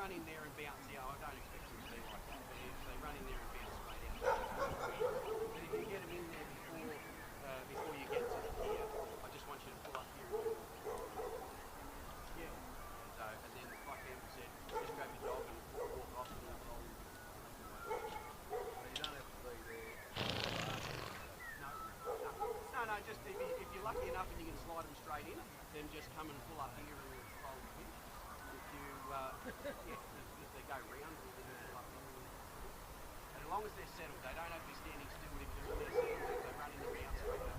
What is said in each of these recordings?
run in there and bounce out. I don't expect them to be like that, but if they run in there and bounce straight out. But if you get them in there before you get to the gear, I just want you to pull up here and do it. Yeah. So, and then, like Andrew said, just grab your dog and walk off and roll. You don't have to be there. No, just if you're lucky enough and you can slide them straight in, then just come and pull up here and hold them here. If they go round, then you pull up here. And as long as they're settled, they don't have to be standing still. If they're settled, if they run in the round straight up.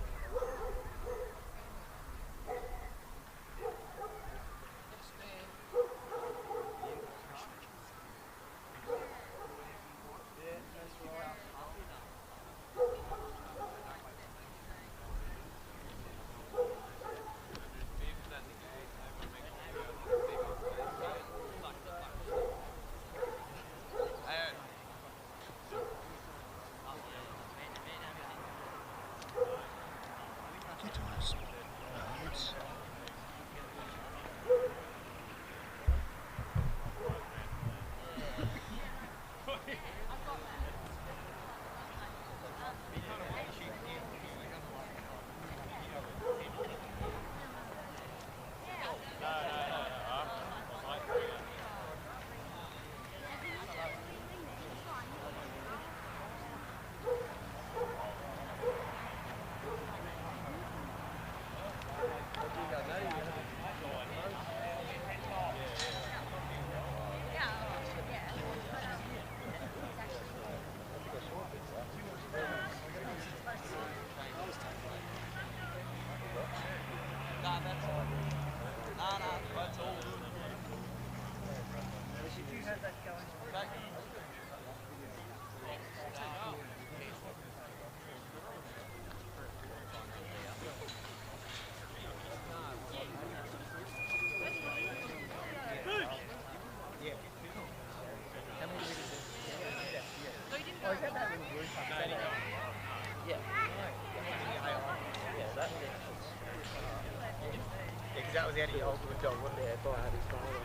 That was out of your ultimate dog, wasn't it? If I had his father.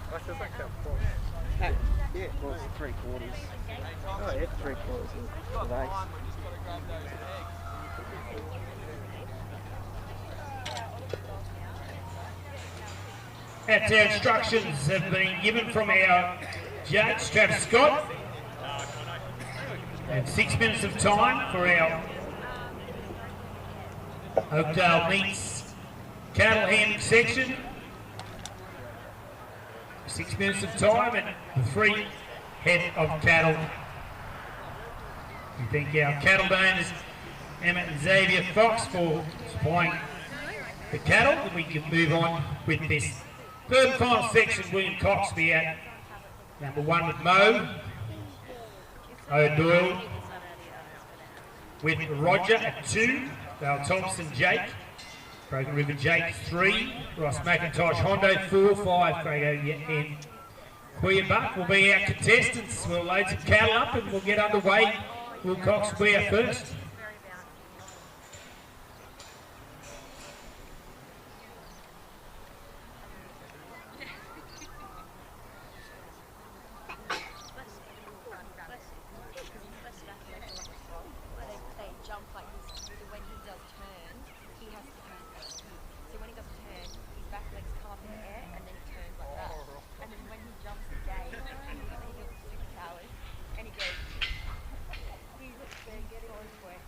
That's just like that before. Yeah, well, it's 3/4. Oh, yeah, 3/4 of ace. That's our instructions have been given from our judge, Travis Scott. And 6 minutes of time for our Oakdale Meats cattle handling section. 6 minutes of time and the 3 head of cattle. We thank our cattle owners, Emma and Xavier Fox, for supplying the cattle. And we can move on with this third and final section. William Cox will be at number 1 with Mo. O'Doyle with Roger at 2. Dale Thompson, Jake. Broken River Jake 3, Ross McIntosh Hondo 4, 5, Craig and Quia Buck will be our contestants. We'll load some cattle up and we'll get underway. Will Cox will be our first. He looks there, get it on his way.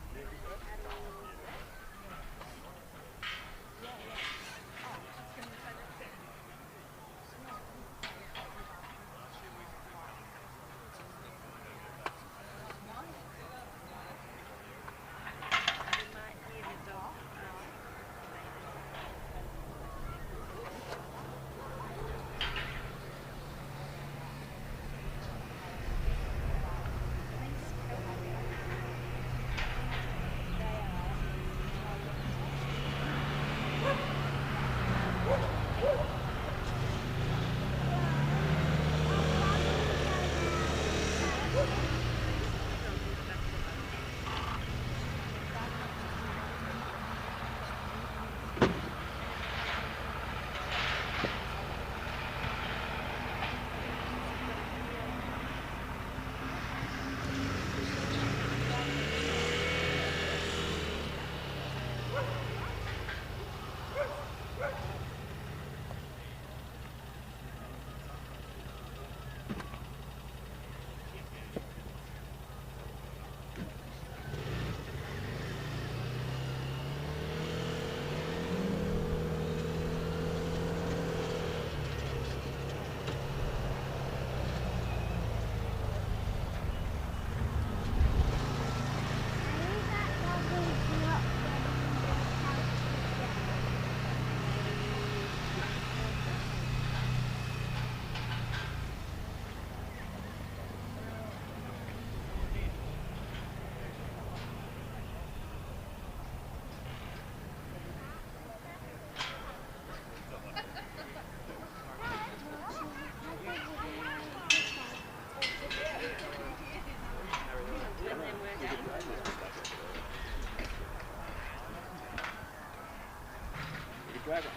grab it.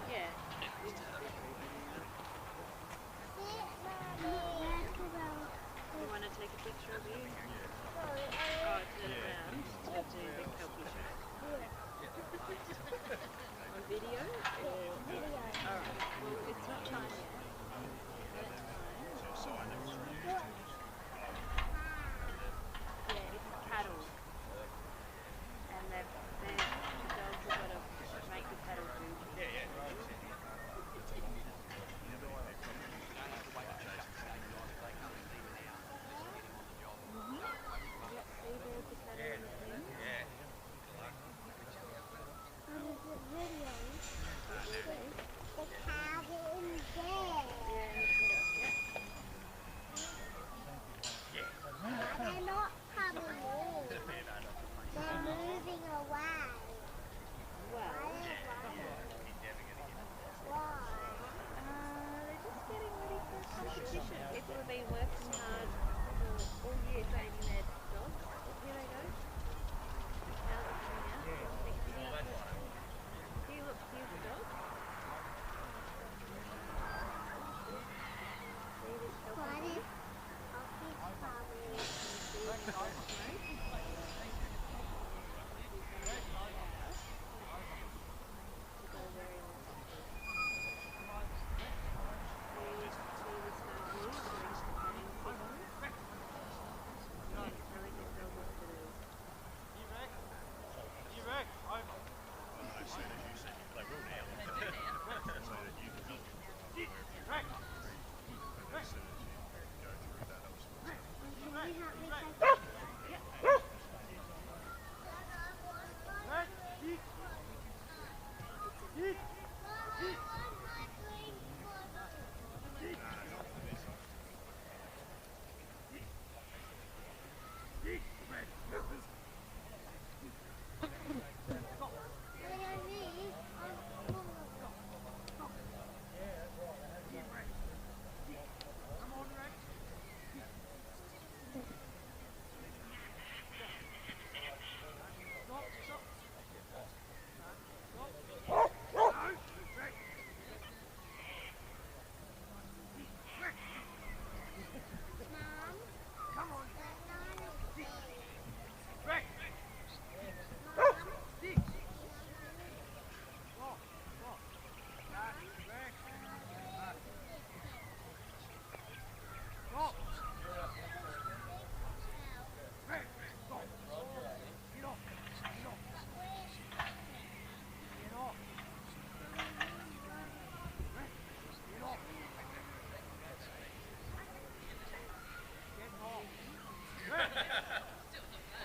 Yeah. You want to take a picture of you? Oh, turn around to do the selfie shot. On video? Alright, well it's not time yet. That's fine. Yeah, it's cattle. And the dogs have got to make the cattle food. They're not coming in. They're moving away. Well, Why? they're just getting ready for competition. People have been working hard for all year training their dogs. Here they go. Now they're coming out. See, look, here's the dog. See this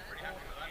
What helping is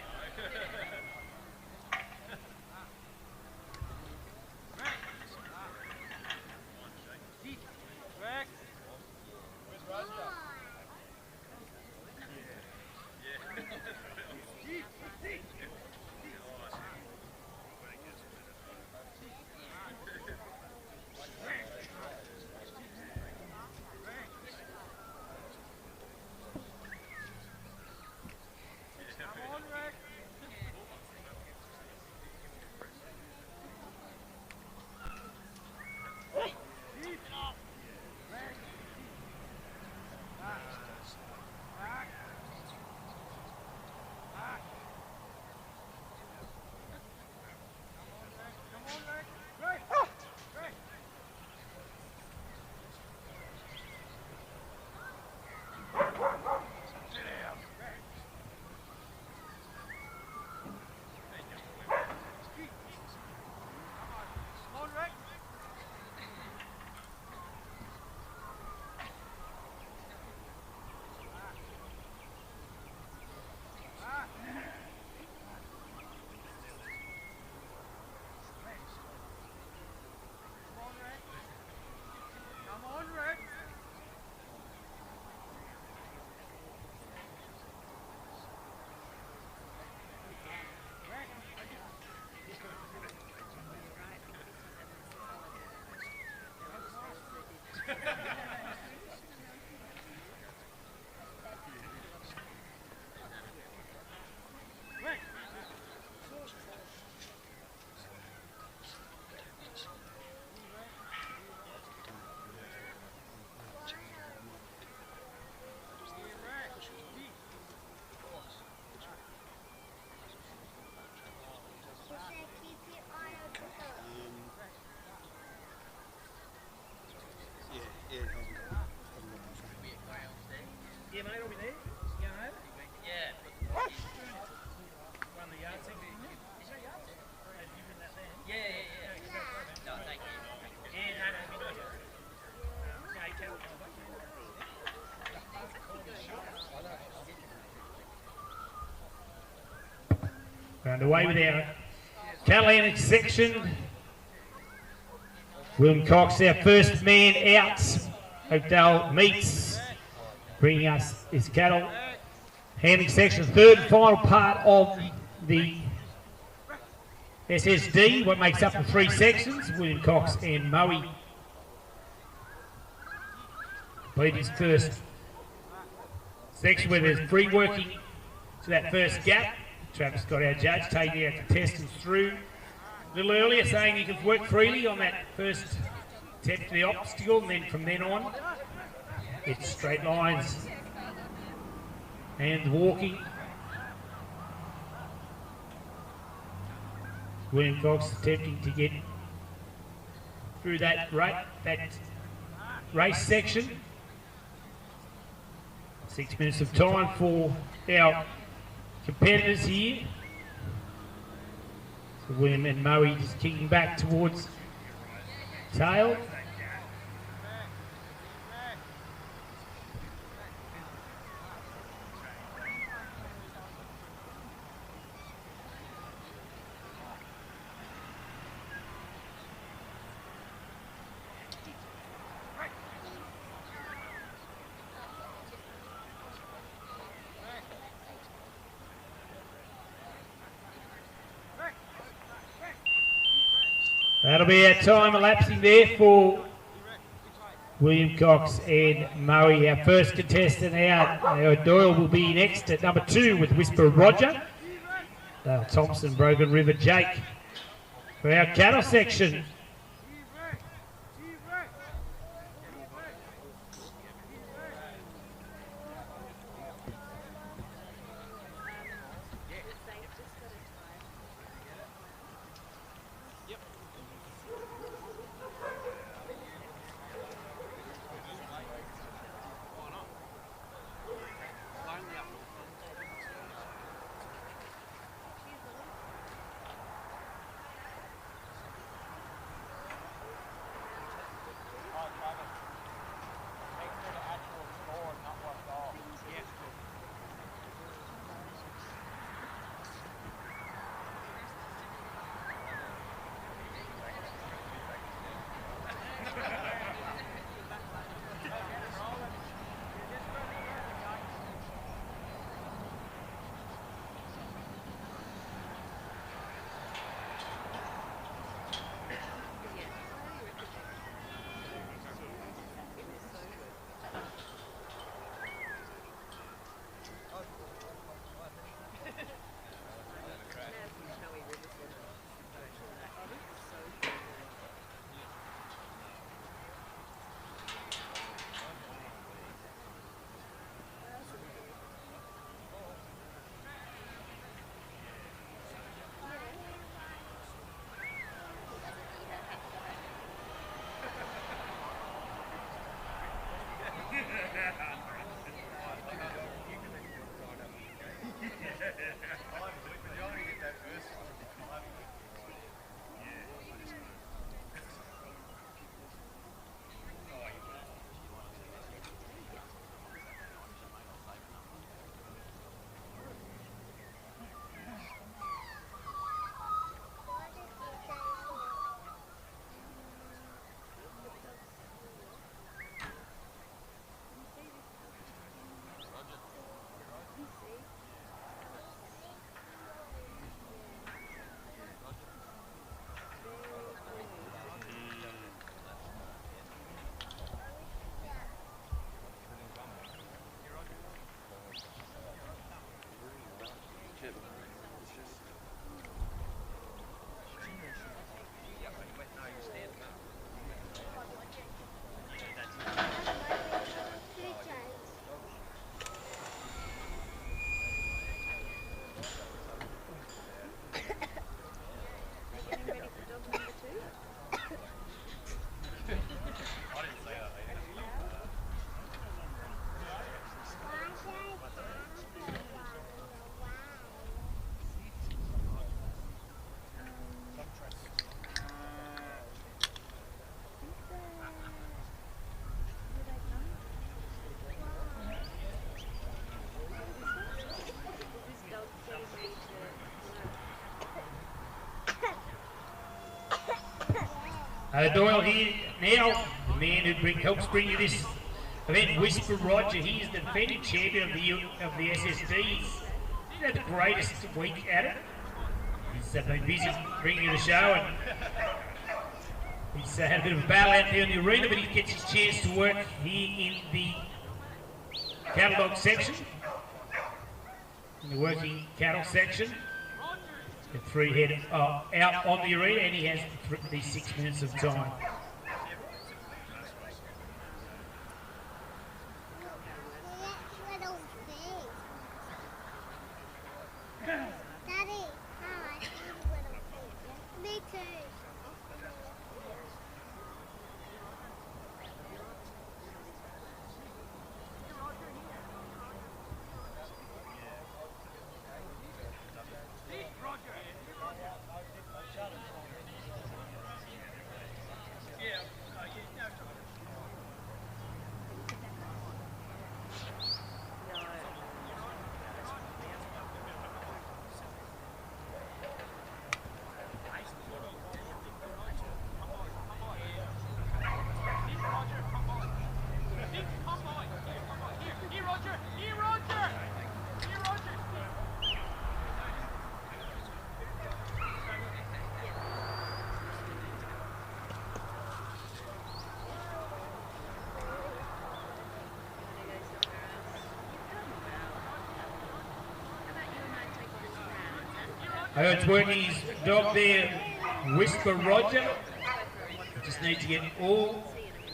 underway with our cattle handling section. William Cox, our first man out. Oakdale Meats bringing us his cattle handling section. Third and final part of the SSD, what makes up the three sections. William Cox and Moe played his first section where there's free working to that first gap. Travis got our judge taking our contestants through a little earlier, saying you can work freely on that first attempt to the obstacle, and then from then on it's straight lines and walking. William Cox attempting to get through that race section. 6 minutes of time for our competitors here. So William and Moe just kicking back towards tail. That'll be our time elapsing there for William Cox and Moe. Our first contestant out, Doyle will be next at number 2 with Whisper Roger. Thompson, Broken River Jake for our cattle section. Doyle here now, the man who helps bring you this event, Whisper Roger. He is the defending champion of the SSD. He's had the greatest week at it. He's been busy bringing you the show, and he's had a bit of a battle out there in the arena, but he gets his chance to work here in the cattle dog section, in the working cattle section. The 3 head out on the arena, and he has these 6 minutes of time. Daddy, hi, me too. It's working his dog there, Whisper Roger. He just needs to get all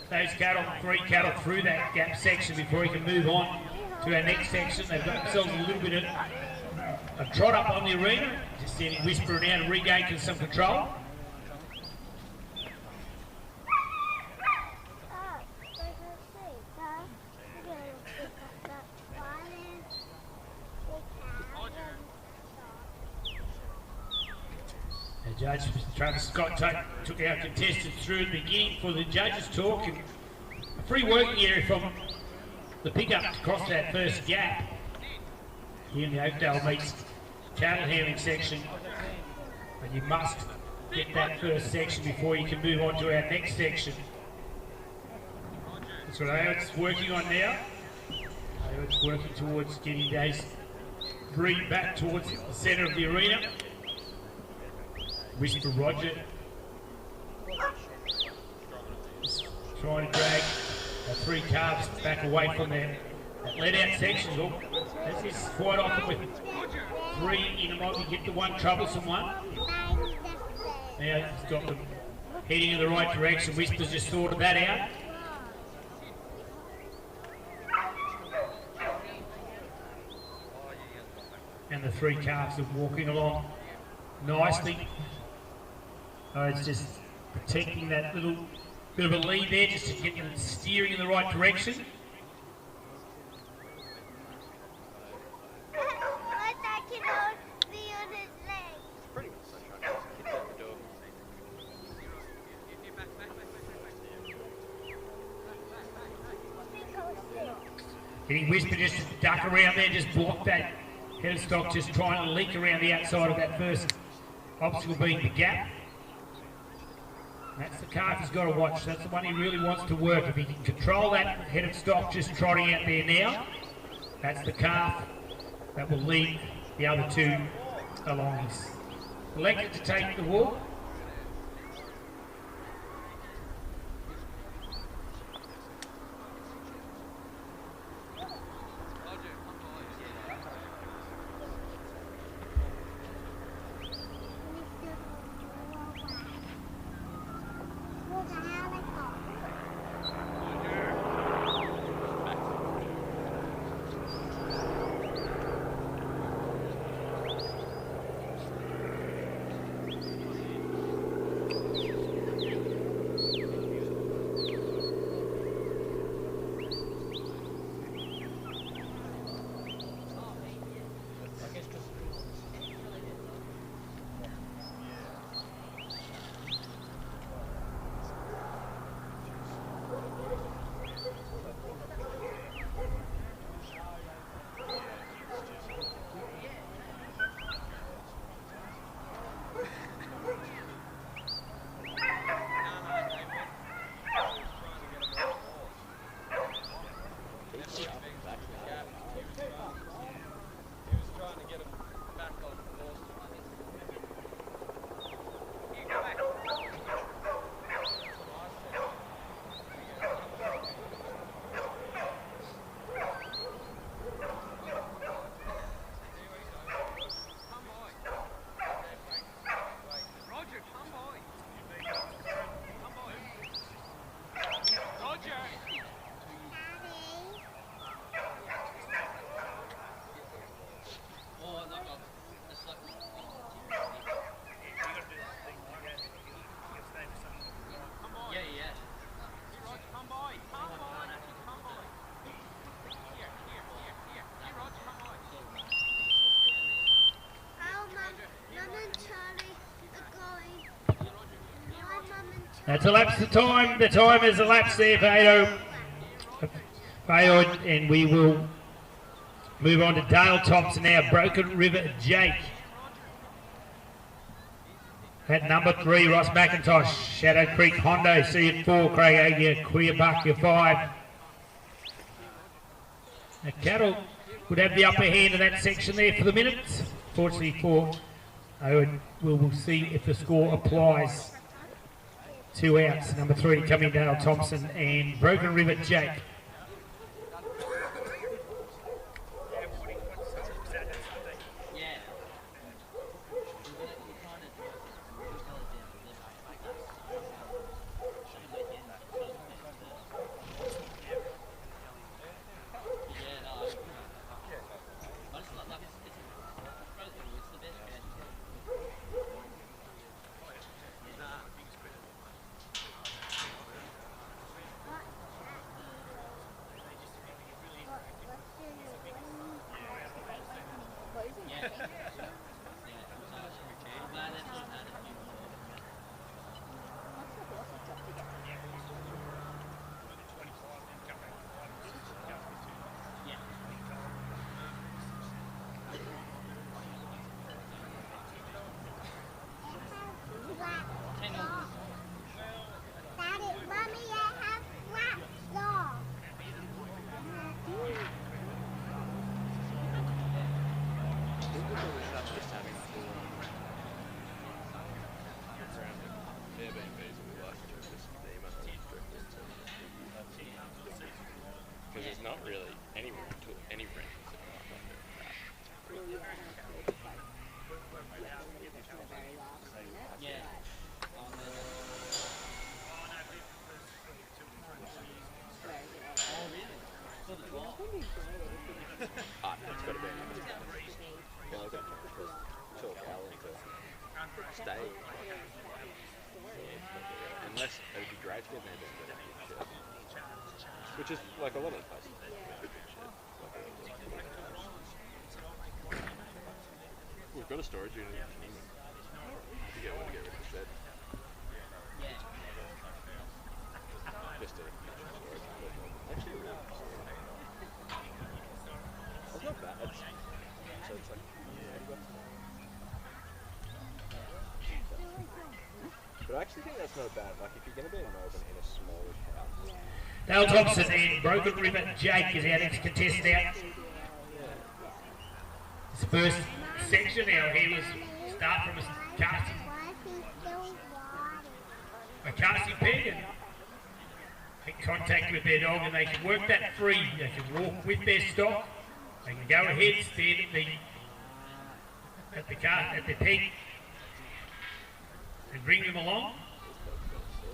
those cattle, 3 cattle through that gap section before he can move on to our next section. They've got themselves a little bit of a trot up on the arena. Just sending Whisper now to regain some control. Judge Travis Scott took our contestants through the beginning for the judges' talk, and a free working area from the pickup to cross that first gap here in the Oakdale Meat cattle handling section. And you must get that first section before you can move on to our next section. That's what Ayode's working on now. Ayode's working towards getting those 3 back towards the centre of the arena. Whisper Roger just trying to drag the 3 calves back away from their let-out sections. That's this quite often with 3 in a mob, you get the one troublesome one. Now he's got them heading in the right direction. Whisper's just sorted that out. And the 3 calves are walking along nicely. It's just protecting that little bit of a lead there, just to get them steering in the right direction. Getting Whisper just to duck around there, just block that head of stock, just trying to leak around the outside of that first obstacle being the gap. That's the calf he's got to watch. That's the one he really wants to work. If he can control that head of stock just trotting out there now, that's the calf that will lead the other 2 along. He's elected to take the walk. That's elapsed the time. The time has elapsed there for Fado, and we will move on to Dale Thompson now. Broken River Jake. At number 3, Ross McIntosh. Shadow Creek Hondo, C at 4. Craig Agia, Queerbuck at 5. The cattle would have the upper hand in that section there for the minutes. Fortunately for Owen, we'll see if the score applies. 2 outs. Number 3 coming Dale Thompson and Broken River Jake. There's not really anywhere to any ranges it's got to be. Yeah, I've got because talk Alan to stay. Unless it would be great to get there, which is like a lot of the places. We've got a storage unit in England. I think I want to get rid of the shed. Just a storage. Actually, it's not bad. So it's like, but I actually think that's not bad. Like if you're going to be in Melbourne in a smallish house. Dale Thompson and Broken River Jake is our next contestant out. His first section now, he was start from a casting peg and make contact with their dog, and they can work that free. They can walk with their stock. They can go ahead, stand at the peg and bring them along.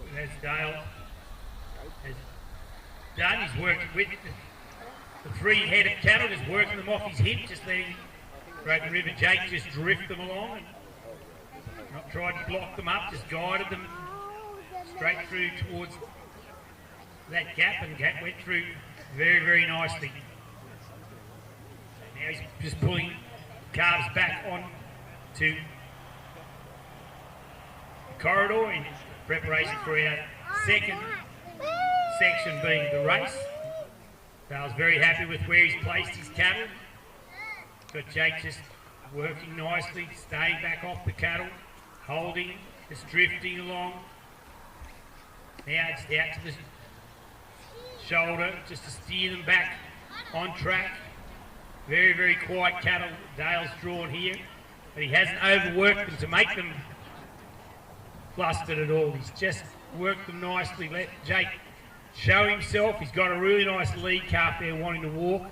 And as Dale has done, he's working with the 3 head of cattle, just working them off his hip, just letting Broken River Jake just drift them along and not try to block them up, just guided them straight through towards that gap, and gap went through very, very nicely. Now he's just pulling calves back on to the corridor in preparation for our second section, being the race. Dale's very happy with where he's placed his cattle. Got Jake just working nicely, staying back off the cattle, holding, just drifting along. Now it's out to the shoulder just to steer them back on track. Very, very quiet cattle Dale's drawn here, but he hasn't overworked them to make them flustered at all. He's just worked them nicely, let Jake show himself. He's got a really nice lead calf there wanting to walk.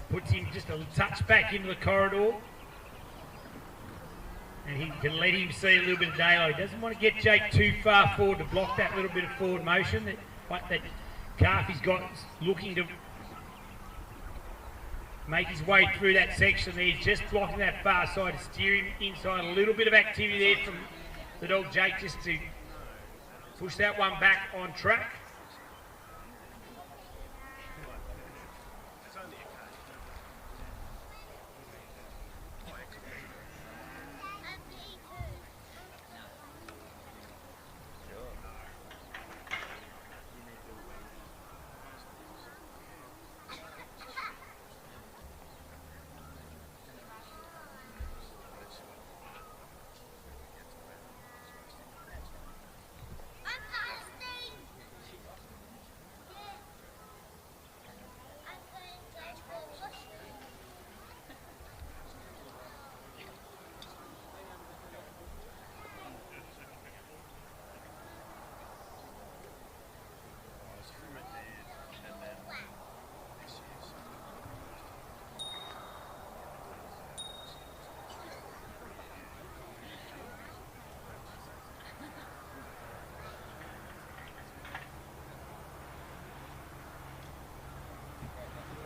Puts him just a touch back into the corridor, and he can let him see a little bit of daylight. He doesn't want to get Jake too far forward to block that little bit of forward motion that calf he's got looking to make his way through that section there. He's just blocking that far side to steer him inside. A little bit of activity there from the dog Jake just to push that one back on track.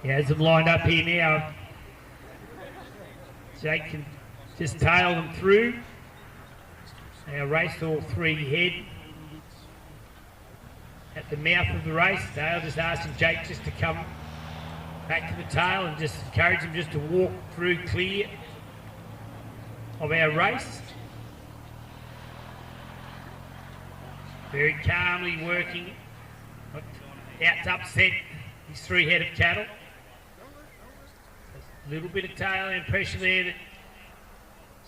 He has them lined up here now. Jake can just tail them through. Now race all three head at the mouth of the race. Dale just asking Jake just to come back to the tail and just encourage him just to walk through clear of our race. Very calmly working, not out to upset his three head of cattle. A little bit of tail and pressure there that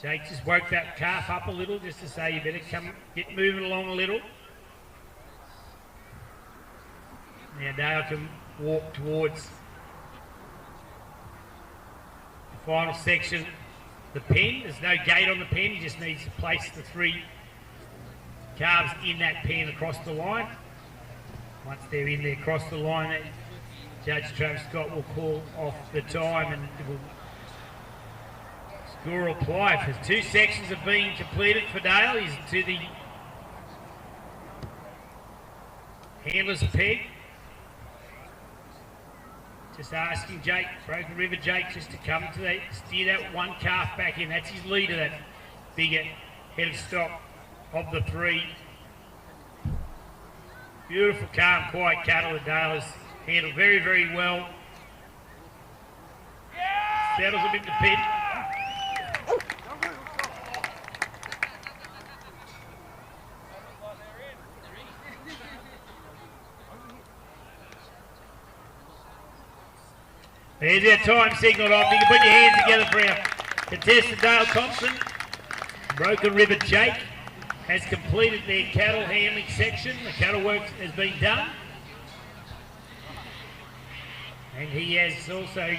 Jake just woke that calf up a little just to say you better come get moving along a little. Now Dale can walk towards the final section, the pen. There's no gate on the pen, he just needs to place the three calves in that pen across the line. Once they're in there across the line, Judge Travis Scott will call off the time and it will score apply. For two sections have been completed for Dale. He's to the handler's peg. Just asking Jake, Broken River Jake, just to come to that, steer that one calf back in. That's his leader, that bigger head of stock of the three. Beautiful, calm, quiet cattle that Dale has handled very, very well. Settles them in the pit. There's our time signal off. You can put your hands together for our contestant Dale Thompson. Broken River Jake has completed their cattle handling section. The cattle work has been done. And he has also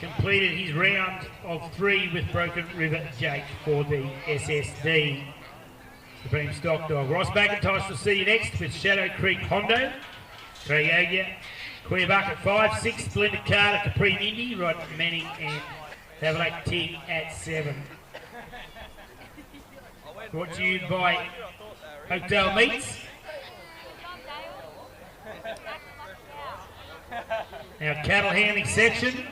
completed his round of three with Broken River Jake for the SSD Supreme Stock Dog. Ross McIntosh will see you next with Shadow Creek Hondo. Crayoga, Queerbuck at 5, 6, Splendid Carter, Capri Indy, Rod Manning and Havelock Tig at 7. Brought to you by Oakdale Meats. Our cattle handling section.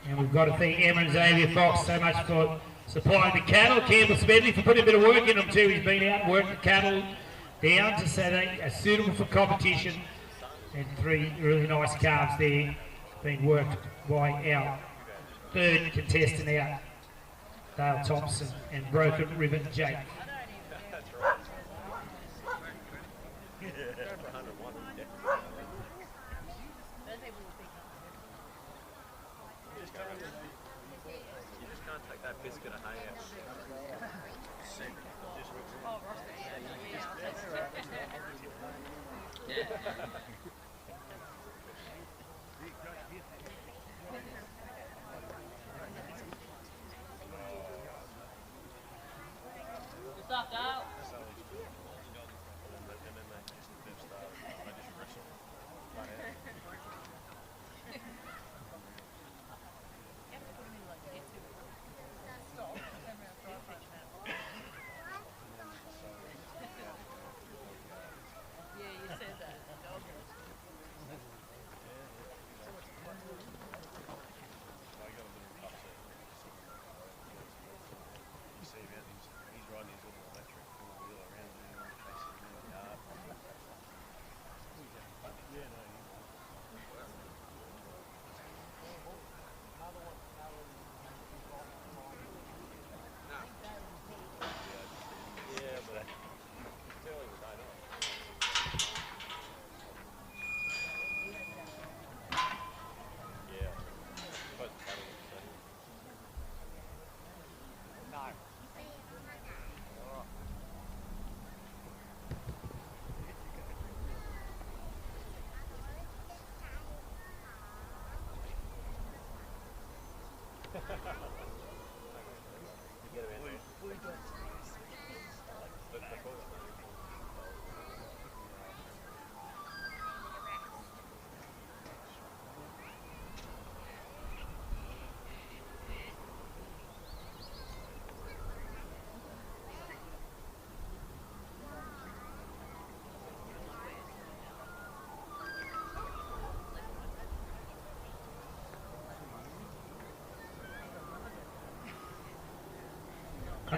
And we've got to thank Emma and Xavier Fox so much for supplying the cattle. Campbell Smedley for putting a bit of work in them too. He's been out and worked the cattle down to say they are suitable for competition. And three really nice calves there being worked by our third contestant out, Dale Thompson and Broken River Jake. You just can't take that biscuit of hay out. He's riding his little electric.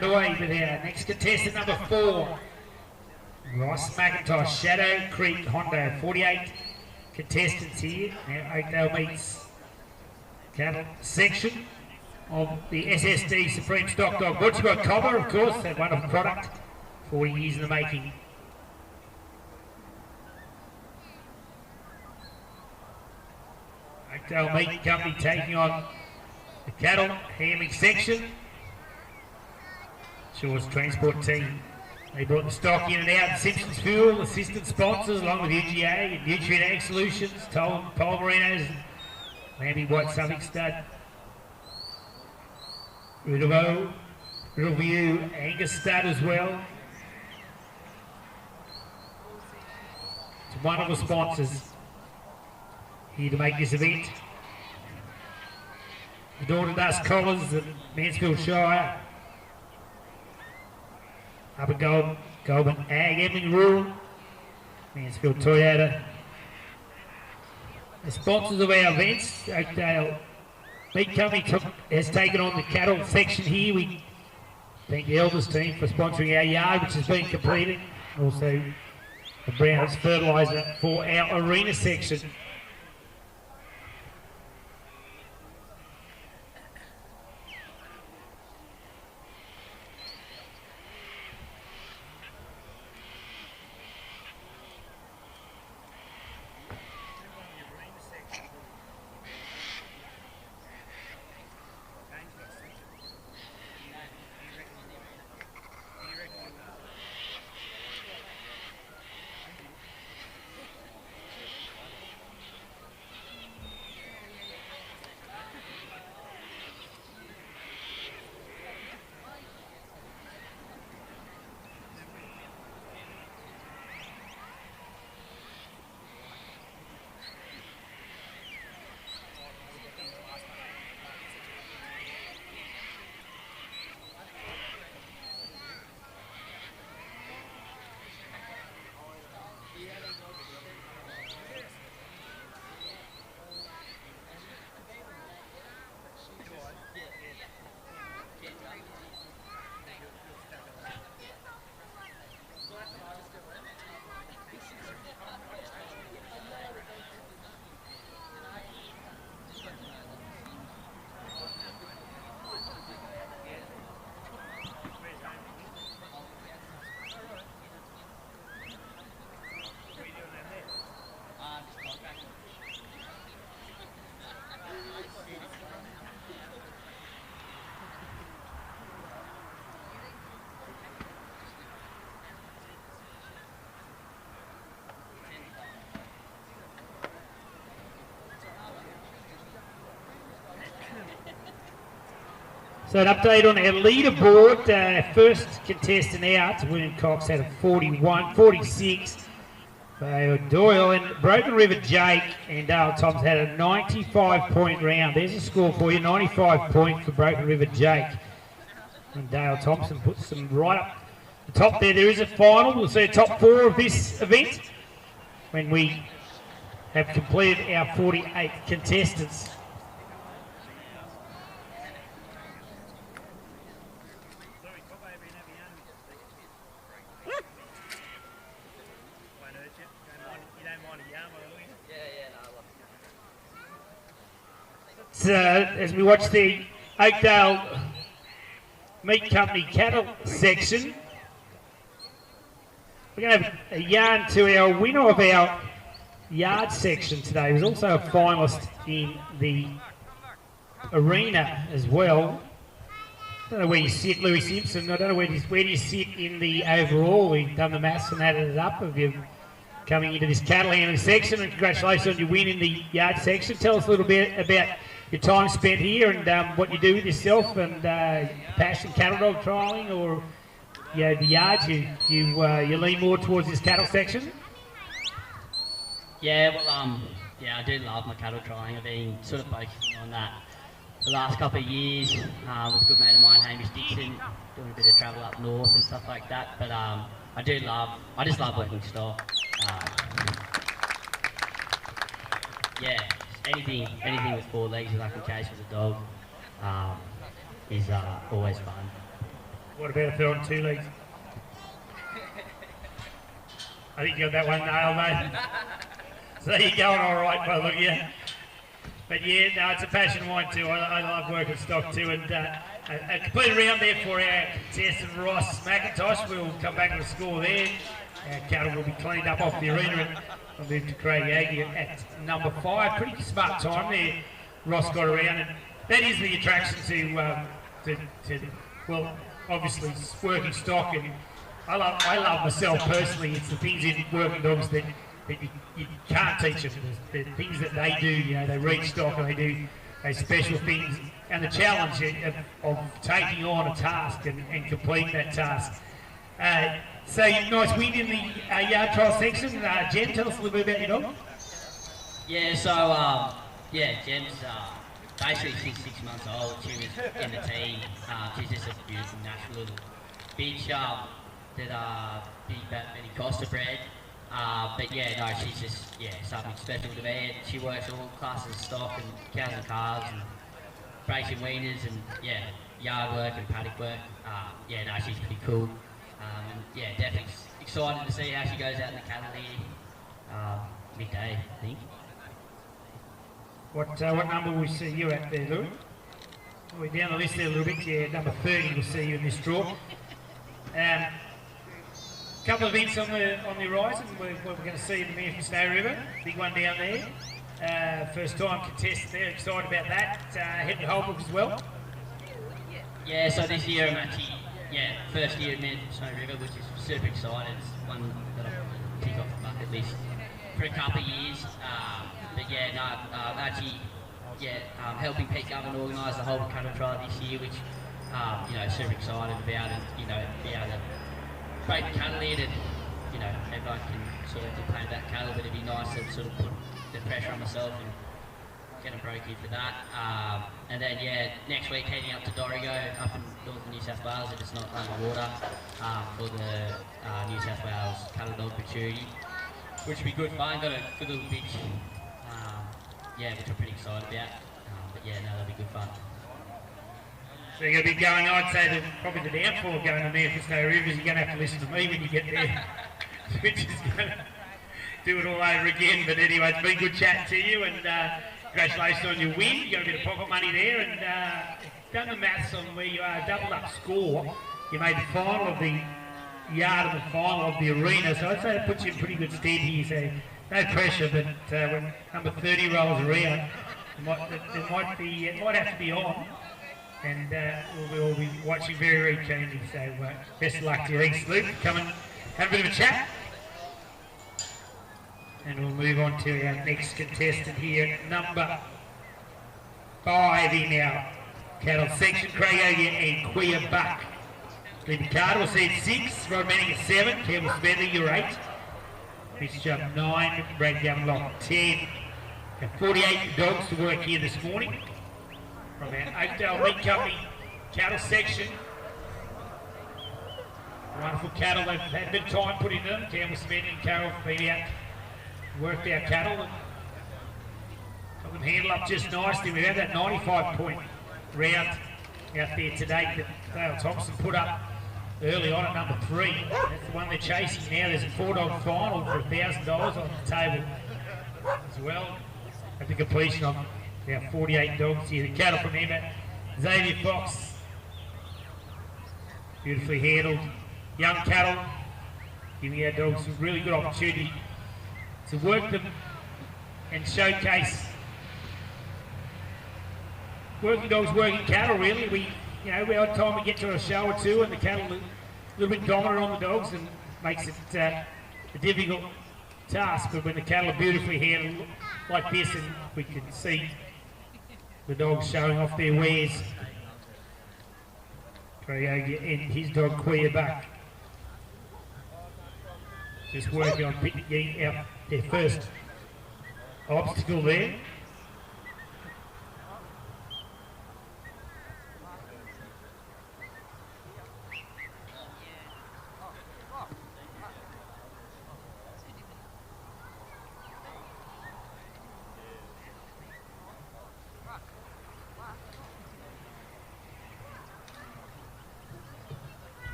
Underway with our next contestant, number 4, Ross McIntosh, Shadow Creek Hondo. 48 contestants here. Now Oakdale Meat's cattle section of the SSD Supreme Stock Dog. Butchered by Cobber, of course, that wonderful product. 40 years in the making. Oakdale Meat Company taking on the cattle handling section. Shaw's transport team. They brought the stock in and out. Simpsons Fuel, assistant sponsors, along with UGA and Nutrient Ag Solutions, Paul Marinos, and Lambie White Suffolk Stud. Riddleview Angus Stud as well. It's one of the sponsors here to make this event. The Dawn and Dust Collars and Mansfield Shire. Upper Goulburn Ag, Emling Rural, Mansfield Toyota. The sponsors of our events, Oakdale Meat Company has taken on the cattle section here. We thank the Elders team for sponsoring our yard, which has been completed. Also, the Browns fertiliser for our arena section. So an update on our leaderboard. First contestant out, William Cox had a 41, 46. Doyle and Broken River Jake and Dale Thompson had a 95-point round. There's a score for you, 95 points for Broken River Jake. And Dale Thompson puts them right up the top there. There is a final. We'll see the top 4 of this event when we have completed our 48 contestants. As we watch the Oakdale Meat Company cattle section, we're going to have a yarn to our winner of our yard section today. He was also a finalist in the arena as well. I don't know where you sit, Louis Simpson. I don't know where do you sit in the overall. We've done the maths and added it up of you coming into this cattle handling section, and congratulations on your win in the yard section. Tell us a little bit about your time spent here and what you do with yourself and passion cattle dog trialling, or the yards you lean more towards this cattle section. Yeah, well, yeah, I do love my cattle trialling. I've been sort of focusing on that the last couple of years with a good mate of mine, Hamish Dixon, doing a bit of travel up north and stuff like that. But I just love working stock. Yeah. Anything with 4 legs that I can chase with a dog is always fun. What about if they're on 2 legs? I think you got that one nailed, mate. So you're going all right by the look of you. But yeah, no, it's a passion of mine too. I love working stock too. And a complete round there for our contestant Ross McIntosh. We'll come back to the score there. Our cattle will be cleaned up off the arena and we'll move to Craig Aggie at number 5. Pretty smart time there. Ross got around, and that is the attraction to well, obviously working stock, and I love myself personally. It's the things in working dogs that you can't teach them. The things that they do, you know, they read stock and they do those special things, and the challenge of taking on a task and completing that task. So nice win in the yard trial section. Jen, tell us a little bit about your dog. Yeah, so yeah, Jen's basically she's 6 months old. She was in the team. She's just a beautiful natural little bitch that big Benny Costa bred. But yeah, no, she's just something special to me. And she works all classes of stock and cows and calves and breaks and weaners and yard work and paddock work. Yeah, no, she's pretty cool. And yeah, definitely excited to see how she goes out in the cattle here midday, I think. What number will we see you at there, Louis? We're down the list there a little bit. Yeah, number 30 we'll see you in this draw. Couple of events on the horizon. We're going to see in the American Snow River. Big one down there. First time contestant there. Excited about that. Heading to Holbrook as well. Yeah, so this year I'm actually, first year at American Snow River, which is super exciting. It's one that I'll tick off the bucket list for a couple of years. But yeah, no, actually, helping Pete Govern organise the whole cattle trial this year, which super excited about, and be able to break the cattle in, and everyone can sort of complain about cattle, but it'd be nice to sort of put the pressure on myself and get a break in for that. And then next week heading up to Dorrigo, up in northern New South Wales, if it's not underwater, for the New South Wales Cattle Dog Maturity, which would be good fun. Got a good little bitch, which I'm pretty excited about. But yeah, no, that'll be good fun. So you're going to be going, I'd say that probably the downfall of going to American Snow River is you're going to have to listen to me when you get there, which is going to do it all over again. But anyway, it's been good chatting to you, and congratulations on your win. You got a bit of pocket money there, and done the maths on where you are, doubled up score. You made the final of the yard and the final of the arena, so I'd say that puts you in pretty good stead here. So no pressure, but when number 30 rolls around, it might have to be on. And we'll be watching very, very keenly. So best of luck to you. Thanks, Luke. Come and have a bit of a chat. And we'll move on to our next contestant here, number 5 in our cattle section. Craig Aggie and Queer Buck. Lee Carter will see at 6, Rod Manning at 7, Campbell Smedley, you're 8. Mitch Jump 9, Brad Gumlock 10. Got 48 dogs to work here this morning from our Oakdale Meat Company cattle section. Wonderful cattle, they've had a bit of time put into them. Campbell Smedley and Carol have been out, worked our cattle, and got them handled up just nicely. We've had that 95-point round out there today that Dale Thompson put up early on at number 3. That's the one they're chasing now. There's a 4-dog final for $1,000 on the table as well at the completion of our 48 dogs here. The cattle from Emma, Xavier Fox, beautifully handled. Young cattle, giving our dogs some really good opportunity to work them and showcase working dogs, working cattle. Really, we odd time we get to a show or two, and the cattle are a little bit dominant on the dogs, and makes it a difficult task. But when the cattle are beautifully handled like this, and we can see the dogs showing off their wares. Craig and his dog Queer Buck just working on getting out their first obstacle there.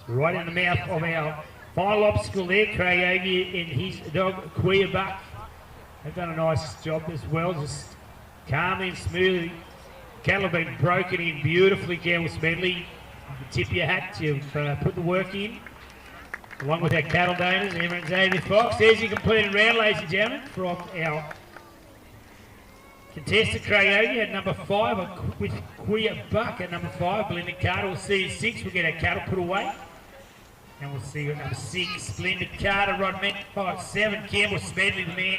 right in the mouth of our final obstacle there. Craig Ogie and his dog Queer Buck have done a nice job as well, just calmly and smoothly. Cattle have been broken in beautifully, Campbell Smedley. Tip your hat, you've put the work in. Along with our cattle donors, Emma and Xavier Fox. There's your completed round, ladies and gentlemen, from our contestant Craig Ogie at number 5 with Queer Buck at number 5. Belinda Carter will see 6. We'll get our cattle put away. And we'll see at number 6, Belinda Carter, Rod Met 5-7. Campbell Smedley, the man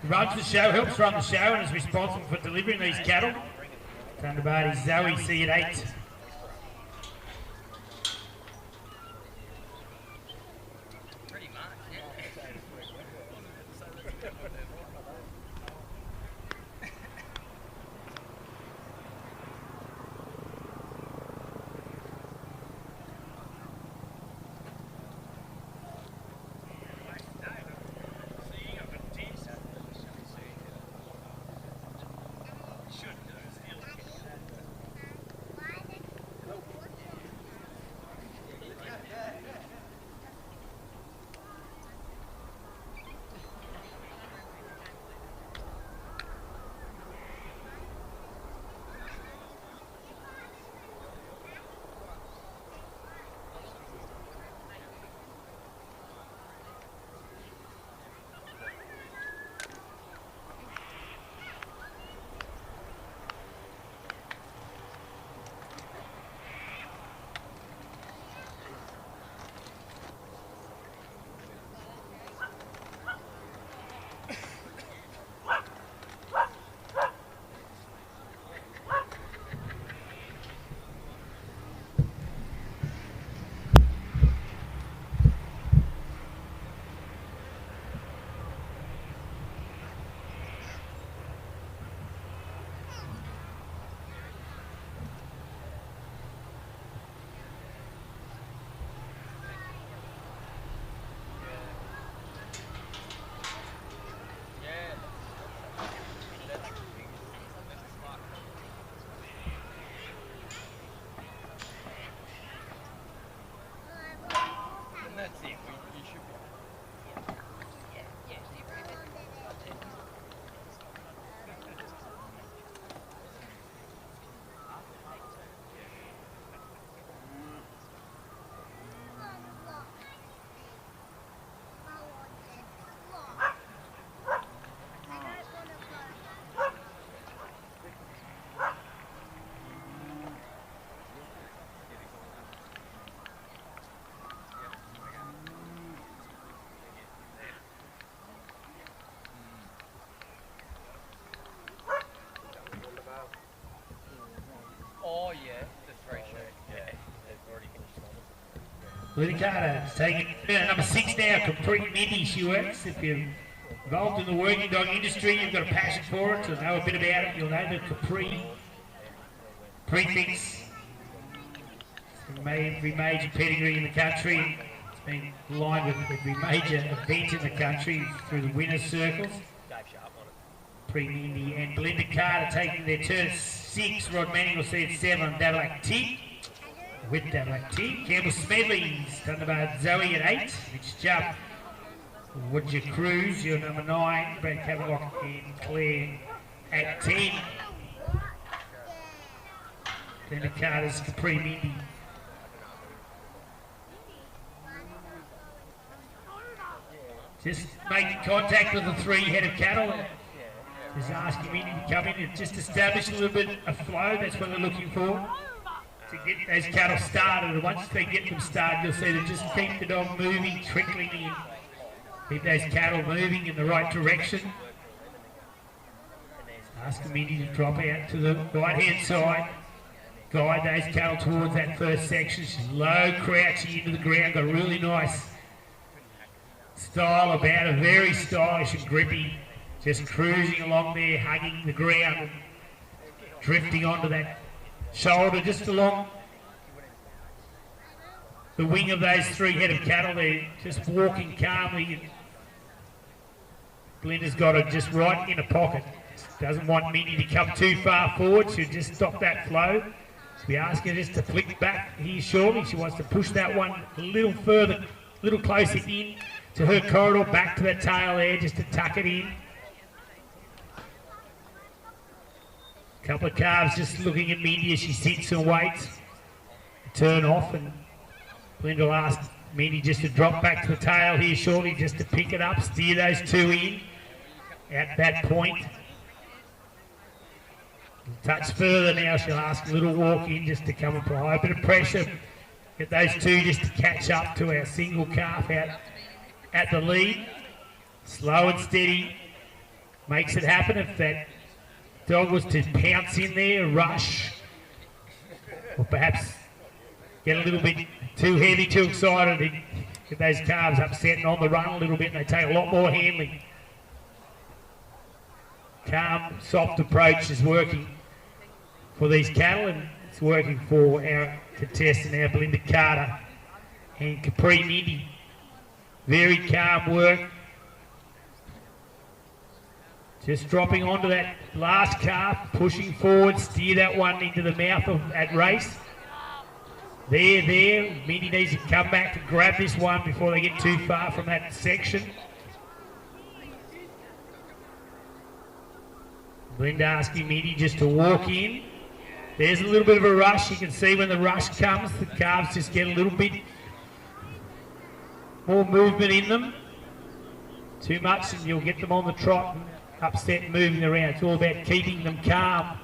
who runs the show, helps run the show and is responsible for delivering these cattle. Thunderbird Zoe, see at 8. Oh yeah, the three shoot. Yeah, they've already finished. Belinda Carter is taking number 6 now, Capri Mindy. She works. If you're involved in the working dog industry, you've got a passion for it, to know a bit about it, you'll know the Capri prefix. Every major pedigree in the country. It's been aligned with every major event in the country through the winners' circles. Capri Mindy and Belinda Carter taking their turn at 6. Rod Manning will see at 7. Davlak T. With Davlak T. Campbell Smedley's Thunderbird Zoe at 8. Mitch Jupp. Would you Cruise, your number 9. Brad Cavanlock and Claire at 10. Belinda Carter's Capri Mindy. Just making contact with the 3 head of cattle. Just asking me to come in and just establish a little bit of flow. That's what they're looking for, to get those cattle started. And once they get them started, you'll see them just keep the dog moving, trickling in. Keep those cattle moving in the right direction. Asking me to drop out to the right-hand side. Guide those cattle towards that first section. She's low, crouching into the ground. Got a really nice style about her, very stylish and grippy. Just cruising along there, hugging the ground and drifting onto that shoulder, just along the wing of those 3 head of cattle. They're just walking calmly. Belinda's got her just right in a pocket. Doesn't want Minnie to come too far forward. She'll just stop that flow. She'll be asking us to flick back here shortly. She wants to push that one a little further, a little closer in to her corridor, back to the tail there, just to tuck it in. A couple of calves just looking at Mindy as she sits and waits to turn off, and Belinda will ask Mindy just to drop back to the tail here shortly, just to pick it up, steer those two in at that point. Touch further now, she'll ask a little walk in just to come and apply a bit of pressure. Get those two just to catch up to our single calf out at the lead. Slow and steady makes it happen. If that dog was to pounce in there, rush, or perhaps get a little bit too heavy, too excited, and get those calves upset and on the run a little bit, and they take a lot more handling. Calm, soft approach is working for these cattle, and it's working for our contestant, our Belinda Carter and Capri Mindy. Very calm work. Just dropping onto that last calf, pushing forward, steer that one into the mouth of that race. There. Mindy needs to come back to grab this one before they get too far from that section. Belinda asking Mindy just to walk in. There's a little bit of a rush. You can see when the rush comes, the calves just get a little bit more movement in them. Too much and you'll get them on the trot and upset and moving around. It's all about keeping them calm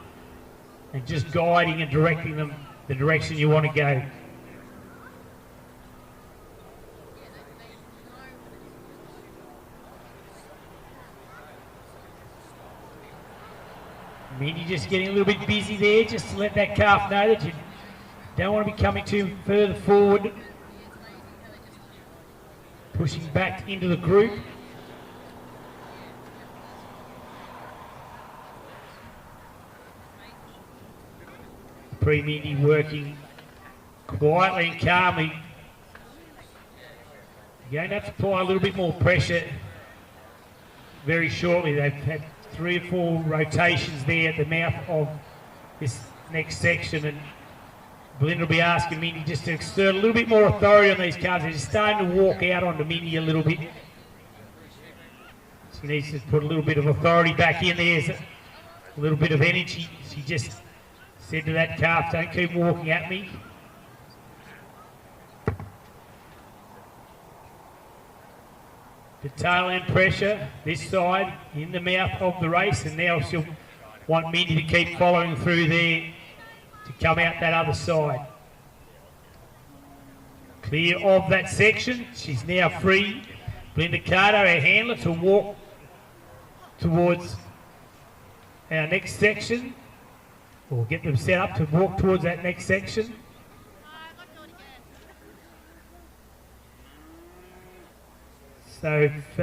and just guiding and directing them the direction you want to go. Mindy just getting a little bit busy there, just to let that calf know that you don't want to be coming too further forward. Pushing back into the group. Mindy working quietly and calmly. You're going to have to apply a little bit more pressure very shortly. They've had 3 or 4 rotations there at the mouth of this next section, and Belinda will be asking Mindy just to exert a little bit more authority on these calves. They're just starting to walk out onto Mindy a little bit. She needs to put a little bit of authority back in there, a little bit of energy. She just said to that calf, don't keep walking at me. The tail end pressure, this side, in the mouth of the race, and now she'll want Mindy to keep following through there to come out that other side. Clear of that section, she's now free. Belinda Carter, our handler, to walk towards our next section. We'll get them set up to walk towards that next section. So if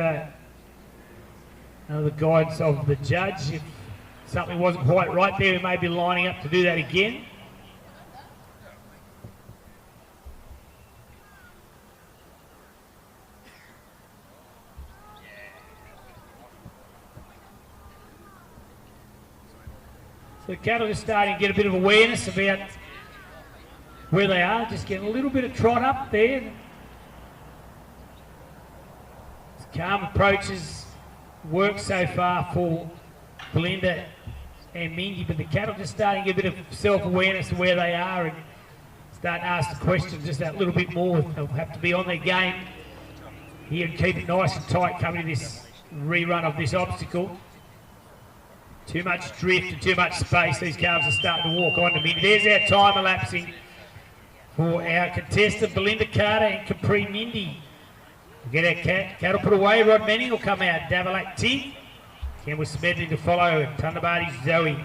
under the guidance of the judge, if something wasn't quite right there, we may be lining up to do that again. So the cattle are starting to get a bit of awareness about where they are, just getting a little bit of trot up there. Calm approaches work so far for Belinda and Mindy, but the cattle just starting to get a bit of self-awareness of where they are and start to ask the questions just that little bit more. They'll have to be on their game here and keep it nice and tight coming to this rerun of this obstacle. Too much drift and too much space. These calves are starting to walk on to Mindy. There's our time elapsing for our contestant Belinda Carter and Capri Mindy. We'll get our cattle put away. Rod Manning will come out. Davalak T. Campbell Smedley to follow. Tunabadi Zoe.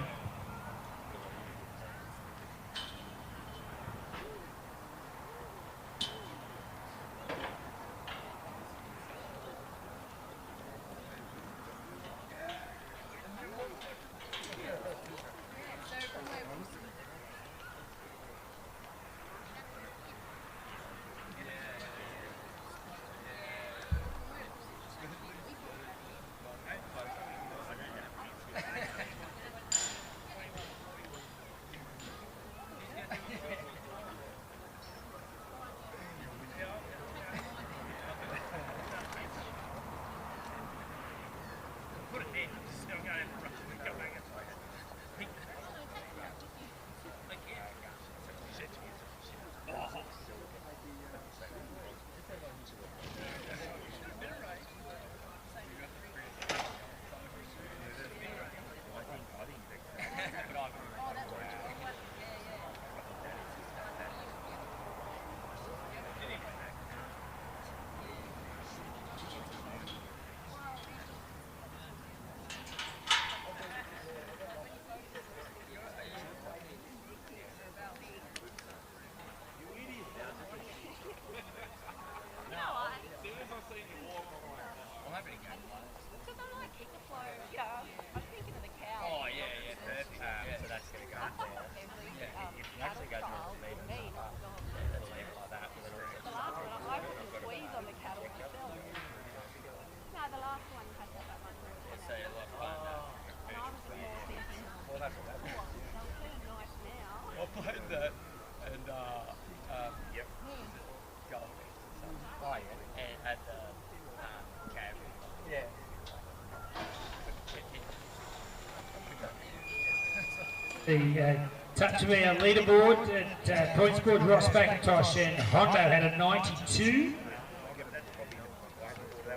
The touch of our leaderboard at point scored, Ross McIntosh and Hondo had a 92.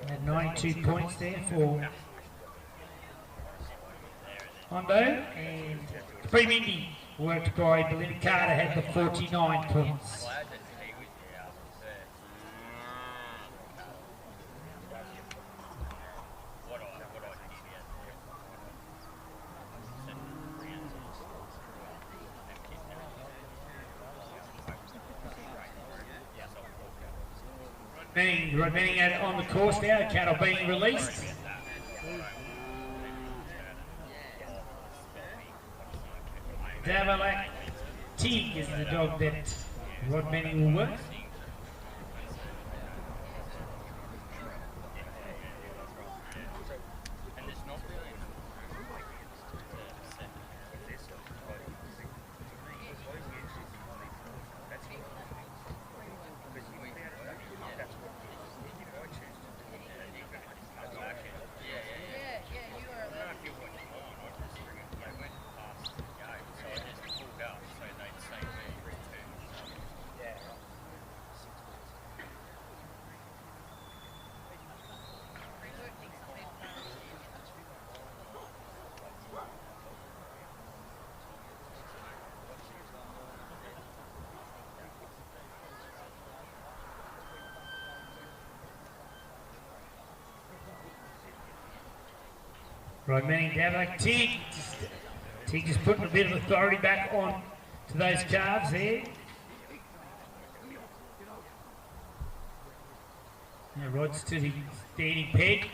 Had 92 points there for Hondo, and Supreme Indy, worked by Belinda Carter, had the 49 points. Remaining on the course now, cattle being released. Davalak Teague is the dog that Rod Manning will work. Right, Manning Davalak Teague just putting a bit of authority back on to those calves there. Now Rod's to the standing peg.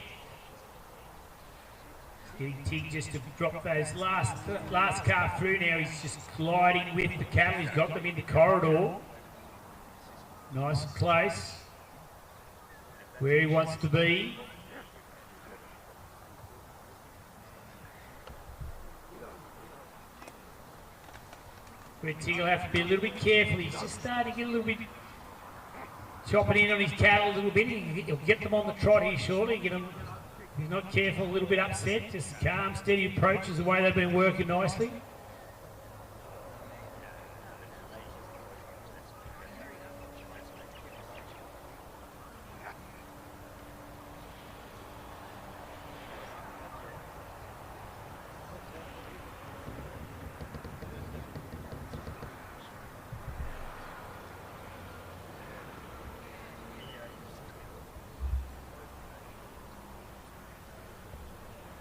Getting Teague just to drop those last calf through now. He's just gliding with the cattle. He's got them in the corridor. Nice and close. Where he wants to be. Where Teague will have to be a little bit careful. He's just starting to get a little bit chopping in on his cattle a little bit. He'll get them on the trot here shortly. Get them, if he's not careful, a little bit upset. Just calm, steady approach is the way they've been working nicely.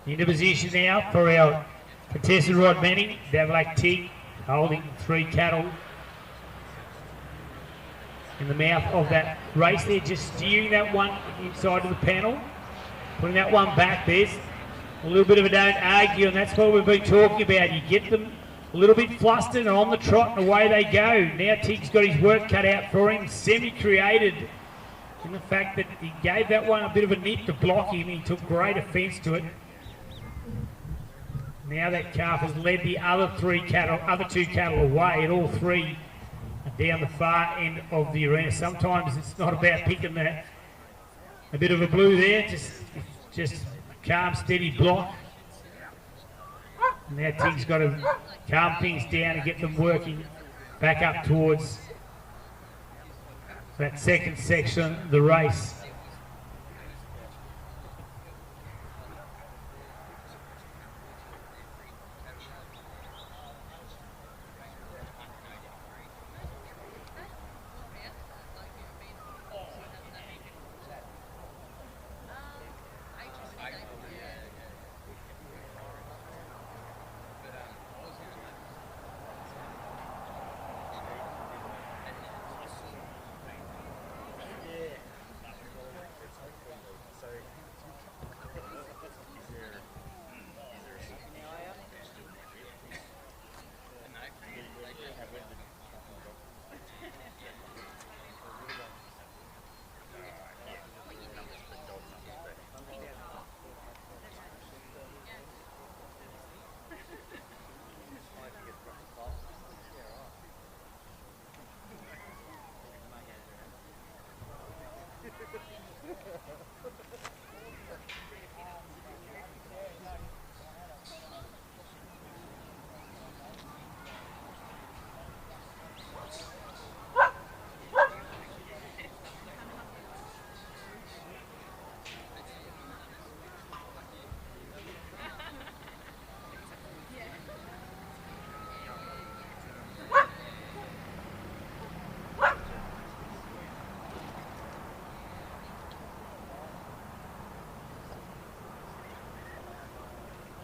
Into position now for our contested Rod Manning. Davalak Teague holding 3 cattle in the mouth of that race there, just steering that one inside of the panel, putting that one back. There's a little bit of a don't argue, and that's what we've been talking about. You get them a little bit flustered and on the trot and away they go. Now Teague's got his work cut out for him, semi-created in the fact that he gave that one a bit of a nip to block him. He took great offence to it. Now that calf has led the other 2 cattle away, and all 3 are down the far end of the arena. Sometimes it's not about picking that a bit of a blue there, just calm, steady block. And now Tig's got to calm things down and get them working back up towards that second section of the race.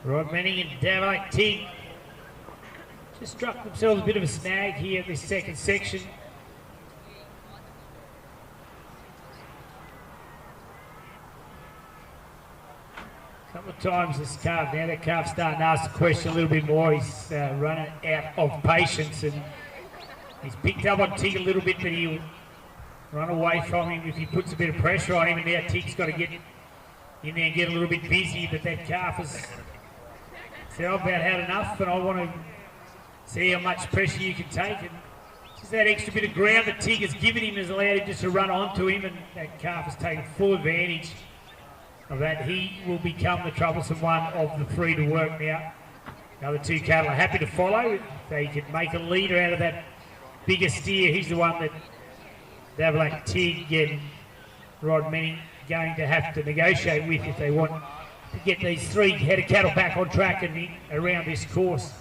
Rod Manning and Davak Tig just struck themselves a bit of a snag here at this second section. A couple of times this calf, now that calf's starting to ask the question a little bit more. He's running out of patience and he's picked up on Tig a little bit, but he'll run away from him if he puts a bit of pressure on him, and now Tig's got to get in there and get a little bit busy, but that calf has said, I've about had enough and I want to see how much pressure you can take. And just that extra bit of ground that Tig has given him has allowed him just to run onto him, and that calf has taken full advantage of that. He will become the troublesome one of the three to work now. The other two cattle are happy to follow. If they can make a leader out of that bigger steer, he's the one that Davak Tig and Rod Manning going to have to negotiate with if they want to get these three head of cattle back on track and around this course.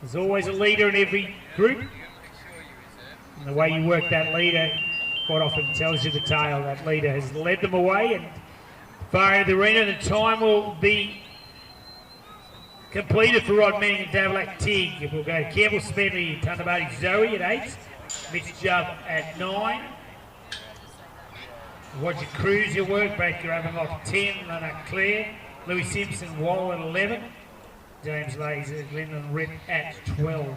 There's always a leader in every group, and the way you work that leader quite often tells you the tale. That leader has led them away and far into the arena. The time will be completed for Rod Manning and Davak Tig. We'll go to Campbell Smedley, Tunabati Zoe at 8, Mitch Jubb at 9. Roger Cruz, your work, Brad Gravenlock 10, Lana Clare, Louis Simpson, Wall at 11, James Laser, Lyndon Rip at 12.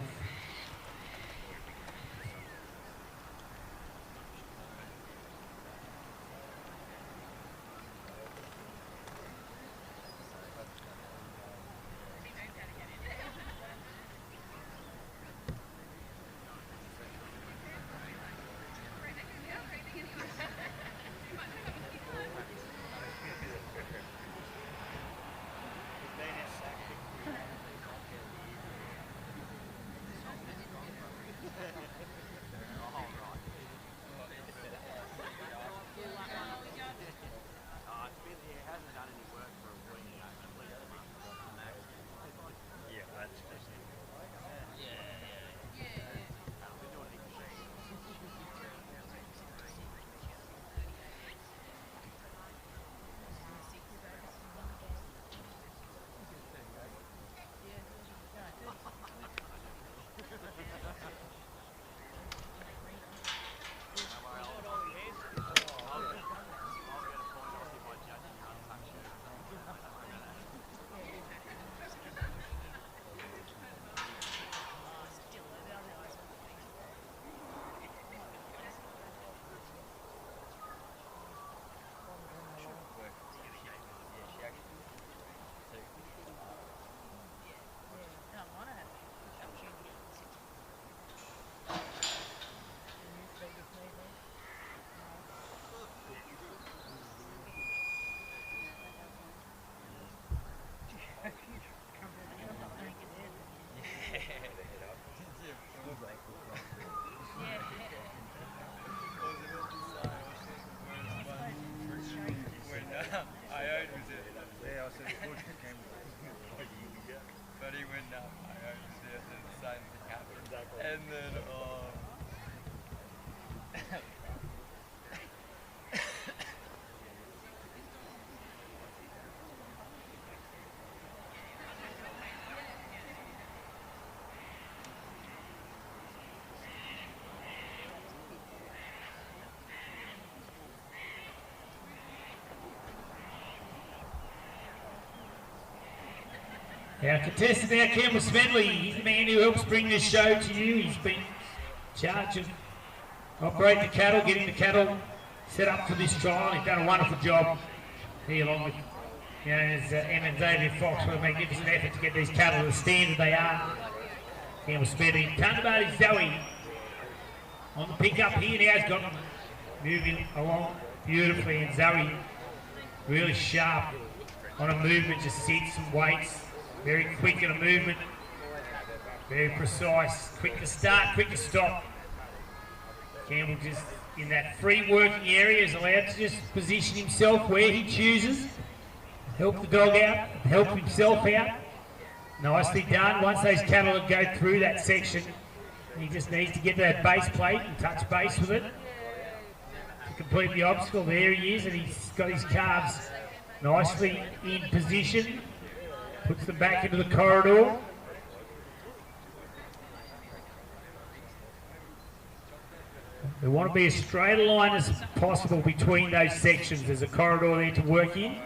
But he went up, I oversteered, and the same thing happened. And then, Our contestant now, Campbell Smedley. He's the man who helps bring this show to you. He's been in charge of operating the cattle, getting the cattle set up for this trial. He's done a wonderful job. He, along with as Em and Xavier Fox, with a magnificent effort to get these cattle to the standard they are. Campbell Smedley. Thunderbird Zoe on the pickup here now. He's got them moving along beautifully, and Zoe really sharp on a movement, just sits and waits. Very quick in a movement, very precise, quick to start, quick to stop. Campbell just in that free working area is allowed to just position himself where he chooses, help the dog out, help himself out. Nicely done. Once those cattle go through that section, he just needs to get to that base plate and touch base with it to complete the obstacle. There he is, and he's got his calves nicely in position. Puts them back into the corridor. They want to be as straight a line as possible between those sections. There's a corridor there to work in.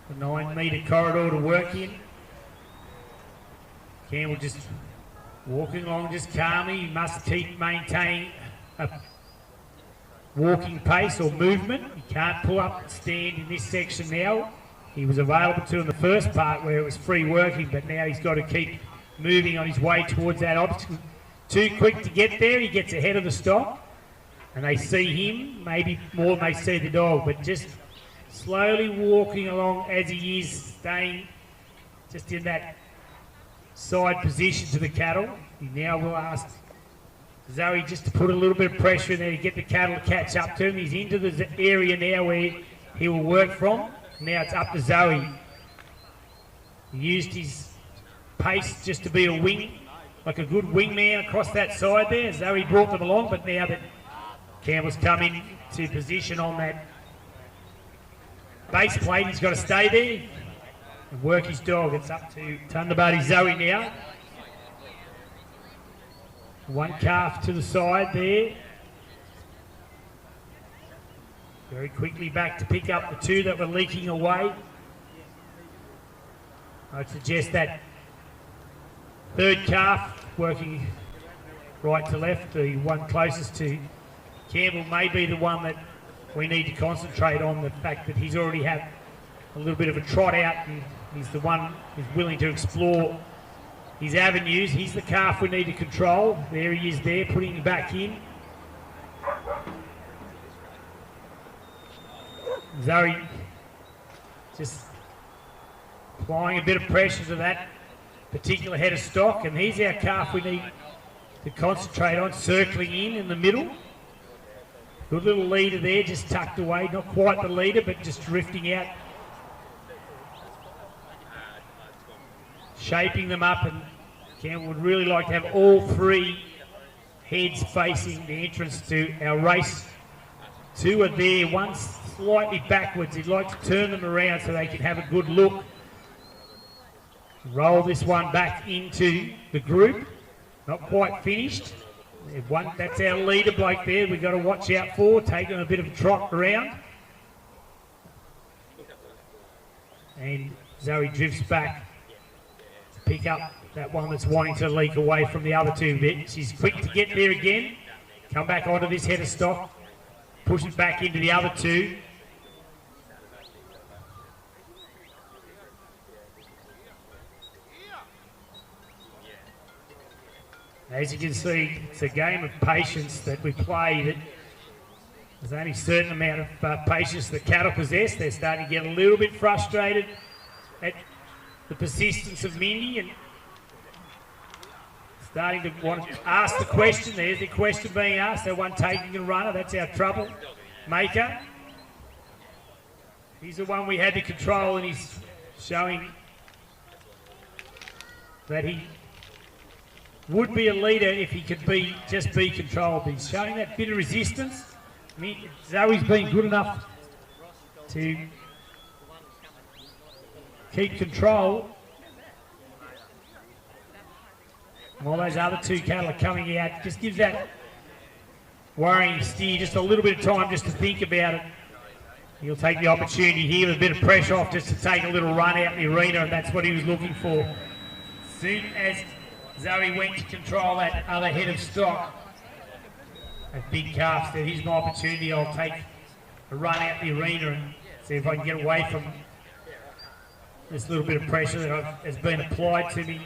A 9-metre corridor to work in. Campbell just walking along just calmly. He must keep maintaining a walking pace or movement. He can't pull up and stand in this section now. He was available to in the first part where it was free working, but now he's got to keep moving on his way towards that obstacle. Too quick to get there, he gets ahead of the stock, and they see him, maybe more than they see the dog, but just slowly walking along as he is, staying just in that side position to the cattle. He now will ask Zoe just to put a little bit of pressure in there to get the cattle to catch up to him. He's into the area now where he will work from. Now it's up to Zoe. He used his pace just to be a wing, like a good wingman across that side there. Zoe brought them along, but now that Campbell's come in to position on that base plate, he's got to stay there and work his dog. It's up to Thunderbird Zoe now. One calf to the side there. Very quickly back to pick up the two that were leaking away. I'd suggest that third calf working right to left, the one closest to Campbell, may be the one that we need to concentrate on. The fact that he's already had a little bit of a trot out and he's the one who's willing to explore his avenues. He's the calf we need to control. There he is there, putting him back in. Zoe just applying a bit of pressure to that particular head of stock, and he's our calf we need to concentrate on, circling in the middle. Good little leader there, just tucked away, not quite the leader, but just drifting out, shaping them up, and Campbell would really like to have all three heads facing the entrance to our race. Two are there, one's slightly backwards. He'd like to turn them around so they can have a good look. Roll this one back into the group. Not quite finished. One, that's our leader bloke there we've got to watch out for, taking a bit of a trot around. And Zoe drifts back to pick up that one that's wanting to leak away from the other two bits. She's quick to get there again. Come back onto this head of stock. Push it back into the other two. As you can see, it's a game of patience that we play. That there's only a certain amount of patience the cattle possess. They're starting to get a little bit frustrated at the persistence of Mindy and starting to want to ask the question. There's the question being asked. The one taking a runner, that's our trouble maker. He's the one we had to control, and he's showing that he would be a leader if he could just be controlled. He's showing that bit of resistance. I mean, Zoe's been good enough to keep control while those other two cattle are coming out. Just gives that worrying steer just a little bit of time just to think about it. He'll take the opportunity here with a bit of pressure off just to take a little run out in the arena, and that's what he was looking for. As soon as Zoe went to control that other head of stock, that big calf said, here's my opportunity, I'll take a run out the arena and see if I can get away from this little bit of pressure that has been applied to me.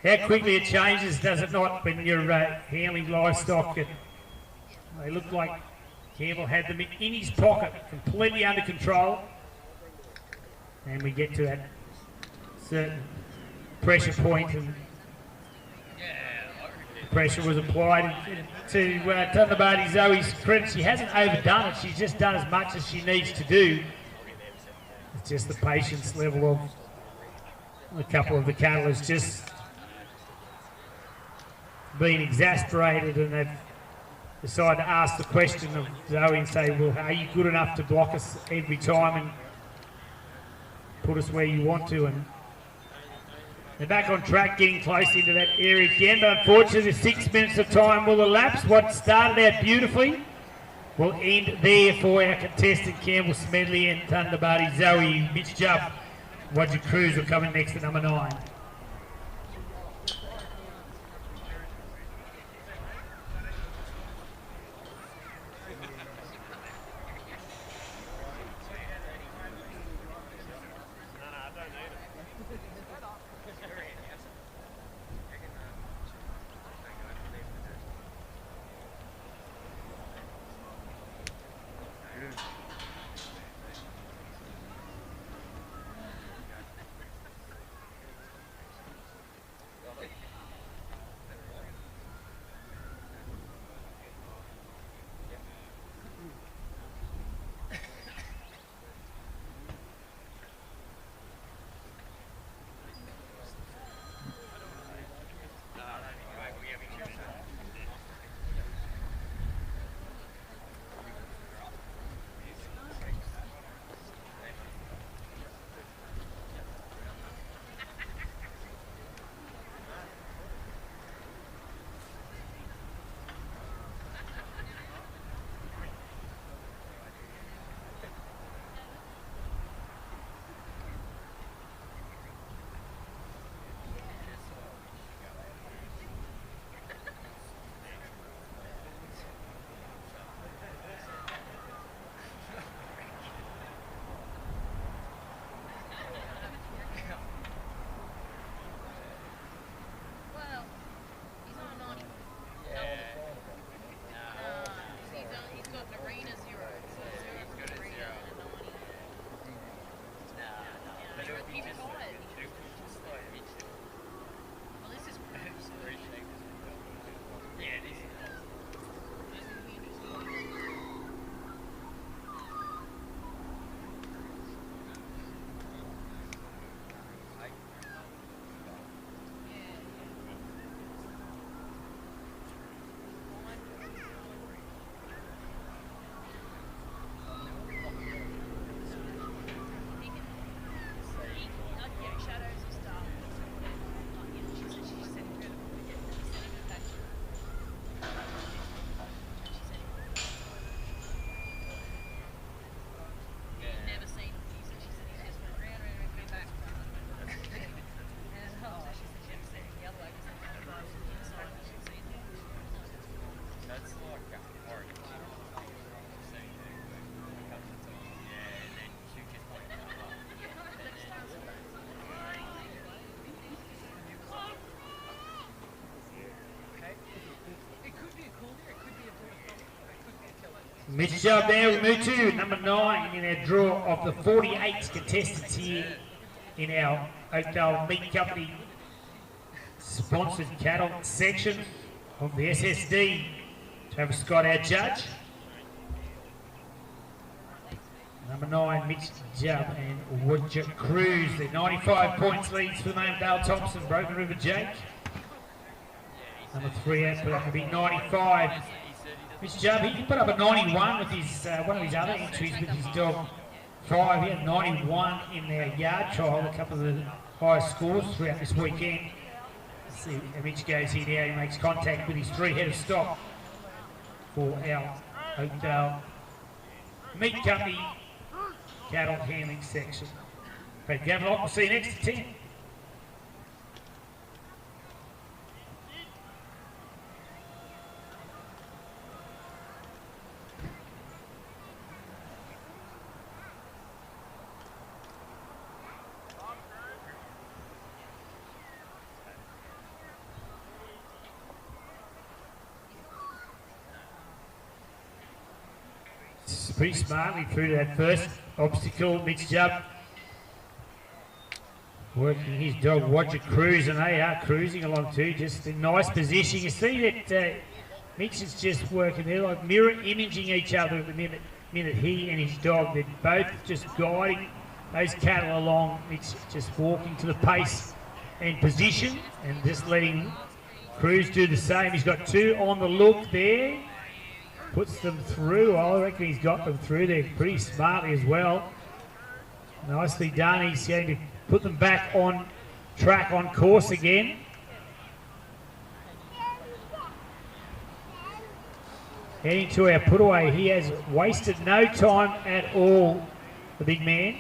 How quickly it changes, does it not, when you're handling livestock? They look like Campbell had them in his pocket, completely under control. And we get to that certain pressure point, and the pressure was applied. To Thunderbird Zoe's credit, she hasn't overdone it, she's just done as much as she needs to do. It's just the patience level of a couple of the cattle has just been exasperated, and they've decided to ask the question of Zoe and say, well, are you good enough to block us every time and put us where you want to? And they're back on track, getting close into that area again, but unfortunately 6 minutes of time will elapse. What started out beautifully will end there for our contestant Campbell Smedley and Thunderbird Zoe. Mitch Jubb, Roger Cruz are coming next at number 9. Mitch Jubb there, we move to number 9 in our draw of the 48 contestants here in our Oakdale Meat Company sponsored cattle section of the SSD. Travis Scott, our judge. Number 9, Mitch Jubb and Roger Cruz. They're 95 points leads for the moment. Dale Thompson, Broken River Jake. Number 3 out, put up a big 95. Mitch Jubb, he put up a 91 with his one of his other entries with his dog 5. He had 91 in their yard trial, a couple of the highest scores throughout this weekend. Let's see how Mitch goes here now. He makes contact with his 3-head of stock for our Oakdale Meat Company cattle handling section. But Gavelot, we'll see you next to 10. Pretty smartly through to that first obstacle. Mitch Jubb working his dog Roger Cruz, and they are cruising along too, just in nice position. You see that Mitch is just working, they're like mirror imaging each other at the minute he and his dog, they're both just guiding those cattle along. Mitch just walking to the pace and position and just letting Cruz do the same. He's got 2 on the look there. Puts them through. I reckon he's got them through there pretty smartly as well. Nicely done. He's going to put them back on track, on course again. Heading to our put away. He has wasted no time at all, the big man.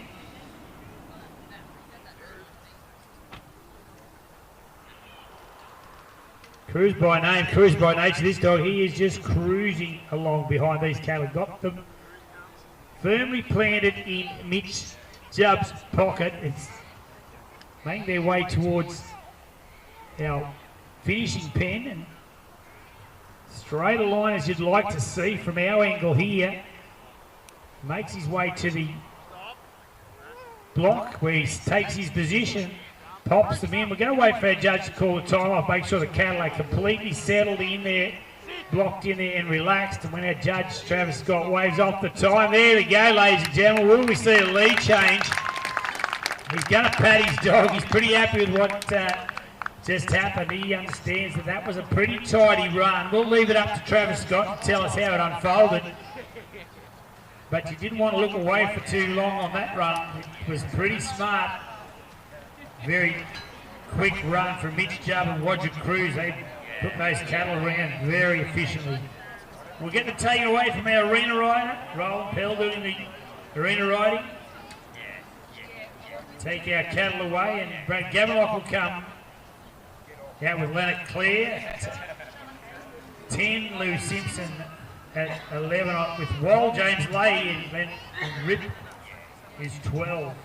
Cruz by name, Cruz by nature, this dog, he is just cruising along behind these cattle. Got them firmly planted in Mitch Jubb's pocket. It's making their way towards our finishing pen, and straight a line as you'd like to see from our angle here. Makes his way to the block where he takes his position. Pops them in. We're going to wait for our judge to call the time off, make sure the cattle are completely settled in there, blocked in there and relaxed. And when our judge, Travis Scott, waves off the time, there we go, ladies and gentlemen. Will we see a lead change? He's going to pat his dog. He's pretty happy with what just happened. He understands that that was a pretty tidy run. We'll leave it up to Travis Scott to tell us how it unfolded. But you didn't want to look away for too long on that run. It was pretty smart. Very quick run from Mitch Jubb and Roger Cruz. They put those cattle around very efficiently. We'll get to take it away from our arena rider, Roland Pell doing the arena riding. Take our cattle away, and Brad Gavelot will come out with Leonard Clare at 10, Lou Simpson at 11, with Wall James Lay and Rip is 12.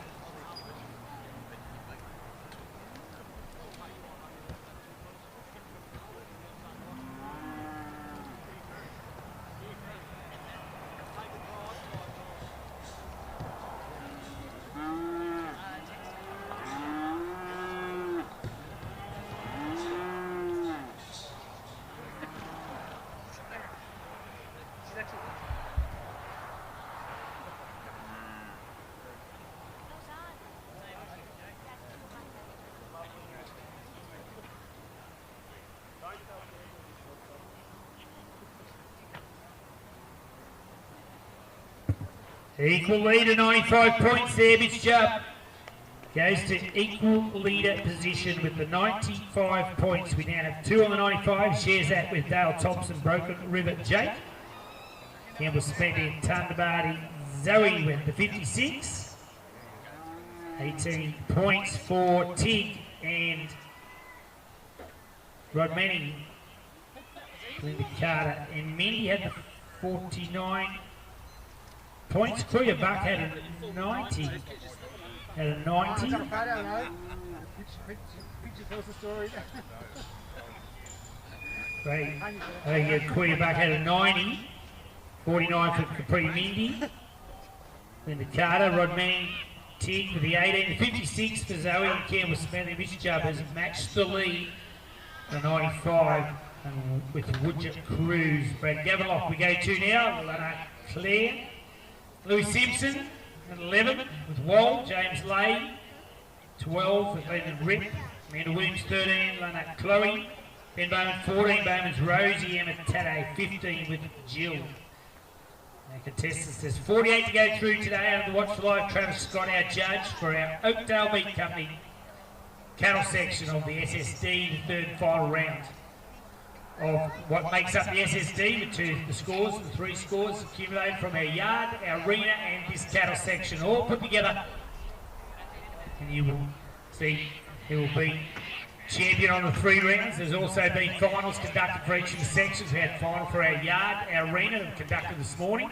Equal leader, 95 points there, Mitch Jubb. Goes to equal leader position with the 95 points. We now have 2 on the 95. Shares that with Dale Thompson, Broken River Jake. Campbell spent in Tundabadi Zoe with the 56. 18 points for Tig and Rod Manning. Linda Carter and Mindy had the 49 points. Kruger Buck had a 90. Had a 90. I don't know. Picture tells the story. Great. Kruger Buck had a 90. 49 for Capri Mindy. Linda Carter, Rod Manning, Tig with the 18. The 56 for Zoe and Campbell Smedley. Mitch Jubb has matched the lead. The 95 and with Roger Cruz. Brad Gavelot we go to now. Claire. Lou Simpson, At 11 with Wall, James Lay. 12 with Leonard Rip. Amanda Williams 13, Lana Chloe. Ben Bowman 14, Bowman's Rosie. Emma Tadday 15 with Jill. Our contestants, there's 48 to go through today under the Watch for Live. Travis Scott, our judge for our Oakdale Meat Company cattle section of the SSD, the third and final round of what makes up the SSD, the three scores accumulated from our yard, our arena and this cattle section, all put together. And you will see there will be champion on the 3 rounds. There's also been finals conducted for each of the sections. We had final for our yard, our arena that conducted this morning.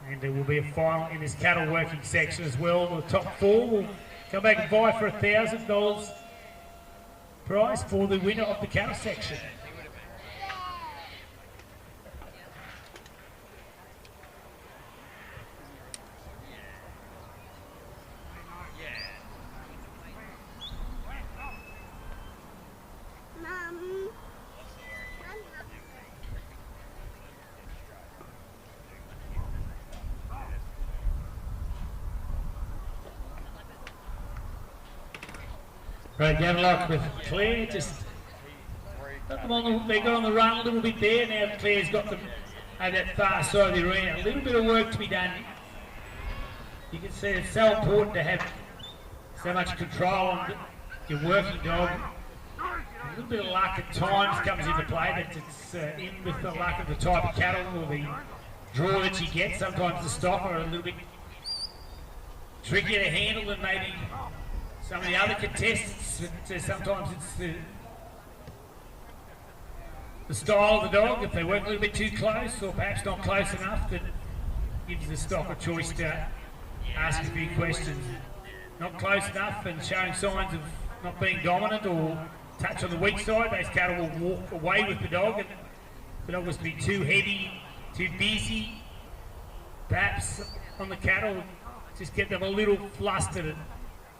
And there will be a final in this cattle working section as well. The top 4 will come back and vie for $1,000 prize for the winner of the cattle section. Right, Gavelock with Claire, just got them on they got on the run a little bit there. Now Claire's got them over that far side of the arena. A little bit of work to be done. You can see it's so important to have so much control on your working dog. A little bit of luck at times comes into play, but it's in with the luck of the type of cattle or the draw that you get. Sometimes the stock are a little bit trickier to handle than maybe some of the other contestants. Sometimes it's the style of the dog. If they work a little bit too close or perhaps not close enough, that gives the stock a choice to ask a few questions. Not close enough and showing signs of not being dominant or touch on the weak side, those cattle will walk away with the dog. And the dog must be too heavy, too busy, perhaps on the cattle, just get them a little flustered and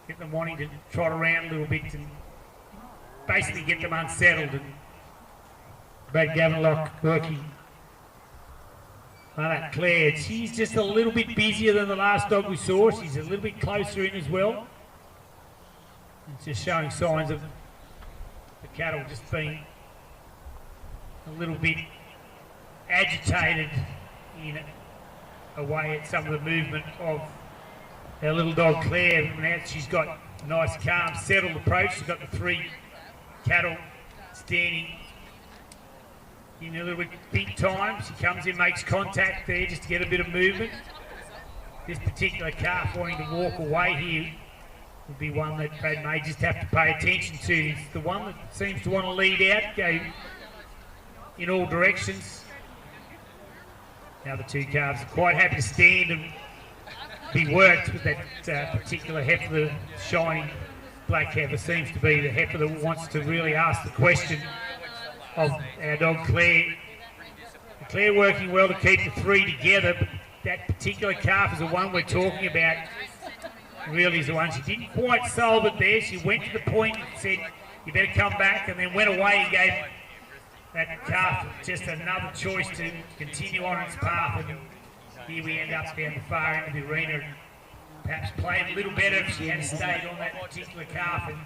get them wanting to trot around a little bit and basically get them unsettled. And Brad Gavenlock working on that Claire. She's just a little bit busier than the last dog we saw. She's a little bit closer in as well. It's just showing signs of the cattle just being a little bit agitated in a way at some of the movement of our little dog Claire. Now she's got a nice, calm, settled approach. She's got the 3 cattle standing in a little bit big time. She comes in, makes contact there just to get a bit of movement. This particular calf wanting to walk away here would be one that Brad may just have to pay attention to. It's the one that seems to want to lead out, go in all directions. The other 2 calves are quite happy to stand and be worked with that particular heifer. The shiny black heifer seems to be the heifer that wants to really ask the question of our dog Claire. Claire working well to keep the 3 together, but that particular calf is the one we're talking about. Really is the one. She didn't quite solve it there. She went to the point and said, you better come back, and then went away and gave that calf just another choice to continue on its path. And here we end up down the far end of the arena, perhaps playing a little better if she had stayed on that particular calf and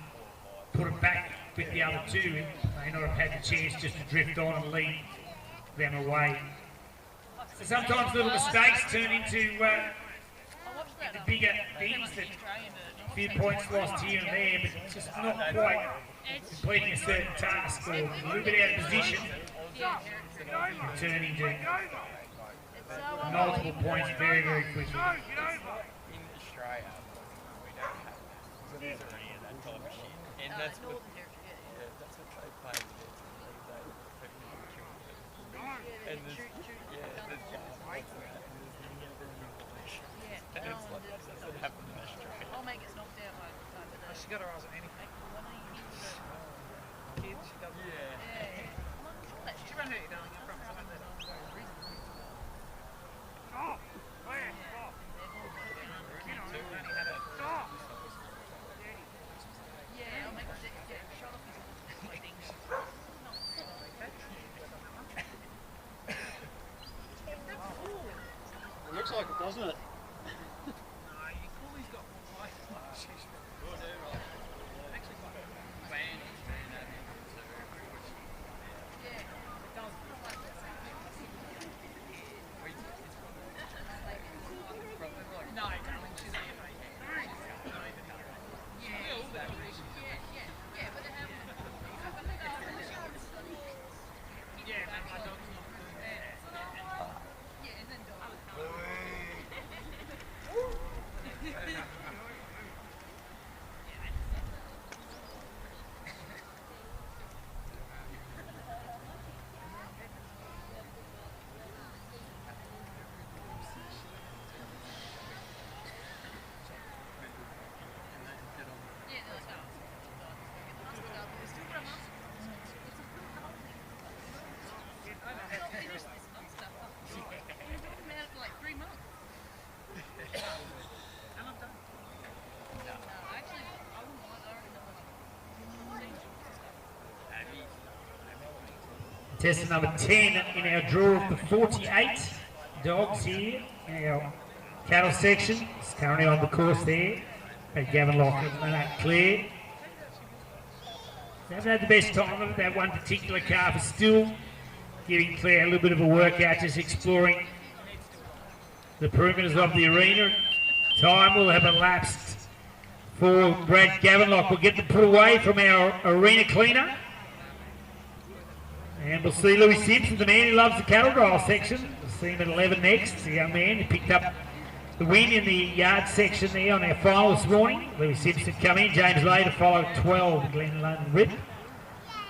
put it back with the other 2. May not have had the chance just to drift on and lead them away. So sometimes little mistakes turn into bigger things, that a few points lost here and there, but just not quite completing a certain task or a little bit out of position and turning to multiple points very, very quickly. In Australia, we don't have that type of shit. And that's what they play with. And there's, and it's like, that's what happened in Australia. I'll make it knocked out by the time of the... She got her eyes on anything. Kids, she doesn't. Yeah. She won't hurt you, darling. I promise. I won't let her. Yeah, I'll make it get shot off his things. It looks like it, doesn't it? Contestant number 10 in our draw of the 48 dogs here in our cattle section. It's currently on the course there at Gavin Lock and Claire. They haven't had the best time of it. That one particular calf is still giving Claire a little bit of a workout, just exploring the perimeters of the arena. Time will have elapsed for Brad Gavinlock. We'll get them put away from our arena cleaner. And we'll see Louis Simpson, the man who loves the cattle drive section. We'll see him at 11 next, the young man who picked up the win in the yard section there on our final this morning. Louis Simpson come in, James Lay to follow 12, Glenn London Rip.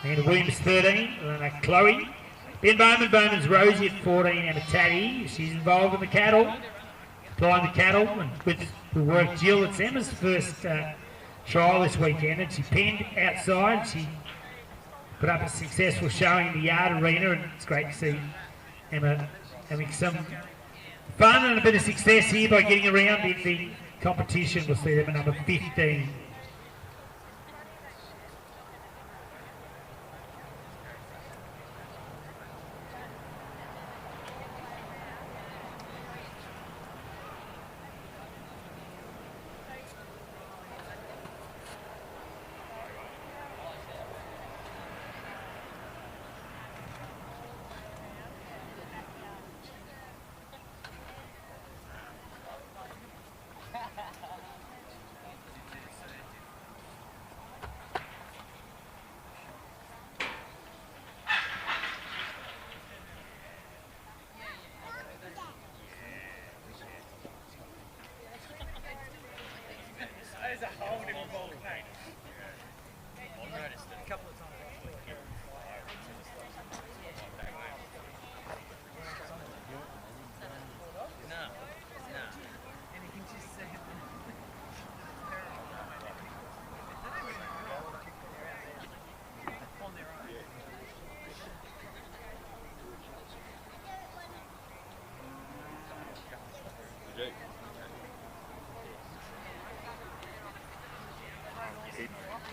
And Williams 13, and Chloe. Ben Bowman's Rosie at 14, and Taddy. She's involved in the cattle, applying the cattle, and with the work Jill. It's Emma's first trial this weekend, and she penned outside. She put up a successful showing in the yard arena, and it's great to see Emma having some fun and a bit of success here by getting around in the competition. We'll see them at number 15.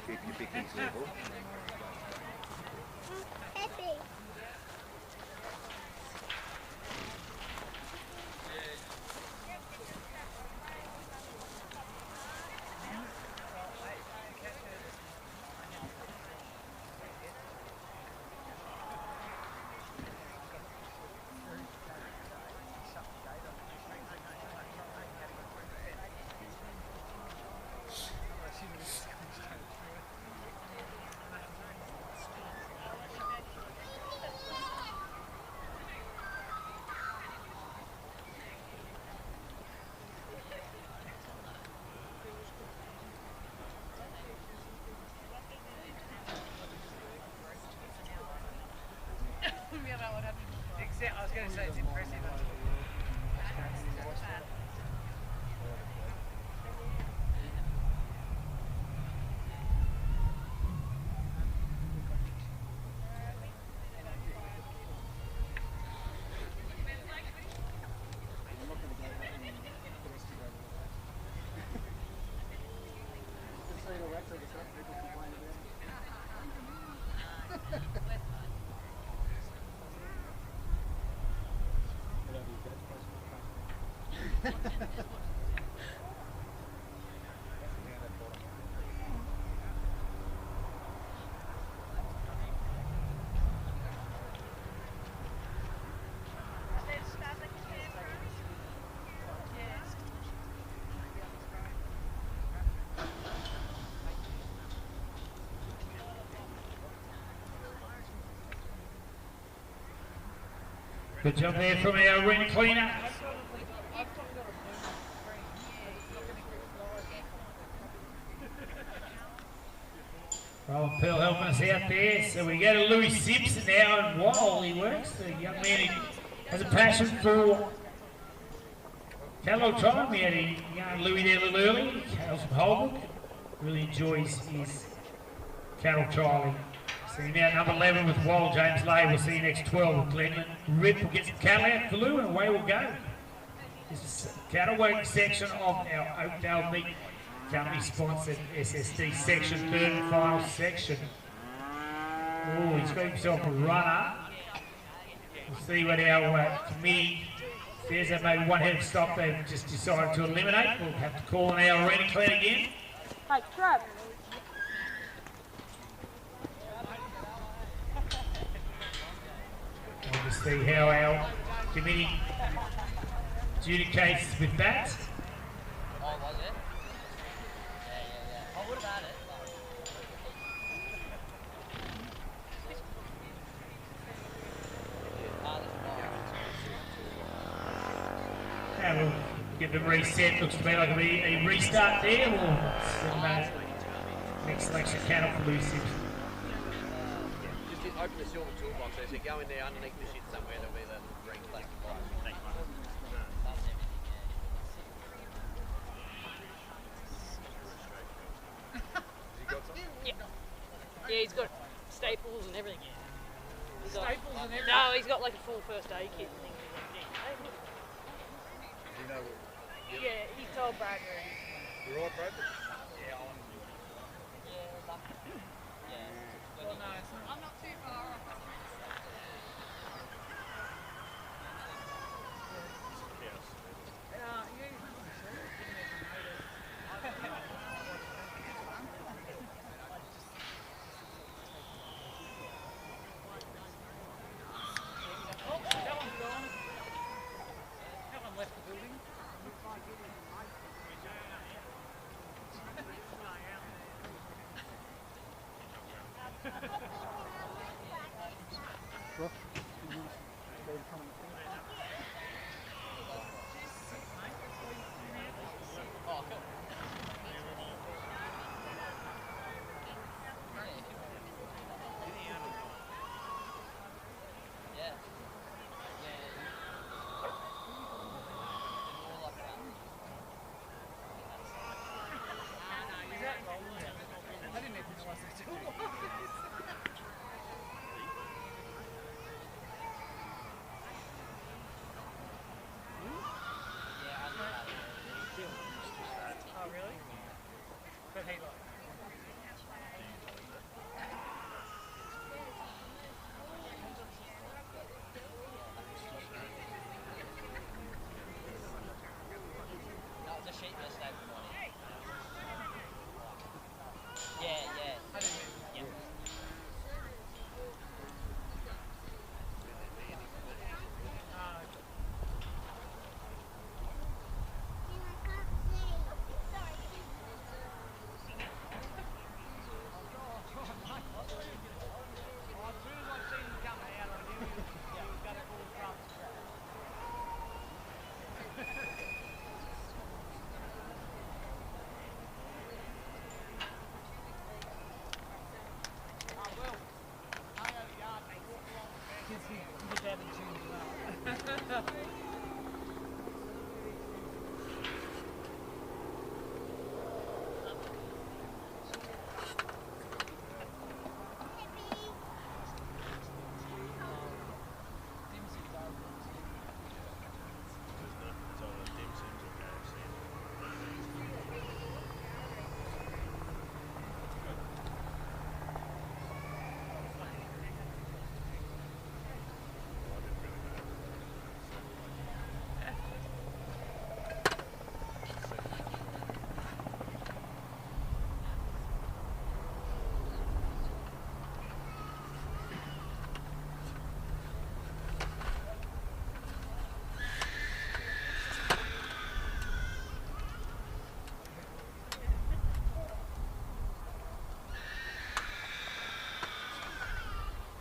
Keep your picnics level. Happy. I was going to say it's impressive. Good job there from our arena cleaner. Roland Pearl helping us out there. So we go to Louis Simpson now, and while he works, the young man who has a passion for cattle time. We had a young Louis there a little early, hails from Holbrook. Really enjoys his cattle trialling. See him out number 11 with Wall James Lay. We'll see you next 12 with Glenn Rip. We'll get some cattle out for Lou, and away we'll go. This is the cattle working section of our Oakdale Meat Company sponsored SSD section, third and final section. Oh, he's got himself a runner. We'll see what our committee says. That maybe one head of stock they've just decided to eliminate. We'll have to call on our arena clean again. Hey, Trav. We'll just see how our committee adjudicates with that. Oh, was it? Yeah. I would have had it. Now we'll get the reset. Looks to me like it'll be a restart there. We'll next selection cannot for Lou Simpson. Just open the silver toolbox. So if you go in there underneath the shit somewhere, there'll be the green plastic box. Yeah, he's got staples and everything. He's got, Staples and everything? no, he's got like a full first aid kit and things like that. You know what? Yeah, he told Brad already. You're all right, Brad? Well, no, it's not. I'm not too far off. Oh, that one's gone. That one left the building. Oh, cool. Yeah. I didn't even realise that still was. Oh, really? But hey, look. That was a sheet yesterday morning. Yeah. I didn't even. His attitude as well.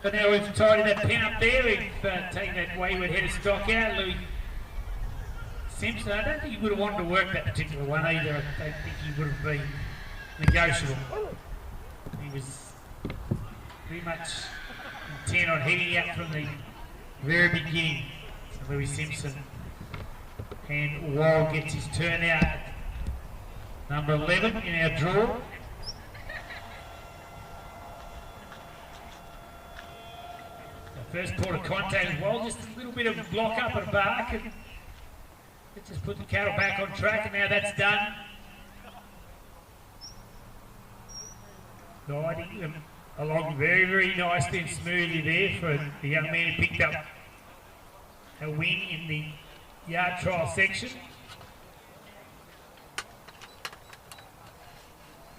But now we've tidied that pin up there. We've taken that wayward head of stock out. Louis Simpson, I don't think he would have wanted to work that particular one either. I don't think he would have been negotiable. He was pretty much intent on heading out from the very beginning. So Louis Simpson. And Wall gets his turn out at number 11 in our draw. First port of contact as well, just a little bit of block up and bark, and let's just put the cattle back on track, and now that's done. Guiding them along very, very nicely and smoothly there for the young man who picked up a win in the yard trial section.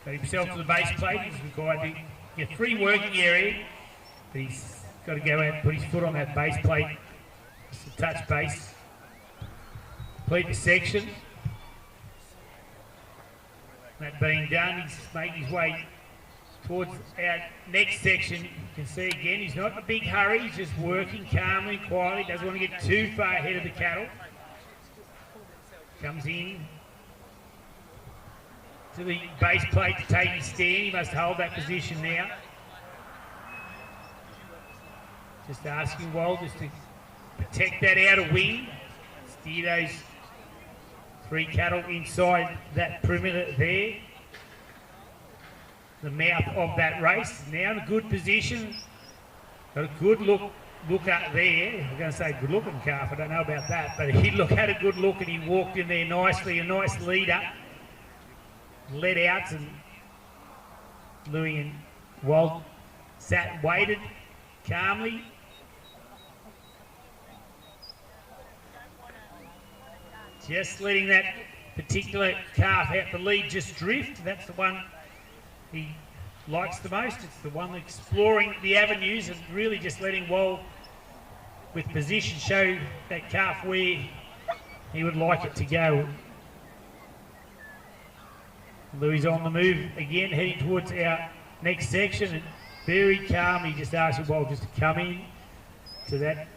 Got himself to the base plate. He's required to get free working area, but he's got to go out and put his foot on that base plate just to touch base. Complete the section. That being done, he's making his way towards our next section. You can see again, he's not in a big hurry, he's just working calmly, quietly, doesn't want to get too far ahead of the cattle. Comes in to the base plate to take his stand. He must hold that position now. Just asking Wald just to protect that outer wing, steer those 3 cattle inside that perimeter there. The mouth of that race. Now in a good position. Got a good look up there. I'm going to say good looking calf, I don't know about that, but he had a good look and he walked in there nicely, a nice leader. Led out, and Louis and Wald sat and waited calmly. Just letting that particular calf out the lead just drift. That's the one he likes the most. It's the one exploring the avenues and really just letting Wald with position show that calf where he would like it to go. Louis on the move again, heading towards our next section, and very calmly just asking Wald just to come in to that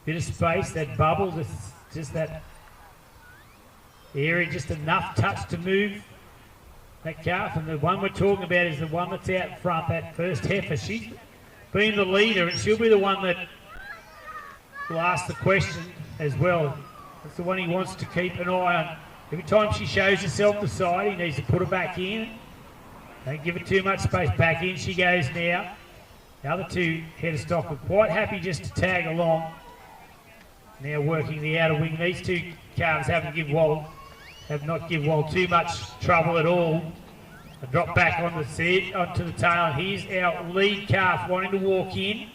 bit of space, that bubble, just that area, just enough touch to move that calf. And the one we're talking about is the one that's out front, that first heifer. She's been the leader, and she'll be the one that will ask the question as well. That's the one he wants to keep an eye on. Every time she shows herself the side, he needs to put her back in. Don't give her too much space. Back in she goes now. The other 2 head of stock are quite happy just to tag along. Now working the outer wing. These 2 calves have not given Wald too much trouble at all. A drop back on the seat, onto the tail. And here's our lead calf wanting to walk in.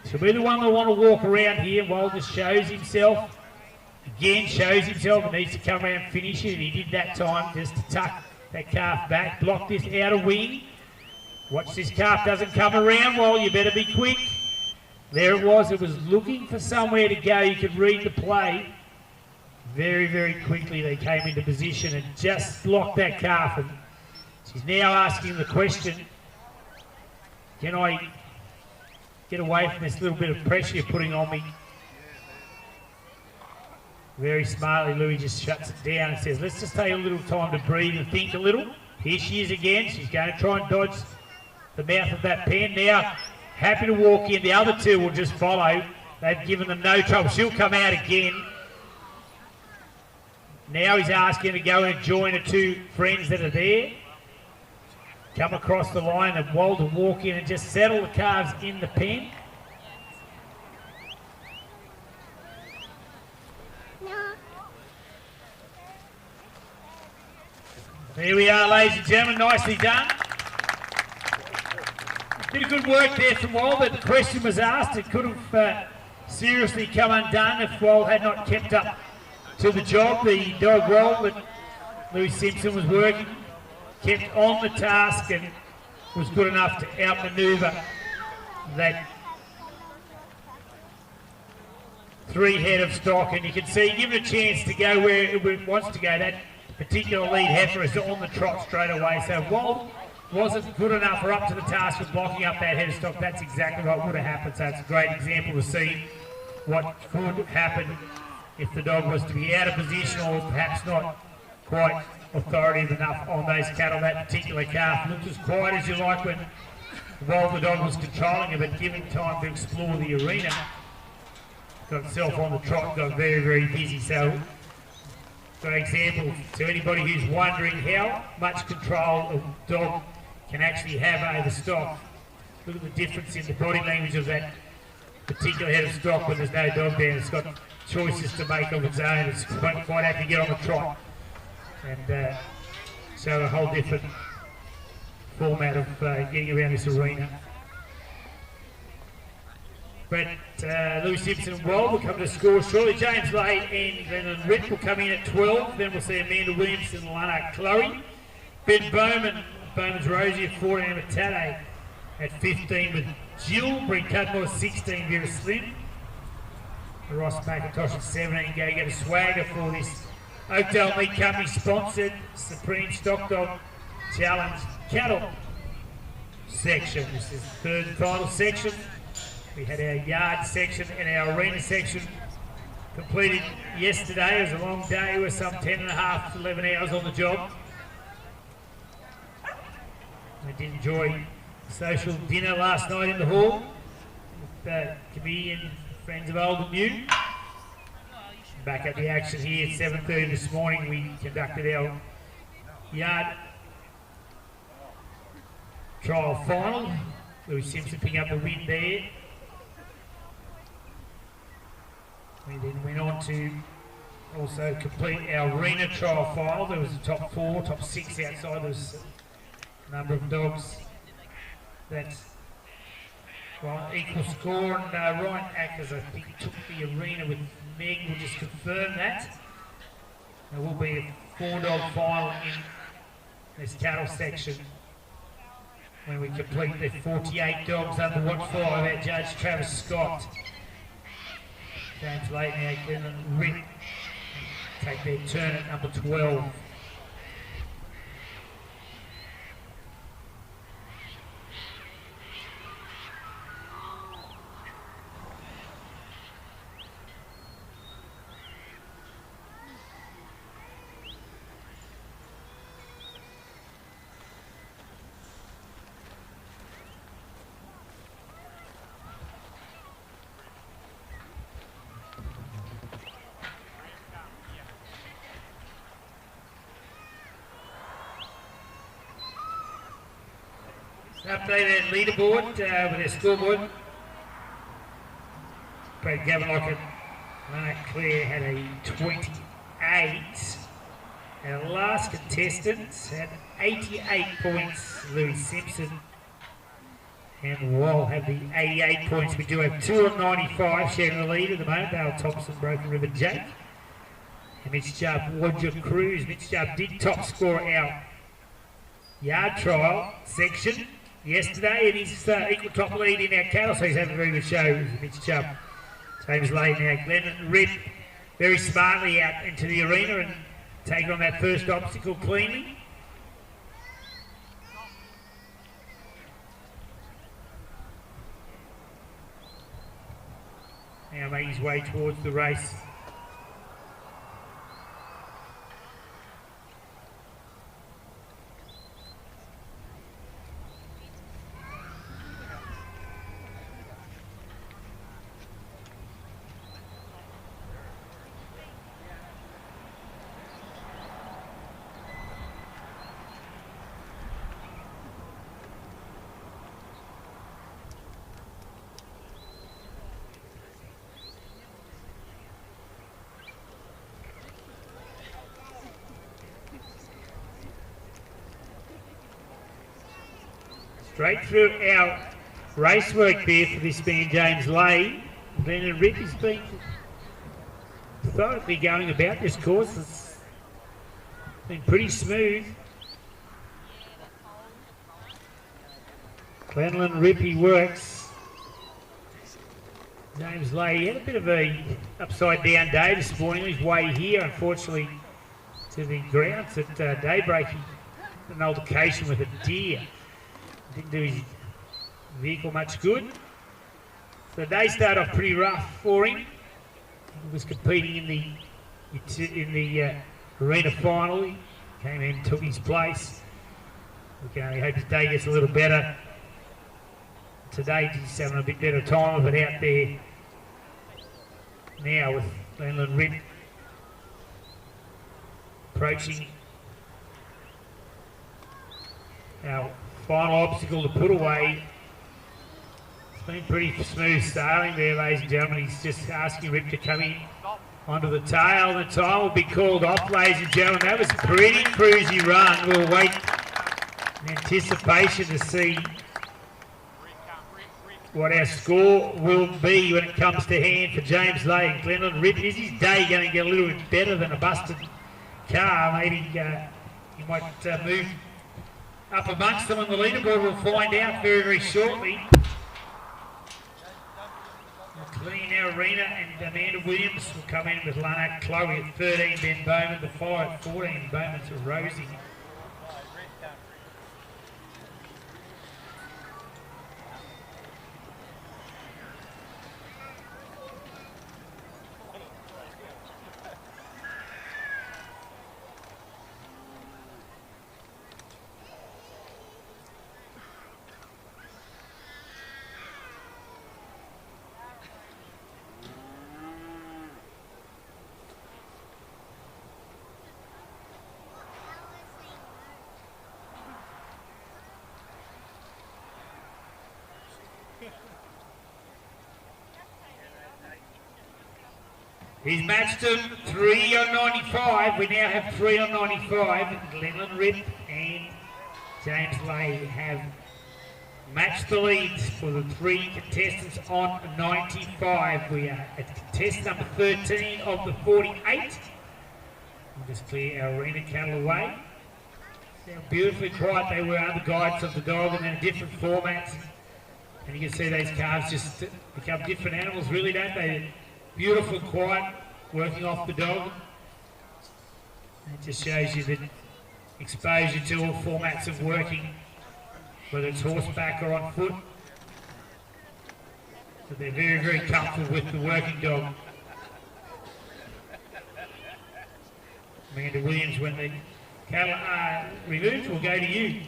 She'll be the one that want to walk around here. Wald just shows himself. Again, shows himself and needs to come around and finish it. And he did that time just to tuck that calf back. Block this outer wing. Watch this calf doesn't come around. Well, you better be quick. There it was. It was looking for somewhere to go. You could read the play. Very, very quickly they came into position and just blocked that calf. And she's now asking the question, can I get away from this little bit of pressure you're putting on me? Very smartly, Louis just shuts it down and says, let's just take a little time to breathe and think a little. Here she is again. She's going to try and dodge the mouth of that pen. Now, happy to walk in. The other 2 will just follow. They've given them no trouble. She'll come out again. Now he's asking to go and join the 2 friends that are there. Come across the line and Wald to walk in and just settle the calves in the pen. There we are, ladies and gentlemen, nicely done. Bit of good work there from Wald, but the question was asked. It could have seriously come undone if Wald had not kept up to the job. The dog roll that Louis Simpson was working, kept on the task and was good enough to outmaneuver that 3 head of stock. And you can see, give it a chance to go where it wants to go. That particular lead heifer is on the trot straight away. So Wald wasn't good enough or up to the task of blocking up that head of stock. That's exactly what would have happened. So it's a great example to see what could happen if the dog was to be out of position or perhaps not quite authoritative enough on those cattle. That particular calf looked as quiet as you like when Wald the dog was controlling it, but given time to explore the arena, got itself on the trot, got very, very busy. So got an example to anybody who's wondering how much control a dog can actually have over stock. Look at the difference in the body language of that particular head of stock when there's no dog there. It's got choices to make of its own. It's quite happy to get on the trot and show a whole different format of getting around this arena. But Louis Simpson and Wold will come to score shortly. James Lay and Glenn Ritt will come in at 12. Then we'll see Amanda Williamson and Lana Chloe. Ben Bowman, Bowman's Rosie at 14, Emma Tadde at 15 with Jill. Bree Cudmore 16, Vera Slim. Ross McIntosh at 17, go get a swagger for this Oakdale Meat Company sponsored Supreme Stock Dog Challenge Cattle section. This is the third and final section. We had our yard section and our arena section completed yesterday. It was a long day. We were some 10 and a half to 11 hours on the job. We did enjoy a social dinner last night in the hall with comedian friends of old and new. Back at the action here at 7:30 this morning. We conducted our yard trial final. Louis Simpson picking up the win there. We then went on to also complete our arena trial final. There was a top 4, top 6 outside. There was a number of dogs that equal score. And Ryan Ackers, I think, took the arena with Meg. We'll just confirm that. There will be a 4-dog final in this cattle section when we complete the 48 dogs under watch 5 of our judge Travis Scott. James Layton, Glenn and Ritt take their turn at number 12. Updated leaderboard with their scoreboard. Brad Gavanlock and Lana Clare had a 28. Our last contestants had 88 points. Louis Simpson and Wall have the 88 points. We do have 2 on 95 sharing the lead at the moment. Dale Thompson, Broken River Jake. And Mitch Jubb, Roger Cruz. Mitch Jubb did top score our yard trial section yesterday, and he's equal top lead in our cattle, so he's having a very good show. Mitch Chubb. James Lane now. Glenn Ritt very smartly out into the arena and taking on that first obstacle cleanly. Now making his way towards the race. Straight through our race work there for this man James Lay. Glenn Ritt has been methodically going about this course. It's been pretty smooth. Glenn Rippy works. James Lay had a bit of a upside down day this morning on his way here, unfortunately, to the grounds at daybreak. An altercation with a deer. Didn't do his vehicle much good. So the day started off pretty rough for him. He was competing in the arena final. He came in and took his place. We can only hope his day gets a little better. Today he's having a bit better time of it out there now with Glenn Ritt approaching our final obstacle to put away. It's been pretty smooth sailing there, ladies and gentlemen. He's just asking Rick to come in onto the tail. The time will be called off, ladies and gentlemen. That was a pretty cruisy run. We'll wait in anticipation to see what our score will be when it comes to hand for James Lay and Glenelyn Rip. Is his day going to get a little bit better than a busted car? Maybe he might move up amongst them on the leaderboard. We'll find out very, very shortly. Clean Arena and Amanda Williams will come in with Lana Chloe at 13, Ben Bowman the 5 at 14, Bowman to Rosie. He's matched him 3 on 95. We now have 3 on 95. Glenelyn Rip and James Lay have matched the leads for the 3 contestants on 95. We are at contest number 13 of the 48. We'll just clear our arena cattle away. See how beautifully quiet they were under guidance of the dog and in different formats. And you can see those calves just become different animals, really, don't they? Beautiful, quiet, working off the dog. It just shows you the exposure to all formats of working, whether it's horseback or on foot. But they're very, very comfortable with the working dog. Amanda Williams, when the cattle are removed, will go to you.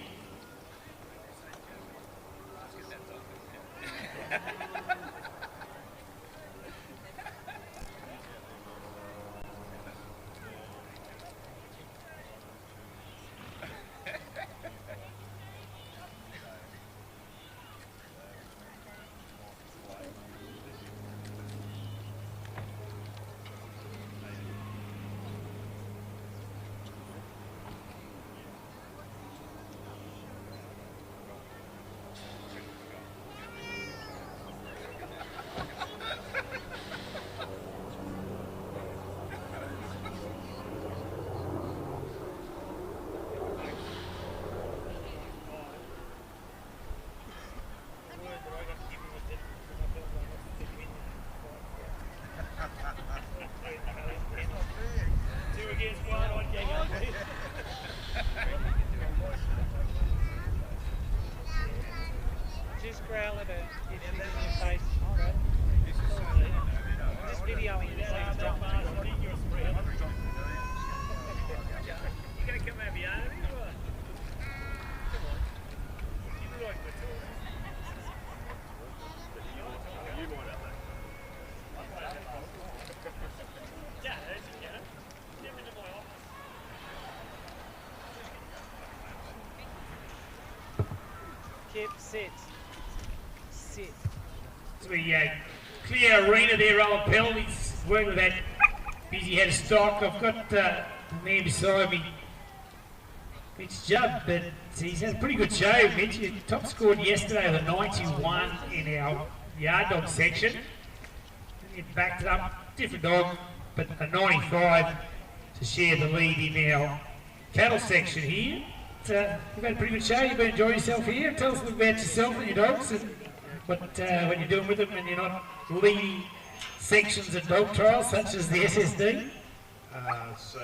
Just growl at her, if she's in your face, right? Just videoing it, so it's jumping. You gonna come out behind me or what? Come on. You like the tour. You might have that. Yeah, there's a cat. Get into my office. Keep sit. Sit. So we clear arena there, Owen Pell. He's working with that busy head of stock. I've got the man beside me, Mitch Judd, but he's had a pretty good show, Mitch. He top scored yesterday with a 91 in our yard dog section. He backed it up, different dog, but a 95 to share the lead in our cattle section here. You've had a pretty good show. You've been enjoying yourself here. Tell us a little about yourself and your dogs and what you're doing with them when you're not leading sections of dog trials such as the SSD. So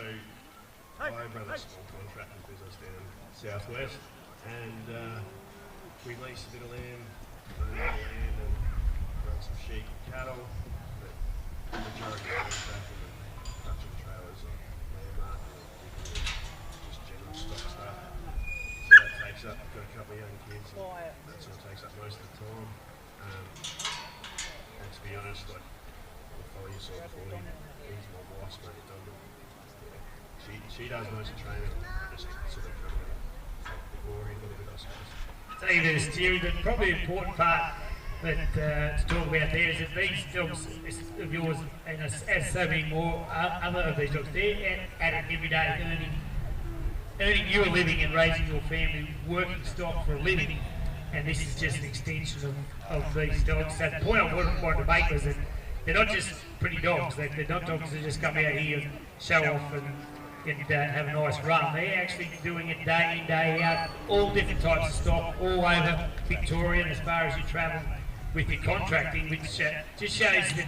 I run a small contracting business down southwest, and we lease a bit of land, own a bit of land, and run some sheep and cattle. But the majority of the contracting and touching trailers and land marketing, just general stock stuff. So that takes up. I've got a couple of young kids, and that sort of takes up most of the time. And to be honest, like, I'll follow yourself before he's my wife's mate, she does most of the training. I just sort of come out the glory a little bit, I suppose. Taking a bit of steering, but probably the important part that to talk about there is that these dogs of yours, and as so many more other of these dogs, they're at it every day, earning you a living and raising your family, working stock for a living. and this is just an extension of these dogs. So the point I wanted to make was that they're not just pretty dogs. They're not dogs that just come out here and show off and have a nice run. They're actually doing it day in, day out, all different types of stock, all over Victoria and as far as you travel with your contracting, which just shows that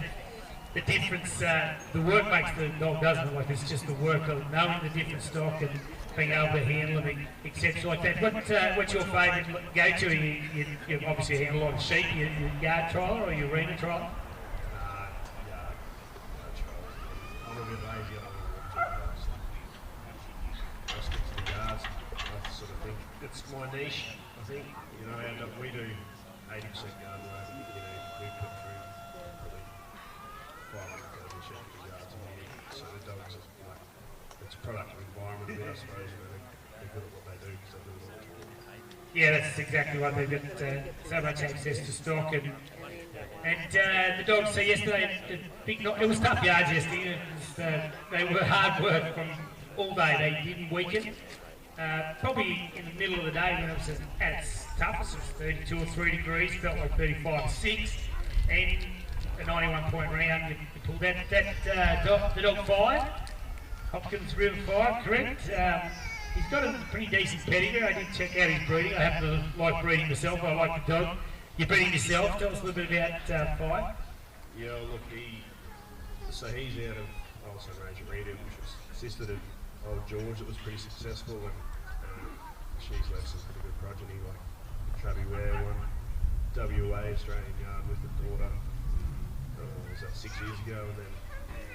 the difference, the work makes the dog, doesn't it? Like it's just the work of knowing the different stock and being able to handle it, etc. like that. What's your favourite go-to? You obviously handle a lot of sheep, your yard trialer or your arena trialer? I'm a bit lazy. I stick to the yards. I sort of think it's my niche. I think we do 80% yard work. We put through probably 500,000 sheep to the yards a year. So the dogs are it's a product of environment. I suppose they're good at what they do because they do it all the time. Yeah, that's exactly right. They've got so much access to stock and the dogs. So yesterday, it was tough yards yesterday. They were hard work from all day. They didn't weaken. Probably in the middle of the day when it was at its toughest, it was 32 or 3 degrees, felt like 35 or 6, and a 91-point round. You pulled the dog 5, Hopkins River 5, correct? He's got a pretty decent pedigree. I did check out his breeding. I happen to like breeding myself. I like the dog. You're breeding yourself. Tell us a little bit about 5. Yeah, look, he's out of Olsen Range Media, which was sister of old George. It was pretty successful, and she's left some pretty good progeny, like Traby Ware won WA Australian Yard with the daughter. Was that 6 years ago, and then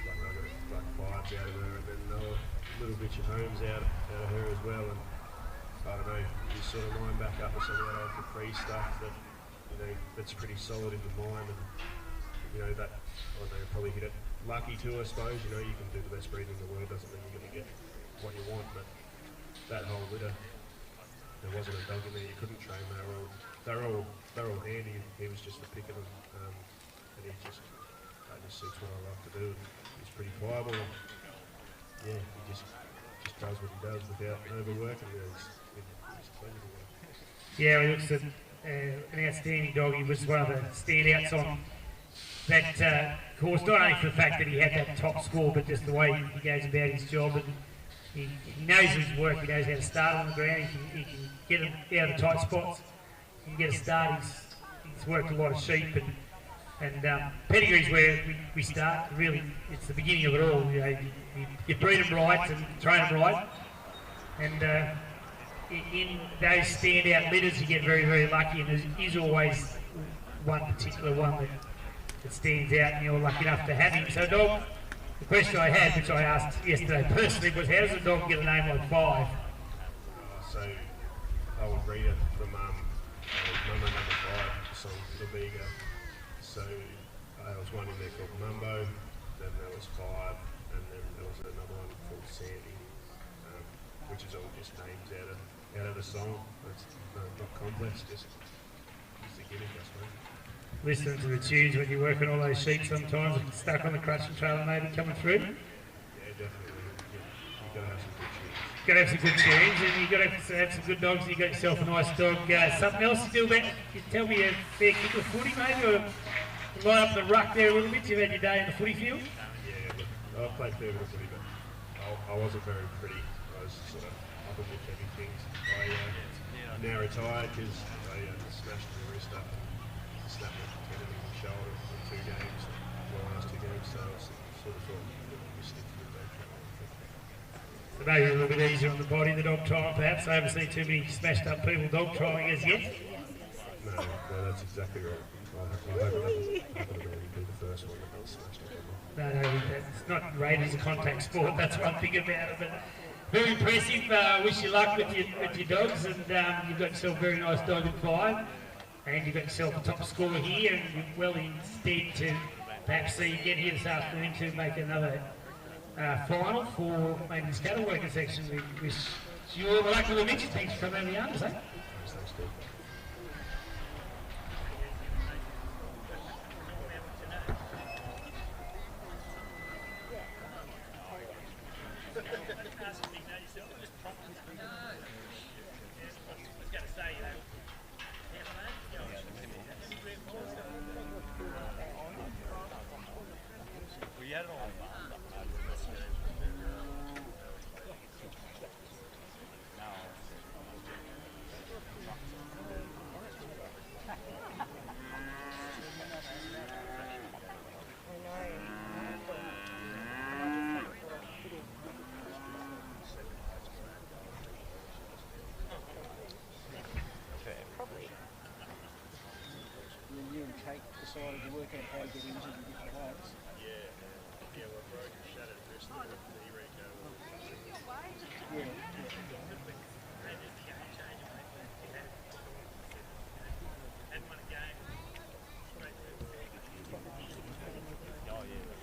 I got 5s out of her, and then another little bitch of homes out of her as well. And I don't know, you sort of line back up with some of that old Capri stuff that that's pretty solid in the mind, and that I don't know, probably hit it lucky too, I suppose. You can do the best breeding in the world, doesn't mean you're going to get what you want, but that whole litter, there wasn't a dog in there you couldn't train. They're all handy. He was just the pick of them, and that just suits what I like to do. He's pretty pliable. Yeah, he just does what he does without overworking. He's plenty to work. Yeah, he looks an outstanding dog. He was one of the standouts on that course, not only for the fact that he had that top score, but just the way he goes about his job. And he knows his work. He knows how to start on the ground. He can get him out of the tight spots. He can get a start. He's worked a lot of sheep, and pedigree's where we start. Really, it's the beginning of it all. You breed them right and train them right, and in those standout litters, you get very, very lucky, and there is always one particular one that stands out, and you're lucky enough to have him. So, dog, the question I had, which I asked yesterday personally, was how does a dog get a name like 5? So, I would breed it from number 5, so the bigger. So, there was one in there called Mumbo, then there was 5, and then there was another one called Sandy, which is all just names out of the song. It's not complex, just the gimmick, I suppose. Listening to the tunes when you're working all those sheep sometimes, stuck on the crushing trailer maybe coming through. Yeah, definitely. You've got to have some good tunes. You've got to have some good tunes, and you've got to have some good dogs, and you've got yourself a nice dog. Something else to do about, you tell me a fair kick of footy maybe, or line up the ruck there a little bit. You've had your day in the footy field? Yeah, look, I played fair bit of footy, but I wasn't very pretty. I was sort of up and with heavy things. I now retired because I smashed my wrist up and snapped my tendon in my shoulder in 2 games, the last 2 games, so I sort of thought you stick to the dog trial. So maybe a little bit easier on the body, the dog trial perhaps. I haven't seen too many smashed up people dog trialing as yet. No, that's exactly right. I hope it doesn't be the first one that gets smashed up. No, it's not rated as a contact sport, that's one thing about it. But very impressive. Wish you luck with your dogs, and you've got yourself a very nice dog in 5, and you've got yourself a top score here, and you're well instead to perhaps see you get here this afternoon to make another final for maybe this cattle worker section. We wish you all the luck with the midgets. Thanks for coming over the arms, eh? Thanks, Steve. work out how to get injured in different ways. Yeah, well, broken, shattered wrist, knee reco. Yeah. Hadn't won a game. Straight Oh, yeah.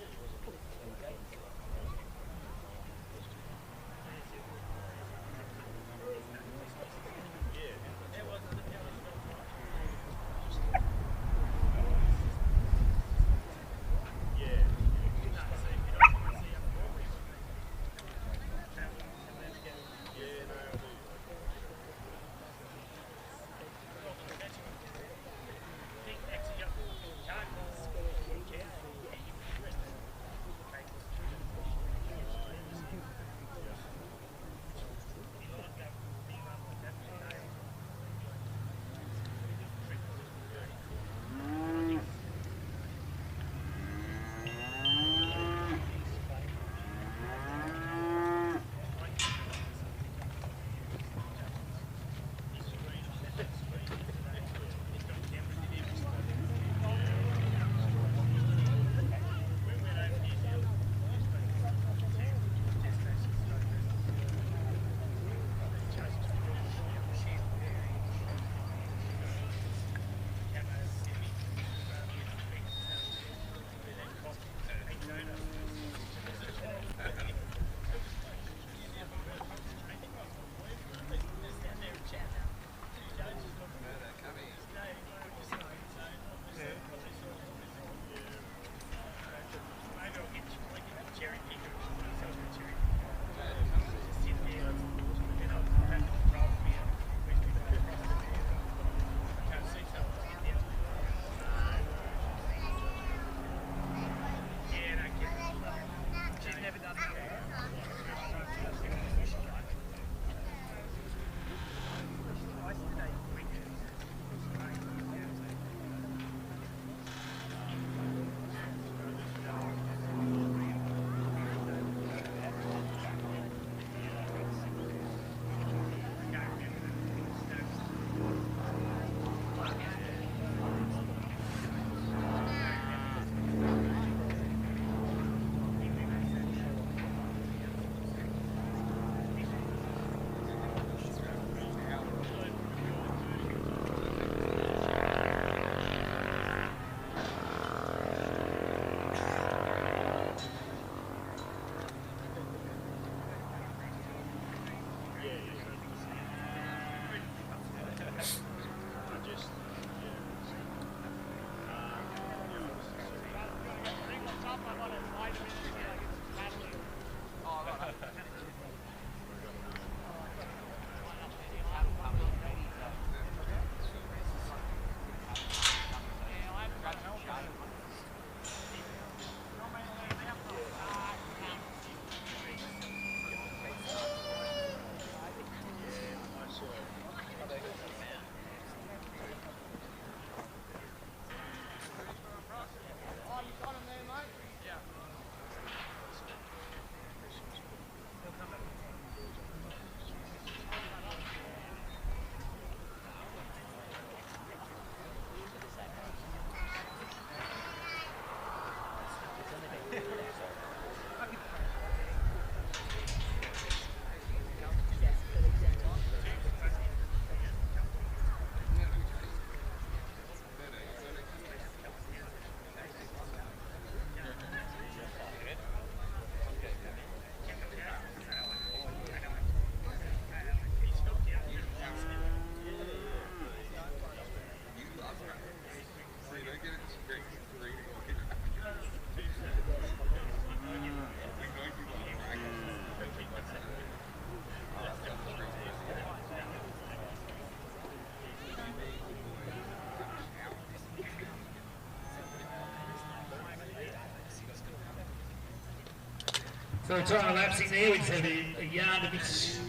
So time elapsing there, we just have a yarn to mix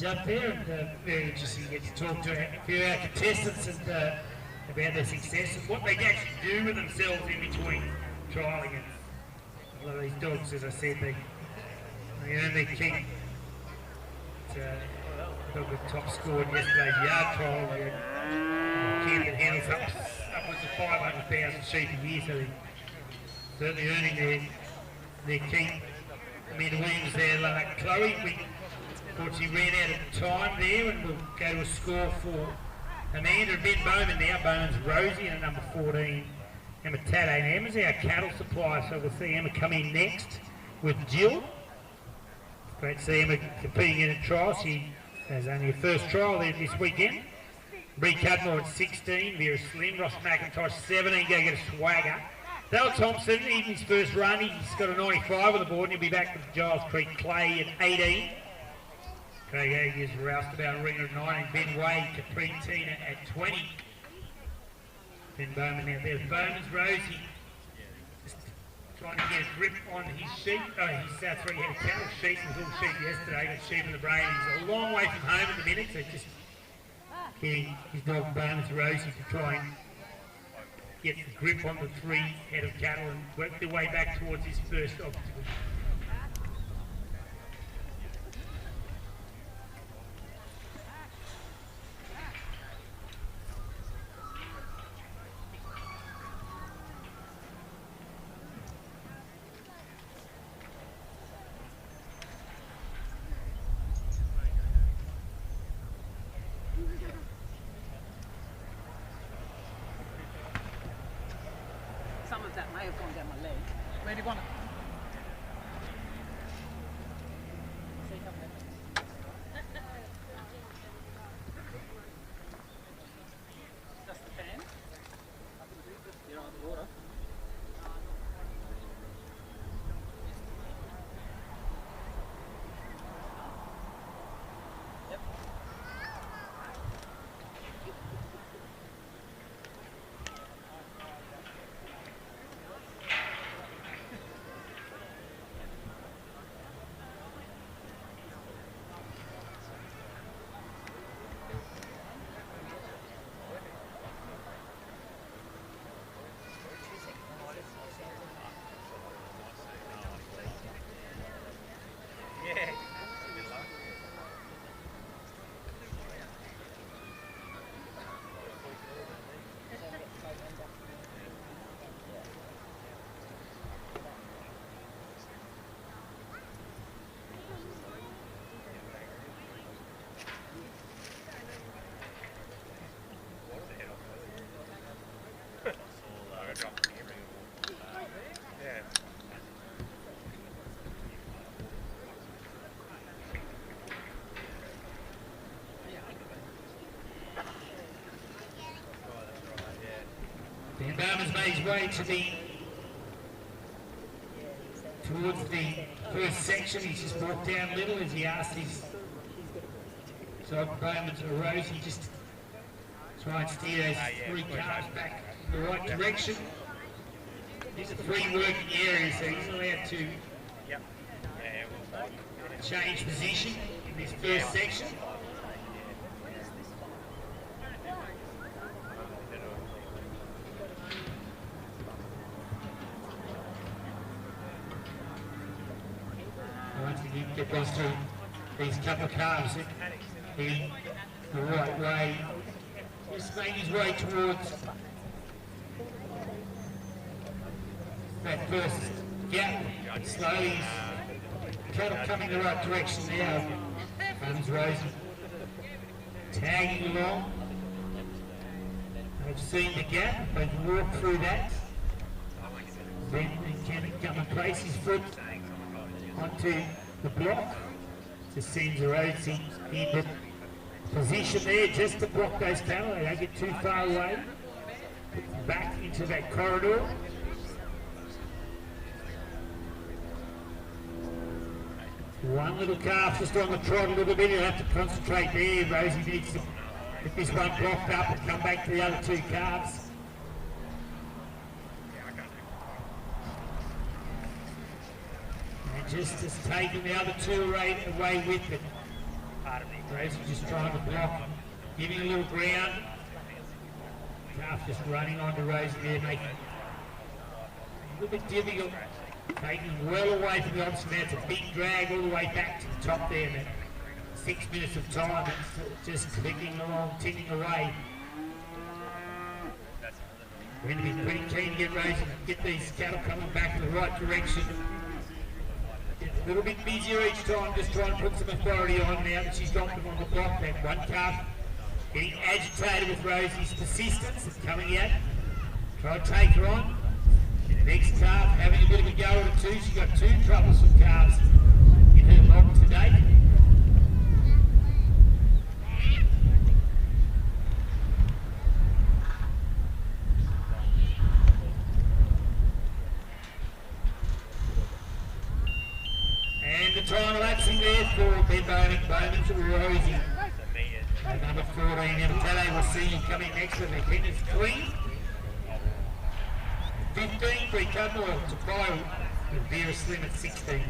up there, and very interesting to get to talk to a few of our contestants and about their success and what they can actually do with themselves in between trialling it. A lot of these dogs, as I said, they only keep the dog that top scored yesterday's yard trial, Ken that handles upwards to 500,000 sheep a year, so they're certainly earning their keep. Amanda Williams there, like Chloe. We unfortunately ran out of time there, and we'll go to a score for Amanda and Ben Bowman now. Bowman's Rosie and number 14, Emma Tade. And Emma's our cattle supplier, so we'll see Emma come in next with Jill. Great to see Emma competing in a trial. She has only her first trial there this weekend. Bree Cudmore at 16, Vera Slim, Ross McIntosh 17, go get a swagger. Dale Thompson, evening's first run, he's got a 95 on the board, and he'll be back with Giles Creek Clay at 18. Craig Aggies, Roustabout Arena at 19, Ben Wade, Capri Tina at 20. Ben Bowman now there. Bowman's Rosie, just trying to get a grip on his sheep. Oh, his South 3 head of cattle sheep, his little sheep yesterday, got sheep in the brain. He's a long way from home at the minute, so just getting his dog Bowman's Rosie to try and get the grip on the 3 head of cattle and work their way back towards his first obstacle. Some of that may have gone down my leg. Where do you want it? Just the fan? You don't want the water? Ben Bowman's made his way towards the first section. He's just walked down a little as he asked his side Bowman to Rose. He just try and steer those 3 cars back in the right direction. These are 3 working areas, so he's allowed to change position in this first section. Once he gets through these couple of calves, heading the right way, just making his way towards that first gap. Slowly, cattle coming the right direction now. Bowman's Rosie tagging along. They've seen the gap, they've walked through that. Then he can come and place his foot onto the block. Just sends Rosie in the position there just to block those cattle. They don't get too far away. Put them back into that corridor. One little calf just on the trot a little bit. He'll have to concentrate there. Rosie needs to get this one blocked up and come back to the other 2 calves. And just as taking the other 2 away with it. Rosie just trying to block, giving a little ground. Calf just running onto Rosie there, making it a little bit difficult. Taking him well away from the obstacle. It's a big drag all the way back to the top there. That 6 minutes of time, it's just clicking along, ticking away. We're going to be pretty keen to get Rosie, get these cattle coming back in the right direction. Get a little bit busier each time, just trying to put some authority on now that she's got them on the block. That one calf getting agitated with Rosie's persistence and coming out. Try to take her on. And the next calf having a bit of a go at it too. She's got 2 troublesome calves in her log today. And the time elapsing there for Ben Bowman to Rosie. Number 14, Emma will see you coming next with McKenna's Queen. 15 for Cudmore to follow with Vera Slim at 16.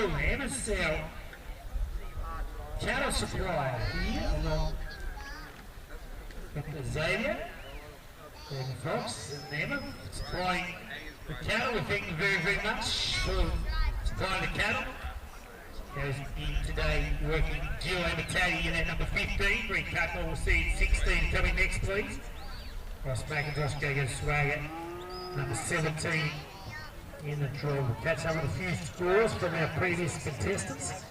Gilham is our cattle supplier here along with Xavier and Fox and Emma supplying the cattle. We thank them very, very much for supplying the cattle. As in today working Jill Amatati in at number 15, Green Cutler will see 16 coming next please. Ross McIntosh Gago Swagger, number 17 in the draw. We'll catch up with a few scores from our previous contestants.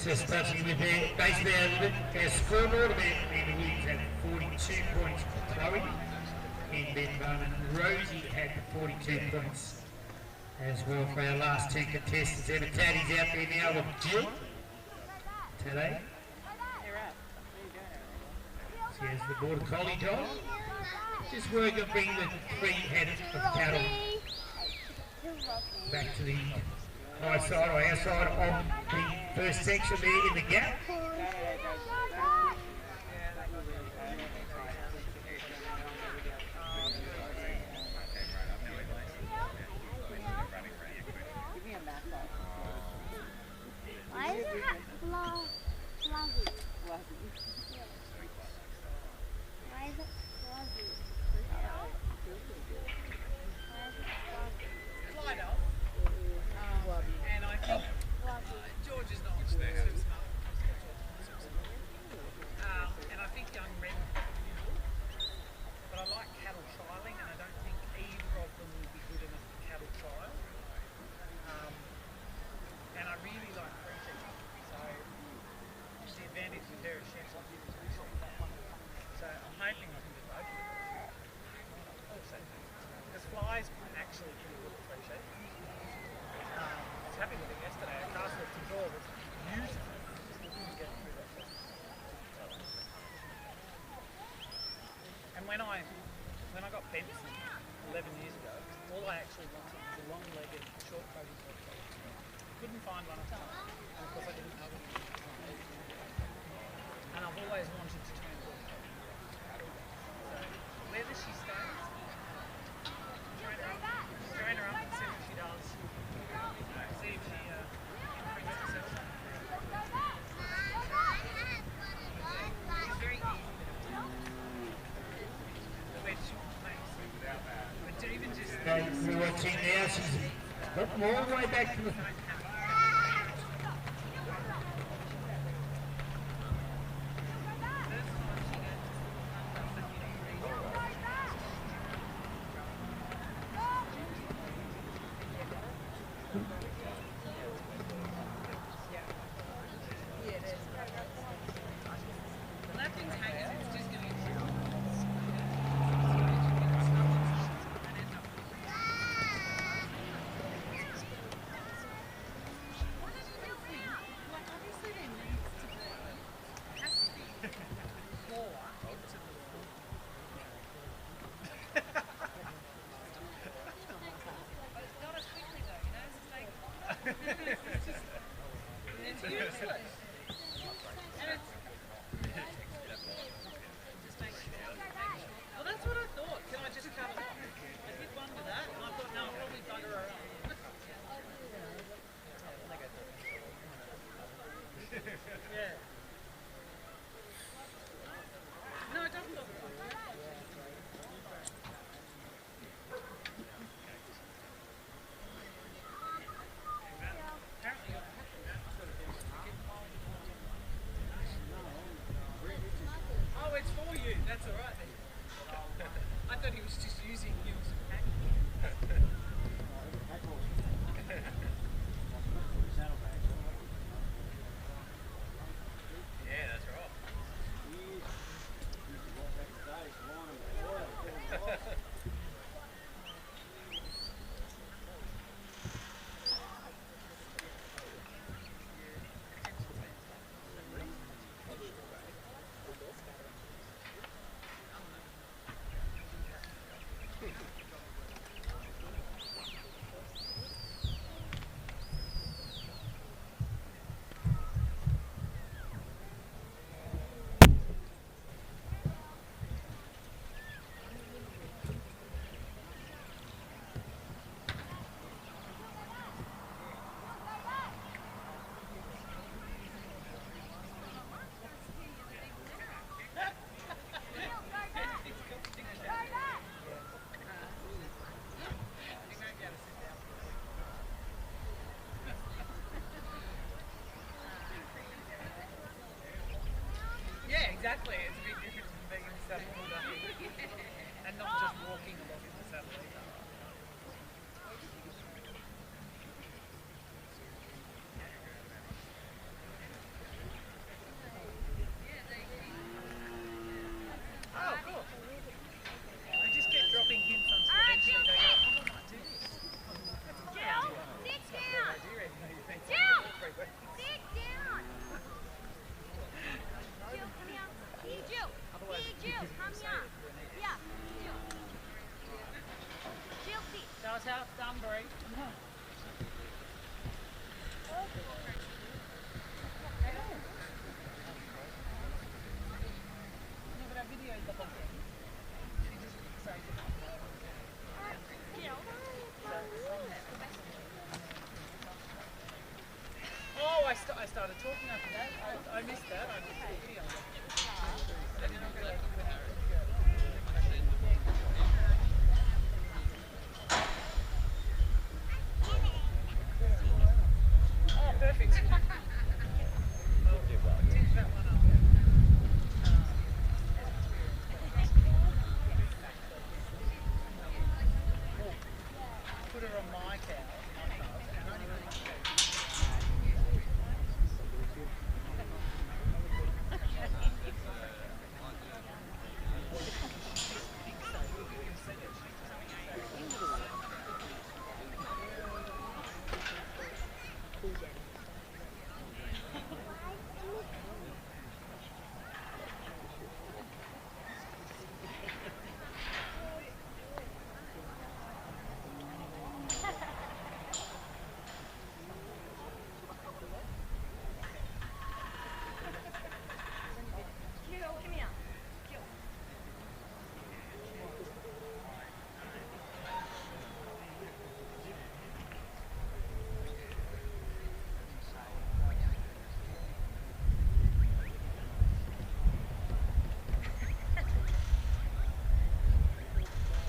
Just touching with their base there a little bit. Our scoreboard, Amanda Williams had 42 points for Chloe. In Ben Bowman, Rosie had 42 points as well for our last two contestants. Emma Taddy's out there now with Jill today. She has the border collie dog. Just working on bringing the three head of cattle back to the high side or outside of the first section there in the gap. Why is it fluffy? Why is it fluffy? And I think George is not there. And I think young men, but I like cattle trialling, and I don't think either of them will be good enough for cattle trial. And I really like Frenchy, so it's the advantage with her is she's like so I'm hoping I can do both. Also, because flies actually pretty good at Frenchy. I was happy with it yesterday. A cast lift and draw was beautiful. Just didn't get through that first. And when I got Benson 11 years ago, all I actually wanted was a long-legged, short-coated dog. Couldn't find one at the time, and of course I didn't know it. And I've always wanted to turn dog. So where does she stay? Train her up and see what she does. See if she brings herself. She's very easy. But even just We're watching now, she's got more all the way back to the... Well, that's what I thought. Can I just cut it off? I did wonder that, and I thought, no, I'll probably bugger her up. Yeah. No, it doesn't bother me. Apparently, Exactly, it's a big difference from being in the saddle all day and not just walking along in the saddle either. Oh, cool. I just keep dropping hints until eventually they go, oh, I might do this. That's a good idea. Sit It's not a down. bad idea, even though you've been saying Jill. it for 3 weeks. Sit down. Jill, come here. Here, Jill. Otherwise, Here, Jill, come here. Yeah, Jill. Jill, sit. Show us how it's done, Bree. No, but our video's the whole thing. She just says it. Jill. Oh, I started talking after that. I missed that. I missed the video. I didn't realise it went out. Oh, perfect. Tick that one up. Put her on my cow.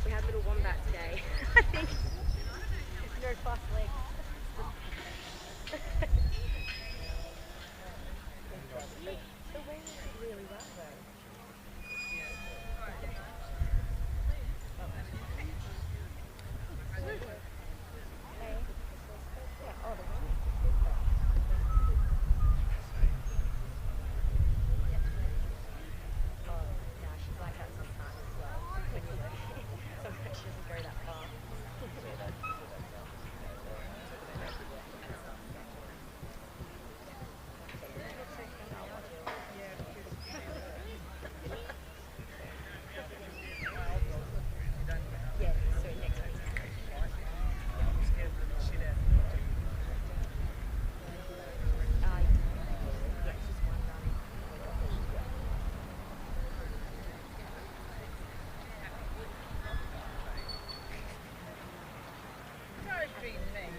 We had little wombat today. I think it's very fast legs. The wing did really well though. Yeah, oh, the wing. Oh, no, she's like that sometimes as well. When you look, sometimes she doesn't go that far. Yeah, so next week. I'm scared of the shit out of it. Yeah, it's just one done. Don't be mean.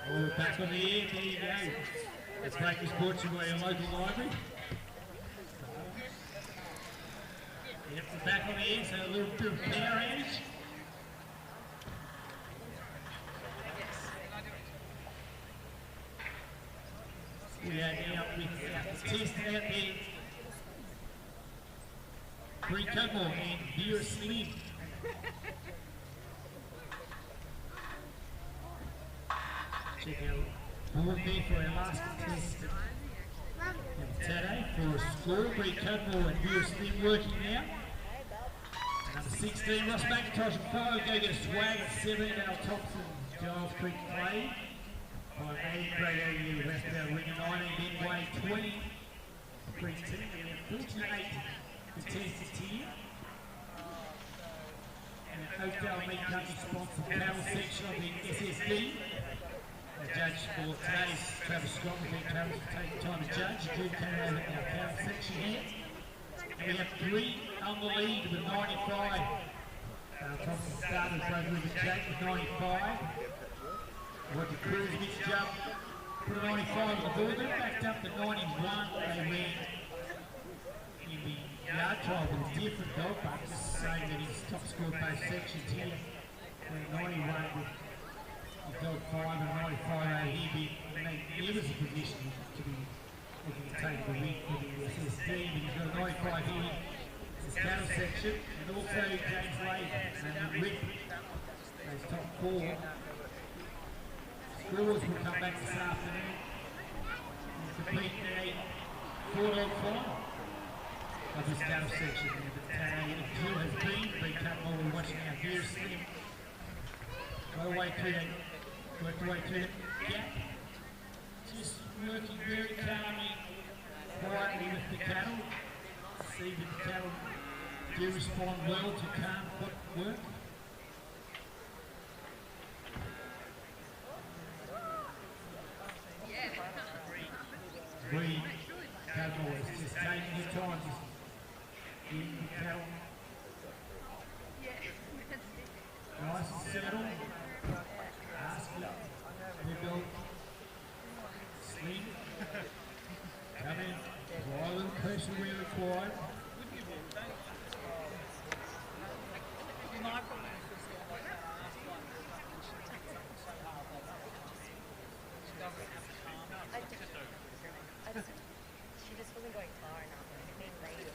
All back on the air, there you go. Let's make this brought to you by your local library. Yep, we're back on the air, so a little bit of power outage. We are now with the test out there. Bree Cudmore and Vera Slim. Check out board there for our last test today for a score. Bree Cudmore and Vera Slim working now. Number 16, Ross McIntosh at 5, go get a swag at 7, Al Thompson, Giles Creek Clay. 5, 8, Greg O'Neill, Westbound Ring at 19, Ben Way 20, increased team. And we have 48 contestants here. And an Oakdale Meat Co sponsored cattle section of the SSD. The judge for today's Travis Scott will be Travis for taking time to judge. Drew came over our cattle section here. And we have 3 on the lead with 95. Thompson started Brother River Jake with 95. Roger Cruz missed jump, put a 95 on the board, then backed up to 91. They ran in the yard trial with a different dog, but just saying that he's top scored both sections here. 91 with dog 5 and 95 he'd be in a magnificent position to be looking to take the win for the SSD, but he's got a 95 here. It's his cattle section, and also James Lay and Rick, those top 4. Scores will come back this afternoon and compete in a 4-dog final of this cattle section. The drill has been cut while we're watching our gear slim. Go away through that. Work the way through the gap, just working very calmly, quietly with the cattle. See that the cattle do respond well to calm footwork. We cattle is just taking your time, just getting the cattle nice and settled. Go sleep, come in, apply a little pressure where required. She just wasn't going far enough. It made late.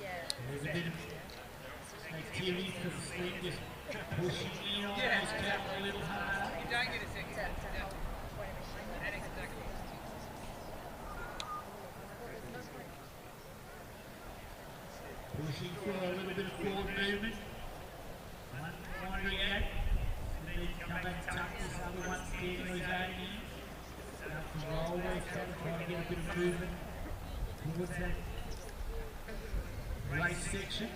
Yeah. There's a bit of activity for the sleep, just pushing in on those cattle a little harder. You don't get a second. Pushing for a little bit of forward movement. Wandering out. And then come back and tuck this other one, getting those 80. Start to roll those cattle, trying to get a bit of movement towards that race section.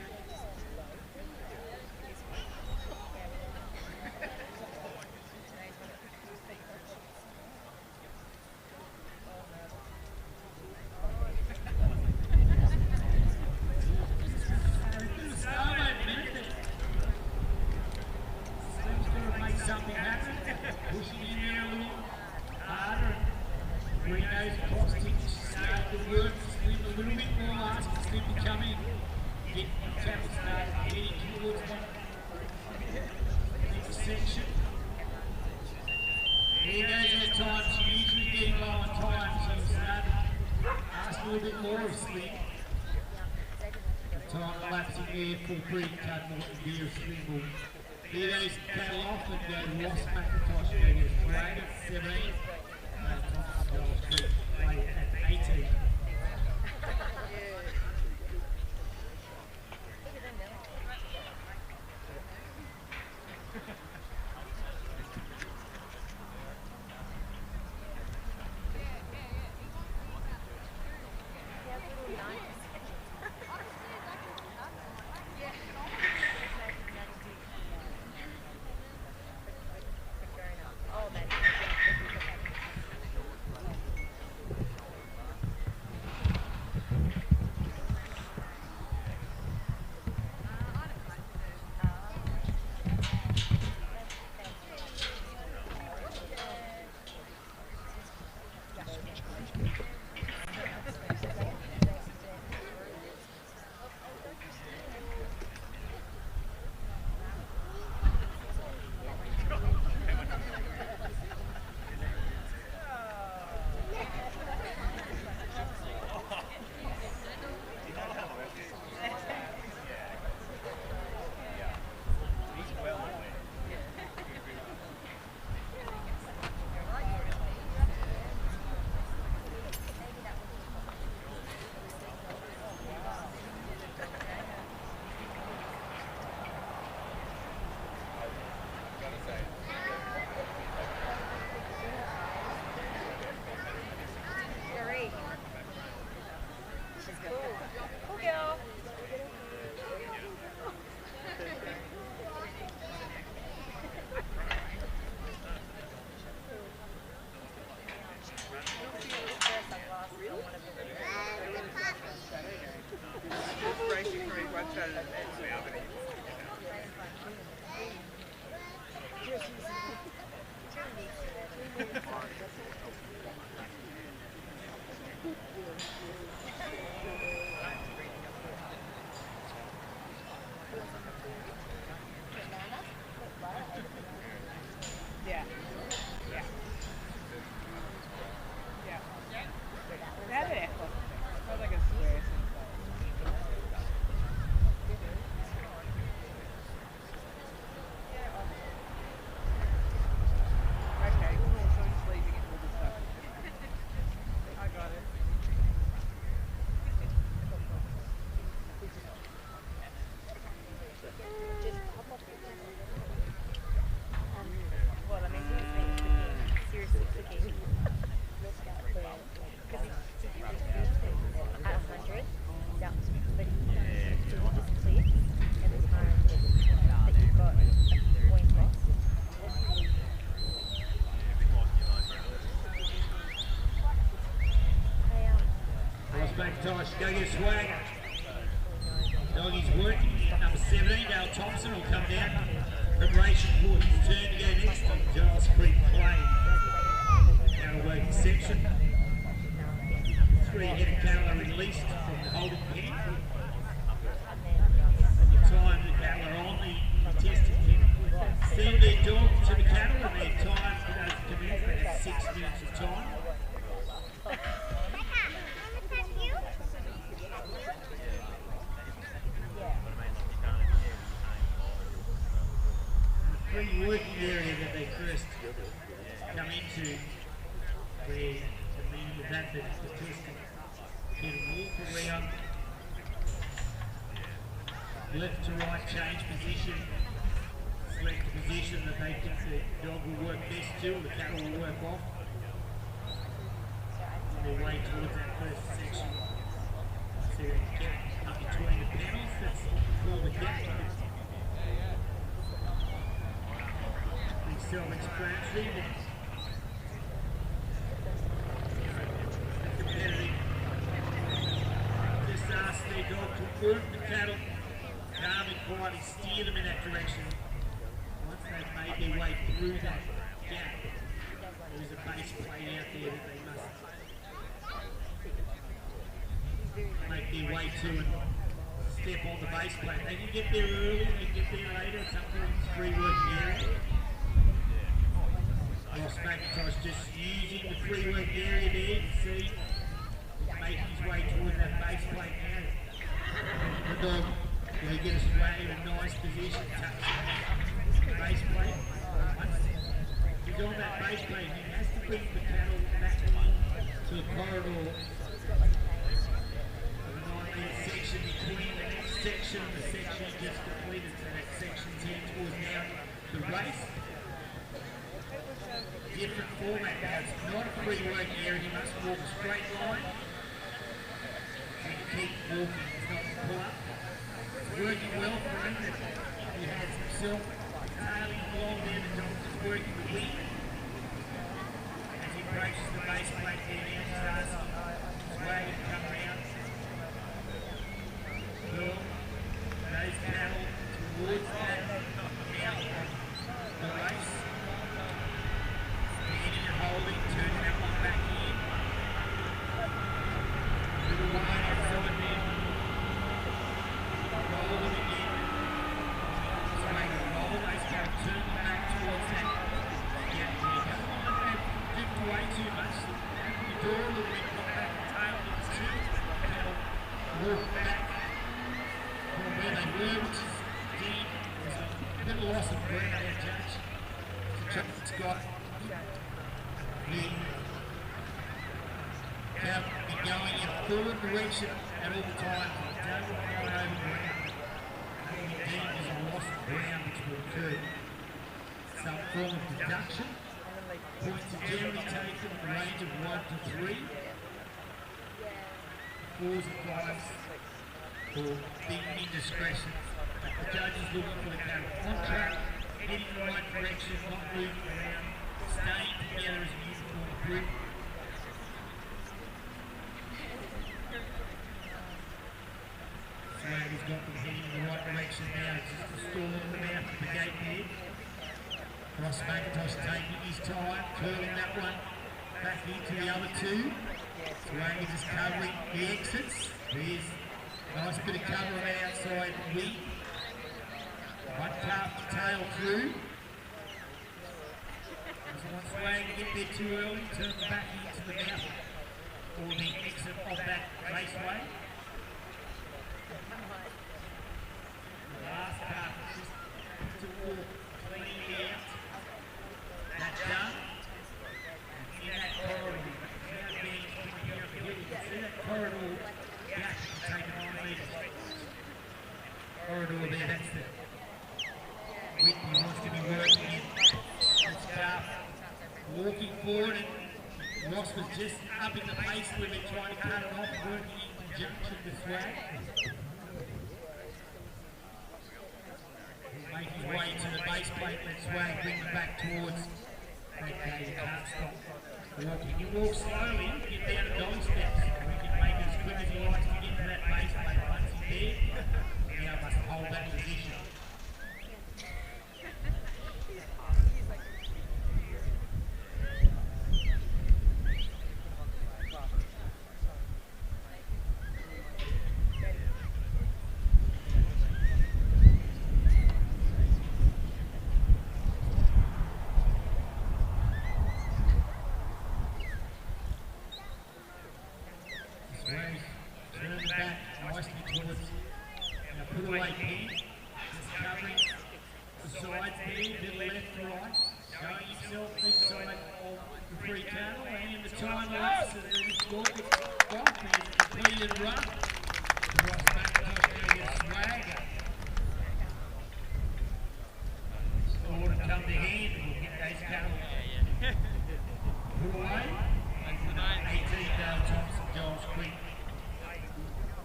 These cattle off and go Ross McIntosh going to flag at 17. At 18. Oh, man. Yeah. Yeah. Yeah. That är det. I like a square. Okay, cool. So I'm just leaving it all this stuff. I got it. Well, I mean, he's been cooking, seriously cooking. Because he's at 100, he's out, but he's done just please every time that you've got a point loss. Ross McIntosh, go get a swag. Doggy's working. Number 17, Dale Thompson will come down. Preparation for his turn to go next on Giles Creek Play. Cattle working section. 3 head of cattle are released from the holding pen. The time the cattle are on the tested pen. Send their dog to the cattle and their time does commence. They have 6 minutes of time. The working area that they first come into, where the meaning of that is the testing, can walk around, left to right, change position, select the position that they think the dog will work best to, or the cattle will work off, on their way towards that first section. So they get up between the panels, that's all the gap. Self-explanatory, competitive. Just ask their dog to work the cattle, calm and quietly steer them in that direction. Once they've made their way through that gap, there's a base plate out there that they must make their way to and step on the base plate. They can get there early, they can get there later, sometimes it's free working area. Ross McIntosh just using the free work area there, you see, he's making his way towards that base plate now. The dog will get a sway in a nice position, touching the base plate. Once he's on that base plate, he has to bring the cattle back to the corridor of a 9-metre section between the next section and the section he just completed. So that section's heading towards now the race. Different format now, it's not a free working area, you must walk a straight line. You can keep walking, it's not a pull up. It's working well for him, he has himself tailing along there, the dog is working the wing. As he approaches the base plate there now, he starts swaying to come around. Well, those cattle towards that mouth of the race. Holding, turning that one back in. Little line outside there. Roll them again. So make a roll, those go turn back towards that gap there. Don't want them to drift away too much. You draw a little bit, pop back the tail of the tube, and they'll walk back from where they were, which is deep. There's a little loss of ground there, Judge. It's got the cattle be going in a forward direction at all times. Don't run over ground. Moving deep is a loss of ground which will occur. Some form of deduction. Points are generally taken in the range of 1 to 3. 4s and 5s for big indiscretions. The judge is looking for the cattle on track, heading in the right direction, not moving around, staying together as a uniform group. Swagger's got them heading in the right direction now. It's just a stall at the mouth of the gate there. Ross McIntosh taking his time, curling that that one back into the other two. Swag is just covering the exits. There's a nice bit of cover on the outside wing. One calf to tail through. Doesn't want Swag to get there too early, turn back into the mouth or the exit of that raceway. The last calf is just to walk cleanly out. That's done. And in that corridor, you can see that corridor gap taken on there. Corridor there, that's the width he wants to be working in. This calf walking forward, and Ross was just upping the pace limit, trying to cut it off, working in conjunction with Swag. He'll make his way to the base plate, let Swag bring it back towards that guy. You can't stop walking. You walk slowly, get down to dolly steps. We can make it as quick as he likes to get to that base plate. Once he's there, he now must hold that position. Turn back nicely towards a put away pin. Just covering the sides there, middle left to right. Showing himself inside of the free cattle, and in the time lapse of the score gets got, there's a completed run. Ross McIntosh now gets Swag. Scored and come to hand, and we'll get those cattle put away. 18 Dale Thompson, Giles Creek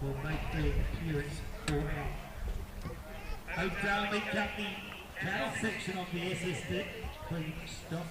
will make their appearance for our Oakdale Meat Company cattle section of the SSD. Please stop.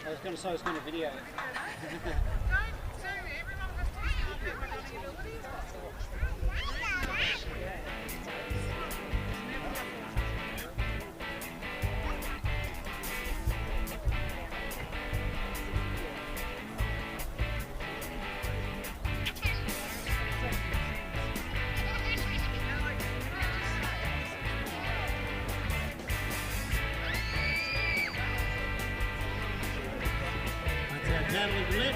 I was going to say I was going to video.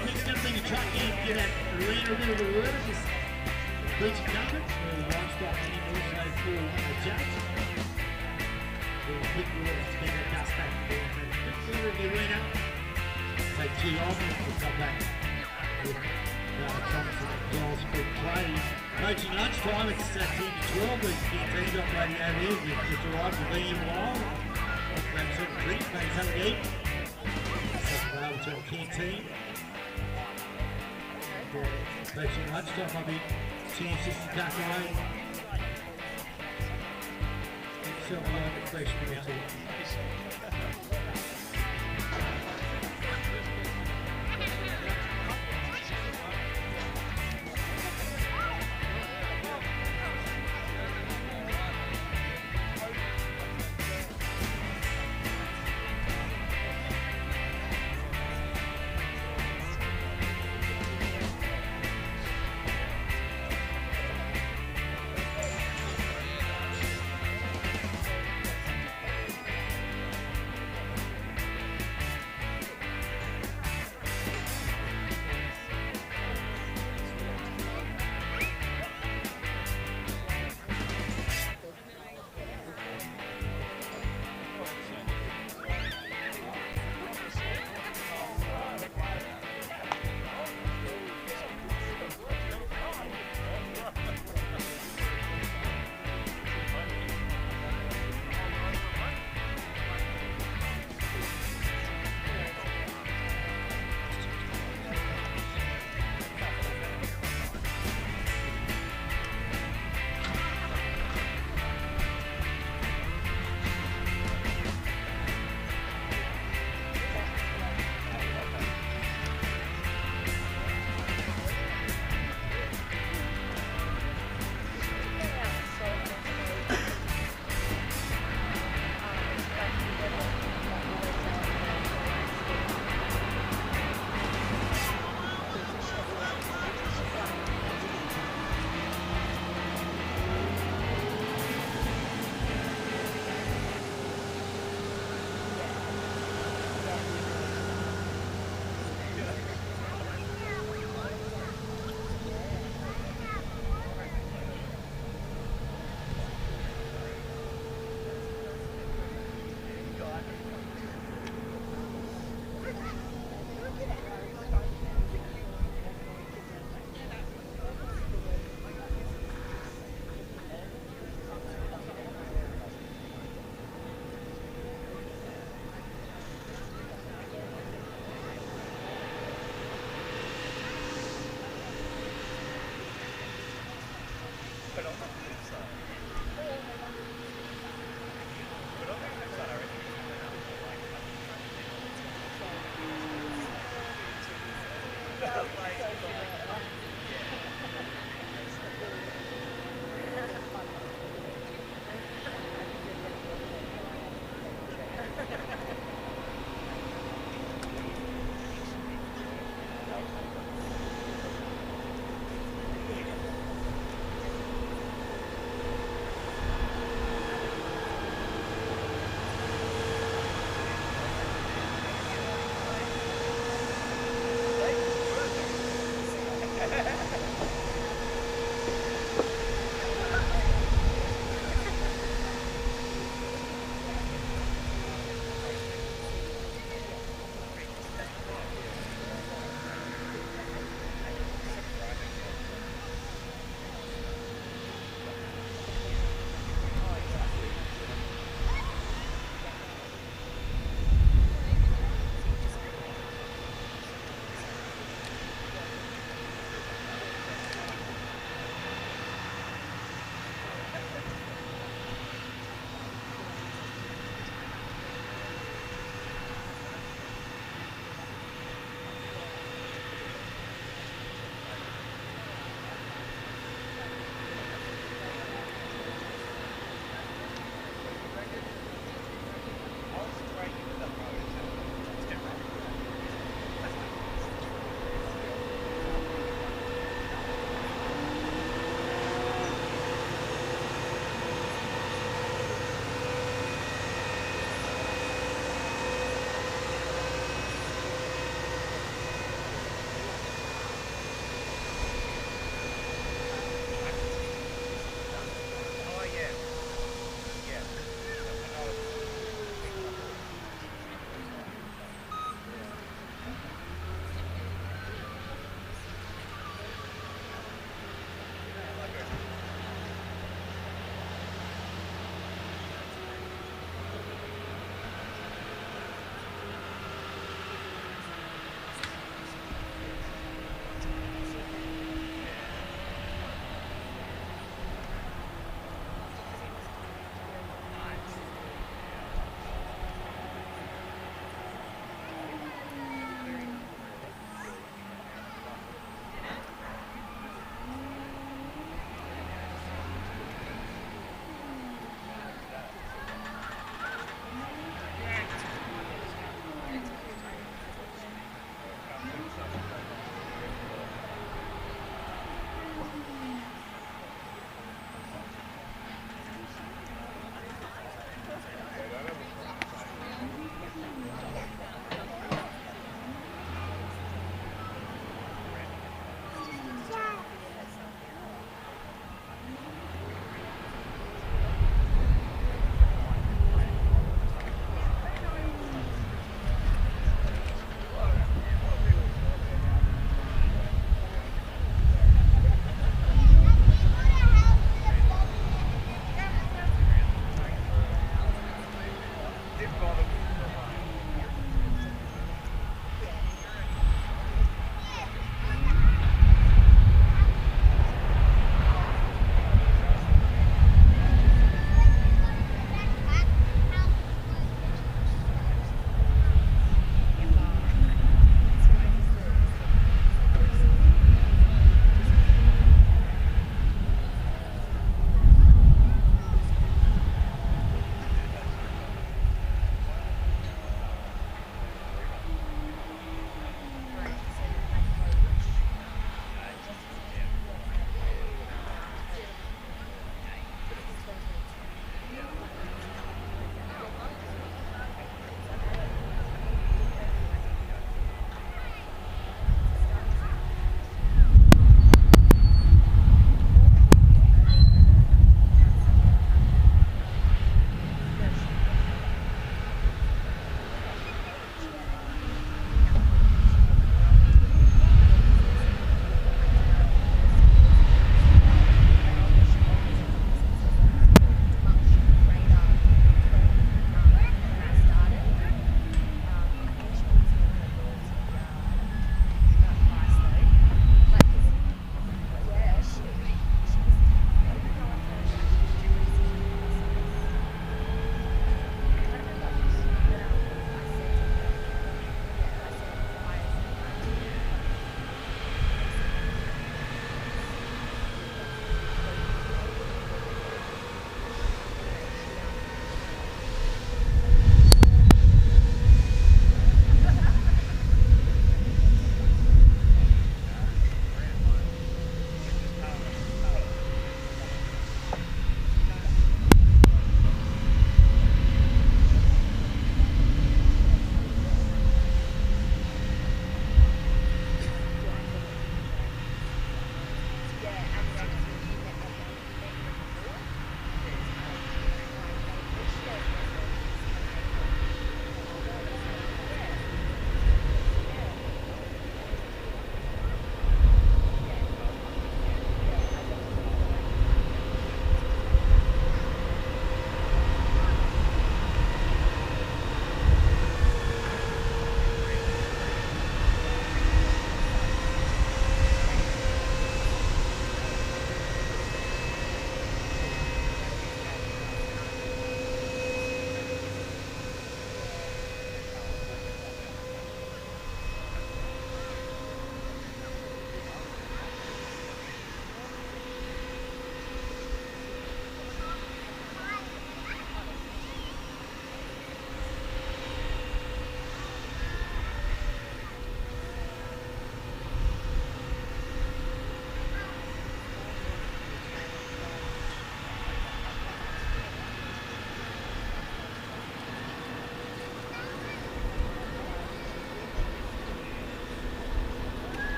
He's going to bring a truck in and get that arena a bit of the water, just breaching covered. Livestock and also for the judge. We'll pick the water to get that dust back there. But clear of the arena. Take G off and we'll come back with Thompson and Giles Creek play. Coaching lunchtime, it's 10 to 12. We're getting operating over here. We've just arrived to be in a while. Grab certain drinks, maybe something to eat. Over to our canteen. Coaching lunchtime, I'll be chance just to duck away. Get yourself a lot of fresh meal too.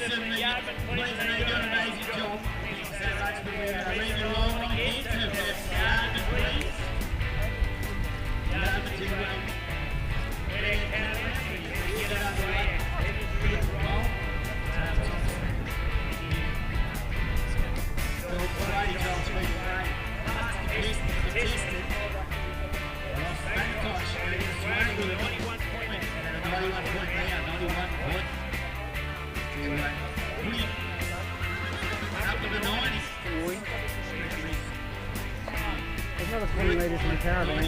Jason, the police, they do an amazing job. Thank you so much for leaving along again to Yarman, please. Yarman to get it underway. Friday, John's been great. Contested. Ross McIntosh getting the swag with a 91 point. And a 91 point now, 91 point. Up to the 90s. There's another 20 metres in the caravan.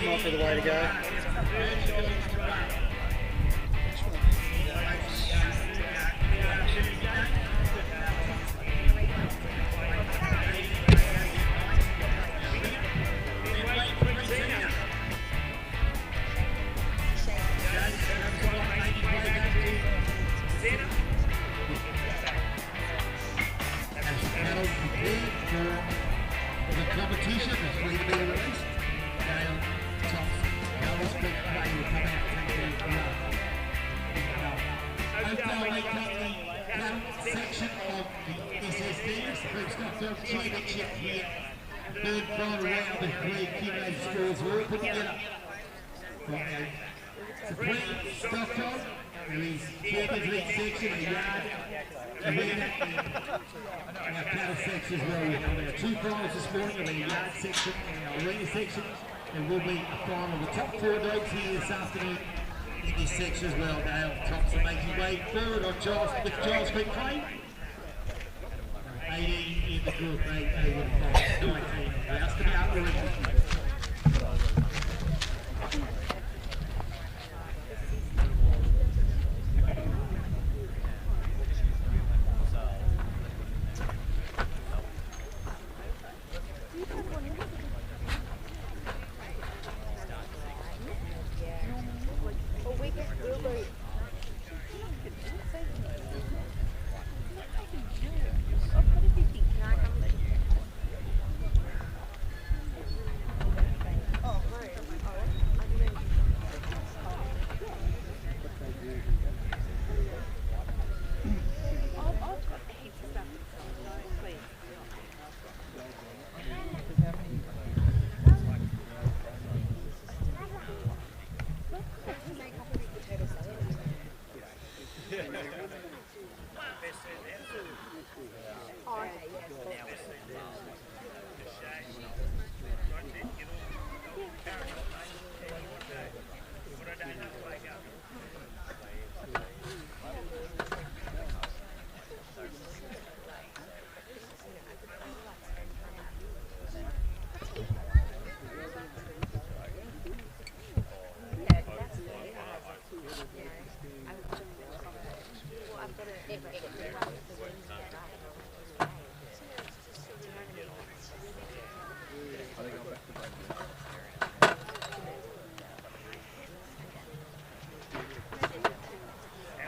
Might be the way to go. The competition is free to be released. Oakdale Meat Co section of the SSDs. We've got the championship here. Third final round of 3 kilos scores were all put together. Supreme Stockdog, who is Champions League section, a yard, arena, and our cattle section as well. There are 2 finals this morning, there'll be a yard section and our arena section. There will be a final of the top 4 dogs here this afternoon in this section as well. Dale Thompson making his way forward on Giles Creek Clay. 18 in the group, 8 over the 5, 19. Just to be out the ring.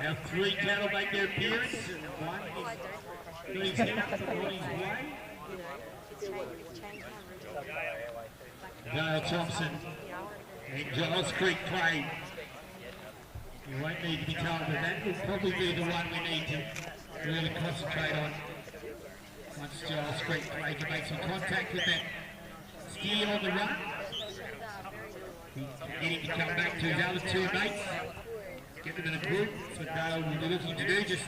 Now 3 cattle make their appearance. One is heading up on his way. Dale Thompson and Giles Creek Clay. You won't need to be told, but that will probably be the one we need to really concentrate on. Once Giles Creek Clay can make some contact with that steer on the run. He's getting to come back to his other 2 mates. Get them in a group. That's what Dale will be looking to do. Just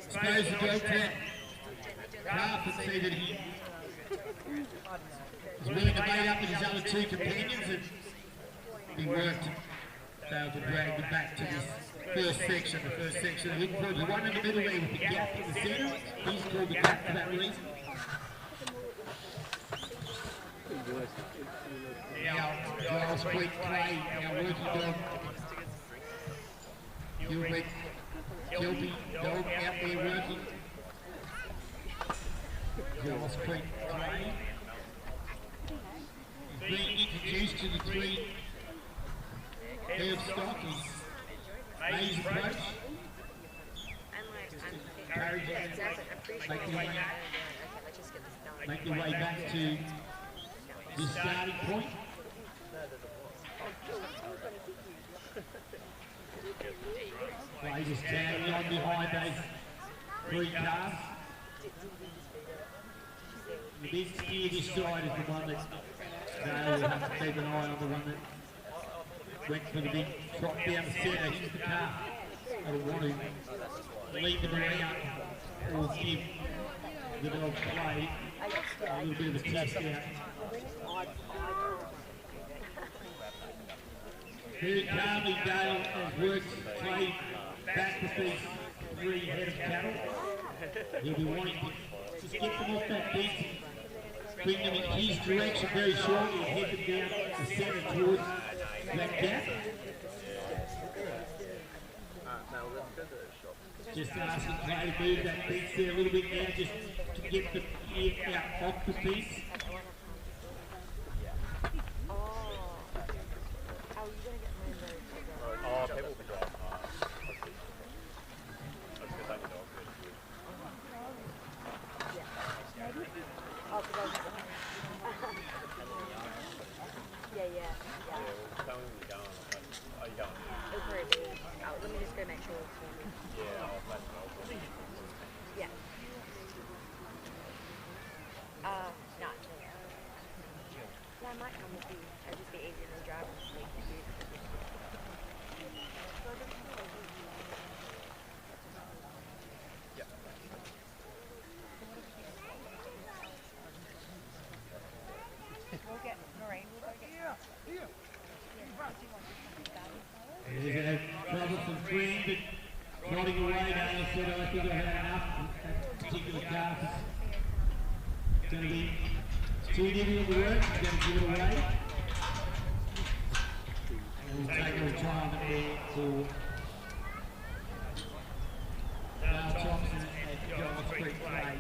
expose the dog to that calf and see that he is willing to mate up with his other 2 companions and be worked. Dale to drag them back to this first section. The first section of Linford. The one in the middle there with the gap in the centre. He's called the gap for that reason. Now, Giles Creek Clay, our working dog. Kilby dog out there working. Giles Creek Clay is being introduced to the 3 head of stock. He's made his approach. Encourage them, make their way back to this starting point. Play just tagging on behind those three cars. The big steer this side is the one that Dale will have to keep an eye on, the one that went for the big trot down the centre. Here's the car. That'll want to lead them around or give the dog play a little bit of a test out. Very calmly, Dale has worked play back with these three head of cattle. He'll be wanting to just get them off that beat, bring them in his direction very shortly, and head them down the centre towards that gap. Just asking Clay to move that piece there a little bit now, just to get the ear out off the piece. Oh, people will be driving past. That's because they dog. Yeah, well, tell me when you're going. Are you going? it'll probably be, let me just go make sure it's for me. Yeah, I'll play the dog. Yeah. No. Yeah, I might come with you. It'll just be easier than driving this week with you. We'll get Noreen. We'll go get There's a trouble from Green, but trotting away. Dale said, I think I've had enough. That particular car is going to be too difficult to work. He's going to give it away. And we'll take a retirement there for Dale Thompson at John Creek Play.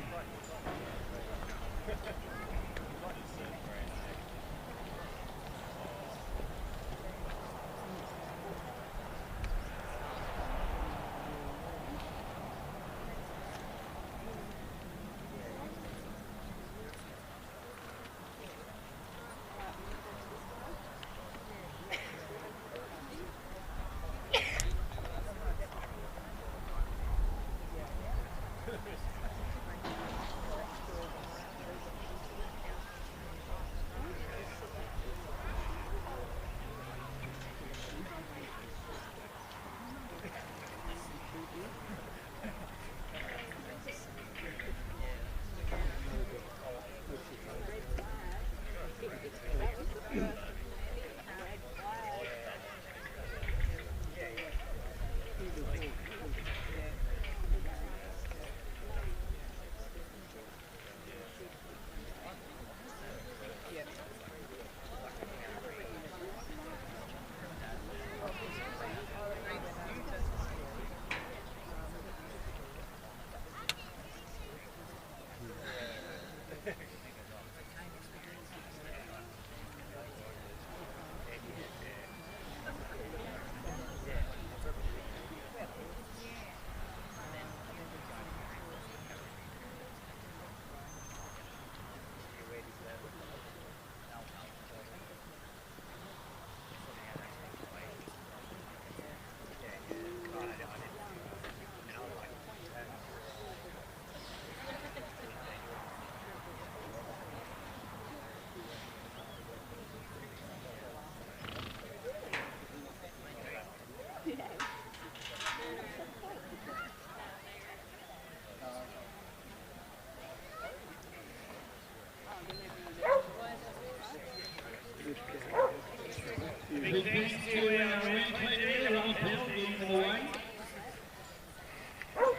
Big thanks to Ring Cleaner, Ron Pell, getting them away.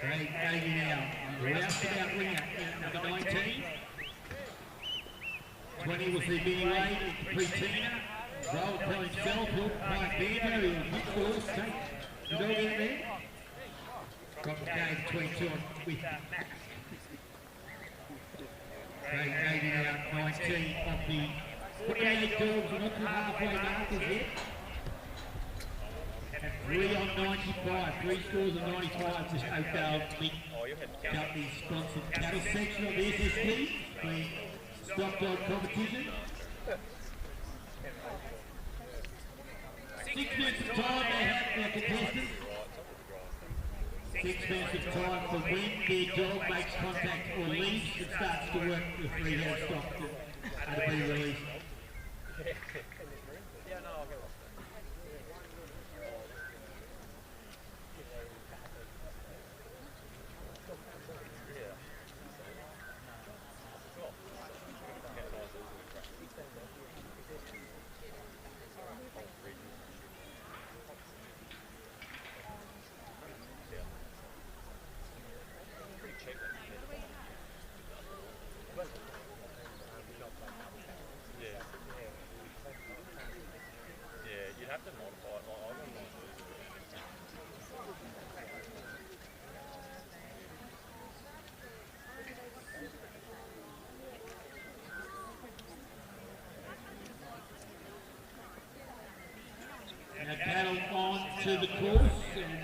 Great baby now. Roustabout winger, number 19. 20 will see Benny Wade, Pretina. Roll Pell himself, hooked by Bando, who will hit the horse, take the dog in there. Drop the game between two with Matt. Great baby now, 19 off the 48 dogs, we're not to the halfway markers yet. And 3 on 95, 3 scores on 95, just Oakdale Meat Co sponsored cattle section of the SSP, the stock dog competition. 6 minutes of time they have their contestants. 6 minutes of time for when their dog makes contact or leaves and starts to work the three-headed stock to be released. Now cattle on to the course, and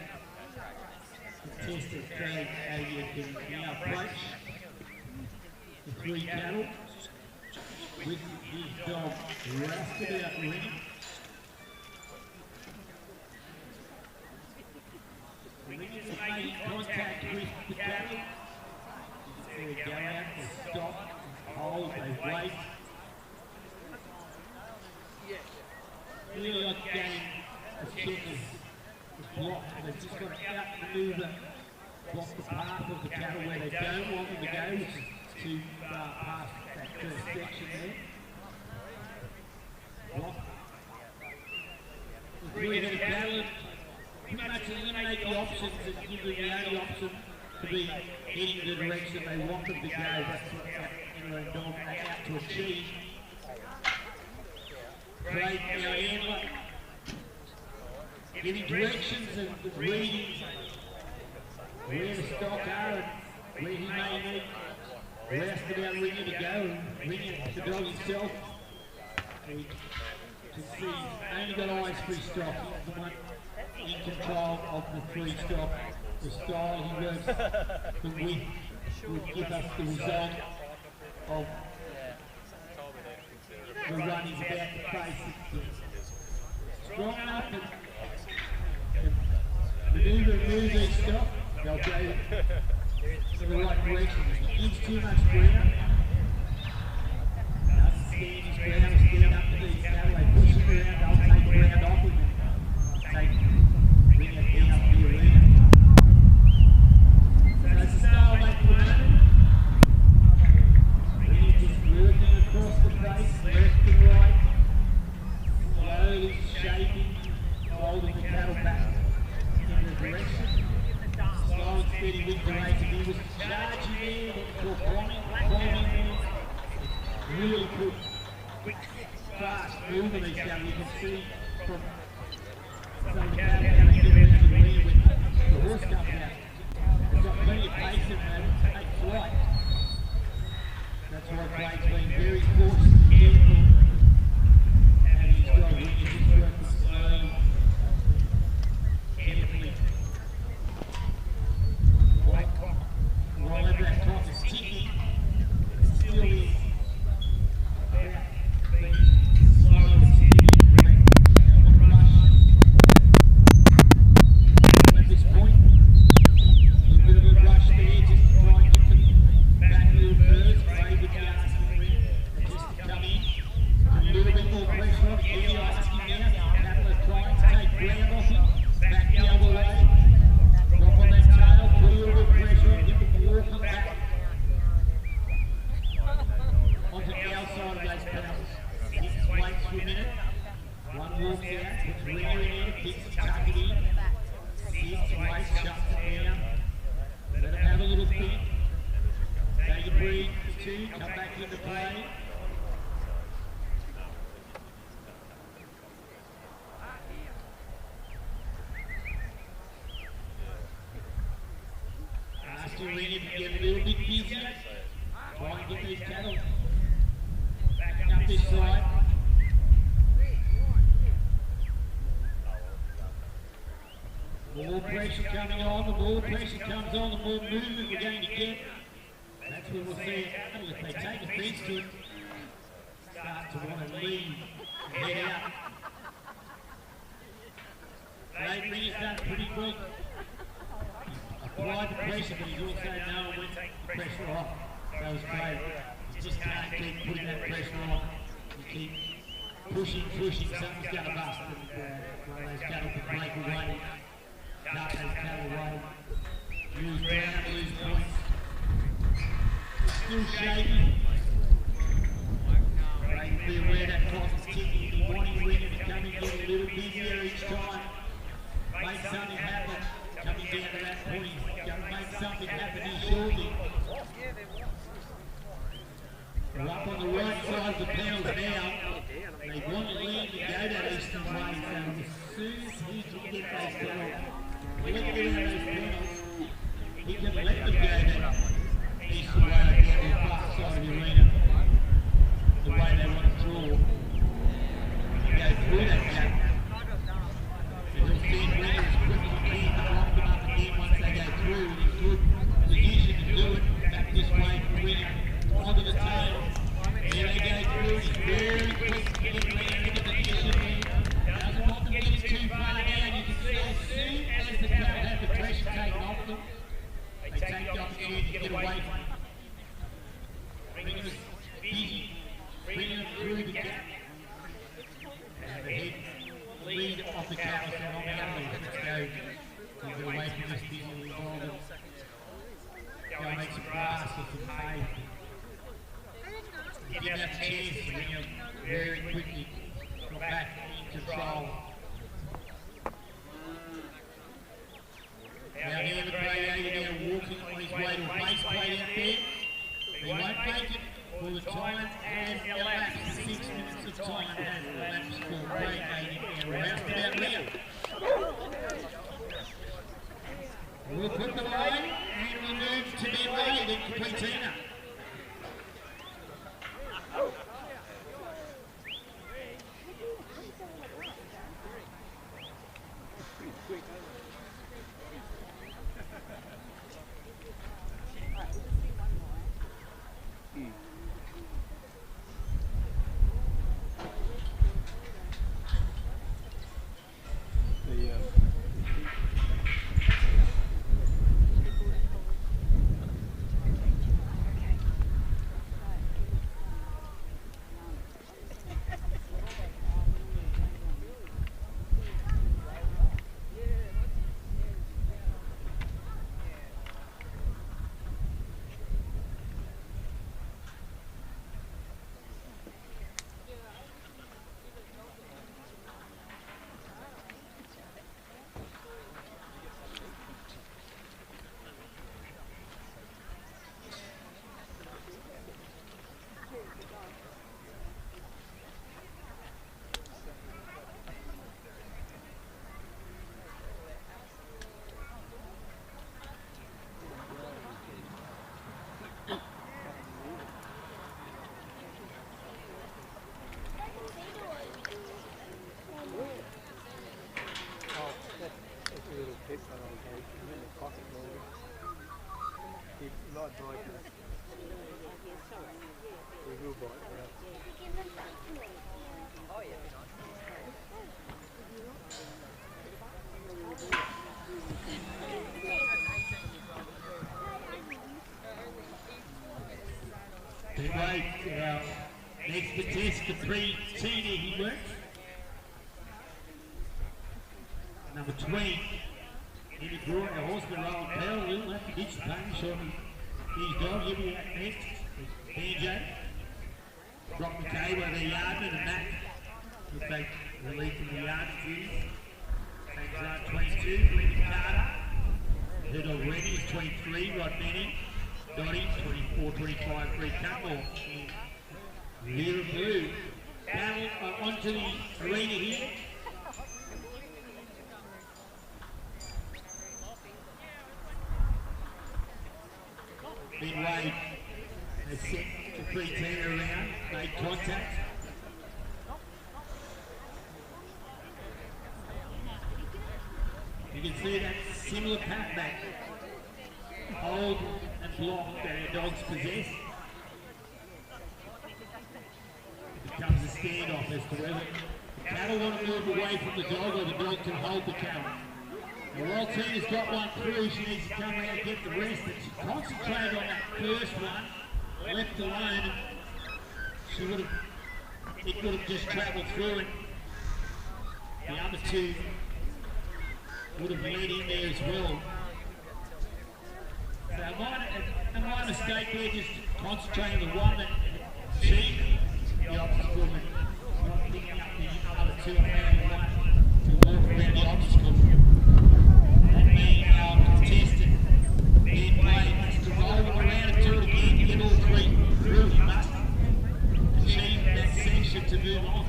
contestants Craig Elliott can now approach the 3 cattle with his dog Roustabout ready. Ringy is making contact with the cattle. They go out, they stop, hold, they wait. Really like getting a checkers block. They've just got to outmaneuver, block the path of the cattle where they don't want them to go, which is to pass that first section there. Block. The three-headed cattle pretty much eliminate the options and give them the only option to be heading the direction they want them to go. That's what that inner dog are out to achieve. Craig now handler, giving directions and reading where the stock are and where he may need Roustabout Ringy to go, and Ringy, the dog himself, you can see he's only got eyes for his stock. He's the one in control of the 3 stock. The style he works the width will give us the result of the run he's about to face. Strong enough and move these stock, they'll go in the right direction. If he gives too much ground, doesn't stand his ground, stand up to these cattle, they push him around, they'll take ground off him and bring it down to the arena. So it's a stalemate for the moment. Really just working across the face, left and right, slowly shaping, holding the cattle back in the direction. Slow and steady with the race. He was charging in, climbing in. Really good, quick, fast move of these cattle. You can see from some of the cattle how they get around the arena when the horse comes out. They've got plenty of pace in them, they take flight. That's why Craig's been very cautious and careful. And he's got Ringy just working slowly, carefully. While that clock is ticking, it still is about being slow and steady and correct. Don't want to rush. At this point, a little bit of a rush there, just to try and get them back a little further. Craig would be asking just to come in, put a little bit more pressure on. Eddie asking now, cattle are trying to take ground off him, back the other way. Drop on that tail, put a little bit of pressure on, get them walking back onto the outside of those pedals. Kicks, waits for a minute. One walks out, puts Ringy in there, kicks, tuck it in. Sits, waits, shuts it down. Let him have a little think. Take a breathe, 2, come back into play. Asking Ringy to get a little bit busier. Try and get these cattle back up this side. The more pressure coming on, the more pressure comes on, the more movement we're going to get. That's when we'll see it. If they take offence to it, start to want to leave and head out. Great ringer's done pretty good. Applied the pressure, but he's also known when to take the pressure off. That was great. You just can't keep putting that pressure on. You keep pushing, something's going to bust. And one of those cattle can break away. Cut those cattle away. Lose ground, lose points. Still shaky. Right, be aware that clock is ticking. You want your ringer to come and get a little busier each time. Make something happen. Coming down to that point, he's going to make something happen here shortly. We're up on the right side of the panels now. They want to lead and go that eastern way, so as soon as he can get those panels, let them get out those panels, he can let them go that eastern way down to the far side of the arena, the way they want to draw. He can go through that gap. So he'll feed winners as quick as he can, lock them up again once they go through. He's good position to do it. Back this way for winner. Onto the tail. There they go through. He's very quick to get around into the position. Doesn't want them getting too far down. You can see as soon as the cattle have the pressure taken off them, they take the opportunity to get away from it. Ringer's busy bringing them through the gap. And the head lead off the cattle, so on the other. Let's go. We'll get away from this busy involvement. Go and make some grass or some hay. Give him that chance to bring him very quickly back in control. Now here the grey now walking on his way to a base plate out there. He won't make it for the time and elapsed 6 minutes of time has elapsed for grey now. Round about rear. We'll put the line and we'll move to their lead in Completina. Our next contest, the pre-teeny he works. Number 20, in the draw, our horseman Roland Powell will have to ditch the punish on his dog. He'll be out next. Banjo. Brock McKay, one of their yardmen, and Matt will take the lead from the yard duties. Takes Rod 22, Brendan Carter. Heard already is 23, Rod Manning. Dottie, 24, 25, Greg Cutmore. Clear of blue. Cattle onto the arena here. Midway has set the pre-team around, made contact. You can see that similar pattern back. Hold and block that our dogs possess. The standoff as to whether the cattle want to move away from the dog or the dog can hold the cattle. Now, while Tina's got one through, she needs to come out and get the rest, and she concentrated on that first one, left alone, and she would have, it would have just travelled through, and the other two would have led in there as well. So a minor mistake there, just concentrating on the one that she, the obstacle, and not picking up the other two and having one to walk around the obstacle. That being contested, being played, to roll them around and do it again, get all three through, you must achieve that section to move on.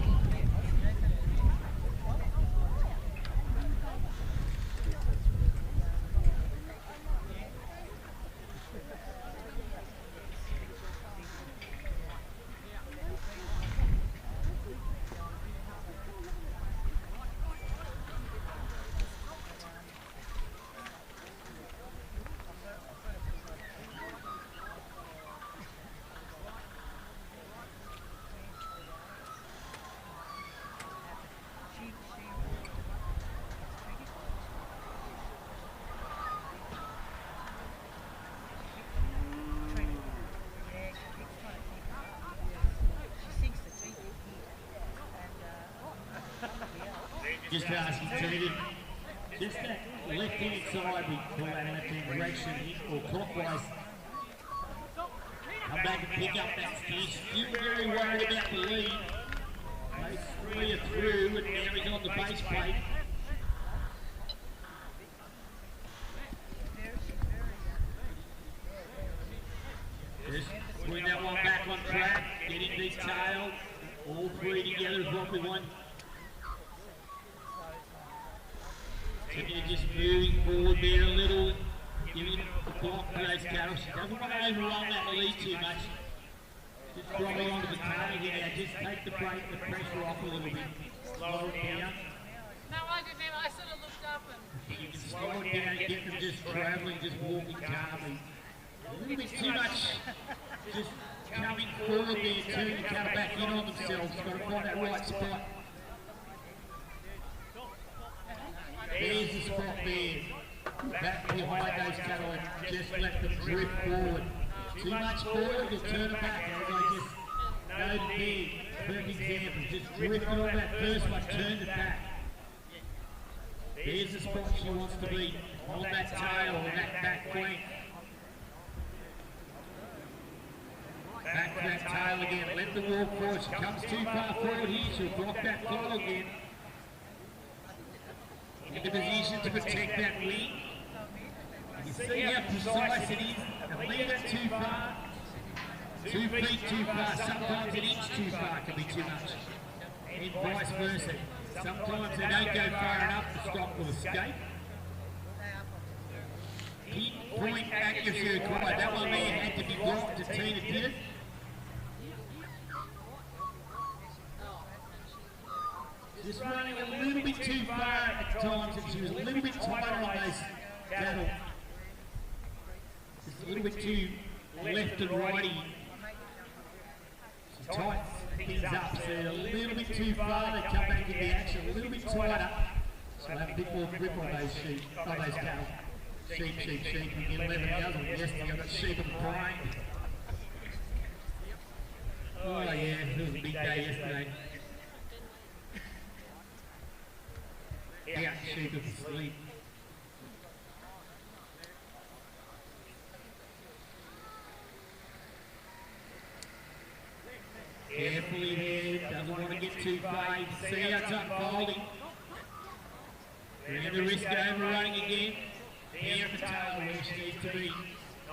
Just asking Tina, just that left-hand side, we call that left-hand direction, or clockwise. Come back and pick up that steer. Still very worried about the lead. Those three are through, and now he's on the base plate. Just putting that one back on track, getting the tail, all three together is what we want. Tina just moving forward there a little, giving the block to those cattle. She doesn't want to overrun that lead too much. Just drop it onto the tail here now. Just take the brake, the pressure off a little bit. Slow it down. No, I didn't. I sort of looked up and... You can slow it down, get them just travelling, just walking calmly. A little bit too much just coming forward there too, to cattle back in on themselves. Got to find that right spot. There's the spot there, back behind those cattle and just let them drift forward. Too much forward, you'll turn it back, as I just noted there. Perfect example, just drifted on that first one, turned it back. There's the spot she wants to be, on that tail or that back flank. Back to that tail again, let the walk forward. She comes too far forward here, she'll block that flow again. In the position to protect that wing. You can see how precise it is. A metre too far, 2 feet too far, sometimes an inch too far can be too much. And vice versa. Sometimes they don't go far enough, the stock will escape. Pinpoint accuracy required. That one there had to be blocked to Tina did it. Just running a little bit too far at times, and she was a little bit tighter on those cattle. Just a little bit too left and righty. She tightens things up, so a little bit too far, they come back into action, a little bit tighter. So have a bit more grip on those sheep, on those cattle. Sheep, we get 11 dozen. Yesterday I got sheep on the brain. Oh yeah, it was a big day yesterday. Yeah, sheep is asleep. Carefully there, doesn't want to get too far. You can see how it's unfolding. And the risk of overrunning again. Here at the tail where she needs to be.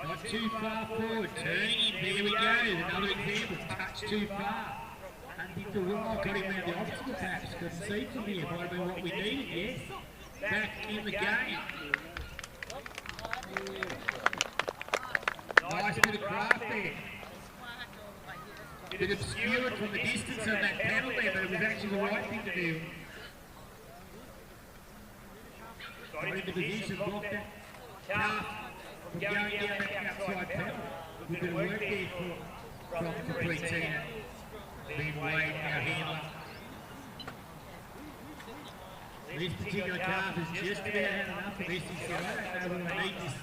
Not too far forward, turning in. There we go, another example. Touch too far. And did the wrong, got him around the obstacle perhaps. Couldn't see from here, might have been what we needed, yes. Back in the game. Nice bit of craft there. Bit obscured from the distance of that panel there, but it was actually the right thing to do. Got into position, blocked that calf from going down that outside panel. We've got to work there from Tina. Ben Wade, our handler. This particular calf has just about had enough of this. He said, I don't know whether I need this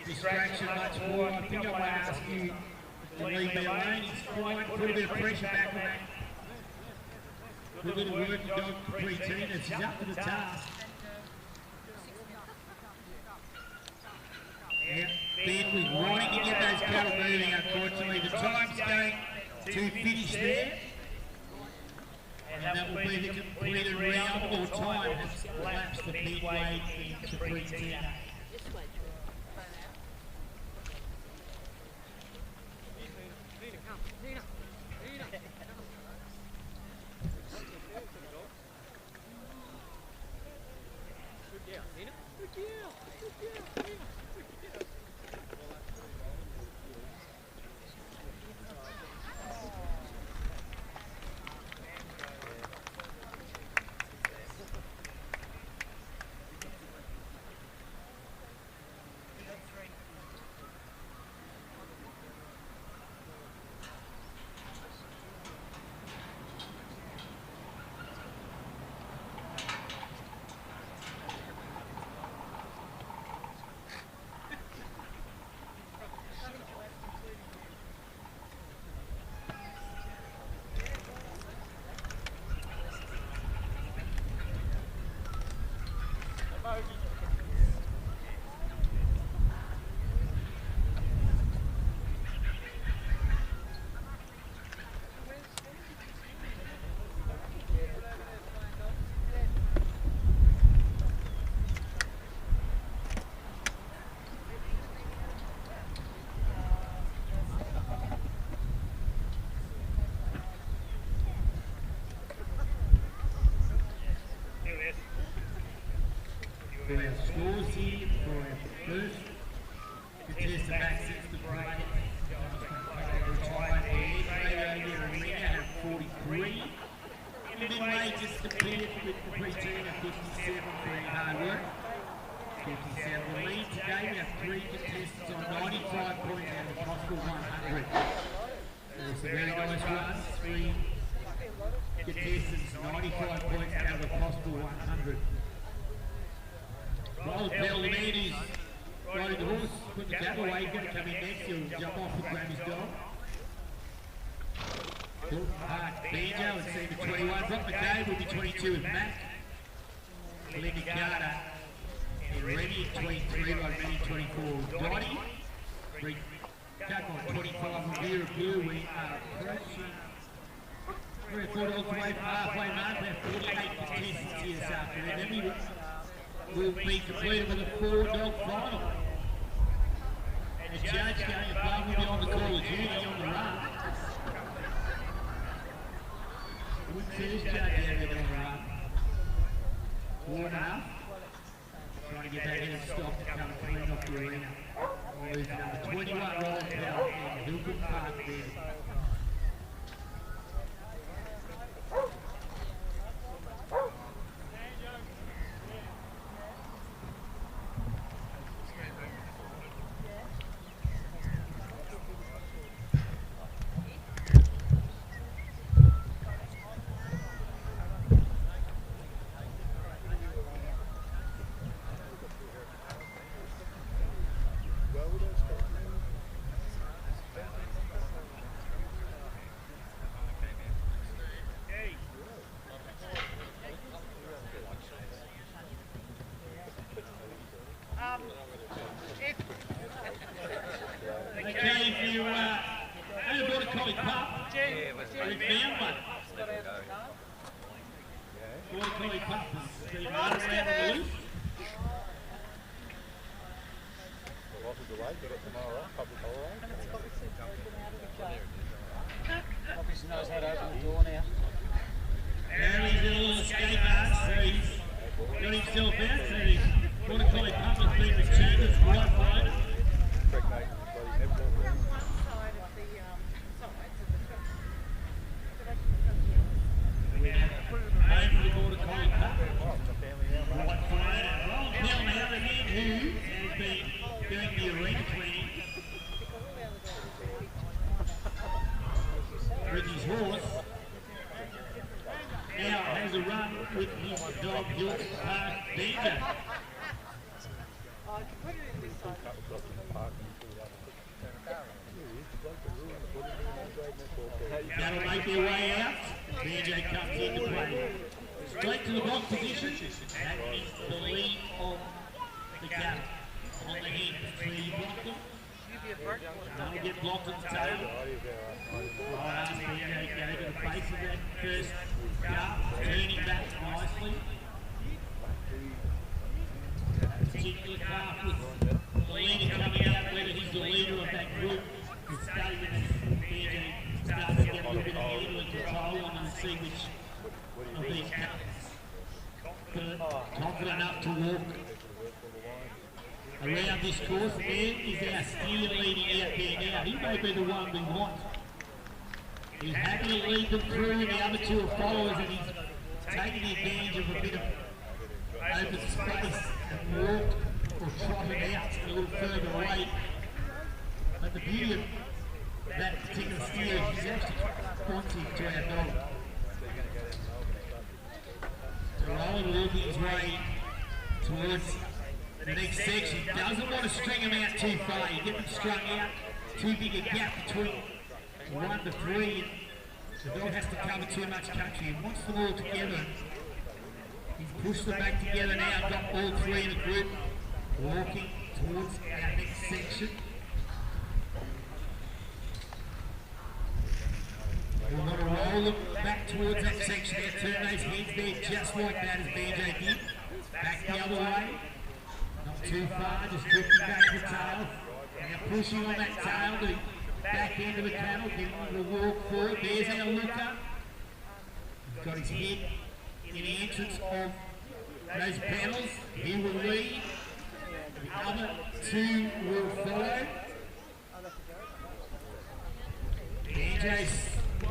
distraction much more. I think I might ask you to leave me alone. He's trying to put a bit of pressure back on that. A little bit of working dog pre-teeners. He's up to the task. Yeah, Ben was wanting to get those cattle moving, unfortunately. The time's going to finish there. And that will be the completed round, or time has lapsed the midway into pre-teener. For our scores here, for our first contestant back since the break, retired Arena had 43. Midway just compared with the pre-teen at 57 for hard work. 57 the lead today. We have 3 contestants on 95 points out of a possible 100. It's a very nice run. 3 contestants 95 points out of a possible 100. Oakdale Meat is riding the horse, put the cap away, he's going to come in next, he'll jump off and grab his dog. Banjo and Seaman 21, Brock McCabe will be 22 with Mac. Linda Carter and Rennie at 23, like Rennie 24. Dottie, Cut on 25 with Vera Blue. We are approaching 3 or 4 dogs away from halfway mark. We have 48 contestants here this afternoon. Then we will be completed with a 4-dog final. And the judge going above and beyond the call of duty on the run. I wouldn't see this judge out there on the run. Warm enough. Trying to get that head stop to come clean off the arena. With number 21 Roland Powell in Hilton Park there. I can put it in this side. That'll make their way out. BJ comes into play. Straight to the block position. That is the lead of the cattle. On the head, three block them. That'll get blocked at the tail. BJ go to the face of that first cut, turning back nicely. Particular calf with the leader coming out, whether he's the leader of that group, is starting to BJ starts to get a little bit of handle and control on and see which of these confident enough to walk around this course. There is our steer leading out there now. He may be the one we want. He's happy to lead them through, and the other two are followers, and he's taking advantage of a bit of open space and walked or trotted out a little further away. But the beauty of that particular steer is he's actually responsive to our dog. So Roland walking his way towards the next section. Doesn't want to string them out too far. You get them strung out, too big a gap between 1 to 3. The dog has to cover too much country. He wants them all together. He's pushed them back together now, got all three in a group, walking towards our next section. We want to roll them back towards that section there, turn those heads there just like that as BJ did. Back the other way, not too far, just drifting back to the tail. Now pushing on that tail, the back end of the cattle, getting him to walk forward. There's our looker. He's got his head in the entrance of those panels. He will lead. The other two will follow. BJ's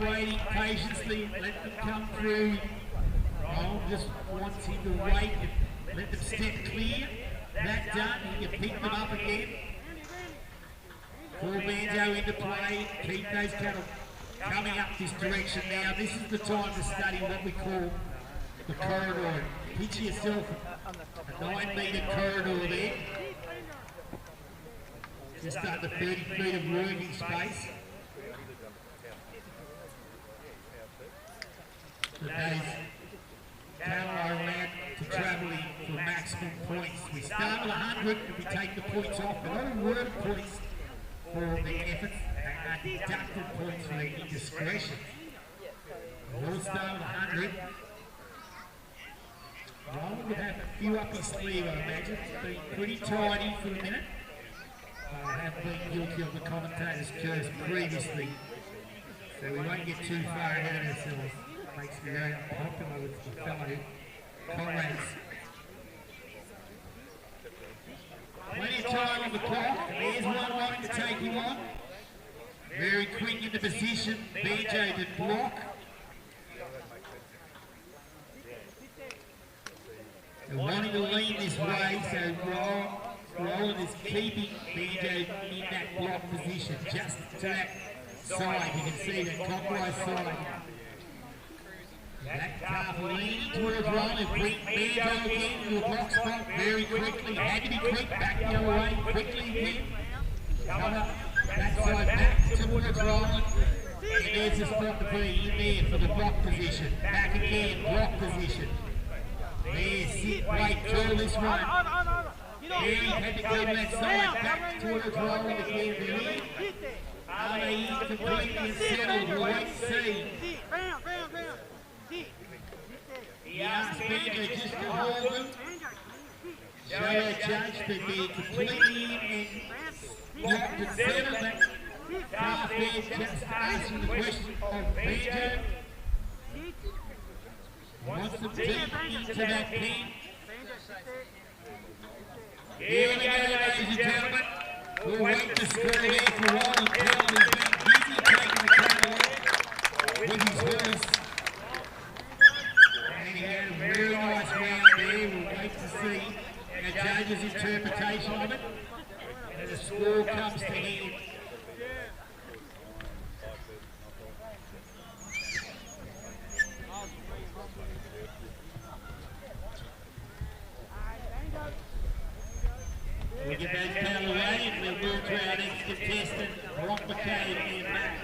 waiting patiently, let them come through. Roland just wants him to wait and let them step clear. That done, he can pick them up again. Pull Banjo into play, keep those cattle coming up this direction now. This is the time to study what we call the corridor. Picture yourself a 9-metre corridor there. Just under 30 feet of working space. But those cattle are allowed to travel in for maximum points. We start with 100 and we take the points off. They're not awarded points for the efforts, they are deducted points for their indiscretion. We'll start with 100. Roland would have a few up his sleeve, I imagine. It's been pretty tidy for the minute. I have been guilty of the commentator's curse previously, so we won't get too far ahead of ourselves. It makes me very unpopular with my fellow comrades. Plenty of time on the clock, and there's one wanting to take him on. Very quick into position, BJ to block. They're wanting to lean this way, so Roland is keeping BJ in that block position, just to that side. You can see that clockwise side. That calf leaning towards Roland, bring Banjo again to the block spot very quickly. Had to be quick, back the other way, quickly again. Come up that side, back towards Roland. And there's the spot to be in there for the block position. Back again, block position. There, sit, wait, curl this one. There, he had to come that side, back towards Roland again. They're in. Are they in completely and settled? We'll wait and see. He asked Banjo just to hold them. Show our judge that they're completely in and locked and settled. That calf there just asking the question of Banjo. Wants them deep into that pen. Here we go, ladies and gentlemen. We'll wait to score there for Roland Powell. He's been busy taking the cattle with his horse. And he had a very nice round there. We'll wait to see our judge's interpretation of it. And the score comes to hand. We'll get those cattle away and we'll move to our next contestant, Brock McCabe and Matt.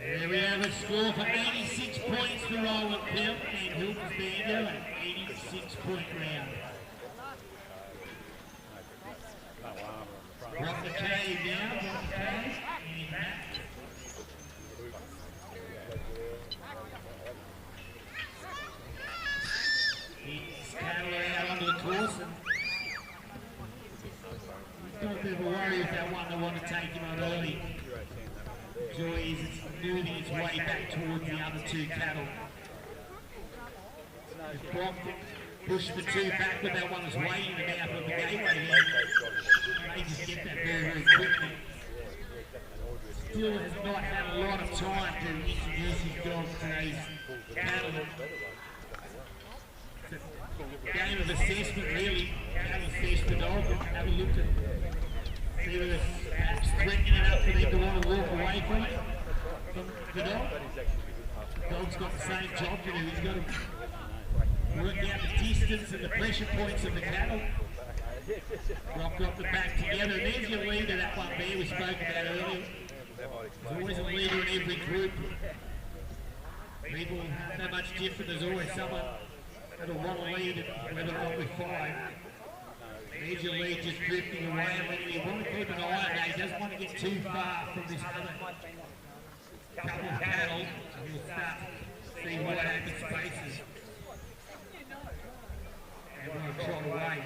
There we have a score for 86 points for Roland Pimp and Hilton's Bando, an 86-point round. Brock McCabe now, Brock McCabe and Matt. He's cattle out onto the course and he's got a bit of a worry with that one they want to take him on early. Joy is it's moving its way back towards the other two cattle. If Brock push the two back, but that one is waiting in the mouth of the gateway there. They just get that very, very quickly. Still has not had a lot of time to introduce his dog to those cattle. It's a game of assessment, really. Cattle assess the dog and have a look at see whether it's perhaps threatening enough for them to want to walk away from it, from the dog. The dog's got the same job to do. He's got to work out the distance and the pressure points of the cattle. Brock got the back together, and there's your leader, that one there we spoke about earlier. There's always a leader in every group. People aren't that much different. There's always someone that'll want to lead, whether or not we find. There's your lead just drifting away, and you want to keep an eye on that. He doesn't want to get too far from this other couple of cattle, and we'll start to see what happens faces. And we'll trot away.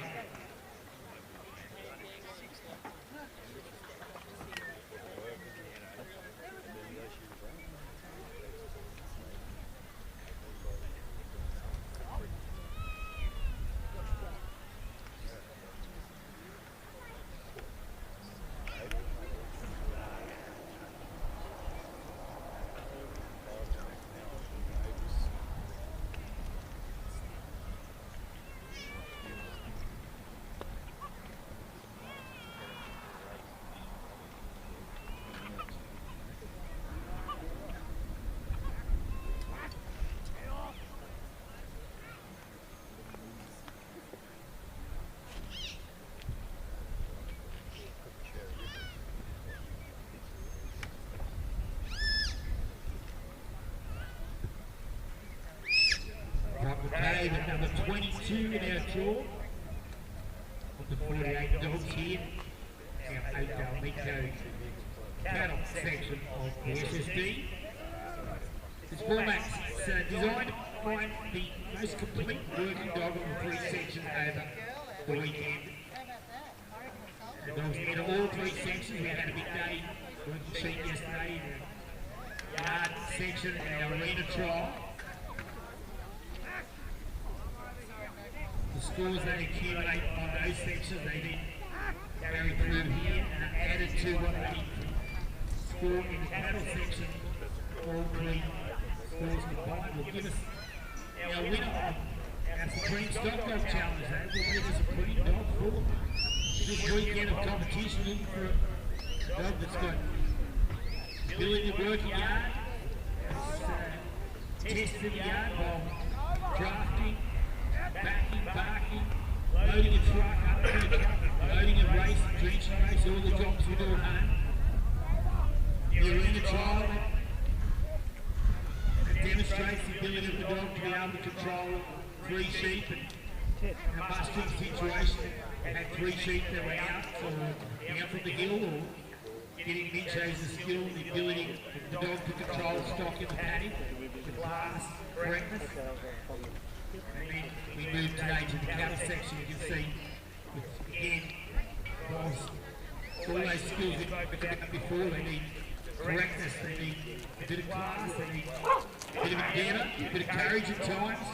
McCabe at number 22 in our draw. Of the 48 dogs here, our Oakdale Meat Co cattle section of the SSD. This format's designed to find the most complete working dog of the three sections over the weekend. The dogs enter all three sections. We had a big day working sheep yesterday in the yard section and our arena trial. The scores they accumulate on those sections, they then carry through here and are added to what they score in the cattle section. All three scores combined will give us our winner of our Supreme Stock Dog Challenge. That will give us a pretty dog for this weekend of competition, looking for a dog that's got ability to work in yard, tested the yard while drafting, backing, parking, loading a truck, up to the truck, loading a race, drenching race, all the jobs we do at home. You're in a trial that demonstrates the ability of the dog to be able to control 3 sheep and in a mustering situation, had 3 sheep that were out from the hill or getting Mitcho's the skill, the ability of the dog to control stock in the paddock, the class, correctness. And then we move today to the cattle section. You can see, again, whilst all those skills we spoke about before, they need correctness, they need a bit of class, they need a bit of endeavour, a bit of courage at times,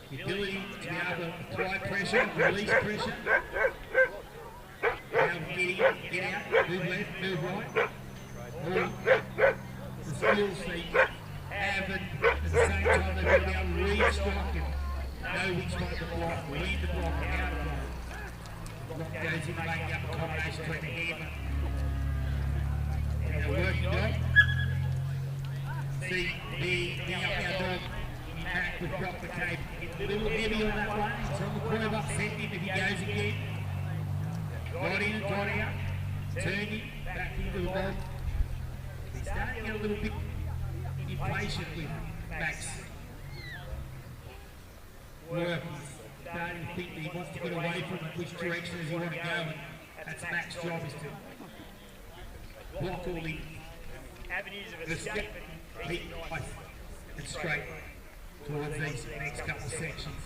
the ability to be able to apply pressure, release pressure, be able to get out, move left, move right, all the skills they have, and at the same time they've got to be able to read stock and know which way to block, read the block, and how to block. The block goes in making up a combination between the hammer and the working dog. See the outbound dog back with Brock McCabe. It's a little heavy on that one. It's on the point of upsetting him if he goes again. Got in, got out, turning back into the ball. He's starting to get a little bit impatient with Max work. He's starting to think that he wants to get away from it, which direction does he want to go, and that's Max's job, is to block all the avenues of the escape and straight towards these next couple of sections.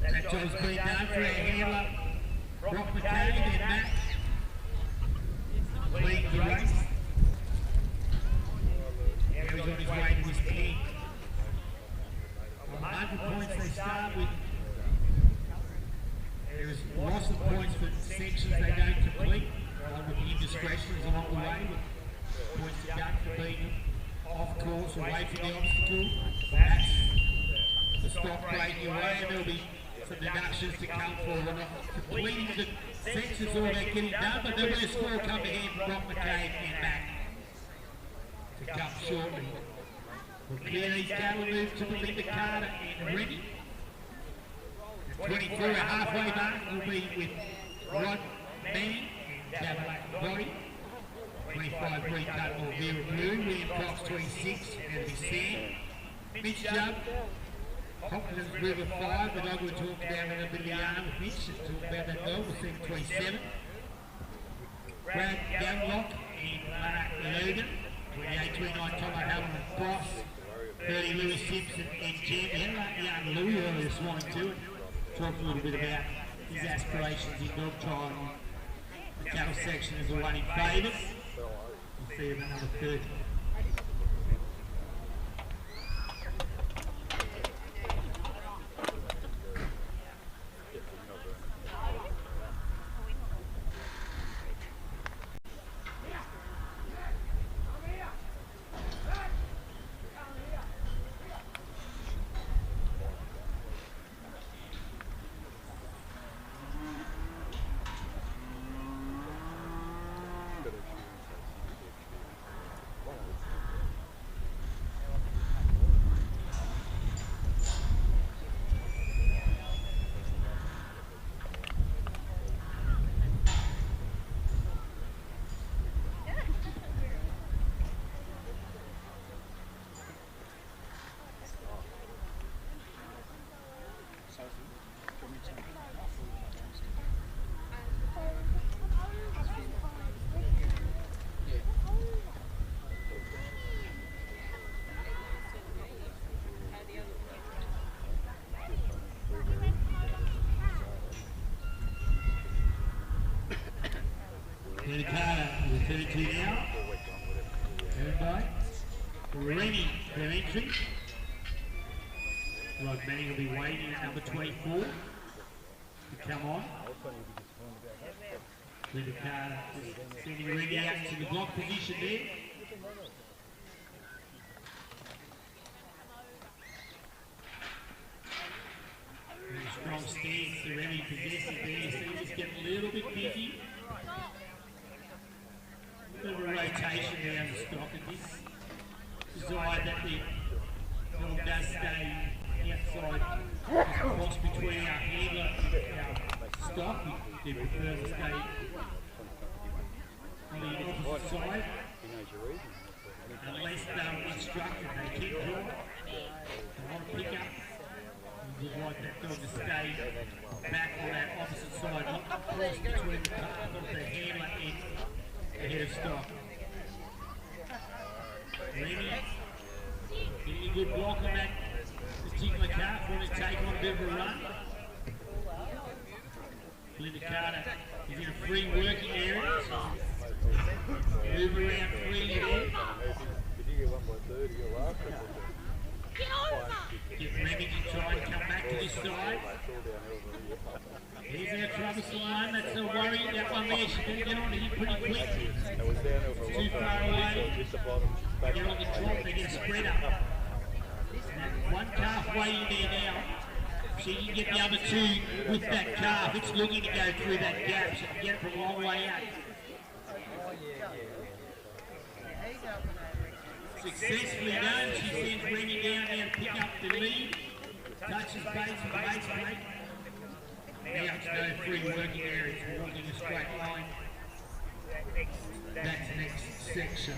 That job's been done for our handler, Brock McCabe, and Matt leading the race. Now he's on his way to his 10. On 100 points they start with. There is lots of points for sections they don't complete, along with the indiscretions along the way, with points deducted for being off course, away from the obstacle. That's the stock breaking away, and there'll be some deductions to come for them. Completing the sections all they're getting done, but there'll be a score come ahead from Brock McCabe and back to come shortly. We'll clear these cattle, move to the Linda Carter and Rennie. 24 a halfway mark will be with Rod Manning and Cadillac Body. 25 Green Cut or Vera Blue, William Cox 26 and the Sam. Mitch Jubb. Confidence River 5, the dog we talked about in a bit of a yarn with Mitch, and talked about that dog, we'll see 27. Brad Gamlock and Mark Logan, 28, 29, Tomo Helen and Boss, 30 Lewis Simpson and Jim. We had that young Louis earlier this morning too, and talked a little bit about his aspirations in dog trial. The cattle section is the one in favours. We'll see him at number 30. The car is 32 now. Everybody. Rennie for entry. Rod Manning will be waiting at number 24 to come on. The car sending Rennie out to the block position there. Really strong stance, the Rennie possessive there, so he's just getting a little bit busy. A bit of a rotation around the stock of this. Desired that the dog does stay outside cross between our handler and our stock. He prefers to stay on the opposite side. Unless they're instructed, they keep drawing. They want to pick up. You'd like that dog to stay back on that opposite side, not cross between the handler and the head of stock. Remy, getting a good block on that particular calf, want to take on a bit of a run. Linda Carter is in a free working area. Move around freely there. Get Remy to try and come back to this side. Here's our troublesome line, that's a worry. That one there, she's going to get on here pretty quick. Too far away. Get on the top, they get spread up. One calf waiting there now. She can get the other two with that calf. It's looking to go through that gap. She can get it from a long way out. Successfully done. She sends Remy down there to pick up the lead. Touches base and base break. Now it's no free working areas. We're walking a straight line. That's the next section.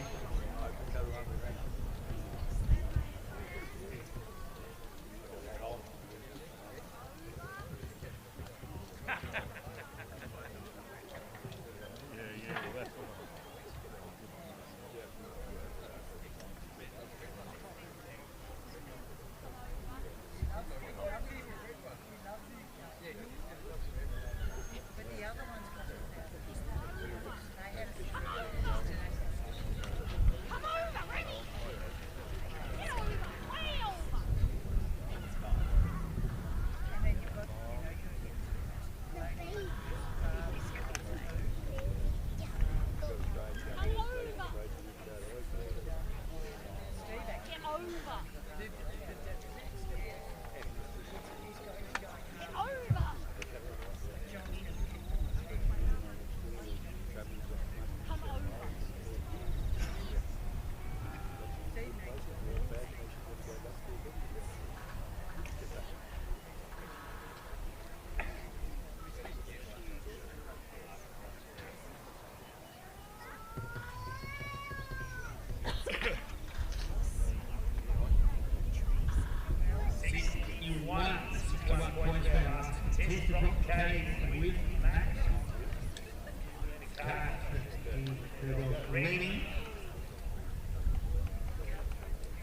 Remaining.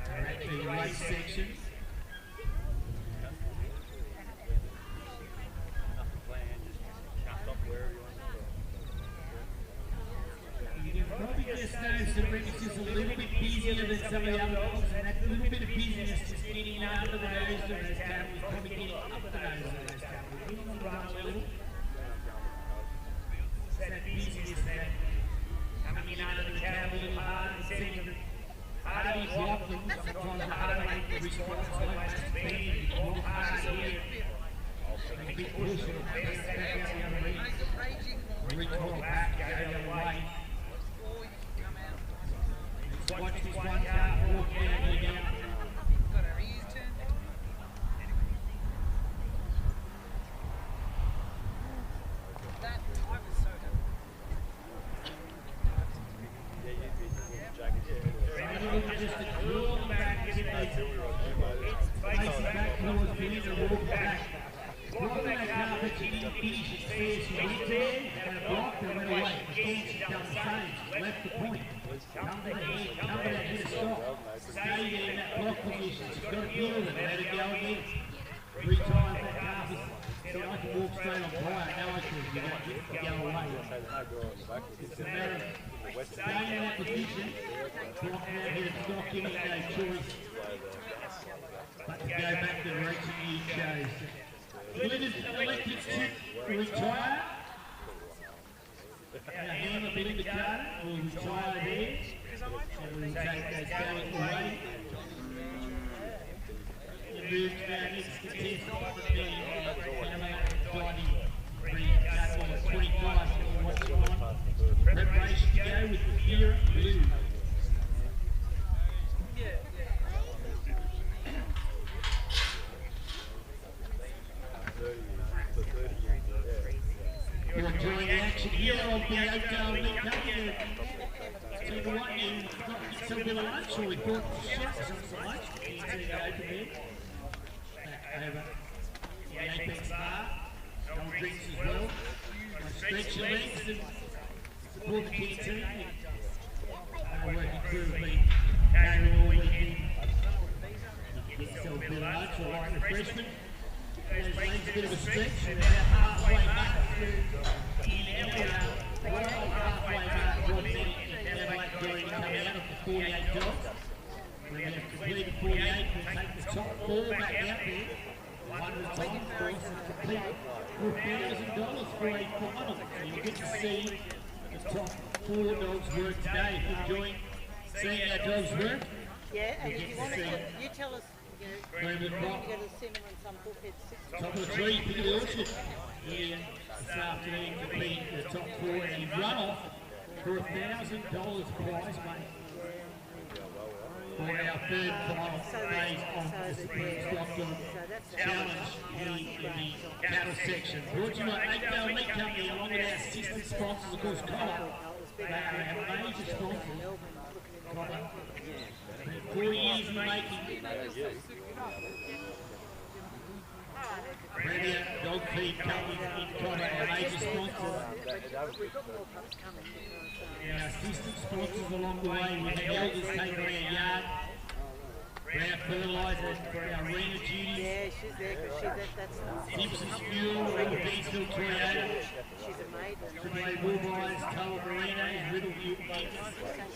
The race section. You can probably just notice the ring is just a little bit busier than some of the other dogs, and that little bit of busyness just getting under the nose of those cattle is probably getting up the nose of those cattle. Getting them run a little. It's that busyness that coming under the cattle a little hard and sending them hardy blocking. Sometimes hard to make the response like that speed. Block hard here. Make a big push and press back out the other end. Recoil back, go the other way. Watch this one calf walk down here now. Got her ears turned. That, I was so happy. Just to draw them back, get it facing back towards the end and walk back. Blocking that calf, but she didn't finish it fair. She went there, and blocked and went away. Again, she's done the same. She's left the point. Come to the head, come to that head of stop. Stay there in that block position. She's got to deal with it. Let it go again. 3 times that calf is. See, I can walk straight on fire. Now I can. You don't get to go away. It's a matter of staying in that position, blocking that head of stock, giving it no choice but to go back the direction you chose. Glitters elected to retire. And a hammer bit in the Carter will retire there. And we'll take those going away. The move to our next contestant will be Donnie Green, 25. Preparation to go with the Fear Blue. You're enjoying the action here on the Oakdale Meat Co. Tell you what, you've got to get some bit of lunch, or we brought some lunch. You can see that open there. Back over the Apex Bar. Cold drinks as well. Stretch your legs and support the canteen. Working crew have been carrying all weekend. Get yourself a bit of lunch or light refreshment. Those legs a bit of a stretch, and about halfway back through in halfway back to Adelaide going to come out of the 48 jobs. When we have completed 48, we'll take the top 4 back out there. One at a time, of course, and compete for $1,000 for a final. So you'll get to see the top 4 dogs work today. If you're enjoying seeing our dogs work, yeah, and you if you want to, you tell us, you know, Brandon you're Rock, going to send them on some bullhead system. top of the tree, pick of the orchard. Here this afternoon to be the top 4 and a run-off for $1,000 prize money for our third final phase of the Supreme Stockton Challenge here in the cattle section. Brought to you by Oakdale Meat Company along with our assistant sponsors, of course, COBBER. They are our major sponsors. COBBER. 40 years in the making. Premier Dog Feed Company in COBBER, our major sponsor. And our assistant sponsors along the way. We have elders taking our yard for our fertilisers, for our arena duties. Yeah, she's there because that's Gibson's Fuel, Beansville Toyota. She's a maid. Today Woolbines, Coal Marina, and Riddleview.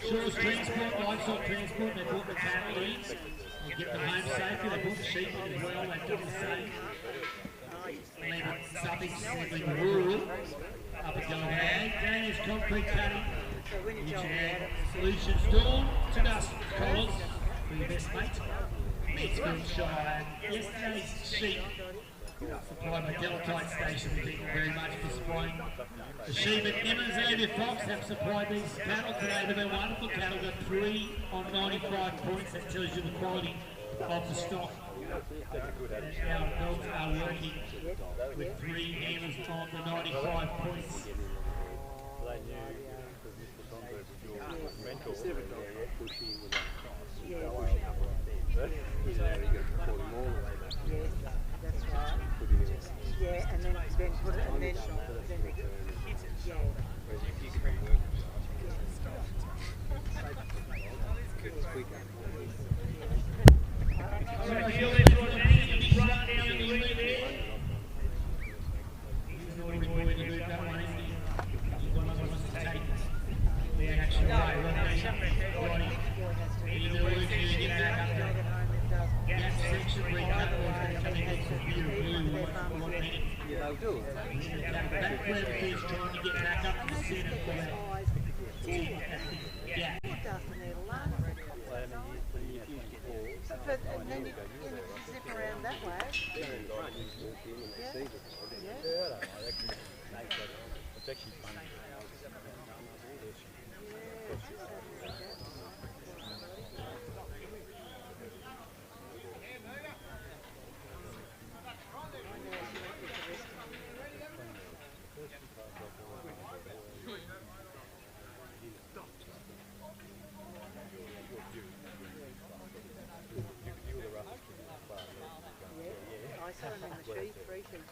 Shores Transport, Livestock Transport, they brought the cattle in. They get them home safely, they brought the sheep in as well, they've done the same. And then something simply rural, up and going ag. Daniel's Concrete Cutting, Future Ag Solutions, Dawn to Dust Collars, for your best mates. Mansfield Shire, yesterday's sheep, supplied by Delatite Station. Thank you very much for supplying the sheep. And Emma's Xavier Fox have supplied these cattle today. They've been wonderful cattle, got 3 on 95 points. That tells you the quality of the stock. Our dogs are working with 3 handlers on the 95 points. That's right. Yeah, and then put it, and then yeah. Trying to get back up to the centre for that team at the gap. But and then you zip around that way. Yeah. It's actually funny. I saw them in the tree, 3 sheep.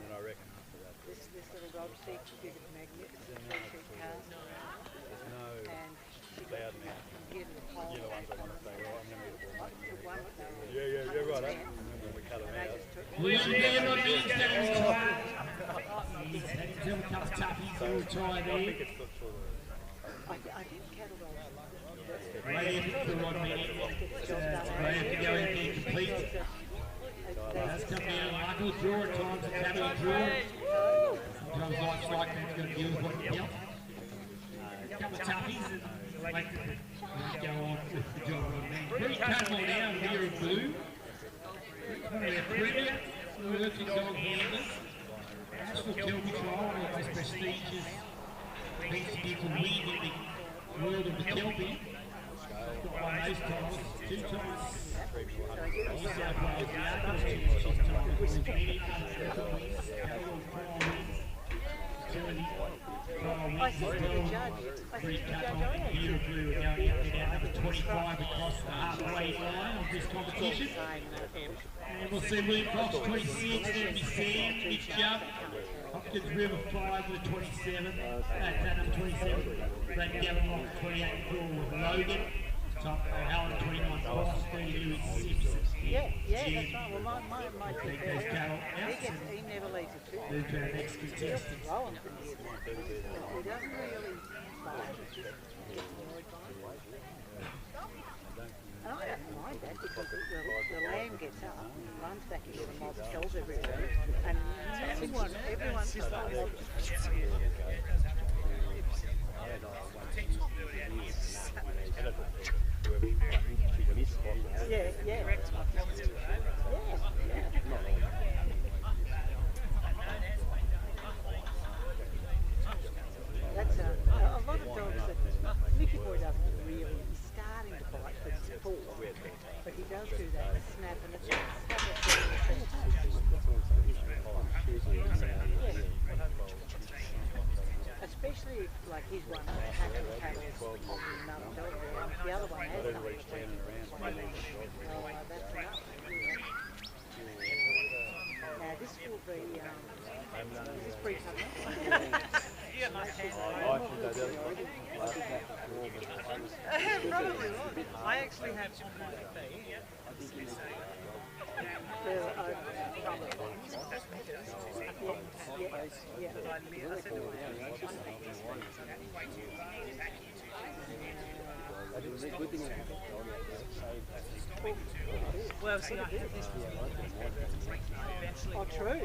And I reckon after that. This little dog sheep, big as magnets, 3 sheep cars. There's no And bad now. give them a pole. You're the ones that want to say, well, I'm going to be the ball mate. Took one with them. Yeah, right. I remember when we cut them out. We're there on the inside. He's had himself a couple of toughies all the time there. I think cattle dogs. Right in for Rod Manning. Right have to go in there complete. That's come down like a draw at times, a cattle draw. Sometimes life's like that, you've got to deal with what you dealt. A couple of toughies and like go on with the job Rod Manning. Pretty comfortable now here in blue. One of our premier working dog handlers. National Kelby trial, one of the most prestigious piece of vehicle win in the world of the Kelby. Got one of those titles 2 times. New South Wales, the Argos Championship title, with many other wins. wins I as said to the well. judge, Pretty cut on and beautifully. We're going up to our number 25 across the halfway line of this competition. And we'll see William Cox 26, then be Sam, Nick Jump, Hopkins River 5 with 27, number 27, Brad Gavin Lock 28 with Logan, top O'Halloran 29, Boss 30 with 6. Yeah, that's right. Well, my Take those cattle out. he never leaves it too. Move to our next contestant. Roll him from here. He doesn't really fight, he just gets annoyed by it. And I don't mind that because the lamb gets up and runs back into the mob, tells everybody, and everyone's just like, yeah. That's a lot of dogs that Mickey Boy doesn't really, he's starting to bite, but he's full. But he does do that snap, and it's especially like his one hacking paddles on another dog there. The other one has something to that's enough. Now this will be, is this pre-cover? Probably would. I actually have on my feet. Well, see, I have this eventually. Oh, true.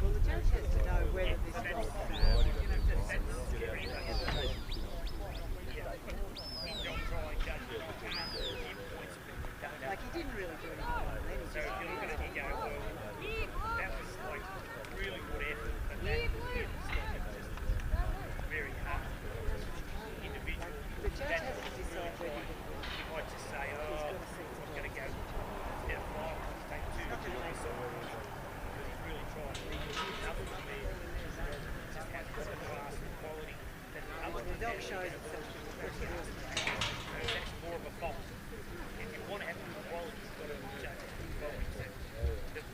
Well, the judge has to know whether this dog like he didn't really do anything wrong then, he just that was like really good effort, but that very hard individual. The judge has to decide whether you might just say, I'm going to go instead of 5, let's take 2. Because he's really trying to be nothing from there. Just has the class and quality that others the dog shows itself to be pretty good. So that's more of a fault. If you want to have good quality, you've got to judge good quality. So the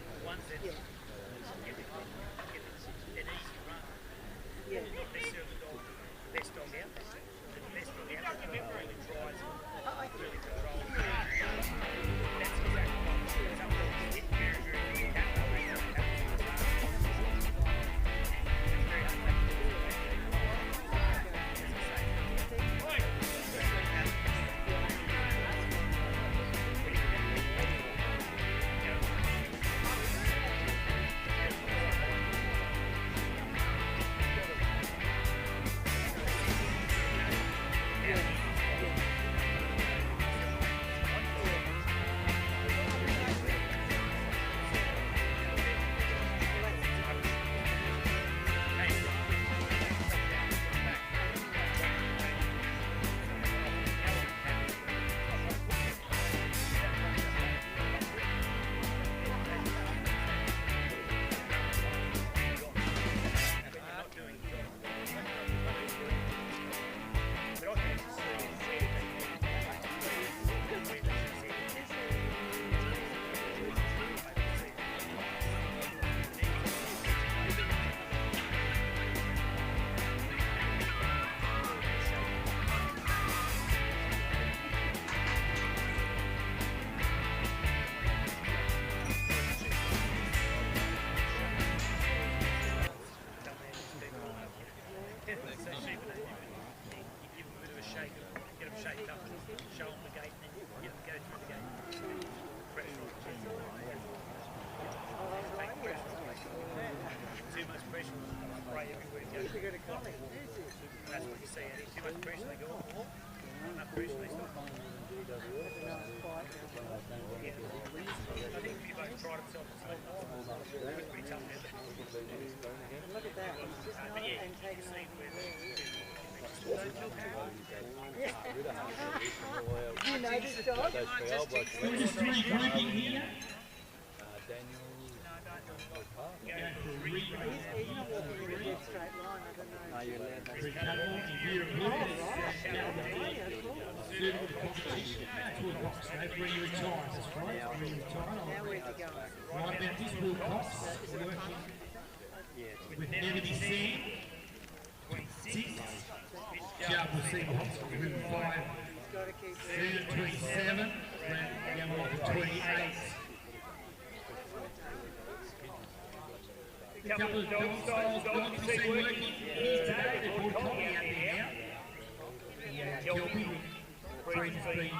You know this dog? Number 3 grouping here. He's not walking in a dead straight line, I don't know. Are you allowed to? Third of the competition. Tour Cox, where you retire, that's right. Where you retire. Now where's he going? Right about this, Will Cox, working with Never Be Seen. 6. Sharp will see the Hawks with room 5. Third 27. Gamma off at 28. A couple of dog styles dogs we've seen working here today. They're called Copy out there now. Kelpie with breed feed.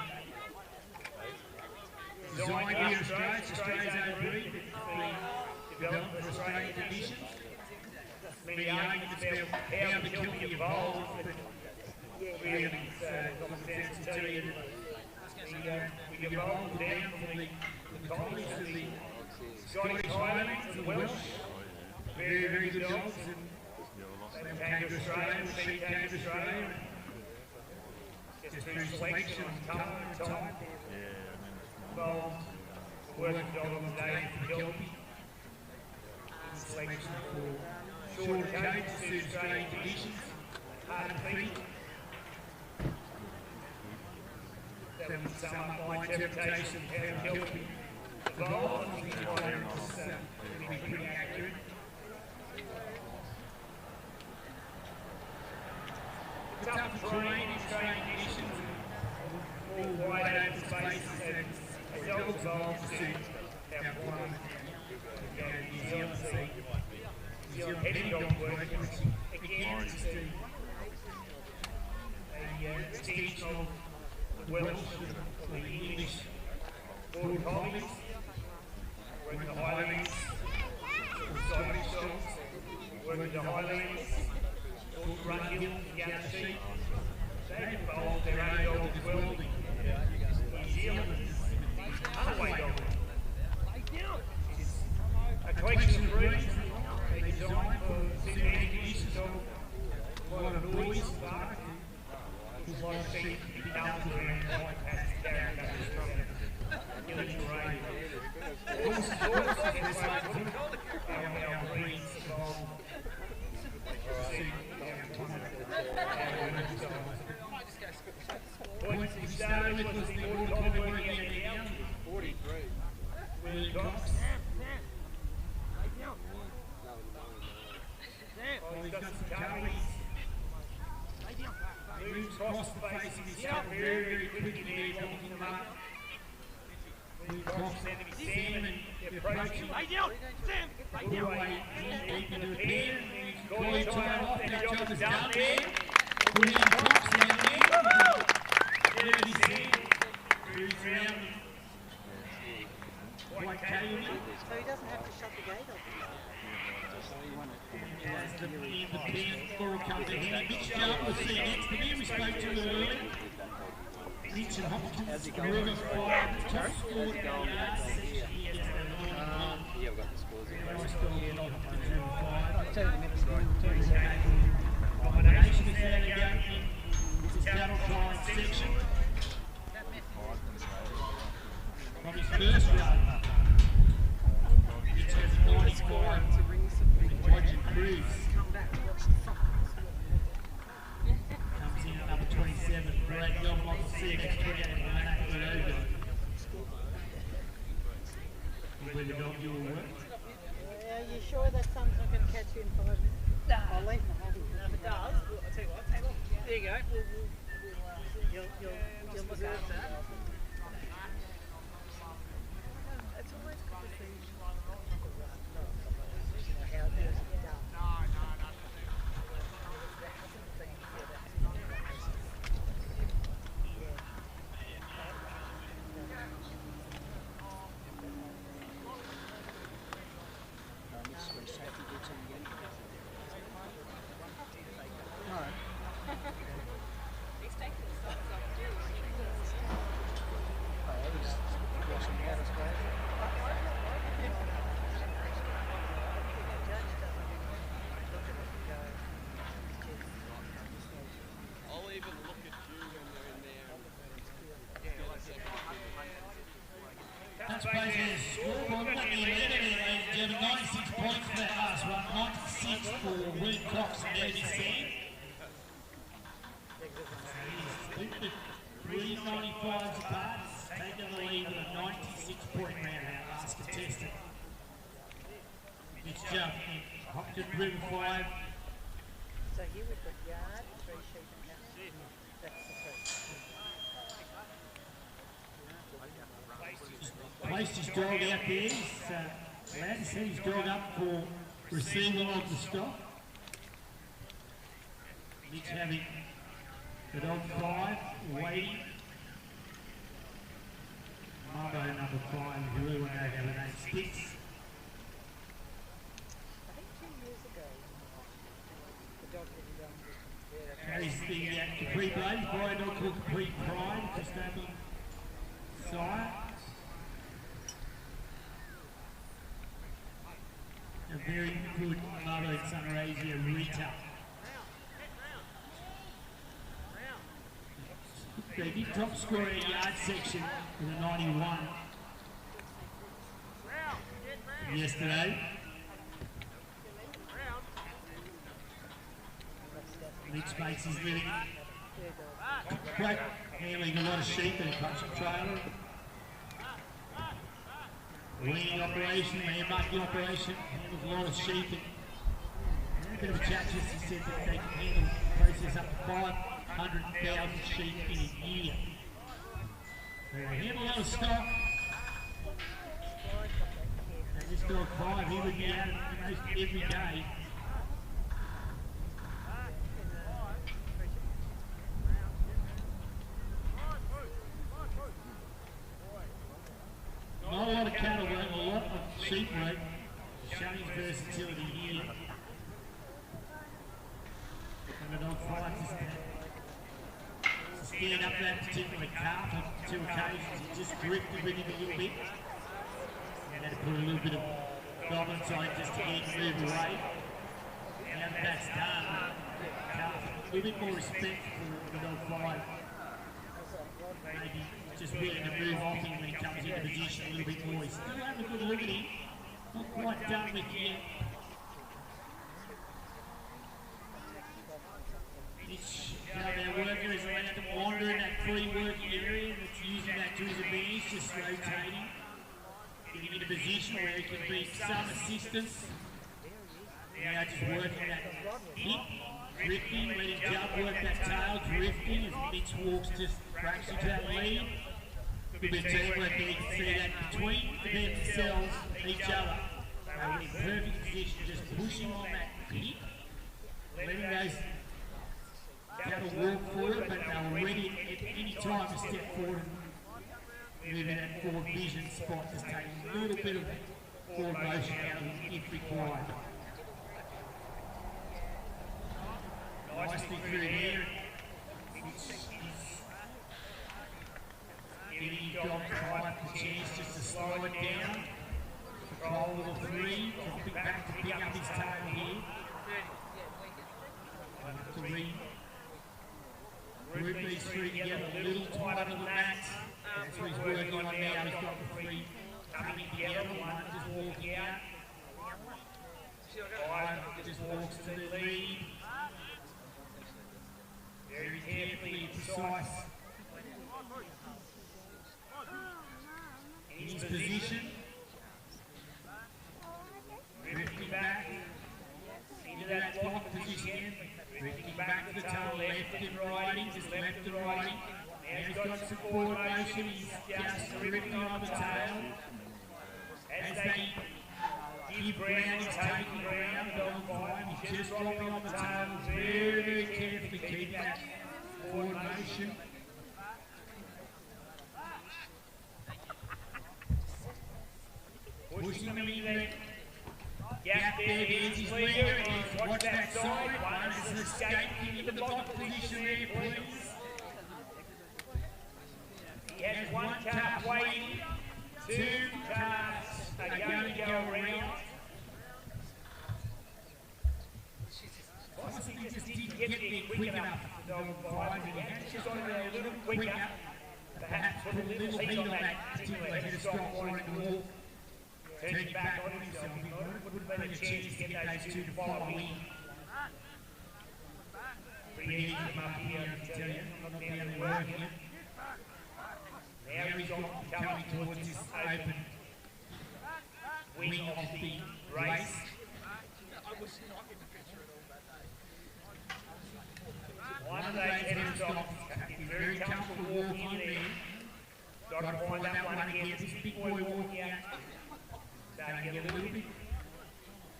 Designed here in Australia, it's Australia's own breed. It's been developed for Australian conditions. Many arguments about how the Kelpie evolved, but really common sense to tell you that we evolved down from the colonies to the Scottish Highlands and the Welsh. Very, very good dogs, and they came to Australia, the sheep came to Australia, just through selection, colour and type, evolved the working dog of the day for Kelpie. Selection for shorter coats to Australian conditions, harder feet. That would sum up my interpretation of how Kelpie evolved. I think it's pretty accurate. Tough terrain in Australian conditions, more wide open spaces as dogs evolve to suit our climate. Go to New Zealand, see New Zealand heavy dog working, which again is an extension of the Welsh, the English border collies, working the Highlands, Scottish dogs, working the Highlands, Run Hill, Gather Sheep. They've evolved their own dog as well. New Zealand is other way dog. It's a collection of breeds they designed for similar conditions of a lot of noise, bark, a lot of sheep, big numbers around high capacity carrying back the strong village terrain. Horses, this way, our breeds evolved to suit points we started with was the Border Collie working out now. 43. William Cox. Well, he's got some carries. Moves across the face of his stuff very, very quickly there, knocking them up. William Cox is enemy Sam, and they're approaching. All the way deep into the pen. Collie time off, that job is done there. William Cox down there. Enemy Sam. Moves around. Quite casually. So he doesn't have to shut the gate off. As the pen, Laurel comes ahead. Mitch Jarman was seen next to me. We spoke to him earlier. Mitch and Hopkins, River 5, top scored in the yards section yesterday. Yeah, we've got the scores in there. Nice dog here, Hopkins, River 5. I'll tell you the minutes. Combination is there to go in this cattle drawing section. From his first run, he turns 95 with Roger Cruz. Comes in at number 27, Brad Gilman off the CX 28 and over. Where the dog you will work. Are you sure that sun's not going to catch you in 5 minutes? No. I'll leave my hobby. If it does, I'll tell you what, there you go. You'll look after that. It's always good to see how it is done. plays a scoreboard. Let me lead it, ladies and gentlemen. 96 points for that last one. 96 for William Cox and Eddie Sam. Split the 395s apart. Taking the lead with a 96-point round out last contestant. Mitch Juff in Hopkins River 5. So here we've got yard, 3 sheep and cow. That's the first. Placed his dog out there. He's allowed to set his dog up for receival of the stock. Mitch having the dog 5 waiting. Mambo number 5, who we want to have a name, Sticks. I think 2 years ago, the dog didn't go and Carries the Capri Blade, by a dog called Capri Pride, just over sire. A very good mother in Sunraysia, Rita. They did top score in a yard section with a 91 yesterday. Mitch makes his living. Great handling a lot of sheep in a country trailer. Weaning operation, land marking operation, handles a lot of sheep. And a bit of a chat just he said that they can handle process up to 500,000 sheep in a year. So they handle a lot of stock. And this dog 5, he would be out almost every day. Not a lot of cattle work, a lot of sheep work, showing his versatility here. And the dog 5 just to stand up that particular calf on 2 occasions. He just drifted with him a little bit. And had to put a little bit of dominance on him just to get him to move away. Now that that's done, calf, a little bit more respect for the dog 5. Maybe just willing to move off him when he comes into position a little bit more. He's still having a good look at him. Not quite done with yet. Their worker is allowed to wander in that free working area that's using that to his advantage, just rotating, getting in a position where he can be some assistance. Now just working that hip, drifting, letting Jump work that tail, drifting as Mitch walks just fractions to that lead. Good bit of teamwork there, you can see that between themselves, each other. They were in perfect position, just pushing on that hip, letting those cattle walk forward, but they were ready at any time to step forward and move in that forward vision spot, just take a little bit of forward motion out of them if required. Nicely through there. Giving his dog 5 the chance just to slow it down. Control of the 3, dropping back to pick up his tail here. Group these 3 together a little tighter than that. That's what he's working on now. He's got the 3 coming together, 1 just walking out. 5 just walks to the lead. Very carefully precise. In his position. Drifting back into that block position. Drifting back to the tail, left and righting, just left and righting. Now he's got some forward motion, he's just drifting on the tail. As they give ground, he's taking ground, the dog 5, he's just dropping on the tail, very, very carefully keeping that forward motion. Pushing them in there. Gap there, there's his leader, and watch that side. One has escaped into the block position there, please. He has 1 calf waiting, 2 calves are going to go around. Possibly just didn't get there quick enough, the dog 5, and he had just gone around a little quicker. Perhaps put a little heat on that particular head of stock wanting to turning back on himself. It wouldn't have been a chance to get those two to follow in. Pretty easy from up here, I can tell you. Not down there working it. Now he's coming towards this open wing of the race. One of those headers is very comfortable walking in there. Got to find that one again. This big boy walking out. Starting to get a little bit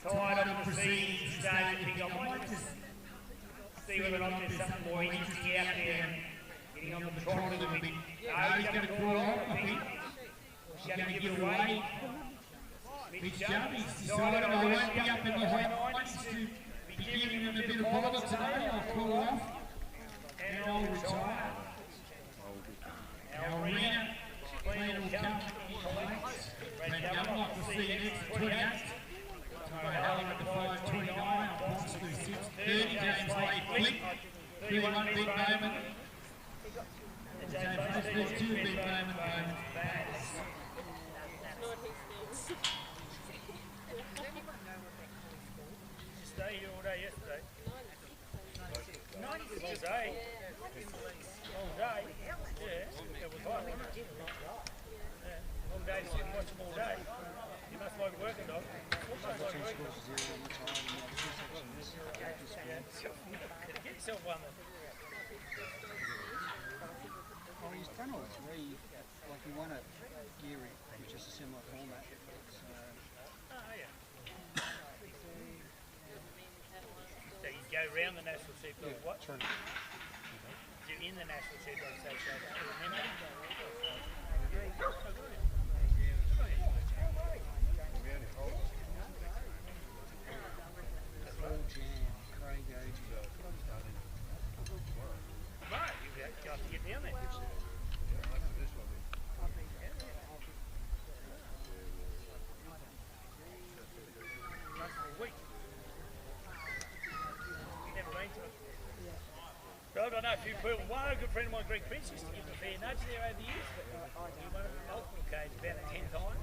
tired of proceeding to stage. I think I might just see whether or not there's something more interesting out there. Getting on the trot a little bit. No, he's going to crawl off, I think. He's going to give it away. Mitch Jumpy's decided I won't be up in the hot 90s to be giving them a bit of bother today. I'll call off and I'll retire. Now Rena will come in late. Brad Gumlock will see you next 28. Tyro Helen at the 5.29. Box through 6.30. James Lay Flick. 31 big moment. James Lay 2 big moment. Stay here all day yesterday. All day. All day. Yeah, it was hot. Yeah. All day, sit and watch them all day. You must like working, dog. Get yourself one then. Oh, he's done all three. Like he won a gear which is a similar format. So, So you go round the National Seatbelt Watch. You're in the National Seatbelt Association. Remember? Paul Jam, Craig Ogie. Right, you have to get down there. Well, I know a few people. One good friend of mine, Greg Prince, used to give him a fair nudge there over the years, but he won it multiple occasions, about 10 times.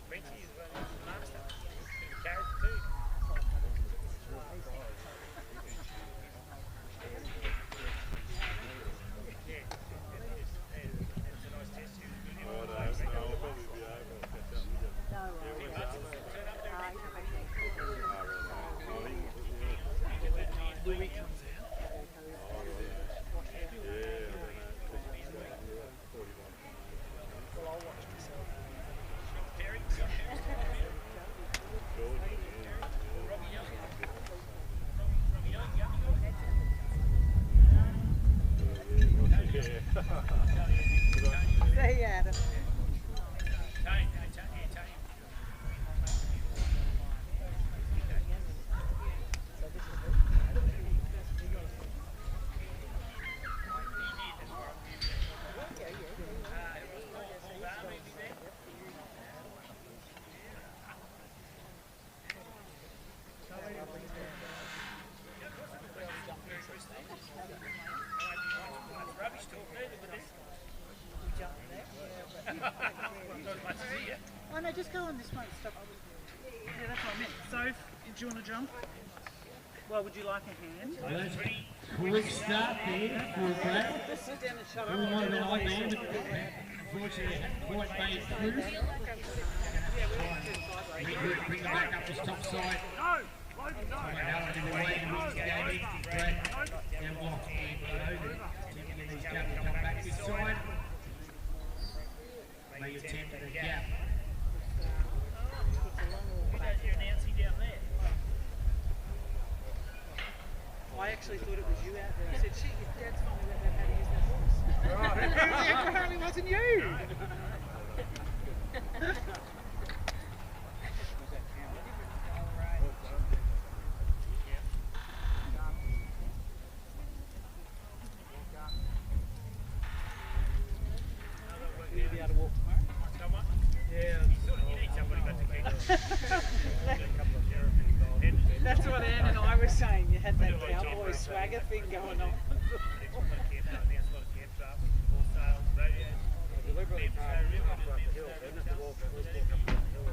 Prince is a master. He's a character too. Yeah, it's a nice test. Louis comes out. Well, I'll watch myself. See you, Adam. Oh no, just go on this one. Stop. Yeah, that's what I meant. Soph, do you want to jump? Well, would you like a hand? That's a quick start there for Brad. Just sit down and shut Who might have been I man, but unfortunately hadn't quite made it through. Bring it back up this top side. Helen in the way and Rick's game in. Brad and block in below. Tipping these gap to come back this side. May attempt at a gap. You're announcing down there. I actually thought it was you out there. I said, shit, your dad's told me about how to use that horse. Right. It apparently wasn't you. You'll be able to walk tomorrow? Yeah, you need somebody got to keep That's what Ann and I were saying. You had that cowboy swagger thing going on. Deliberately parked up the hill. They didn't have to walk up the hill.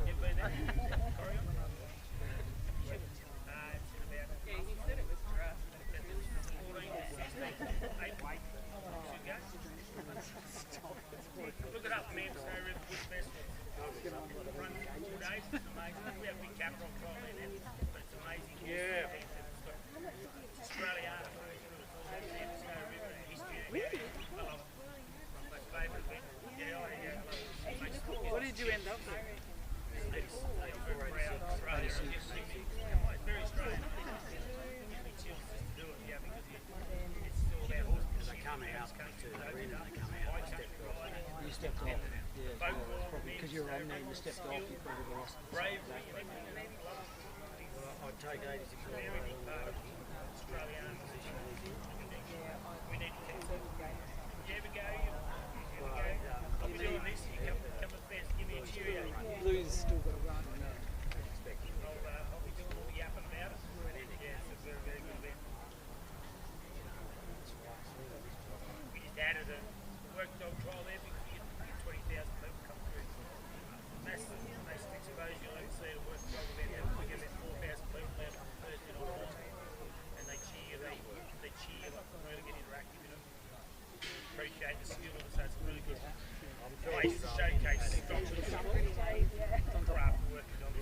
amazing. We have a big camera on trial there now, but it's amazing. Yeah. Australia, really? I love it. My favourite event. Yeah, what did you end up with? It's very Australian. It's very Australian. It chills just to do it, yeah, because it's all about horses. Because they come out to the arena, they come out, they step off. You stepped off. Yeah, probably because you're on there and you stepped off, you probably lost. Bravery and everything. Well, I'd take 86 very big part of Australian position. We need to keep it. Yeah, we go. I'll be doing this. You come to the fence, give me a cheerio. Blues still got to run. I'll be doing all the yapping about it. Yeah, it's a very, very good event. We just added a work dog trial there because you get 20,000 people come through. Massive exposure. Like you see at a work dog event, we get about 4,000 people there on Thursday night. And they cheer, they cheer, really get interactive with them. Appreciate the skill of it, so it's a really good place to showcase dogs of the craft and working dogs.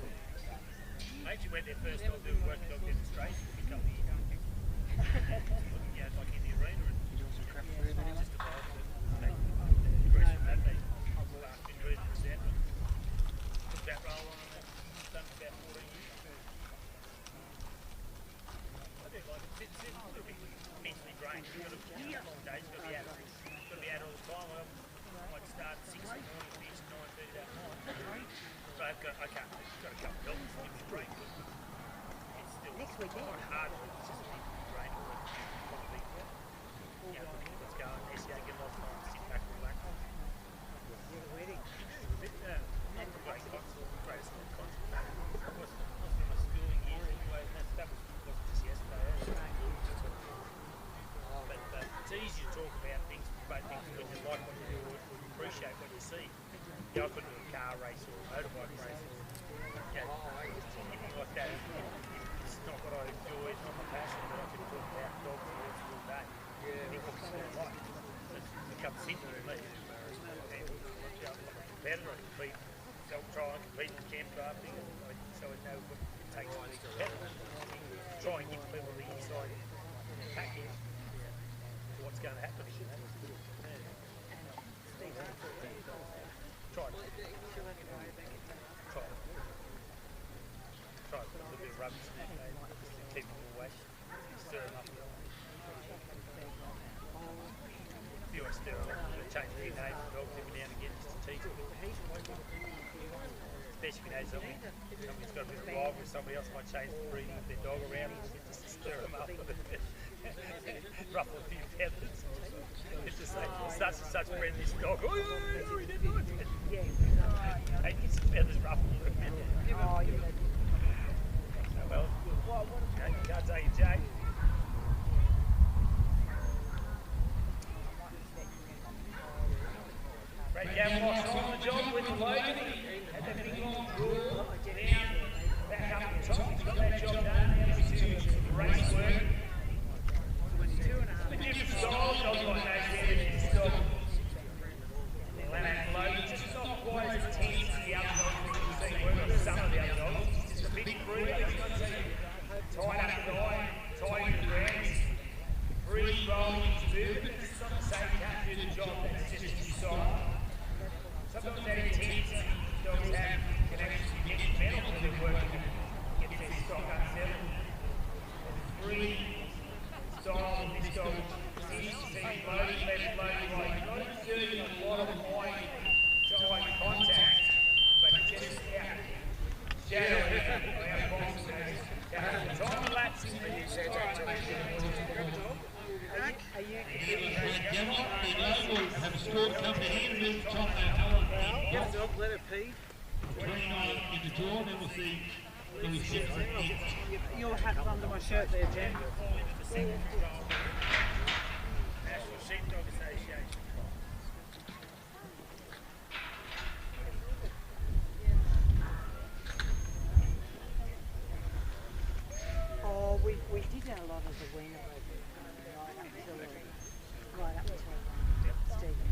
I actually went there first time doing working dog demonstration a couple of years ago. Looking out like in the arena and just about the progression of that they been ready to present and put that role on and done for about 14 years. I do like it. It's a little bit mentally drained. You've got a long day, you've got to be out all the time. I might start at 6 in the morning, finish at 9:30 that night. So I've got a couple of dogs to give me a break. It's still quite hard, but it's just a bit draining. You know, let's go and SCA, get a lot of time, sit back and relax. You're wedding. Not the great concert, the greatest concert. It was in my schooling years anyway, and that wasn't just yesterday. But it's easy to talk about things, great things, when you like what you do or appreciate what you see. You know, I couldn't do a car race or a motorbike race or anything like that. It's not what I enjoy, it's not my passion, but I can talk about dogs and horses all day. Yeah, it's what I like. It becomes simple to me. I'm a competitor, I compete, try and compete in camp drafting, so I know what it takes to be competitive. Try and give people the inside package to what's going to happen. Try to put a little bit of rubbish in there, just to keep them away, stir them up a little. If you want to stir them up, you change the name of the dogs every now and again just to teach them. Especially if you know somebody's got a bit of rivalry with somebody else, might change the breeding of their dog around just to stir them up a bit. Ruffle a few feathers. It's just like, such and such friend this dog. Oh, he didn't know it. Hey, get some feathers ruffled. Well, you can't take a Jay. Brad Gavelok's on the job with the loading. Had that big long draw down, back up the top. He's got that job done. Now we do some race work. The different styles, dogs like those there, dog. Laminac loading, just not quite as intense as the other dogs that you've seen work on some of the other dogs. Just a big breeder, tied up the eye, tied in the ground, free rolling his movement. It's not the same, can't do the job, that's just his style. Sometimes that intensity dogs have can actually get mental when they're working, get their stock unsettled. Free style of this dog, loading, loading right. Not exerting a lot of eye contact, but just out. Shadow our boxes. Time elapsing for you. Have a scored company here with Tom Helen. Yes, dog, let it pee. 29 in the draw, then we'll see Louis Simpson. Your hat's under my shirt there, Jen. National Sheepdog Association. Oh, we did a lot of the wiener right up until Stephen.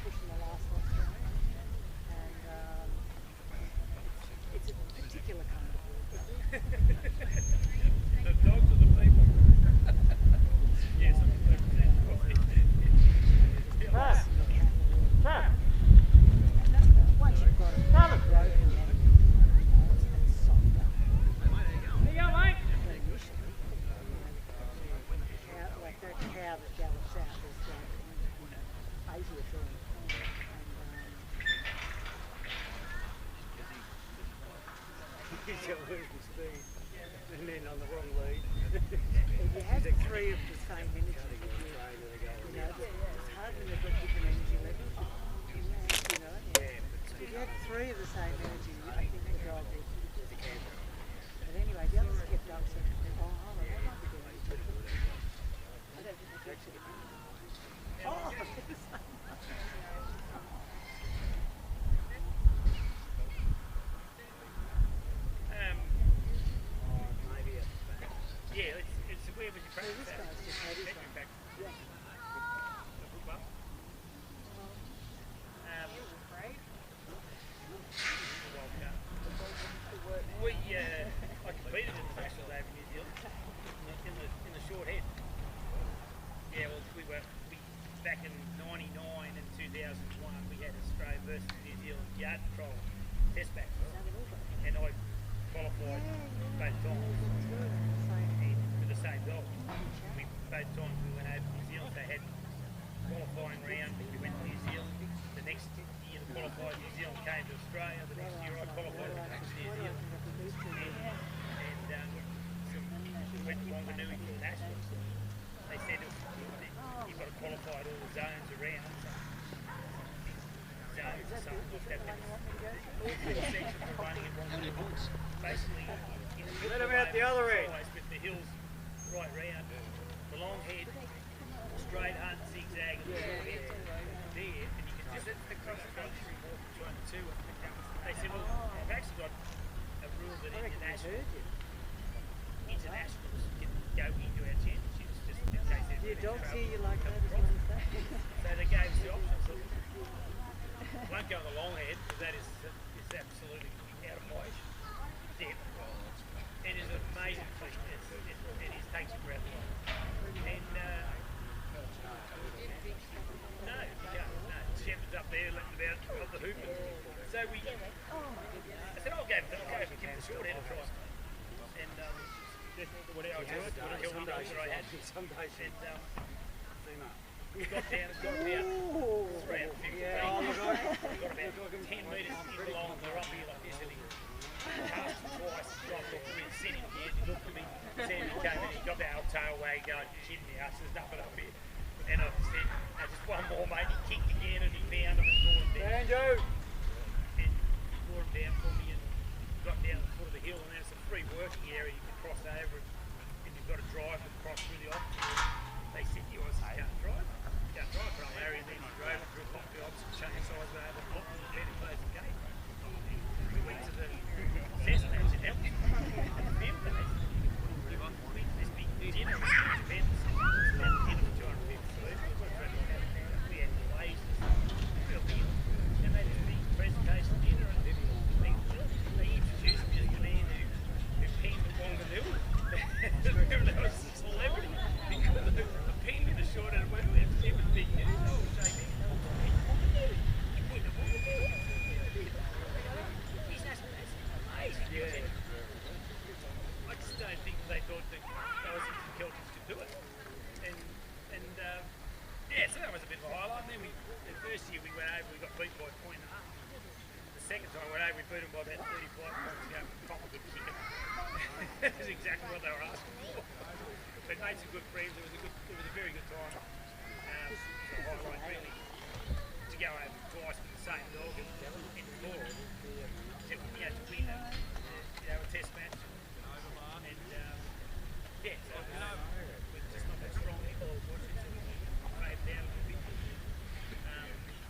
Pushing the last one through. And she'll lose my speed. And then on the wrong lead. If you have three of the same energy, it's hard when they've got different energy levels. You know? If you had three of the same energy, I think the dog would. But anyway, the others kept up saying, oh, that might be doing it. I don't think they actually. Oh, yeah, it's where would you practice this that? guy's just had his one. Yeah. I competed in the National Day of New Zealand in the short head. Yeah, well, back in '99 and 2001 we had Australia versus New Zealand yard patrol test match, and I qualified both times with the same dog. Both times we went over to New Zealand. They had qualifying round. We went to New Zealand. The next year the qualified New Zealand came to Australia. The next year I qualified back to New Zealand. We went to Wanganui for the Nationals. They said you've got to qualify at all the zones around. Zones or something like that. All four sections were running in Wanganui. Basically, Let them out the other end. With the hills right round. The long head, straight hunt, zigzag, and the short head there, and you can just the cross country walk between the two. They said, well, I've actually got a rule that internationals can go into our championships just in case there's Your dogs trouble. hear you like that as well as that. So they gave us the option. So I won't go on the long head because that is absolutely out of my depth. It is an amazing thing. It takes your breath away. And no, you can't. No, Shepherd's up there letting about of the hoop. So I said, I'll go for give the short head a try. And whatever I did, whatever dogs that I had. And we got down 350. Yeah, oh my God. We got about 10 metres in along the rough here like this, and he cast him twice, dropped off the wind, sent him here, he looked at me, Sammy came in, he got the old tail wag going, kidding me, I said, there's nothing up here. And I said, just one more mate, he kicked again and he found him and brought him down. Banjo! And he brought him down for me and got down to the foot of the hill, and there's a free working area you can cross over, and you've got to drive across through the obstacle. They said, you can't drive from that area, and then he drove it through the obstacle, change size over the block, and then he closed the gate. We went to the test match in Hamilton. Remember, we went to this big dinner with Japan. About the dinner for 250 people. We had glazes, real deal. And they did a big presentation dinner, and they introduced me as the man who penned the Wanganui. Remember, that was a celebrity because of the pen in the short end. It was big news. Oh, JB. Yeah. I just don't think they thought that Aussies and Celtics could do it. And yeah, so that was a bit of a highlight. And then the first year we went over, we got beat by a point and a half. The second time we went over, we beat them by about 35 points to go proper good kicker. That's exactly what they were asking for. But made some good friends. It was a very good time. It was a highlight really to go over twice with the same dog in the ball. To win a test match. And yeah, so we're just not that strong anymore. Unfortunately, so we faded down a little bit.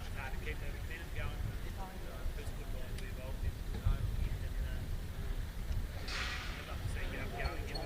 It's hard to keep that momentum going. It's a good guy to be involved in. I'd love to see you going again.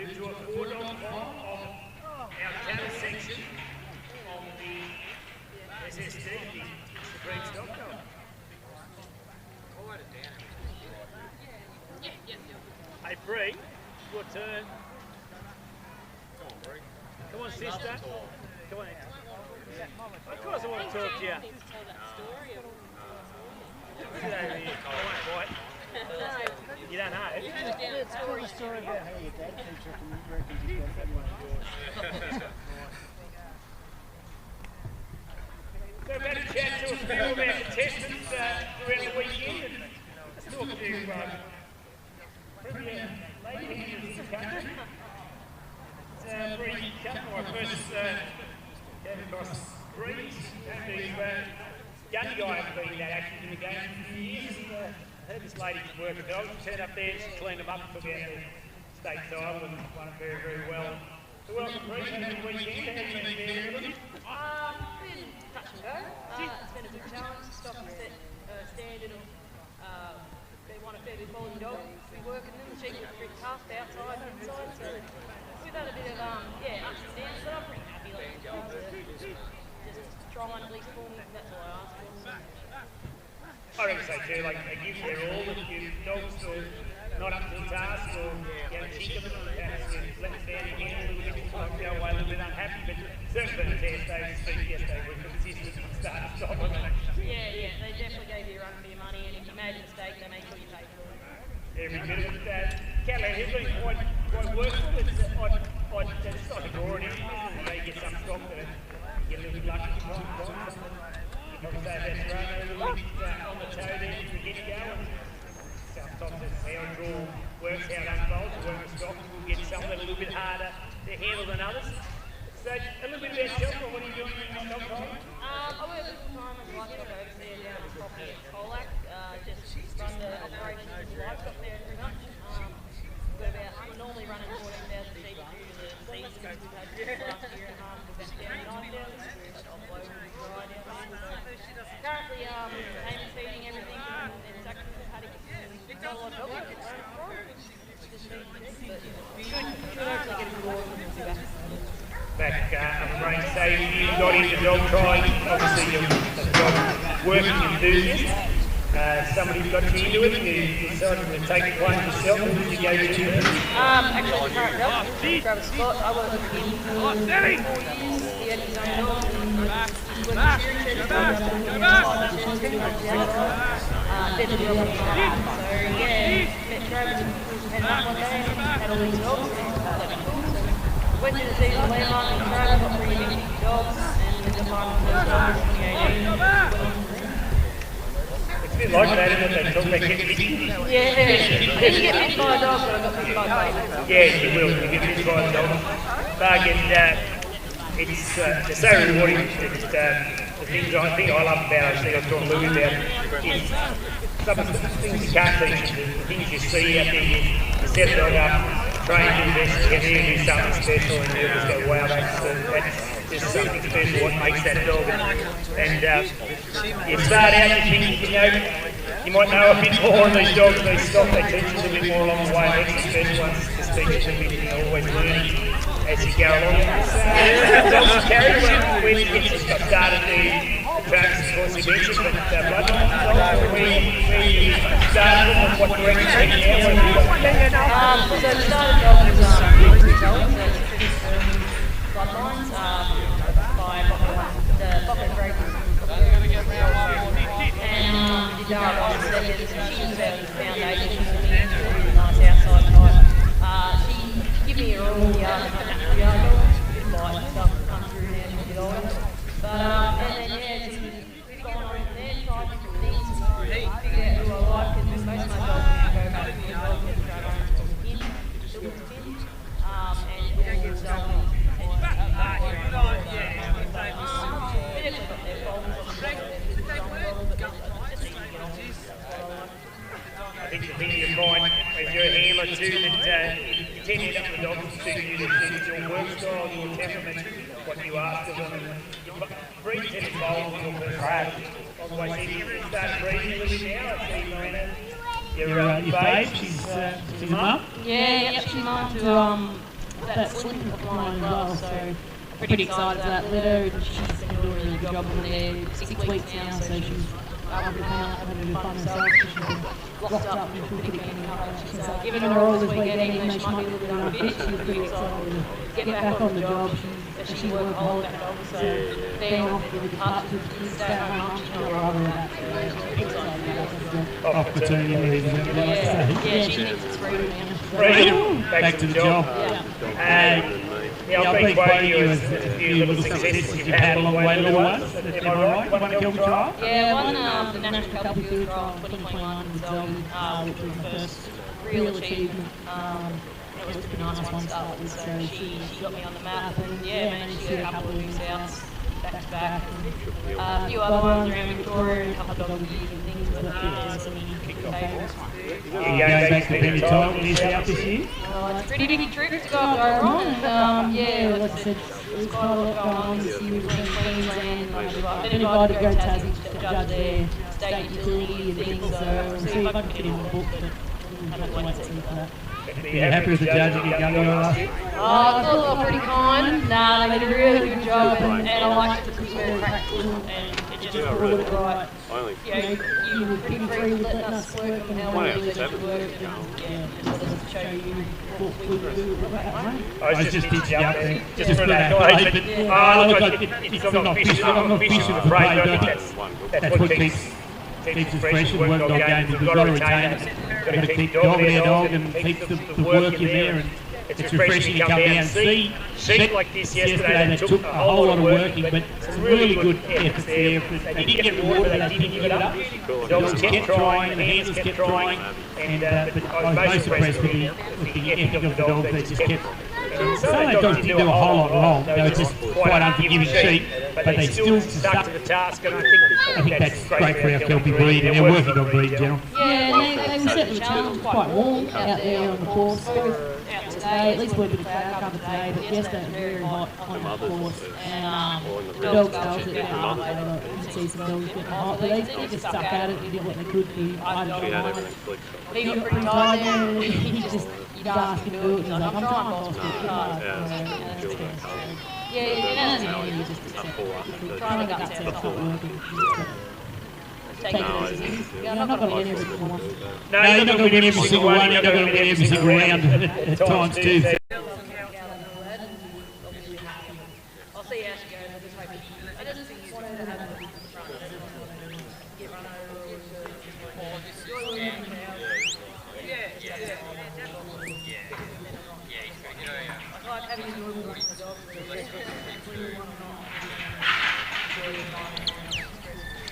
move to a 4-dog pile of our cattle section on the SSD, the Supreme Stock Dog. Hey Bree, your turn. Come on sister. Come on. Of course I want to talk to you. Look at over here. I won't bite. You don't know? Tell the story about how your dad keeps reckons he's got that one. So we're about to chat to a few of our contestants around the weekend. And let's talk to lady handlers in the country. It's Bree Cutmore. I first came across Bree's gun guy had been that active in the game for a few years. I heard this lady could work a dog. She turned up there, she cleaned them up, took out the state title and won it very, very well. So welcome Bree, have a good weekend. How have you been faring with it? Been touch and go. It's been a good challenge. Stock and set standard of they want a fairly quality dog to be working in. The sheep was pretty tough outside and inside, so we've had a bit of ups and downs, but I'm pretty happy. Like, just try and at least for me. That's all I ask for. I reckon so too, like they give their all, if your dogs are not up to the task or you know, cheek them, perhaps you let them down again a little bit, like go away a little bit unhappy, but certainly been a test day to speak yesterday, we're consistent from start to stop. Yeah, they definitely gave you a run for your money, and if you made a mistake, they make sure you pay for it. Every bit of it. Catalan has been quite workful. It's like a draw in anything, isn't it? You get some stock that you get a little bit lucky from time. You probably say that's right, a little bit on the toe there to get going. Sometimes it's how a draw works, how it unfolds, you work the stock, we'll get some that are a little bit harder to handle than others. So a little bit about yourself, what are you doing in your dog time? I work full-time as a livestock overseer down at the property at Colac. Just run the operations of the livestock there pretty much. We're normally running 14,000 sheep due to the season we've had for the last year and a half. We're back down to 9,000, so we're just offloading and dry down there. So currently naming, feeding everything and sections of paddocks and not a lot of dog work. Just but should hopefully get a good order and we'll be back. Back up range, so you got into dog trying, obviously you're a dog working enthusiast. Somebody's got you into it and you decided to take the plunge yourself. Who did you go to first? Actually, the current dog, grab a spot. I worked with him for 4 years. He had his own dog and he worked with steering shed dogs and he was pretty much the other dog. Did the job on the farm. So yeah, met Travis and headed up one day and had all these dogs and that was cool. Went to the season landmark and Travis got 3 big dogs and ended up buying the first dog in 2018. It's a bit like that, isn't it? They talk about getting bitten. Yeah, I didn't get bitten by a dog, but I got bitten by a dog. Yeah, you will. You get bitten by a dog. Bargain, it's so rewarding. It's, the thing I love about it, I think I was talking to Louis about, is some of the things you can't teach, the things you see out there, you set a dog up, train to investigate, do something special, and you just go, wow, that's just something special, what makes that dog. And you start out, you think, you know, you might know a bit more on these dogs, these stock, they teach us a bit more along the way, and the special ones just teach us a bit, you know, always learning as you go along. Dogs carry when you started the tracks, of course, you mentioned, but bloodline, where you started from, what direction you take now, what have you got? So the started dog was retelling, so it's pretty bloodlines by the Bocker Breakers and we did Dara on seconds, and she was about the foundation, she was a really nice outside type. She gave me a all the yard, bit of bite and stuff come through there and get older. But and then yeah, we've gone on from there, tried different things, figured out who I like, because most of my dogs go back to the dog and try to run from the pin, still with the pin, and good stuff. I think the thing you find when you're a handler too, that you tend to end up with dogs that suit you, that suit your work style, your temperament, what you ask of them. And breeding tend to bowl with your personality. Otherwise, if you start breeding a little bit now, I see Marina, your babe, she's mum? Yeah, yep, she's mum to that swing of mine as well, so pretty excited for that litter, and she's been doing a really good job over there 6 weeks now, so she's able to come out and have a bit of fun herself, because she's been locked up and she's pretty keen. She's given her all this weekend, even though she might be a little bit unfit, she's pretty excited to get back on the job. She's workaholic, that dog, so being off with the pups with the kids, stay at home, she's not rather that, so pretty excited about that. Off paternity leave, is that what I say? Yeah, she thinks it's freedom now. Freedom, back to the job. Yeah, I've been quoting you as a few little successes you've had along the way, little ones. Am I right? One Kelby trial? Yeah, one the National Kelby Field Trial in 2021 with Zelda, which was the first real achievement. It was pretty nice one to start with, so she got me on the map, and yeah, managed to get a couple of wings out back to back. A few other ones around Victoria, and a couple of dog years and things, but some favourites. You're going back to Penny Time when you're out this year? It's a pretty big trip to go up over on, and yeah, like I said, there's quite a lot going on this year between Queensland. I've been invited to go to Tassie to judge their state utility and things, so we'll see if I can get in the book, but we'll have to wait and see for that. Are you happy with the judging you've done last year? I thought they were pretty kind. Nah, they did a really good job, and I liked it because it was very practical, and it just brought it right. You know, you were pretty free with letting us work and how we really should work, and yeah, just to show you what we would do with that one. I was just teaching you up there, just for that guy, but it's not fishing for the prey, but I think that's what keeps us fresh and working on games. We've got to retain it. Got to keep dogging our dog and keep the work in there, and it's refreshing to come down and see sheep like this yesterday that took a whole lot of working, but some really good efforts there. They didn't get water, they didn't give it up. The dogs kept trying, the handlers kept trying, and but I was most impressed with the ethic of the dogs. They just kept. Some of those dogs didn't do a whole lot wrong. They were just quite unforgiving sheep, but they still stuck to the task, and I think that's great for our Kelpie breed and our working dog breed in general. Yeah, they were certainly challenged, quite warm out there on the course. Out today, at least we're a bit of cloud cover today, but yesterday it was very hot on that course, and the dogs felt it halfway. You could see some dogs getting hot, but they just stuck at it and did what they could do. I don't know. He got pretty tired there, and you'd ask him to do it, and he's like, I'm trying my best to do it. Yeah, you just accept it. Trying to get that stuff not working. Take it easy. Yeah, I'm not going to win every single one. No, you're not going to win every single one. You're not going to win every single round at times too. I'll see how she goes. I just hope I just want her to have a get run over. I like having a normal one for the dog.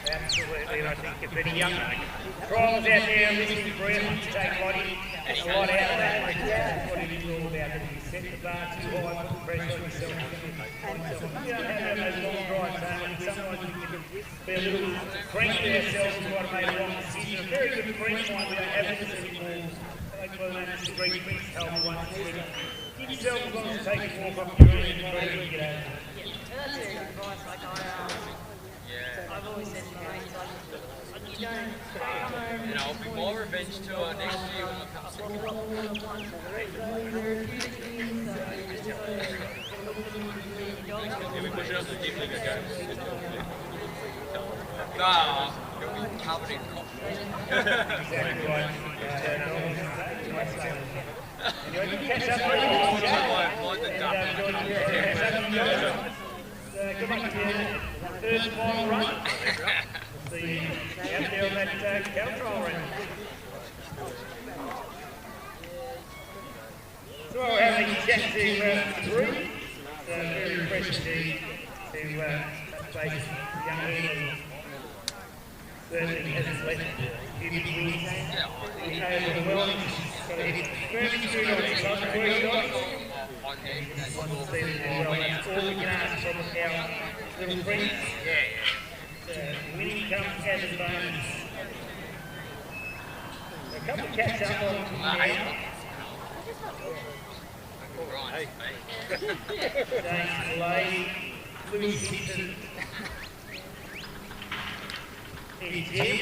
Absolutely, and I think if any young trials out there listening for him to take Lottie a lot out of that, that's what it is all about. That you set the bar too high, put the pressure on yourself. You don't have those long drives home, and sometimes we can be a little cranky ourselves and try to make a wrong decision. A very good friend of mine, we don't have this anymore. I think my name is Greg Prince, told me once, give yourself as long as you take a walk off your own and try to get out of it. That's very good advice. Like I've always said to my mates, like, you don't come home. And I'll be more revenge tour next year when I come second. Yeah, we push it up the deep league again. Nah, you'll be covered in coffee. Exactly right. You catch up good luck to you. Third and final run. See you out there on that cow trial round. So we're having a chat to 3. Very refreshing to touch base with young handlers. Certainly hasn't left huge wings. We know them well. Got a very good on his love workshop. Want to see them do well. That's all we can ask from our little friends. Winning comes as a bonus. A couple of cats up on now. James Lady, Louis Simpson, Eddie Jim,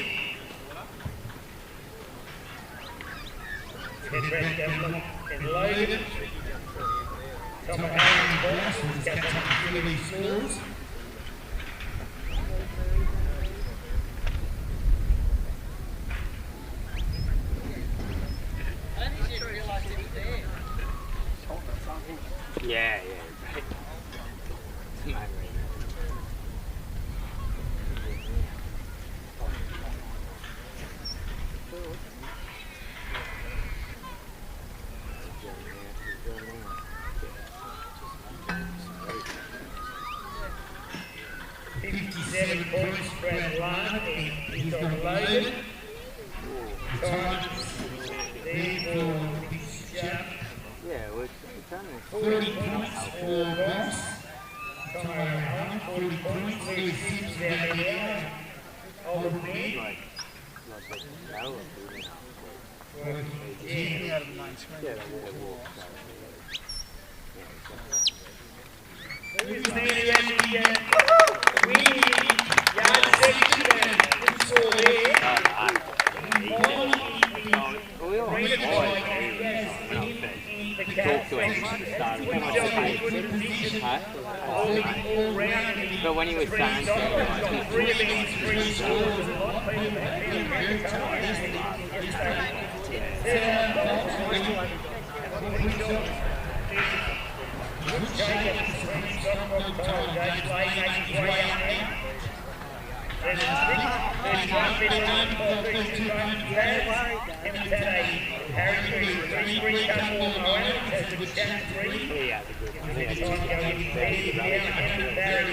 Ted Brasco and Logan. Top of Aaron Boston is catching up with these scores. Yeah, right. Points for Atlanta. He's got it loaded. The time's there for this jump. Yeah, we're trying to 40 points for Ross. Time 40 points. Louis Sims down there. Old man. Out of the main screen. Yeah, they walk. Who's the man who had the winning yard section and score there? But when he was saying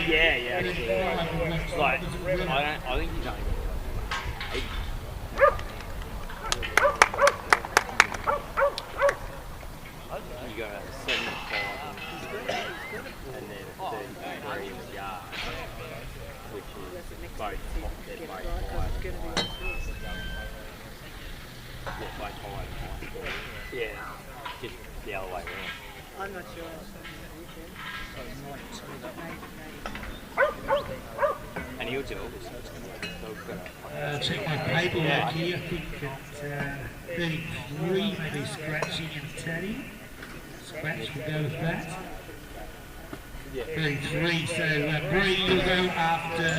yeah. Like, I think he's only got 8. You got a 75 and then a 33 yard, which is both yeah, just the other way around. I'm not sure. And he'll do all this. Check my paperwork here. I think at 33, maybe scratching and tatting. Scratch will go with that. 33, so Bree will go after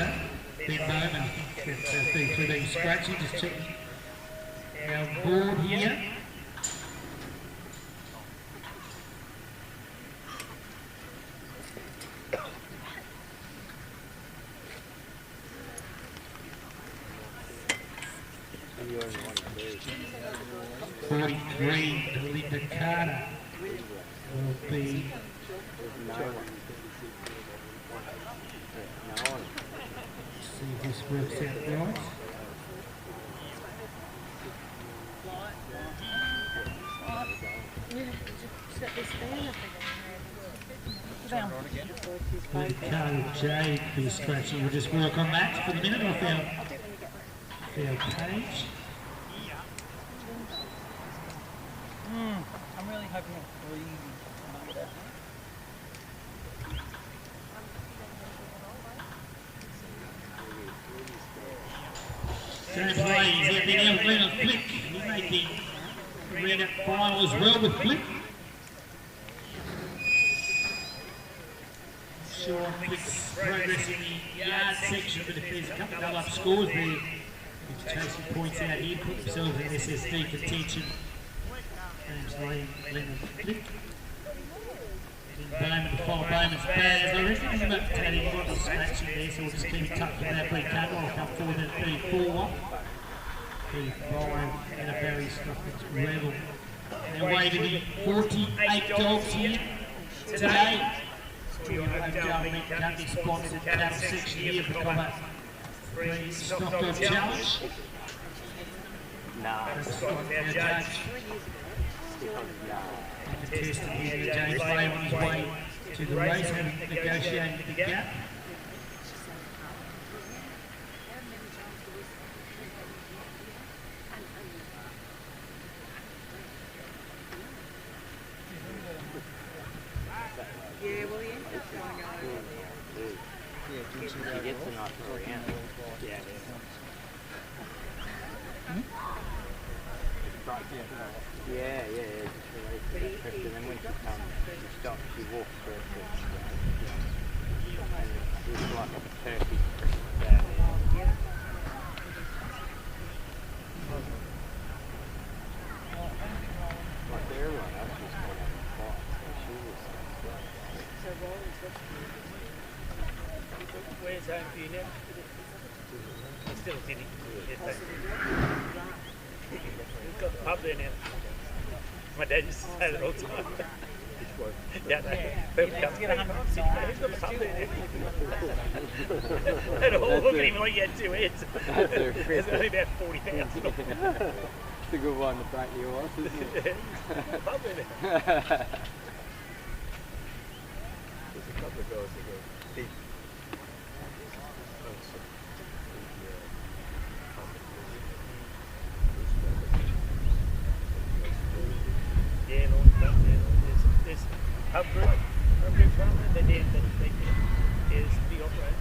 Ben Bowman. I think at 33 being scratching. Just checking our board here. Linda Carter will be see if this works out right. Linda Carter, Jade for the scratching. We'll just work on that for the minute off our page. I'm really hoping a 3 number. James Lane is out there now, Glenn Flick. He made the round-up final as well with Flick. Sean Flick's progress in the yard section, but if there's a couple of double-up scores there, he's chasing points out here, put themselves in SSD contention. James Lane, Glenn Flick. Bowman, the final Bowman's bad. I reckon he's about to take a scratching there, so we'll just keep it tucked for that Bree Cutler. I'll come forward at 34. 35 and a very Stockman's Rebel. And away to the 48 dogs here today. Oakdale Meat Co sponsored cattle section here of the COBBER Free Stock Dog Challenge. Our judge. Contestant here, James Lane, on his way to the race, having negotiated the gap. Yeah, well, he ends up going over there. He gets a nice round. Yeah. Yeah, yeah. And then when she comes, she stops, she walks for a bit. And it's like a perfect like everyone else was kind of quiet, so she was So where's home for you now? It's still a city. We've got the pub there now. My dad used to say that all the time. Yeah, no. People come, who's got the pub there now? And all look at him like he had 2 heads. There's only about 40,000. It's a good one to break you off, isn't it? Pub there now. There's a couple of guys that go big. Yeah, no, there's hub group from it. They're there, there's the operator.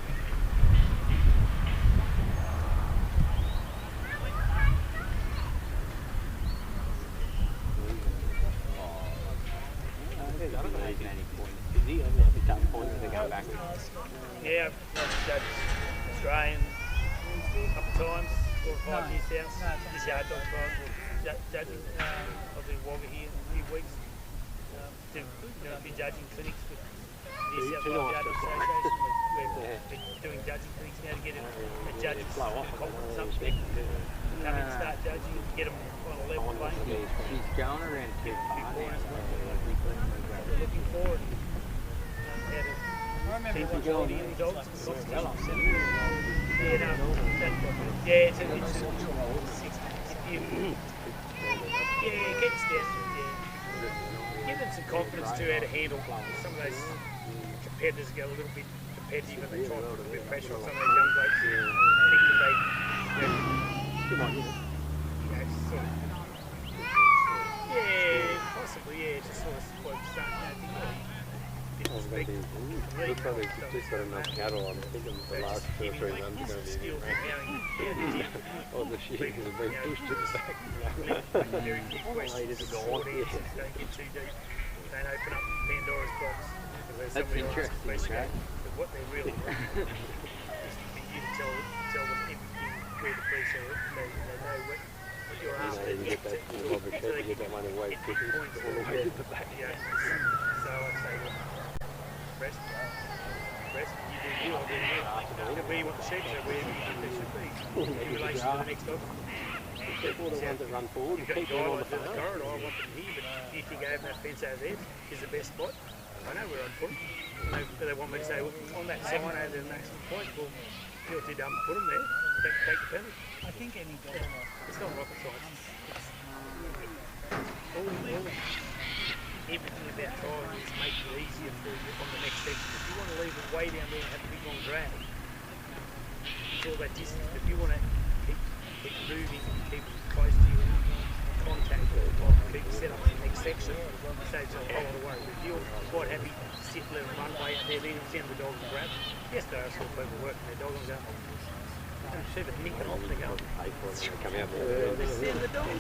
I don't know if any points. Did he ever have done points to go back? Yeah, I've judged Australian a couple of times, 4 or 5 years out. This yard dog trials, judging. I'll do Wagga here in a few weeks. Been judging clinics with the South Wales Yard Dog Association. We're doing judging clinics now to get a judge's confidence up there. Come in and start judging and get them on a level playing field. She's going around too far. We're looking forward how to keep the quality in the dogs. Yeah, get standard. Give them some confidence too how to handle some of those competitors get a little bit competitive and they try to put a bit of pressure on some of those young blokes. I think that yeah, possibly, yeah, just sort of starting Looks like they've just got enough cattle on. I think the last 2 or 3 months are going to be all the sheep have been pushed to the back. Don't get too deep. Don't open up Pandora's box. That's interesting, right? But what they really want is for you to tell them everything where the police are. They know what you're after. You get that one away quickly, all the way to the back. Yeah. So I say, rest, you do you, I'll do you. Where you want the sheep, so where you think they should be. In relation to the next dog. People are the ones that run forward and keep them on the farm. Corridor, I want them here, but do you think over that fence over there is the best spot? I know where I'd put them. But they want me to say, well, on that sign over the maximum point, well, if you're too dumb to put them there, take the penalty. I think any dog. It's not rocket science. Everything about trying is make it easier for you on the next section. If you want to leave it way down there and have a big long drag, it's all that distance. But if you want to keep moving and keep it close to you and contact all the time, keep it set up in the next section, it saves a whole lot of work. If you're quite happy to sit, let them run way out there, then send the dog and grab. Yes, there are some people working their dog and go, see the nick it off, they go, Come out they send the dog. They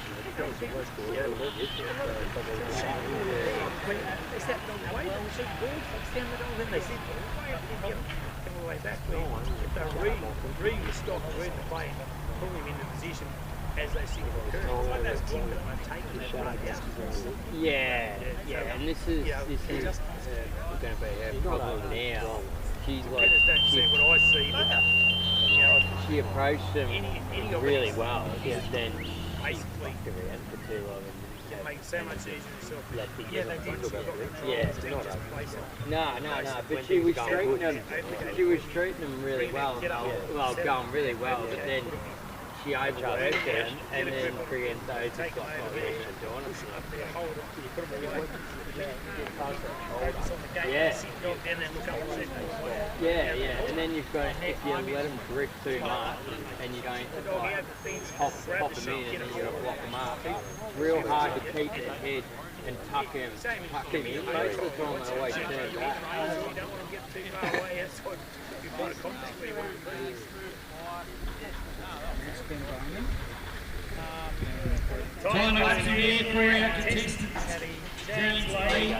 set the dog away, they shoot the ball, they send the dog, then they sit way up, then get them all the way back. If they read the stock, read the play, pull him into position as they see the curve. It's like those kids that are taking that blood out. Yeah, and this is the problem now. She's like, Don't see what I see, but she approached them really well, but then basically around for too long. it makes it so much easier yourself. Yeah, they did. No, but she was treating them really well. Well, going really well, but then she overworked them, and then Priento just got doing Yeah, and then you've got, if you let them drift too much, and you don't like, pop them in, and then you've got to block them up, it's real hard to keep their head and tuck them in. Most of the time they always turn back. You don't want to get too far away, that's what you find a contact where you want to be. It's been burning. Time up to here for our contestants. James Lee,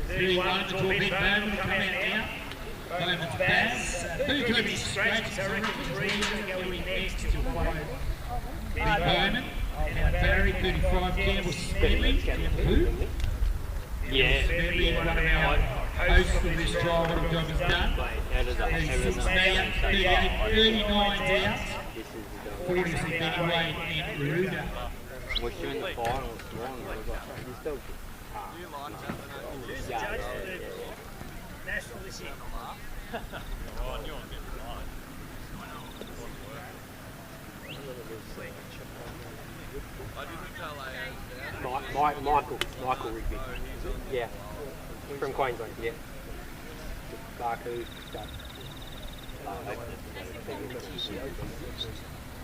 31, to Bowman will come out now. Bowman's Baz. Who could be scratched? So Ricky Reed's going to go in next to Bowman. And Barry, 35, Campbell Smedley. Who? Yeah. Smedley, one of our hosts of this trial, what a job has done. He's 6 now, 39 out. 40 Benny Wayne and Ruda. We're in the finals tomorrow. He's still National this year. Michael Rigby. Yeah. From Queensland, yeah. Baku stuff.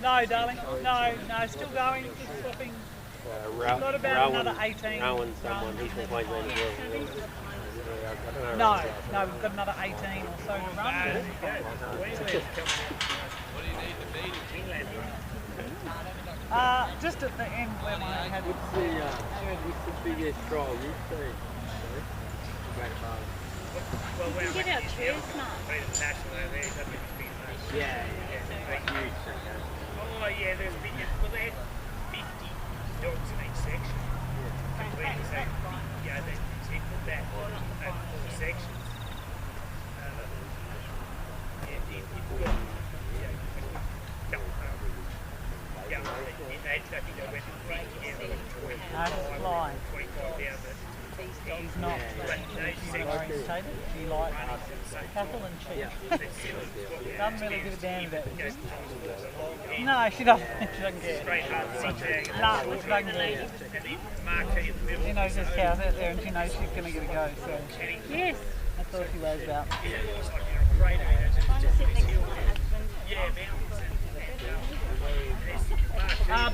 No, darling. No, still going. Just swapping. Not about another 18. Rowan, someone. He's from Queensland as well. No, we've got another 18 or so to run. Just at the end where my had. What's the biggest trial you've seen? Well, You can get out chairs, Mark. Yeah. Oh yeah, there's big. Well, they had 50 dogs in each section. Completely. So yeah, they put that over 4 sections. I think they went to 25 down. He's not orientated. He likes cattle and sheep. Doesn't really give a damn about it. No, she doesn't. She doesn't care. No, she doesn't care. She knows there's cows out there and she knows she's going to get a go. So Yes. that's all she worries about.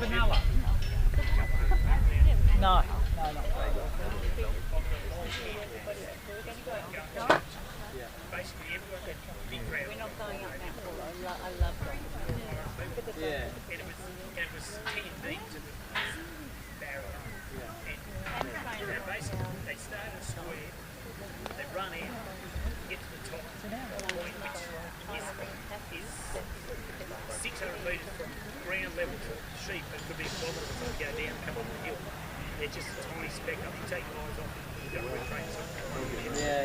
Benalla. No. We're not going up that hall. I love dogs. Yeah. And it was 10 deep to the barrier. And basically, they start at square, they run in, get to the top point, which is 600 metres from ground level to sheep. It could be a kilometre before you go down, come up the hill. They're just a tiny speck up. You take your eyes off, you go with trains. A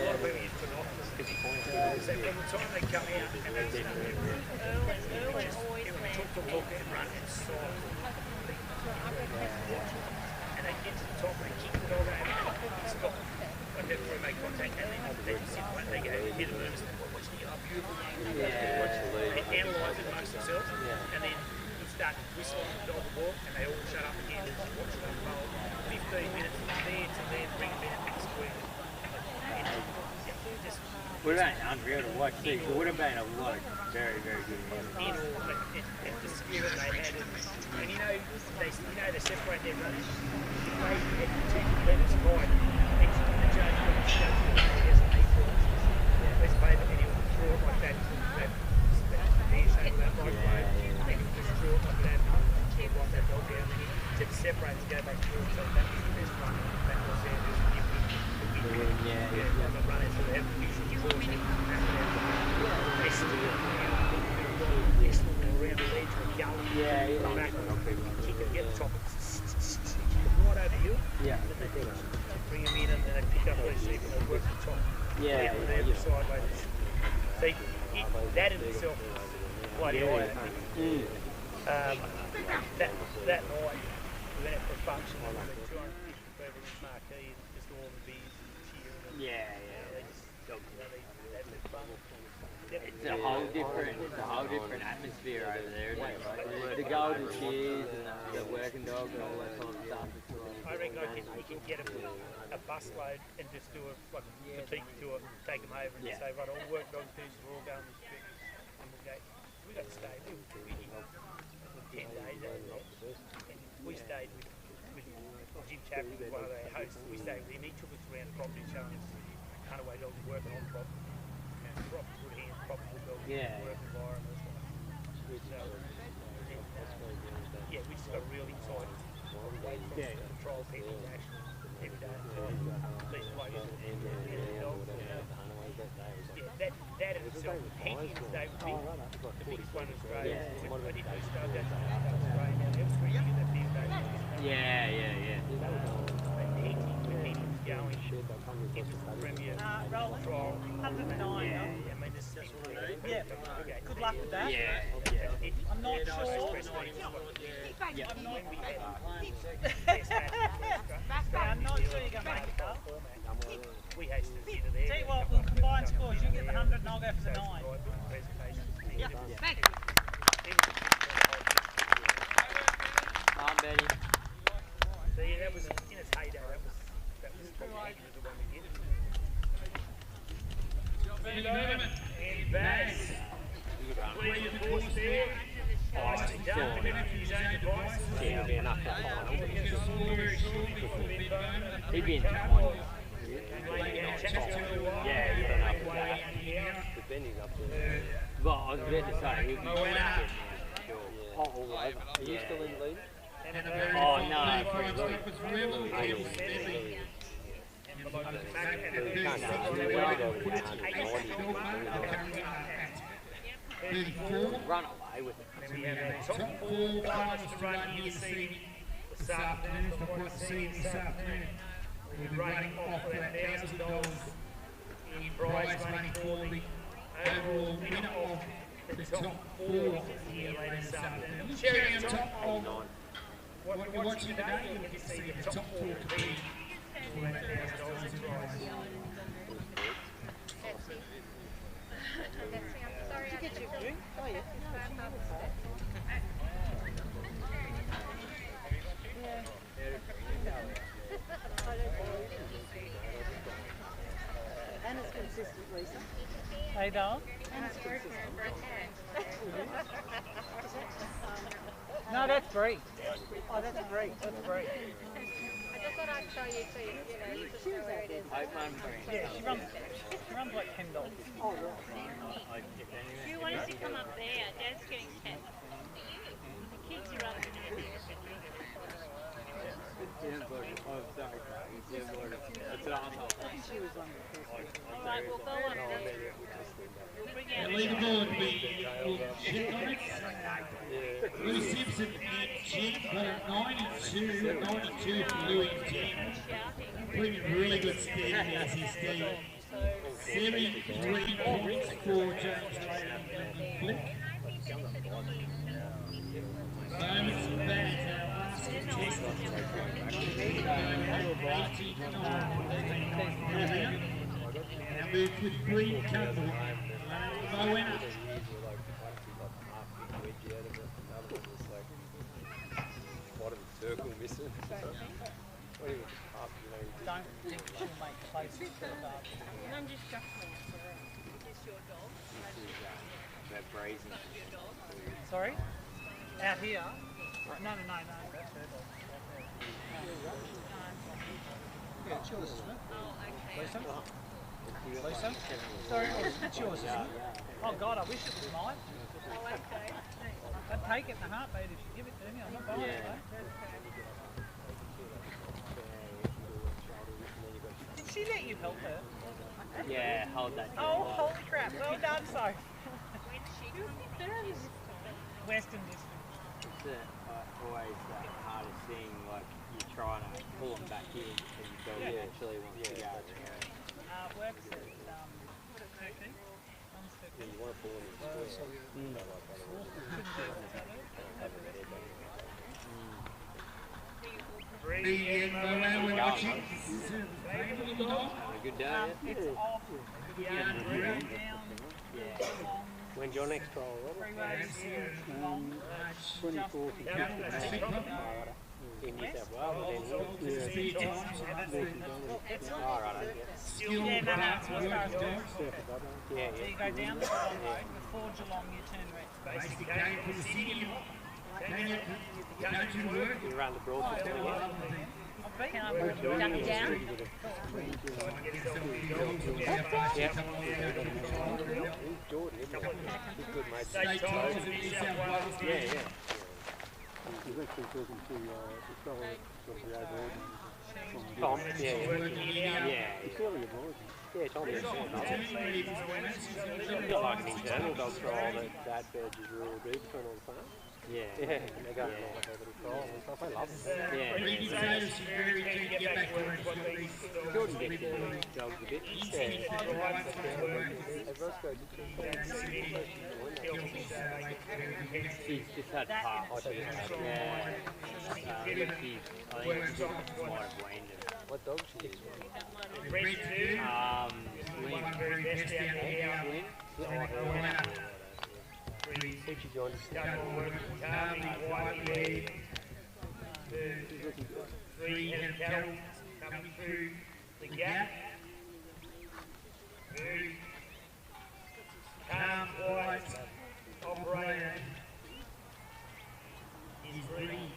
lot of people use binoculars. So from the time they come out and they start to talk and run and side. And they get to the top and they kick the dog over and stop. Like that before they make contact. And then they sit and they go hit them and watch the beautiful. They analyse it amongst themselves. And then you start to whistle on the dog walk and they all shut up again and watch them roll. 15 minutes from there to there, bring them out next week. Would have been unreal to watch these. It would have been a lot of very, very good ones. And the spirit they had, and you know they separate their runners. They had 2 kilometres wide. The judge has 8 points. Let's play them and he'll draw it like that. There's that right way. And he'll just draw it like that. He'll write that dog down. To separate and go back through. So that was the best run. That was their the runners that have usually draws in. They still around the edge of the gully. Come back and kick it, get the top. Right over you. Yeah. Then they bring them in and then they pick up those sheep and they work the top. Yeah. Sideways. See, that in itself bloody eye. That night. We went out for a function and there were 250 people in this marquee and just all the beers and cheering. They just had their fun. It's a whole different atmosphere over there, isn't it? Like the golden cheers and the working dog and all that kind of stuff. I reckon you can get a busload and just do a boutique tour, take them over and say, right, all work dog teams, we're all going this trip. And we'll go, we got to stay, we were 10 days over there. We stayed with Jim Chapman, was one of their hosts. We stayed with him. He took us around the property showing us cutaway dogs working on property. Proper good hands, proper good dogs, work environment. So, we just got really excited. control people's actions every day. Police like that in itself, Hankins Day would be the biggest one in Australia. When he first started that Australia, now that was where you get that big day. Yeah. Going into the Premier Roll trial. 109. Yeah, I mean, that's what I do. Yeah. Good luck with that. Yeah. I'm not sure. I'm not sure you're going to make it though. We hasten to get there. Tell you what, we'll combine scores. You get the 100 and I'll go for the 9. Yeah. Betty. So yeah, that was in its heyday. That was probably the one we did. And Bass. Please the force there. Nicely done. His own advice. Yeah, it'll be enough for he'd be in Yeah, but I was about to say, he'll be all over. Are you still in the lead? Oh no. Run away with it. And we have our top 4 finalists to run here this afternoon. From what I see this afternoon, we'll be running off for that $1,000 in prize money for the overall winner of the top 4 here later this afternoon. Cherry on top of what you're watching today, you'll get to see the top 4 compete for that $1,000 in prize. Sorry, I get you. Oh, yeah. And it's consistent, Lisa. Hey, Dom. No, that's Bree. Oh, that's Bree. That's Bree. I just thought I'd show you so you just know where it is. Yeah, she runs like $10. Oh, Who wants to come up there? Dad's getting 10. The kids are up there. Alright, we'll go up there. We'll bring out Leaderboard, we'll check on it. Lou Simpson and Jim got a 92, 92 for Lou and Jim. Putting in really good steady as his team. 73 points for James Layton and Blick. Moments back, our last contestant. 89. Now moved with Green Campbell. Moena. Circle missing. Don't think she'll make close to the dog. I'm just shuffling it around. Is this your dog? That brazen. Sorry? Out here? No. That's her dog. Yeah, it's yours, isn't it? Oh, okay. Lisa? Sorry, it's yours, isn't it? Oh God, I wish it was mine. Oh, okay. I'd take it in a heartbeat if you give it to me. I'm not buying it though. Did she let you help her? Yeah, hold that. Oh, holy crap. Well done, so. When she comes Western District. It's always the hardest thing, like you're trying to pull them back in and you go, yeah, actually wants to go. Works at 30. One's 50. Yeah, you want to pull them We're watching. Good day. It's off. Down. When's your next trial, Robert? Long. 24th. In New South Wales, all right, Yeah, no, it's as far as doors. yeah. So you go down the Geelong Road, before Geelong you turn right. Basic game for the city. Go to work. You run the broad for 20 years. Can I put duck down? Jordan, isn't it? He's good, mate. State titles in New South Wales. Yeah. was actually talking to the fellow from the overall Tom, yeah. He's fairly obliging. Yeah, Tom is. It's not like an internal dog trial that Dad Badge is real good for all the farm. Yeah. Yeah, and they go on all their little trials and stuff. I love them. Yeah. Jordan gets the dogs a bit. She's just had part. Yeah. I think she might have weaned him. What dog she is? Flynn. Think she joined us. Three head cattle coming through the gap. Very calm, quiet operator is Bree.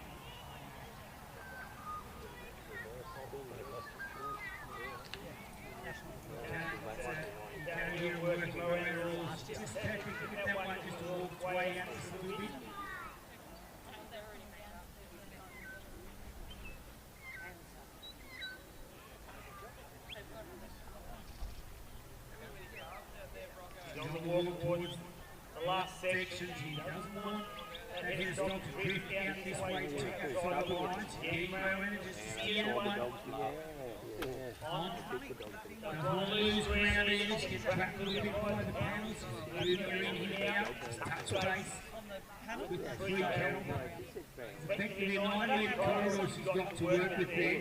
Down here working low angles. Just Patrick, get that one just to walk way out just a little bit. He's on the walk towards the last section. He doesn't want that head of stock to drift out this way to outside the lines. Getting low energy just to steer that one. Don't lose ground here, just get trapped a little bit by the panels. Moving her in here out, just touch base with the three cattle. Effectively 9 metre corridor she's got to work with there.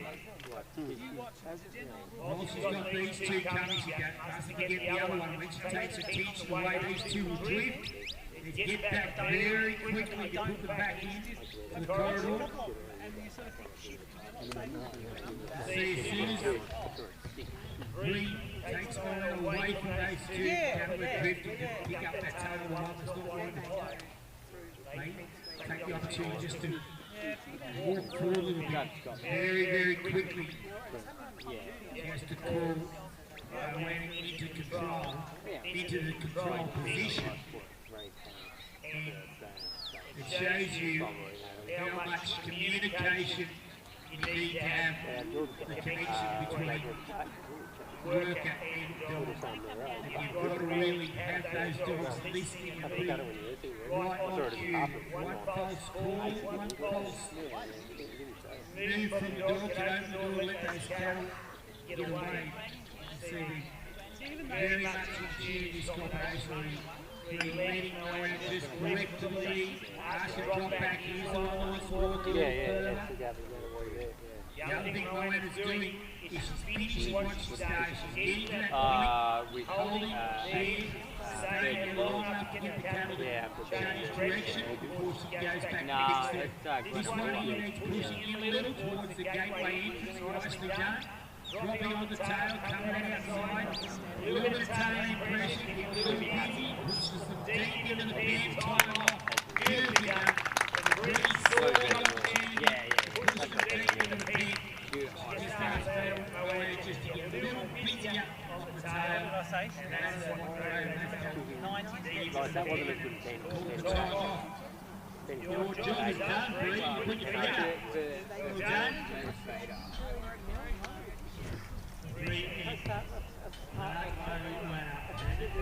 While she's got these two coming, she doesn't forget the other one. When she takes her teach the way these two will drift, they get back very quickly to put them back in the corridor. See, as soon as Bree takes on away from those two cattle that drifted to pick up that tail one that's not wanting to play. Take the opportunity just to walk through a little bit, very, very quickly. Just to call Wayne into control, into the control position. And it shows you how much communication you need to have the connection between worker and dog. And you've got to really have those dogs listening and being right on cue. One false call, one false move from the dog to open the door, let those cattle get away. So very much in tune this cooperation. Letting away just correct to the lead, ask her to drop back, use the lines, walk a little further. The other thing Moana's doing is she's finishing what she started. She's getting to that point, holding there, staying there long enough to get the cattle to change direction before she goes back to the next. This one here needs pushing in a little towards the gateway entrance, nicely done. Dropping on the tail, coming out outside. A little bit of tail impression, get a little busy, pushes them deep into the pen, time off. Beautifully done. And really saw the opportunity, pushes them deep into the pen. Just starts away just to get a little busier off the tail. And that's what That wasn't a good 10. Your job is done, Bree. You put your feet up. Well done.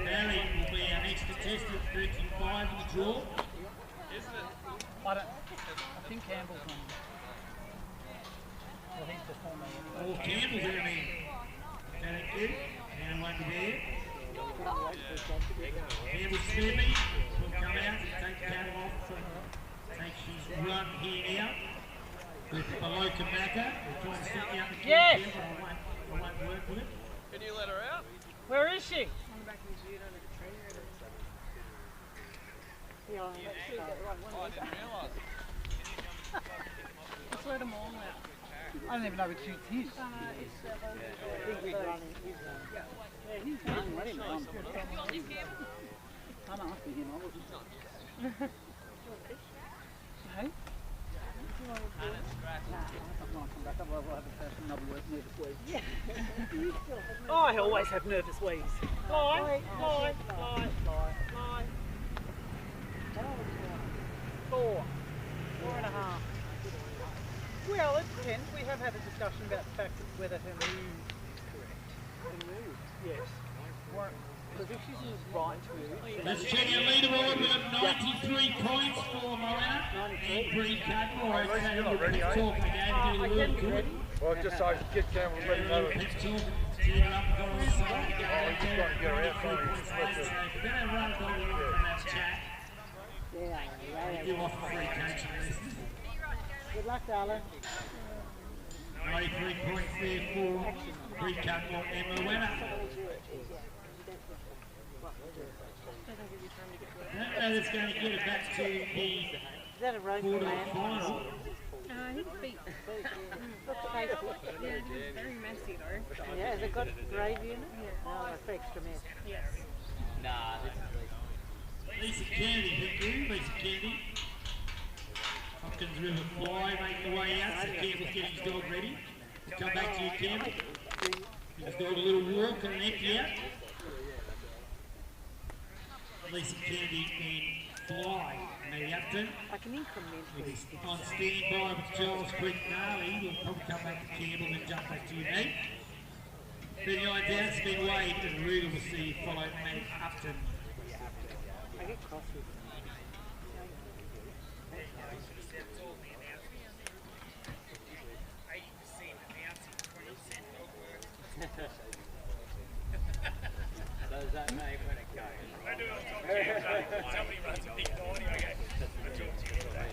Barry will be our next contestant, 35 in the draw. Isn't it? I think Campbell's on. I think just on there. Oh, Campbell's down there. Thank you. And one there. Campbell Smithy will come out and take the cattle off. Take his run here now. With Beloka Macca. We're trying to set you up the yes! I won't work with it. Can you let her out? Where is she? Yeah, I didn't realise. Let's let them all out. I don't even know which she's his. he's running. Yeah, he's running. Let him run. I'm asking him, I wasn't. Hey? I always have nervous weeks. Lie. 4. 4.5. Well, it depends. We have had a discussion about the fact that whether her move is correct. Her move? Yes. Because if she's in the right move... Let's check our leaderboard. We've got 93 points for Morena and Bree Cutmore. At least you're not ready, eh? I can be ready. Well, just so Kid Campbell let him know. Let's talk. Get it up. Oh, he's just trying to get her out. So he's just let you. We're going to run a little bit from that chat. You offer free coaching lessons. Good luck, darling. 93 points there for Bree Cutmore and Morena. That's going to get it back to the Is that a roast final. lamb? His feet. Looks tasty. Yeah, it is very messy though. Yeah, has it got gravy in it? Yeah. Oh, that's extra mess. Yes. Nah, this is Lisa Kennedy, thank you, Lisa Kennedy. Hopkins River Fly making the way out, so Campbell's getting his dog ready. We'll come back to you, Campbell. Give his dog a little walk and an empty out. Lisa Kennedy and Fly made Upton. I can incrementally. On standby with Charles Creek Gnarly. We'll probably come back to Campbell and jump back to you, mate. 39 down, it's been Wade and Rudel will see you follow Matt Upton. I get cross with them. 80% announcing, 20% dog work. So does that make when it goes? I do it on top of somebody runs a big 90, I go, I talk to you today.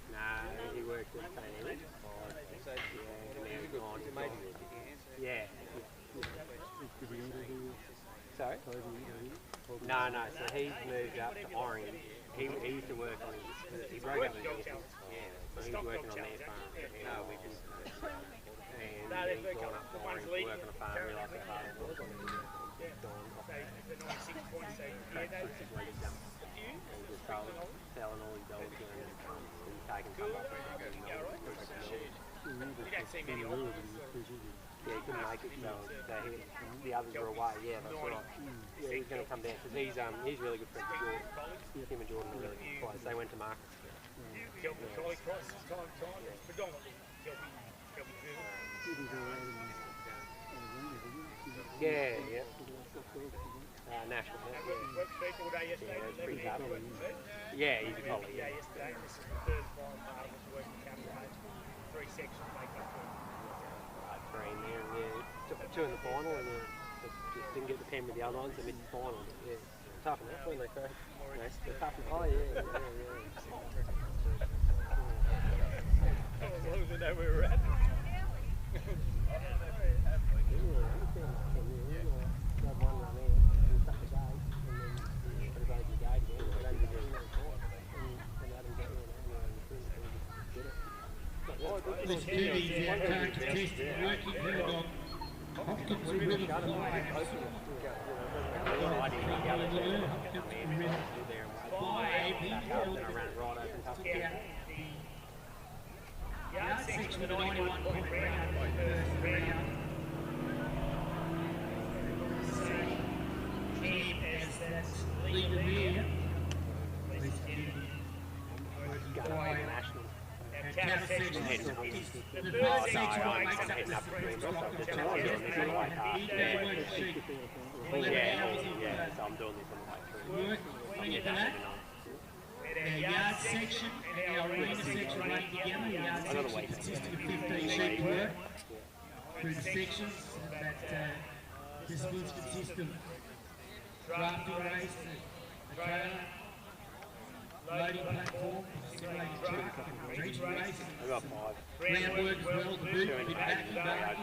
Nah, he worked at Tony. Yeah. Sorry? No, so he's moved up to Orange. He used to work on he broke up his business. Yeah, so he's working on their farm. No, we just and he's gone up to Orange to work on a farm. We like the farm. He's just selling all his dogs and he's taking some up. Yeah, he couldn't make it, so the others were away. Yeah, that's right. Yeah, he's going to come down because he's really good friends with Jordan. Him and Jordan are really good players. They went to market. Yeah. National. Yeah, it's pretty tough. Yeah, he's a collie. Yeah. Green there, yeah. Two in the final, and just didn't get the pen with the other ones. They missed the final. Yeah, tough enough, weren't they, Craig? They're tough enough. Oh yeah. As long as we know where we're at. This Kirby's out current contestant working hard on Hopkins will really fly. Hopkins yard section with a 91 point round for the first round. Cam as that leader there. Working by cattle section is the first section that makes up the supreme stock of the cattle. Yeah, so I'm doing this on the way through. When you do that, our yard section and our arena section running together. The yard section consisting of 15 sheep to work through the sections. That disciplines consist of drafting race, a trailer, loading platform, simulated truck, and dredging race. Groundwork as well, the boot, bit backing, tyres.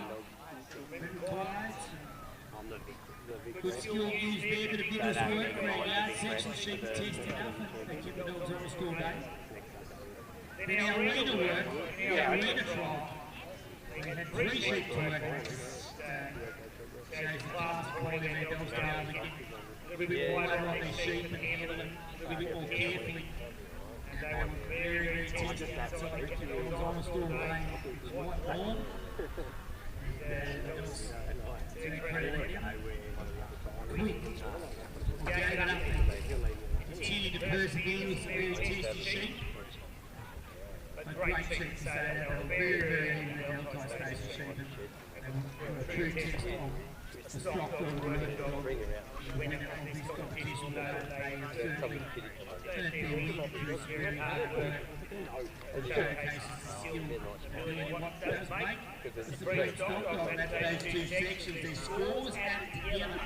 Good skill used there, bit of vigorous work for our yard section, sheep are testing up, they keep the dogs honest all day. Then our arena work, our arena trial, we had 3 sheep to work on. Shows the class quality of our dogs to be able to get a little bit wider on their sheep and handle them a little bit more carefully. And they were very, very tested outside. It was honest all day. It was white warm. Quick. We gave it up and continued to persevere with some very testy sheep. But great sheep to say that. They were very, very even at Alki Station sheep. They were a true test of the stock dog and the dog. When it on this competition, they certainly turned their wing through some very hard work. It showcases the skill of doing what does make the supreme stock dog. That's those 2 sections. Their scores added together.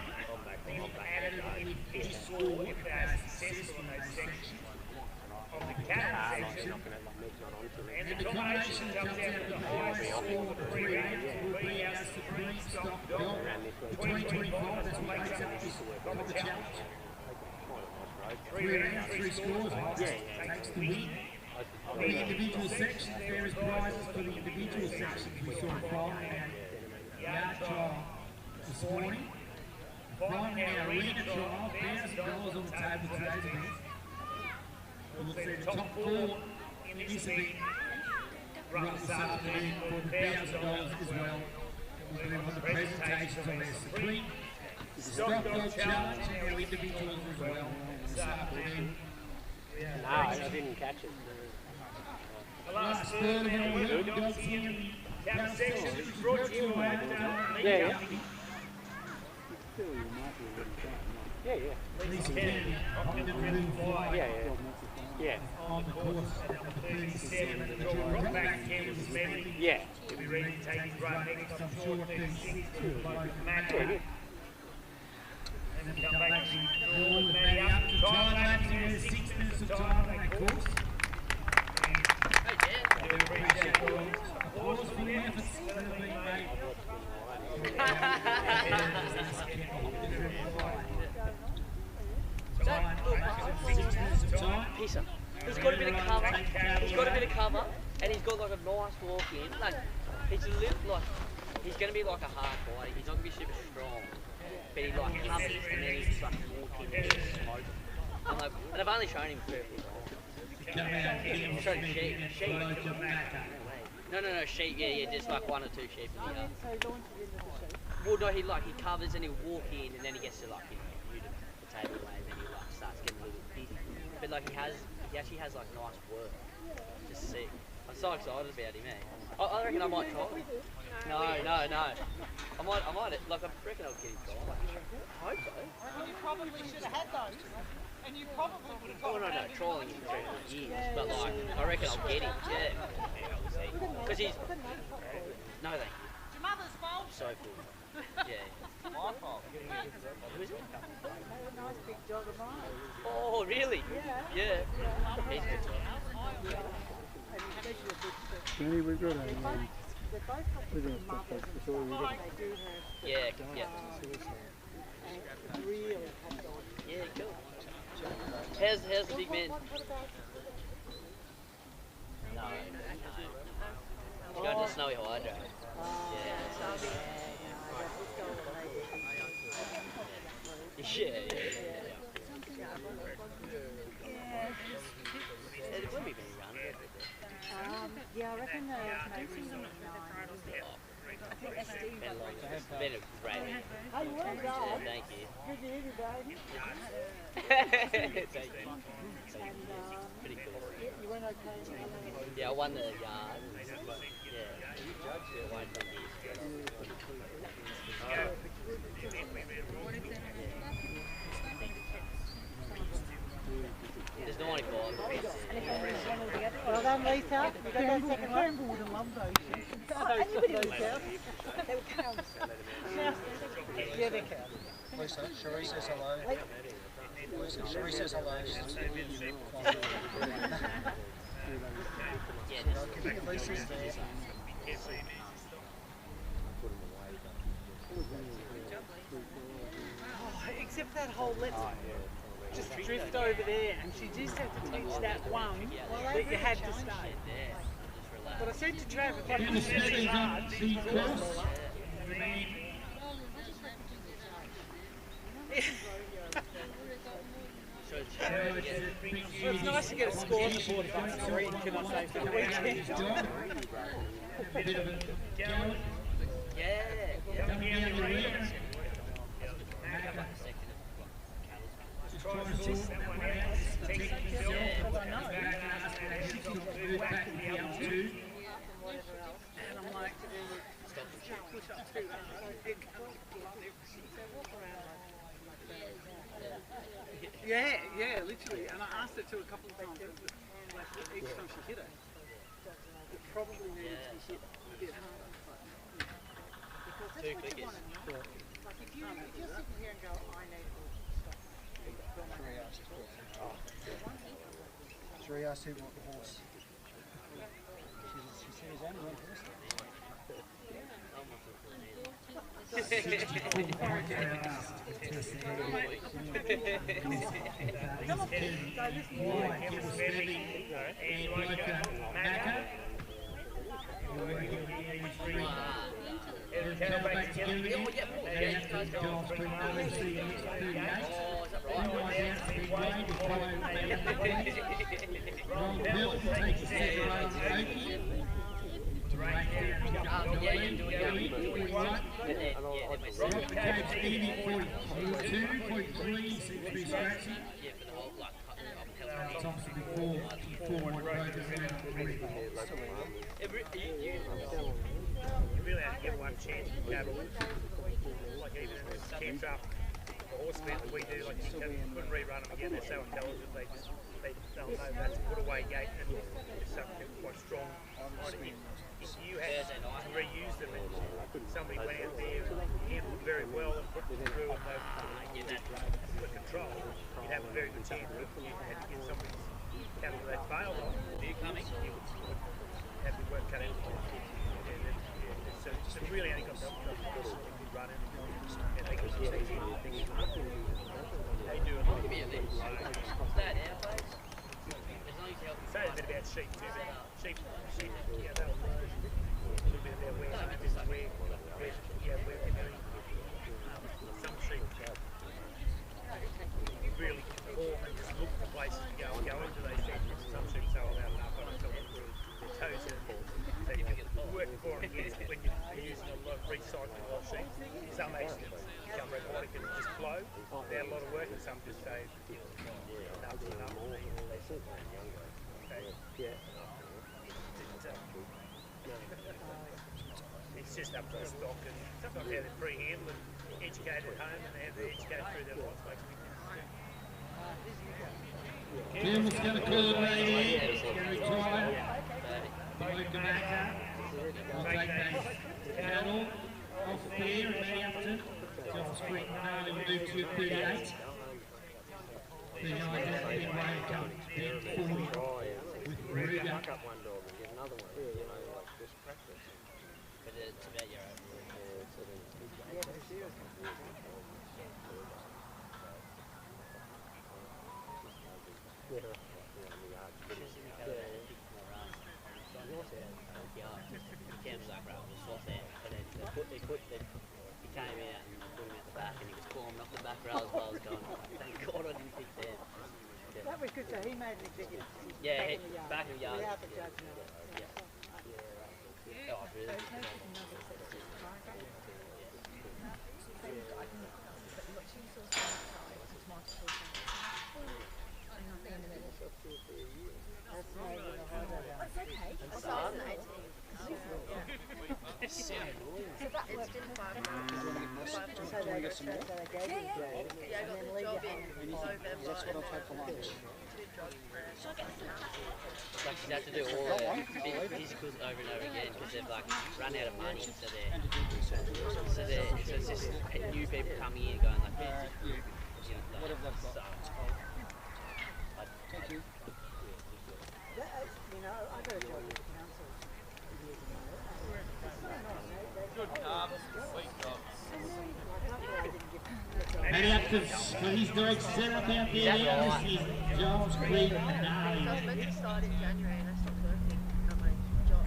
They get added with each score if they are successful in those sections. Of the cattle section, and the combination that comes out with the highest score of 3 rounds will be our supreme stock dog. For 2025, that's what makes up this COBBER challenge. 3 rounds, 3 scores, takes the win. The individual sections, there is prizes for the individual sections. We saw a final in our yard trial this morning. Final in our arena trial, $1,000 on the table today's event. We'll see the top 4 in this event run this afternoon for the $1,000 as well. We'll do on the presentations of our supreme stock dog challenge and our individuals as well this afternoon. No, I didn't catch it. The last third of our working dogs here in the cattle section is brought to you by Oakdale Meat Co. Please Kennedy, Oakdale Meat Co. On the course at number 37, the drop back Campbell's Medley. He'll be ready to take his run next, I'm sure, 36 to Matt. And then come back to draw with Matty up to time lapse. There is 6 minutes of time on that course. I do appreciate your applause for the efforts that have been made. Pizza. He's got a bit of cover. He's got a bit of cover, and he's got like a nice walk in. Like he's a little like he's gonna be like a hard body. He's not gonna be super strong, but he like covers and then he's just like walking and smoke. And I've only shown him 30. Shown sheep. No, sheep. Yeah, just like 1 or 2 sheep in the yard. Well, no, he covers and he'll walk in, and then he gets to like the table away, and then he like starts getting a little busy. But like he actually has like nice work. Just sick. I'm so excited about him, eh? I reckon I might try him. No. I might like I reckon I'll get him trial. I hope so. Well, you probably should have had those. And you probably would have got no, trialling him for years. But like I reckon I'll get him, yeah. Because he's no thank you. Your mother's fault. So cool. Yeah. My fault. Who is it? A nice big dog of mine. Oh, really? Yeah. He's good dog. Maybe we've got a They're both we're going to stop that. That's all we've got. They do have. Yeah. Really hot dog. Yeah, cool. How's the big man? What about? No. He's going to the Snowy Hydro. Yeah. It wouldn't be very young. Yeah, I reckon they're making them 9. It's been a great week. Hey, well done. Thank you. Good to hear you, baby. Thank you. Pretty cool. You went okay? Yeah, I won the yard. Yeah, won from There's 94. Well done, Lisa. You got that second one? Campbell would have loved those. Anybody would count. They would count. Yeah, they count. Lisa, Cherie says hello. Lisa, Cherie says hello. Lisa's there. Oh, except that whole let's just drift over there, and she just had to teach that one that you had to stay. But I said to Trav, if I Down can the really steps hard, up the cross. Well, it's nice to get a score on the board if I'm sorry, can I say, for the weekend. Bit of a gallop. Coming down the rear. Just trying to sort that one out. Protect yourself. Move back and the up two. And I'm like, push up too hard. Yeah, literally. And I asked her to a couple of times, like each time she hit it. It probably needed to be hit a bit harder. Two clickers. Like if you're sitting here and go, I need to stop. Cherie asked who bought the horse. She said his only one horse. 64 points out. White, Gibble Smedley, and Bloker Macca. Come back together again. They have to go off to another C and 38. Out to big way to follow Ron Bell to take the second row of Oakdale. To race down to pick up the lead. 41. Rock Cave's eating 42, 43, seems to be scratching. Thompson before, 54 and broke around 3. You really have to get one chance to cattle. Like even in this camp up, the horse event that we do, like you couldn't rerun them again, they're so intelligent, they'll know that's a put away gate and it's something quite strong. If you had to reuse them and somebody went out there and handled them very well and put them through and they get that the control, you'd have a very good chance. But if you had to get somebody's cattle that failed on, you would have the work cut out for you. So it's really only got the running and they can see they do a lot. Say a bit about sheep too. Sheep, yeah, they'll know a little bit about where home is, where they're doing. Some sheep really perform and just look for places to go into those sections. Some sheep say, oh, they're enough, I don't tell them their toes in. So you can work for and against when you're using a lot of recycling a lot of sheep. Some accidents become robotic and just flow without a lot of work, and some just say, enough is enough. It's just up to the stock, and sometimes how they're pre-handled and educated at home, and they have to educate through their lives. Campbell's going to call it right here. He's going to retire. Bloker Macca will take that cattle off there and Matty Upton. John Street and Gnarly will move to 38. 39 down the big way to come to 40 with Ruger. But it's about your own. Cam's like, right, we'll swap that. And then he came out and put him at the back and he was climbing off the back rails while I was going, thank God I didn't pick that. Yeah. That was good, so he made an executive decision. Yeah, back in the yard. Without the judge. Yeah. Yeah. Oh, really? Like she's had to do all the physicals over and over again because they've like run out of money, so it's just new people coming in going like, Whatever they've got. Thank you. You know, I got a job with the council years ago. Good calves, sweet dogs. And after his dogs set up out there now, this is Joel's Creek and I was Gnarly. meant to start in January and I stopped working at my job.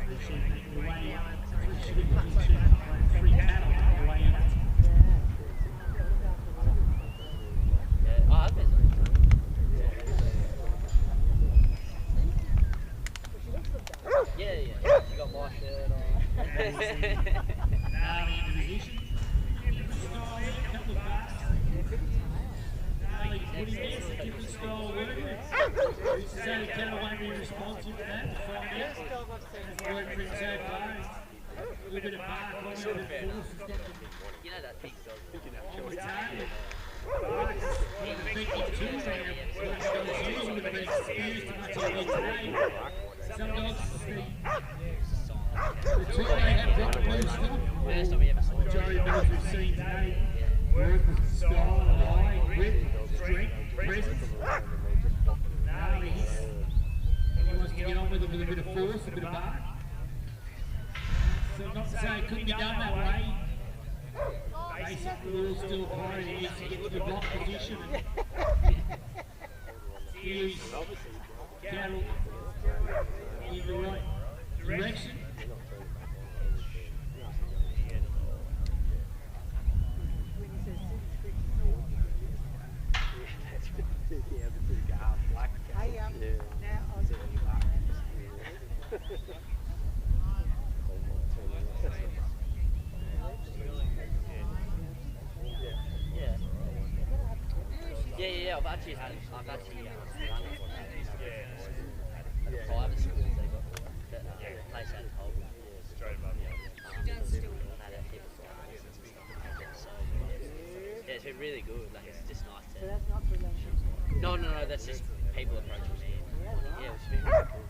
Free cattle on the way out. yeah, oh, I've been. Yeah, you got my shirt on. Gnarly in position. Couple of passes. Gnarly's putting there some different style work. So cattle won't be responsive to that. We'll find out. It's worked for him so far. A little bit of bark on it. You know that big dog. On the tail. He's effective too. Some dogs use them, but they've used too much of their tail. Some dogs, the two they have got blue stuff. First time we ever saw it. Majority of those we've seen today work with style, eye, grip, strength, presence. Gnarly hits. He wants to get on with it with a bit of force, a bit of bark. So not to say it couldn't be done that way. Basic rules still apply. He needs to get to the block position and steer his cattle in the right direction. Now I was Yeah, I've actually run it. At the private schools they got that place out of Colbert. Straight above, yeah. Yeah, it's been really good. Like it's just nice to. So that's not for lunch. No, that's just people approaching me. Yeah, it's been really cool.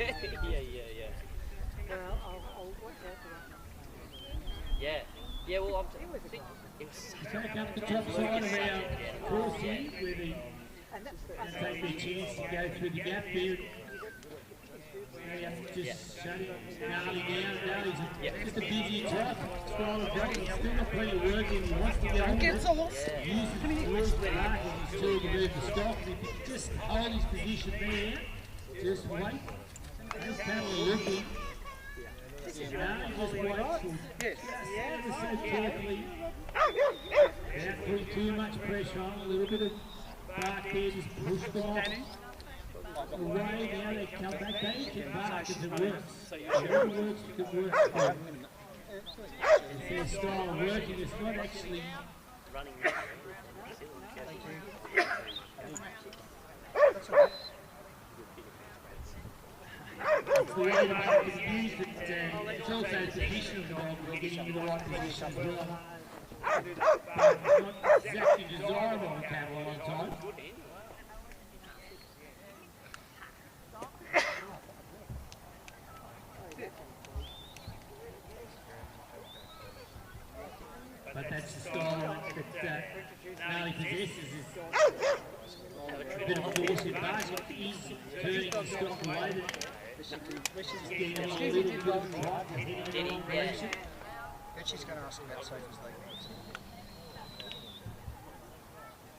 Yeah. Well, I'll watch out for that. Yeah, well, I think it was Take up the top side of our course here, where they take their chance to go through the gap there. Just shut it, Gnarly down. Gnarly's just a busy trot. Style of drag. He's still got plenty of work in. He wants to get on with it. Uses his work hard and he's trying to move the stock. If he can just hold his position there, just wait. Those cattle are looking. Gnarly just waits. Ever so carefully. Without putting too much pressure on. A little bit of bark there, just push them off. Away now, they come back. They can bark if it works. Whatever works, it can work. It's their style of working. It's not actually running. it's the way the dog is used. It's also the position of the dog for getting in the right position as well. But it's not exactly desirable on cattle a lot of times. But that's the style that Gnarly possesses, is a bit of force in margin. He's turning the stock away. He's getting a little bit of right and hitting the wrong direction. She's going to ask about Sophie's legal.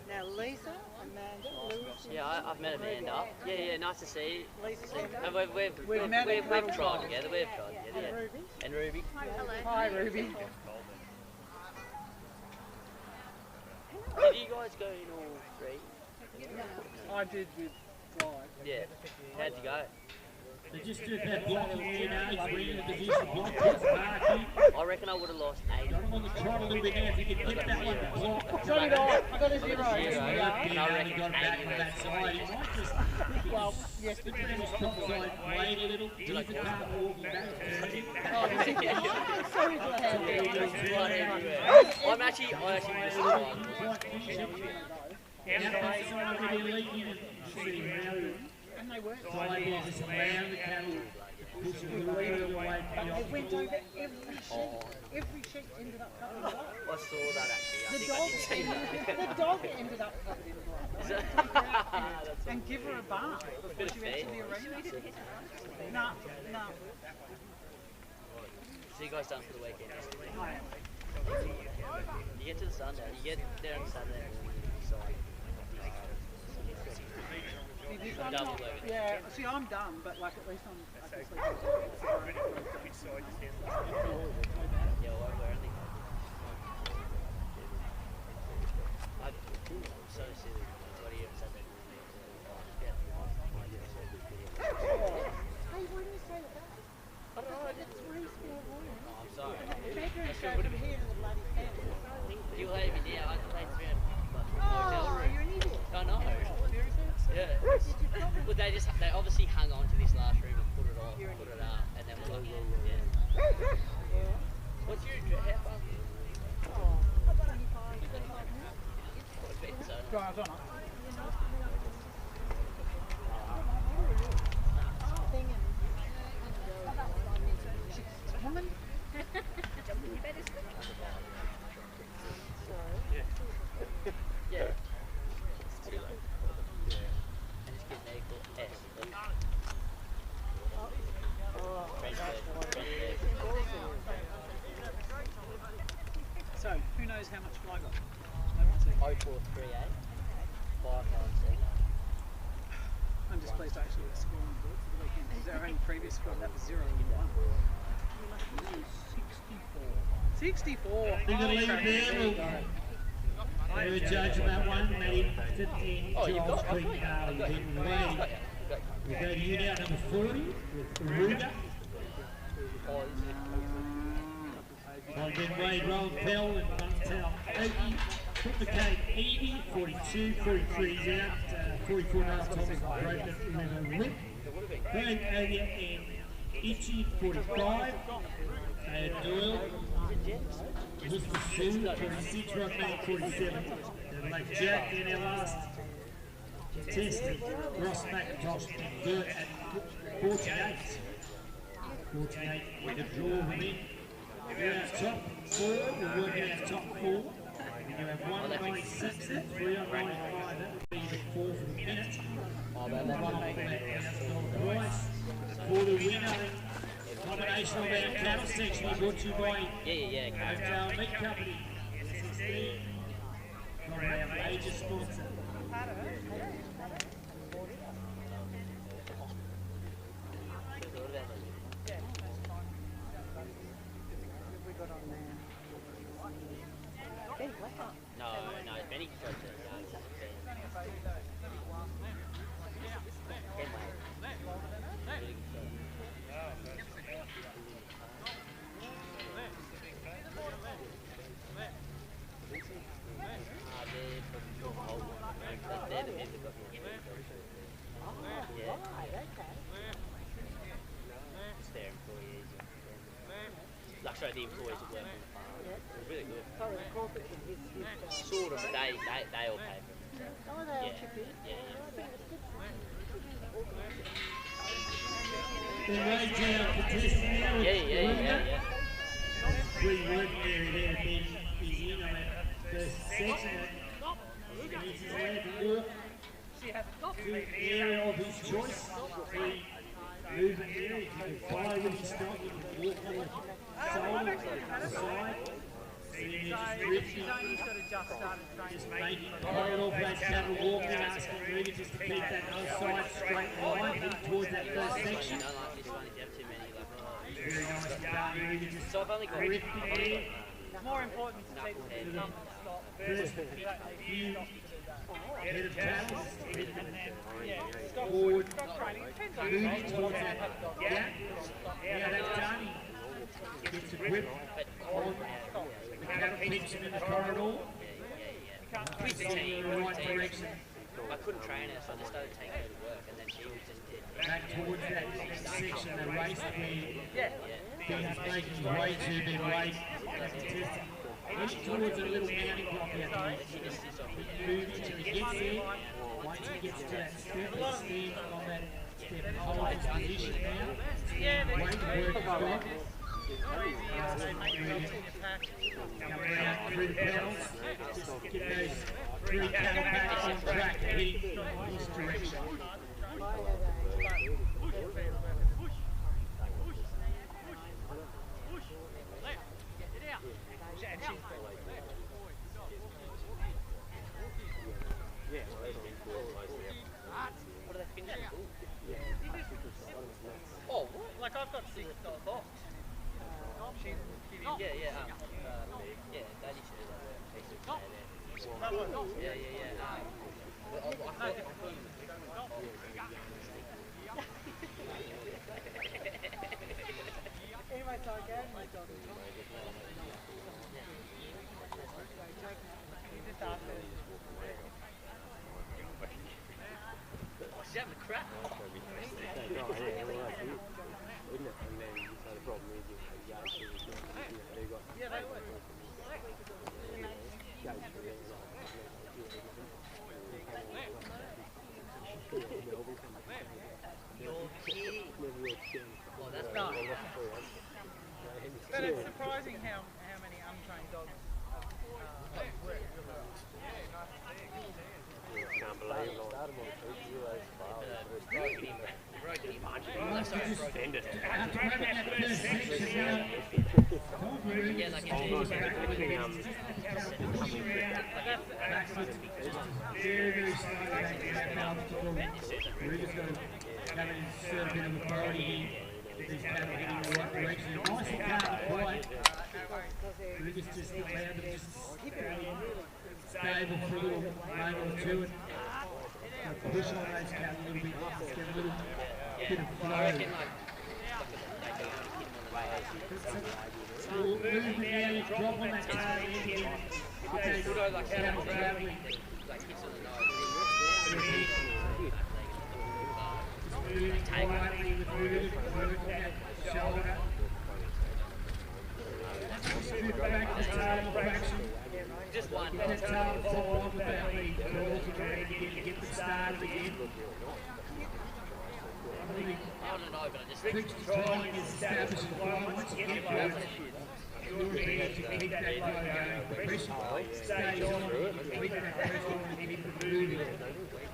Now Lisa, Amanda, Lewis. Yeah, I've met Amanda. Yeah, nice to see you. Lisa. And we've tried together. Yeah. Ruby. And Ruby. Hi, Ruby. Did you guys go in all three? I did with slide. Yeah. How'd you go? They just did that blocking here now. He's winning the position. Block hits marking. I reckon I would have lost 8. Got him on the trot a little bit now. If you could get that one to block. So did I. I got a I zero. got a zero. Yeah, I he reckon got it back 8 on that side. He might just. Well, yes, The his top side wait a little. He's the car walking back. Sorry for I'm actually just And they weren't. Driving just around the cattle, pushing the leader away from the It went obstacle. over every sheet. Every sheet ended up covered in blood. I saw that actually. I The think I dog, did see that. the dog ended up covered in blood. Is it? And give her a bath before Bit of she went to the feed. arena. No, no. So you guys done for the weekend? You get to the Sunday. You get there on Sunday morning and you decide. I'm done with work. Yeah, see, I'm done, but like at least I can sleep. Yeah, well, we're only. I'm so silly. What do you have Sunday morning? Hey, why do you say that? I don't know. That's why he's been warning. Oh, I'm sorry. The bedroom show from here to the bloody pen. You'll have me now. I played around Oh, hotel room. you're an idiot. I know. Yeah. Did you tell them? Well, they obviously hung on to this last room and put it on, put it up, and then we're like, yeah. What's your how far? Oh, 25 minutes. What bit, so? Drive on. Woman. Yeah. And just get an equal S. So, who knows how much fly got? 0438 597. I'm just pleased to actually get a score on board for the weekend. Because our own previous score, that was 0 and 1. 64. They're going to leave it there. They were judging that one, maybe 15 Charles Creek Harley hitting the lead. We go to you now, number 40, with Ruga. I'll get Wade Rowan-Pell and Montel Oakey. Put the cake 80, 42, 43's out, 44 now Thomas broken 11 whip. Berg Ogia and Itchy 45. Doyle. Mr. Sue 46, Rockman 47. And like Jack in our last contestant, Ross McIntosh and Bert at 48. 48 with a draw win. We're our top 4, we're working our top 4. You have 196 and 3 on 95, that would be the 4 for the minute. And then one on that price. For the winner, combination of our cattle section brought to you by Oakdale Meat Company, 16, from our major sponsor. No, Benny tried to it's their employees. Like, sorry, the employees that work on the farm. It's really good. Sort of, they all pay for it. Oh, they all chip in? Yeah. We work there and then he's in on that first section. He's allowed to walk to the area of his choice. Free movement there. If you can follow with his stop, you can walk on the shoulder, the side. And then just making right off that cattle walking, asking Ruger just to keep that outside straight line, heading towards that first section. Very nice start, Ruger just drifting in. More important to take the number stop. First few head of tails, forward, moving towards that gap. Now that's done, he gets a grip on the cattle pension in the corridor. With the team, In the right direction. I couldn't train her, so I just started taking her to work, and then she just did. Back towards that section of the race where Ben's making his way to being late. Heading towards a little mounting block out there. Move until he gets there. Once he gets to that step, he's standing on that step and holds his position now. Wait to work his dog. Come around through the pedals. Just get those three cattle backs on track heading this direction. Oh, like I've got $6 box. yeah, Daddy said yeah. Anyway, so again, my dog. You just asked me. She's having a crap. Yeah, they would. You're kidding. Oh, that's No. nice. But it's surprising how many untrained dogs work. Can't believe it. Yeah, like Very, very slowly back to that comfortable. We're just going to have an insert a bit of authority here. Get these cattle heading in the right direction. Nice and calm and quiet. We're just allowed them just stable for a little moment or two and push on those cattle a little bit. Just get a little bit of flow. Movement now, you drop on that tail end again. Get those cattle travelling. Moving quietly with movement, working that shoulder. Strip back the tail fraction. Just one. Get that tail to fall off about the claws again, get them started again. I don't know, but I just Fixed timing is established and flow. Once you get moving, you're here to keep that flow going. The pressure stays on, you keep that pressure on and keep it moving.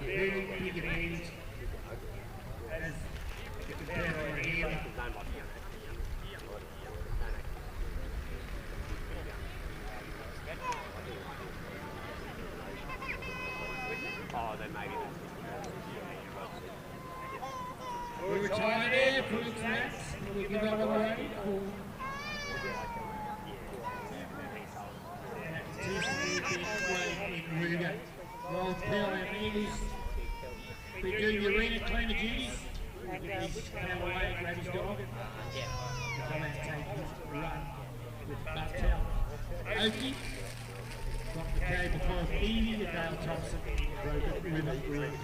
Very big advantage as the competitor here. Oh, then maybe We'll retire there for the tracks and we'll give that away for Roll Pill and Eagles. We do the arena cleaner duties. We get this cattle away, grab his dog and come out and take his run with Bucktail. Okie. Got the cable for Evie, the Dale Thompson, Broken River Road.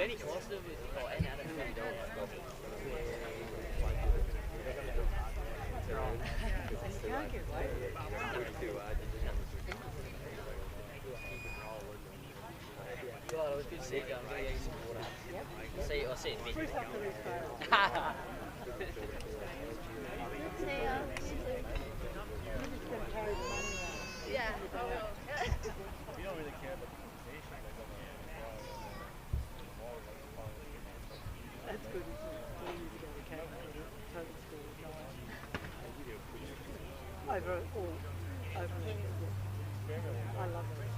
Benny Foster was, and Adam Benny Dog. You can't get away with it. God, it was good to see you going. I'm going to get some water. Yep. I'll see you in a bit. Bruce up to his phone. See ya. You're just going to carry the money around. Yeah, I will. We don't really care about the conversation. That's good, isn't it? 4 years ago we came to the total score of 9. Over all, over I love it.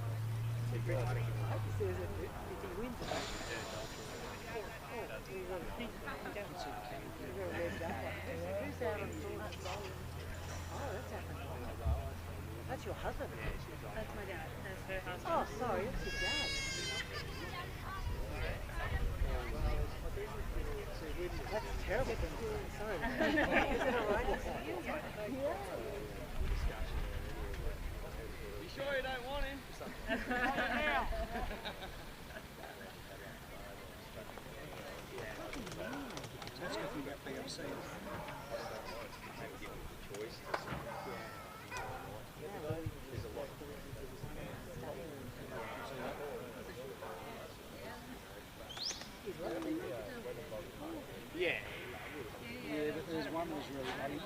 I hope he says it if he wins it. We've got a thing. We've got a red duck. Who's out on tour? Oh, that's happened. That's your husband. That's my dad. That's her husband. Oh, sorry, it's your dad. That's terrible thing to do. Sorry. Is that alright? Yeah. You sure you don't want him? That's good thing about PLC. Yeah. Yeah, but there's one that was really funny.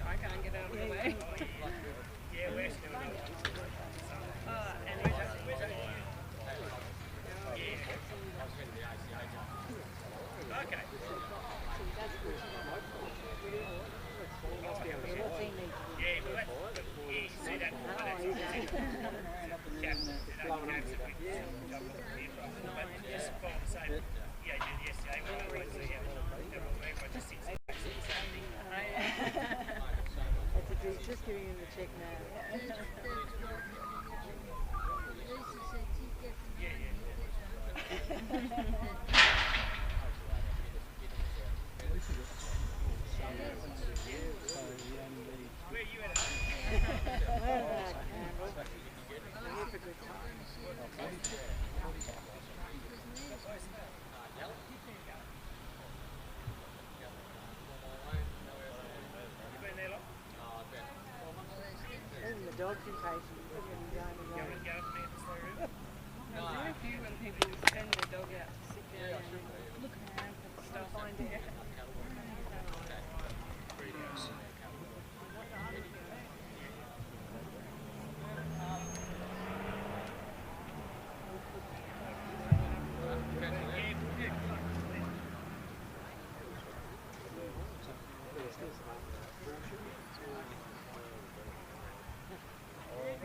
I can't get out of the way. Yeah, we're still doing it. Okay. Yeah, well, you see that. Just follow the same. Yeah, I did yesterday. Just He's just giving him the check now. Where you at? The dog's impatient. No, it's very few when people send their dog out to sit down and look around for stuff. Find it.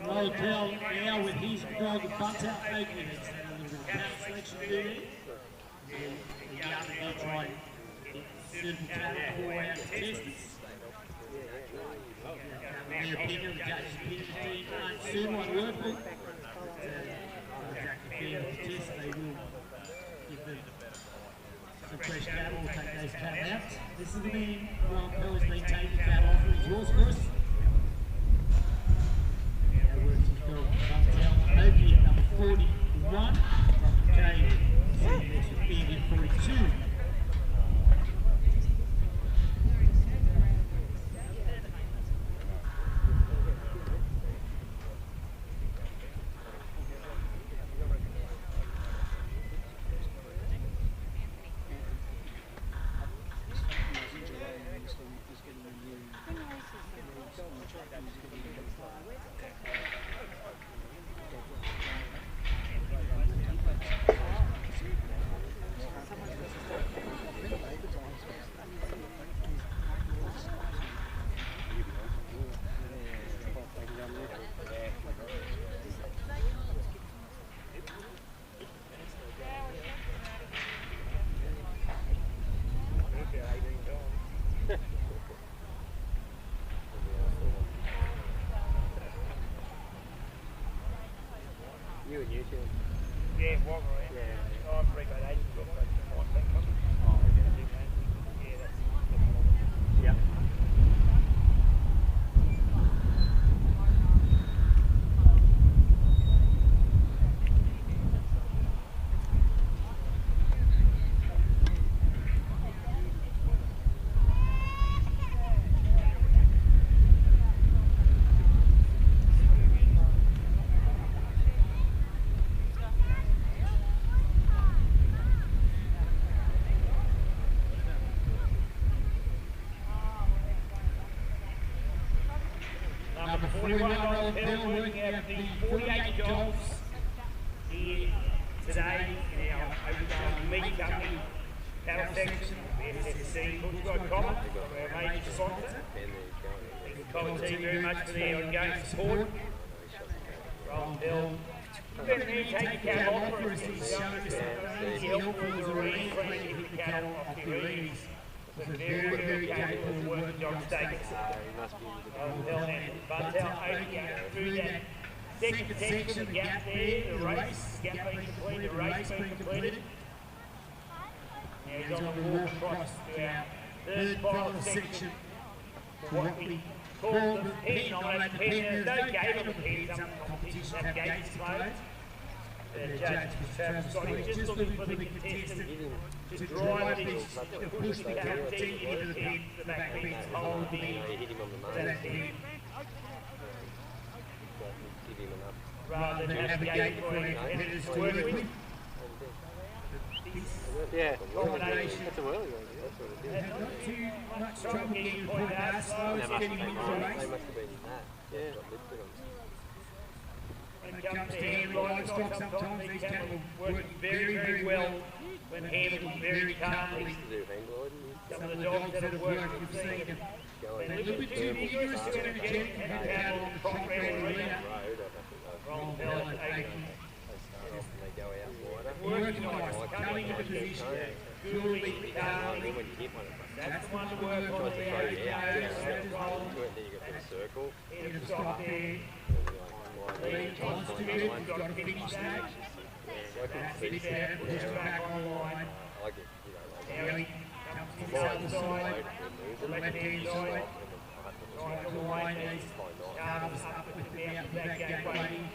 Oakdale now with his dog Butter Oakley. It's a little bit of power selection to do. And the other will try and get suitable cattle for our testers. Their opinion, the judge's opinion, aren't suitable and workable. Exactly fair with the test, they will give them some fresh cattle or take those cattle out. This is the man, Ron Pell's been taking cattle off. It's yours first. Oakley at number 41, okay, next with being at 42. You in New Zealand? Yeah, what were we? Yeah. Oh, I'm pretty good. Agent got like that company. Oh, Yeah, that's yeah. Number 41 Roland Pell working out of the 48 jobs here today in our Oakdale Meat Company cattle section. SSC Bushroad Cobber, our major sponsor. Thank the Cobber team very much for their ongoing support. Roland Pell, you've been there, take the cattle off for us. He's shown us easy help for us already, trying to get the cattle off their ears. It's a very, very capable working dog status. Through that second section, the gap there, the race, gap being completed, the race being completed. Now he's on the walk across to our third final section for what we call the pen. I'm at the pen. There's no gate on the pen. Some competitions have gates to close. The judge, Travis Scott, he's just looking for the contestant to drive this, to push the cattle deep into the pen, the back fence, hold the pen, that pen. Rather than have a gate for our competitors to work with. Yeah, combination. That's a whirly one. Not too much trouble getting point out, slow as getting into the race. They must have been that. Yeah. When it comes to handling livestock, sometimes these cattle work very, very well when handled very calmly. Some of the dogs that have worked, we've seen them. They're a little bit too vigorous, too energetic, and have cattle on the top round arena. Roland Pell at 80. Working nice, coming into position, coolly, calmly. That's the one to work on there. Hit a stop there. Lead time's too good, we've got to finish that. That's it there, push it back on the line. Now he comes to the other side, the left-hand side. Right to the line, these calves up with the mouth of that gate waiting.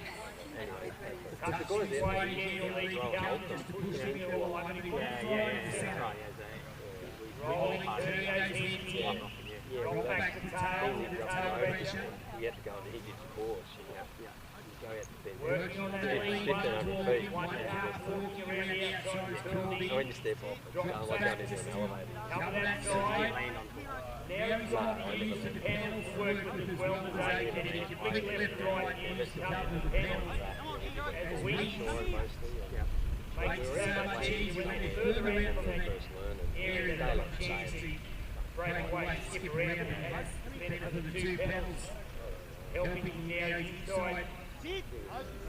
Touch his way again, you'll lead come just to push him to the line when he puts it right in the centre. Rolling, turning those hands in. Roll back the tail with the tail pressure. You have to go on the hidden course. Working on that lead, 112, 1.5, forking around the outside of the building. When you step off, Drops back to cover that side. Now he's on to use the panels to work with as well as they can. He can flick left, right, and use the cover of the panels. As we makes it so much easier when they're further out from that area, they have a chance to break away, skip around, and that's the benefit of the two panels helping him now inside.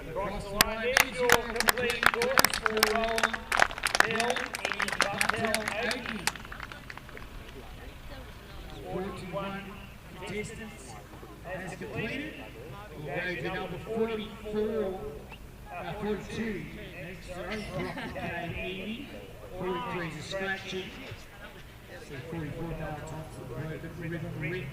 Across the line, there's your complete course for Roland Pell and Bucktail Oakie. 41 contestants has completed. We'll go to number 44, 42. Next, sorry, Edie. 43 is a scratching. So 44 now, Thompson, broken rib.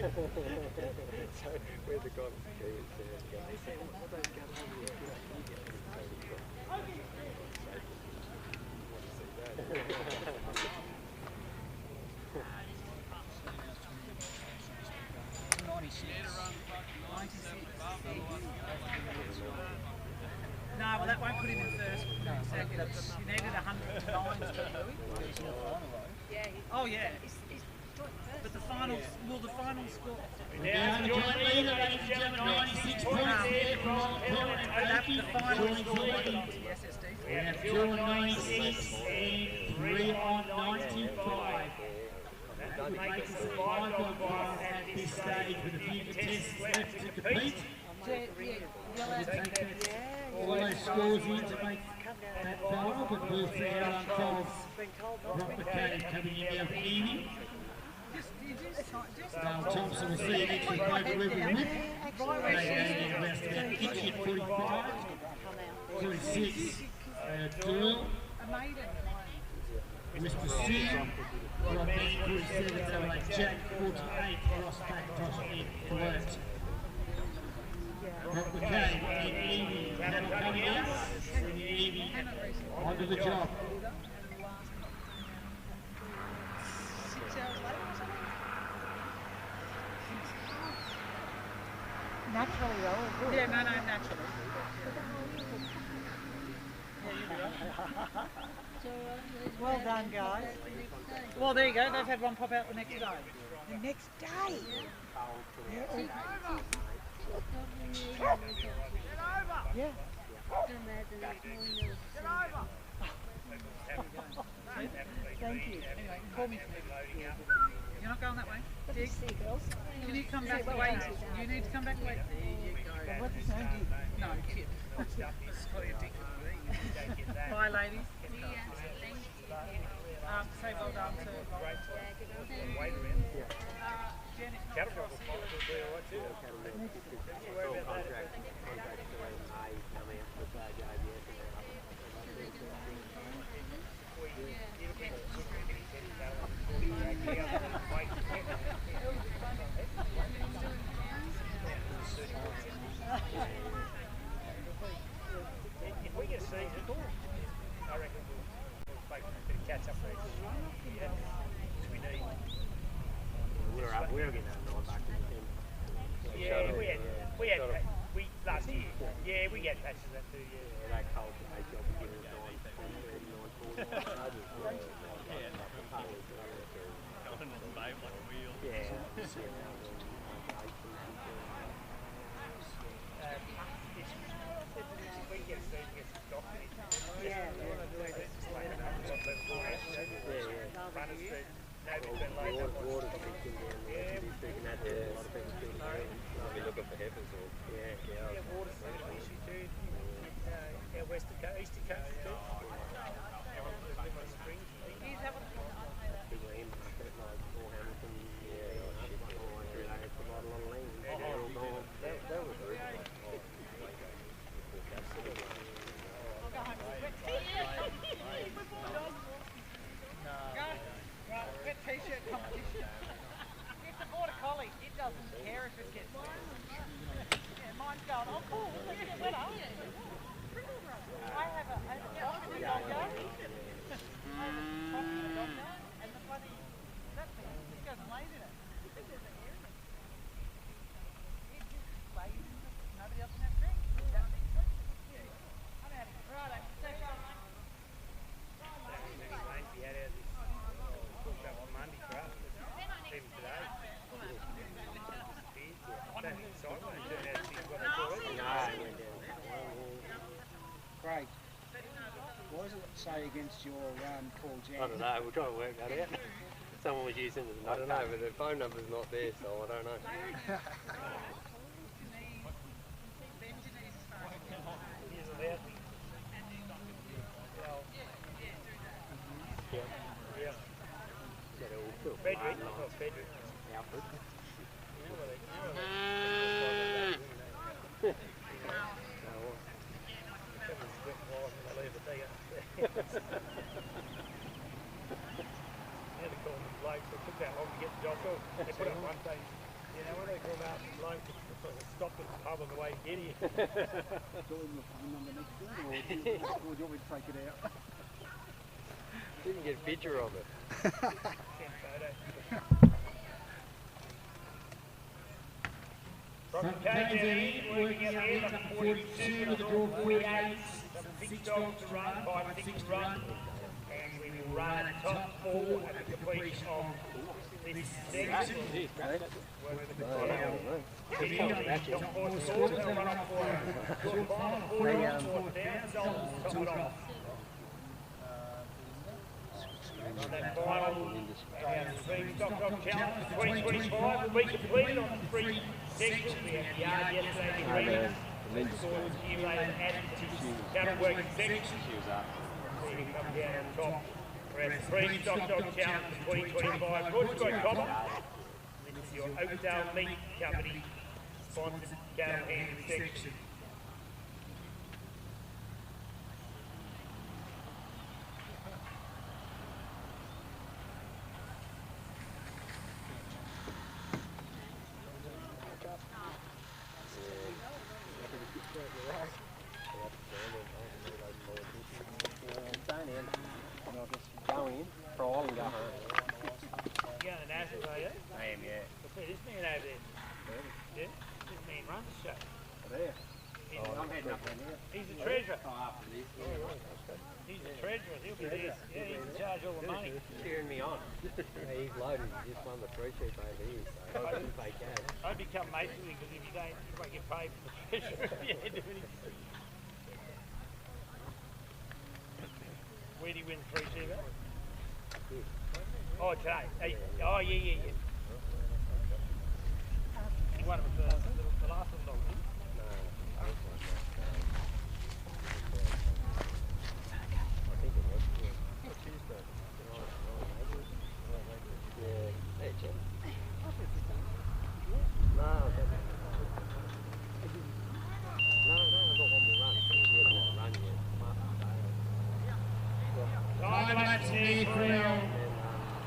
So, where's the guy with the keys there? They say, what are those guys You needed 109 to Louis. Oh yeah. But the finals, well, the final score. Now the joint leader, ladies and gentlemen, 96 points there from Paul and Oakey. Joint lead. We have Jill on 96 and 3 on 95. That would make us a 5-dog bar at this stage with a few contests left to compete. We'll take that, all those scores in to make that final, but we'll see how it unfolds. Rock McCabe coming in now for Evie. Dale Thompson will see an extra play with the whip. They go about an inch at 45. 46, Doyle. Mr. Sue. Rob Bean, 47, like Jack, 48, Ross McIntosh, and Collette. Rock McCabe and Evie Hannah coming out. And Evie onto the job. 6 hours later or something? Naturally though. Yeah, no, naturally. Well done, guys. Well, there you go. They've had one pop out the next day. The next day? Yeah. Thank you. Anyway, call me. You're not going that way? Dig? Can you come back the way? You need to come back the way. There you go. What's his name? No, Kip. Bye, ladies. Say well done to Janet. If we get a season, I reckon we'll make a bit of catch up there. Yeah, we need. We're getting $9 in the team. Yeah, we last year. Yeah, we get patches of that too. Yeah, that cold to make job again at 9:40. Looking for heavens or water issue too. Our western coast, eastern coast too. Big land market like Paul Hamilton, they provide a lot of land. That was really nice. Wet t-shirt competition. It's a border collie. It doesn't care if it gets wet. Yeah, mine's going, oh cool, let's get wetter. I have a dog in the doggo. And the bloody, that thing, it goes and lays in it. It just lays in it. Nobody else can have a drink. That thing's sleeping. I'm out of here. Righto. Take care. We had out this push up on Monday for us, even today. Craig, what does it say against your call, Jan? I don't know, we're trying to work that out. Someone was using it. I don't know, but the phone number's not there, so I don't know. Frederick. Alfred. It took that long to get the job done. They put it on one day. You know, when they come out late, stopped at the pub on the way to get here. Do you want the number next to it, or do you want me to take it out? Didn't get a picture of it. From KJ, working out in number 42 with the draw 48, 6 dogs to run, 5 and 6 to run, and we will run at the top 4 at the completion of this section. Work with the top 4 scores, they'll run off for a short final, 4 down, 4 down, top it off. That final Stream Stock Dog Challenge 2025 will be completed on the 3 sections. We had the yard yesterday in Green. The scores accumulated added to the cattle working section. Then you come down on top. We're at the Stream Stock Dog Challenge 2025 brought to you by COBBER. This is your Oakdale Meat Company sponsored cattle handling section. Go in, trial and go home. You're going to Nationals, are you? I am, yeah. What's this man over there? Yeah? This man runs the show. There. I'm heading up in here. He's the treasurer. Oh, after this. He's the treasurer. He'll be there. Yeah, he's in charge of all the money. Cheering me on. He's loaded. He just won the free sheet over here, so I didn't pay cash. I'd become mates with him because if you don't, you won't get paid for the treasurer. Yeah, do anything. Where did he win the free sheet at? Oh, today. Oh, yeah. He won it with the last one dog, didn't he?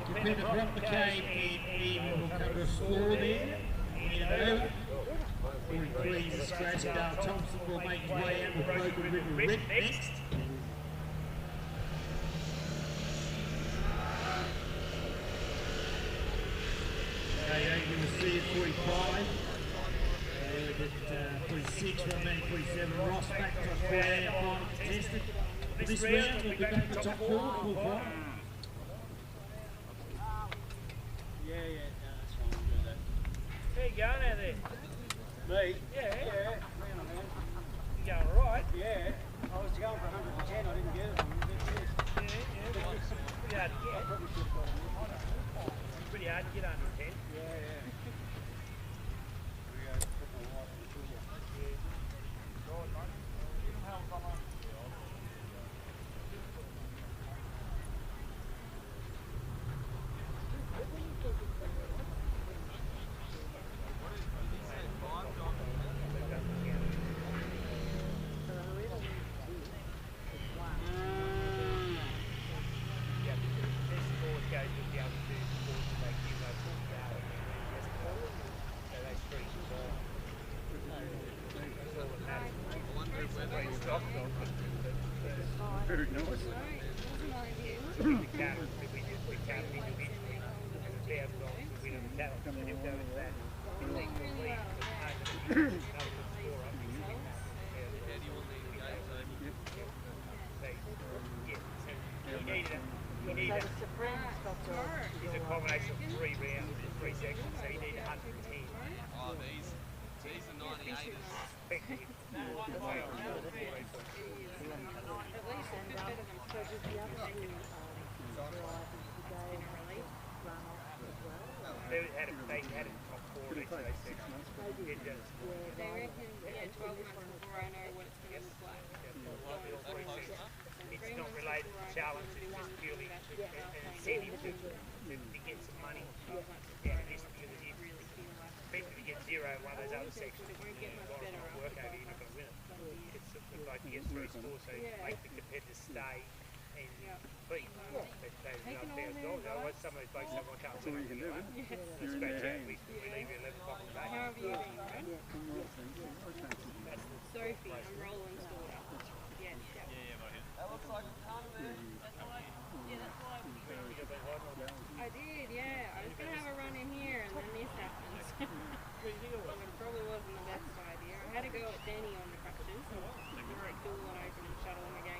Competitor from the cave in will come to a score there. Please, Dale Thompson will make his way out with Broken River Red next. You will see at 45. 46, 47, Ross back to Australia, final contestant. This round will be back to the top 4, full final. Yeah, that's fine, we'll do that. How you going out there? Me? Yeah. You going alright? Yeah. I was going for 110, I didn't get it. Pretty hard to get. Pretty hard to get under 10. Yeah. Very nice. It's a combination of 3 rounds, 3 sections, so you need 110. Oh, these are 98ers. They had it top 4 each of those sections. It does. They reckon, 12 months before I know what it's going to look like. It's not related to challenge, it's just purely an incentive to get some money out of this, because if you get 0 in one of those other sections, you've got to work over, you're not going to win it. It's like to get through score, so make the competitors stay and beat. Otherwise, some of those blokes say, well, I can't win it. Let's scratch out, we leave you 11 o'clock at night. How have you been, right? Sophie, I'm rolling daughter. Yes, yeah. That looks like a ton of it. Yeah, that's why I did, yeah. I was going to have a run in here and then this happens. It probably wasn't the best idea. I had to go at Danny on the crutches. We were at Cool and open and shuttle him again.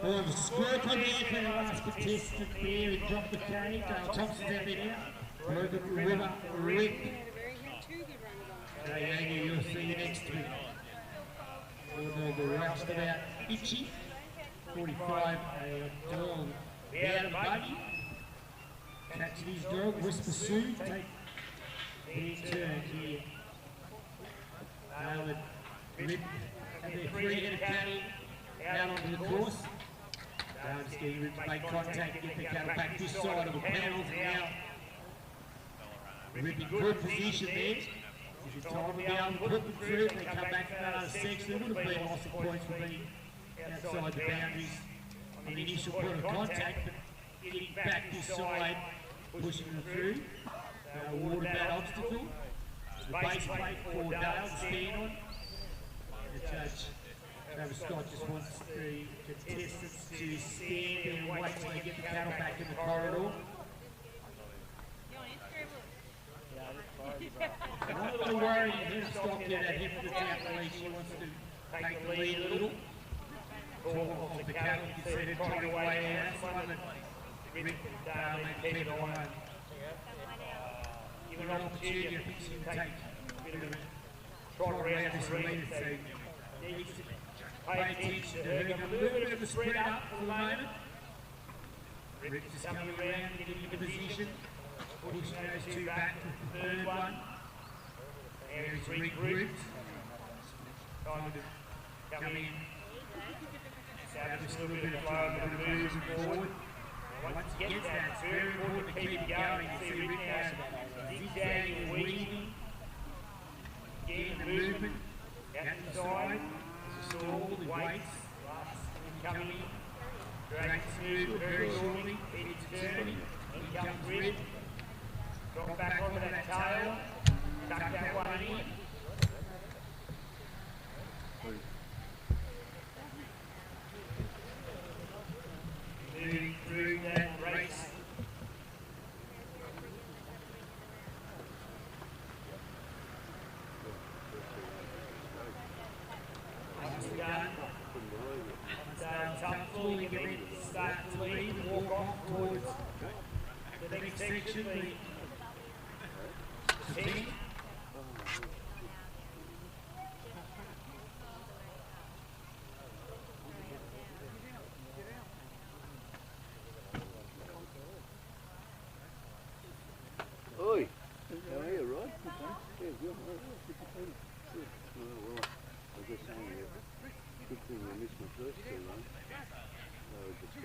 Oh, the score come there for the last contestant there. He dropped the cage. Thompson's out there now. Broken River Rick. You'll see you next week. The rest about Itchy. 45, a dog down buggy. Catching his dog, Whisper Sue. Take their turn here. Rip and their free-headed cattle out onto the course. Just getting Rip to make contact, get the cattle back this side of the panels now. Rip in good position there. If you told them to be able to put them through, they come back for another section. It would have been lots of points for being outside the boundaries on the initial point of contact, but getting back this side, pushing them through. Awarded that obstacle. The base plate for Dale to stand on. The judge, Travis Scott, just wants the contestants to stand there and wait till they get the cattle back in the corridor. I'm a little worried that he'll stop there, that hip that's out the lead. She wants to take the lead a little. Talk of the cattle, you see they're trying to weigh out. That's one that Rick and Dale may keep it on. Give an opportunity, I think she can take a bit of a trot around this arena, so needs to pay attention to her. Got a little bit of a spread up for the moment. Rick just coming around, getting into position, pushing those two back with the third one. There's regrouped. Time to come in, establish a little bit of flow, a bit of movement forward. Once he gets that, it's very important to keep it going. You see Rick now zigzagging and weaving, getting the movement out the side. As you saw all the weights coming in. Drags movement very shortly, heading to turning. In comes Rick. Drop back onto that tail. Tuck that one in. Moving through that race. Once again, Dale Tuftle, he can then start to lead and walk off towards the next section, the 10. Oi, how are you, Rod? Yeah, good. Good. Oh, well, I was just saying, good thing I missed my first two runs. So I just go.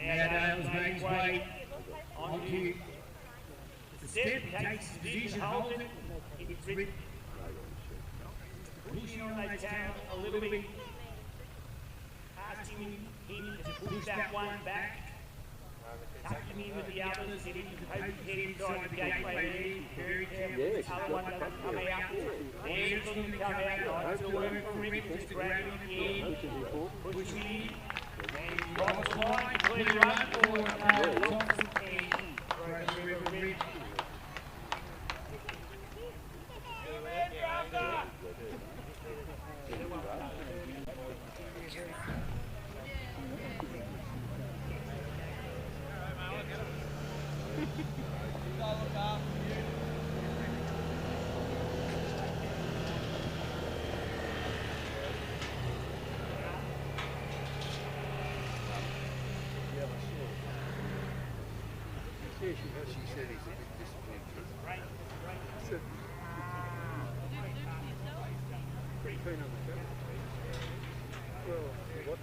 Now Dale's made his way onto the step, he takes his position, holds it, it's Rick pushing on that tail a little bit, asking him to push that one back, tuck him in with the others, get him to poke his head inside the gateway there, very careful, this other one doesn't come out, there it's going to come out, it's still working for Rick, just to grab him at the end, push him in. And cross the line, clear run for Thompson and Broken River Ridge. She said he's a bit disappointed. Pretty keen on the film. Well, what?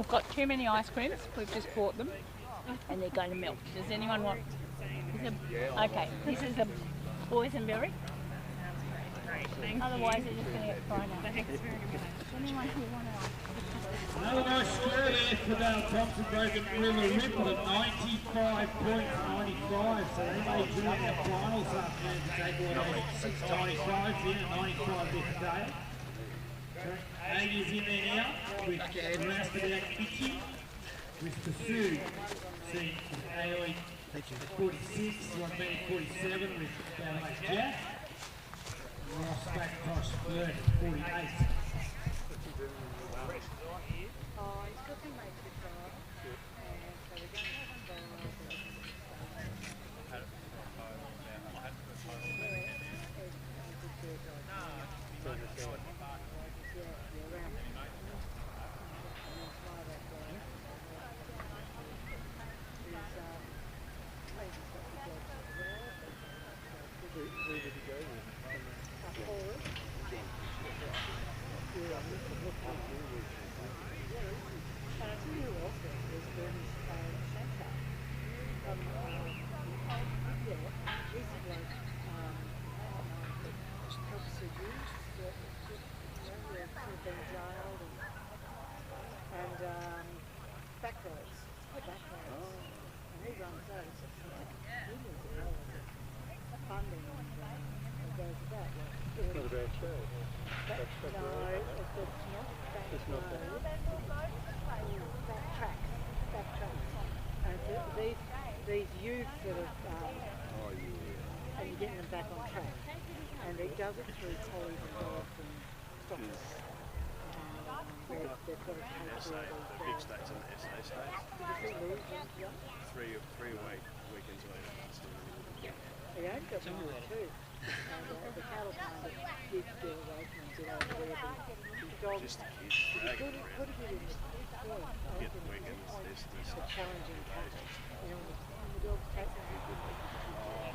We've got too many ice creams. We've just bought them, and they're going to melt. Does anyone want? Okay, this is a boysenberry. Otherwise, they're just going to get thrown out. Anyone who want to? Another nice score there for Dale Thompson, Broken River Ripple at 95.95, so they may join the finals afternoon to take all those 6.95 in at 95 there for Dale. Ages in there now with Roustabout Mickey, with Pursued, seeing Ailey 46, Ron Benny 47 with Battlemate Jack, Ross McIntosh 48. These youths that have, and you're getting them back on track. And it does it through collies and dogs and stockers. They've got to take SA, the big states and the SA states. Three weekends later. They only got one or two. And the cattle kind of did get away from them, get over there, but these dogs, just the kids dragging them around. Get the weekends, this the challenging cattle. You know, when the dogs take them.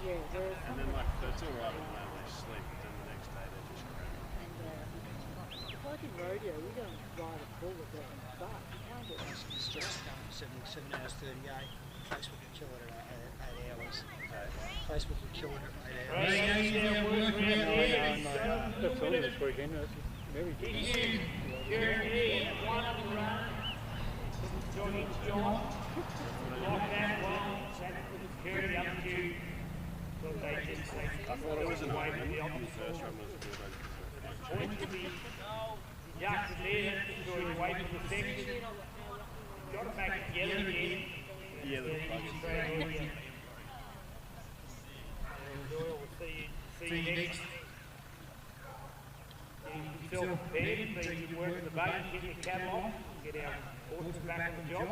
Yeah, and then like, it's all right when they sleep, but then the next day they're just cramping. It's like in rodeo, you don't ride a bull that doesn't start. You can't get it. It's just 7 hours 38. Facebook will kill it at 8 hours. Facebook will kill it at 8 hours. That's on this weekend. That's very good. I thought it was an open. The first run was good. Yuck, there, going away from the section. Got it back together again. Yeah, the Doyle, we'll see you next. Get yourself prepared, so you can work in the boat, get your cattle off, get our horses back on the job.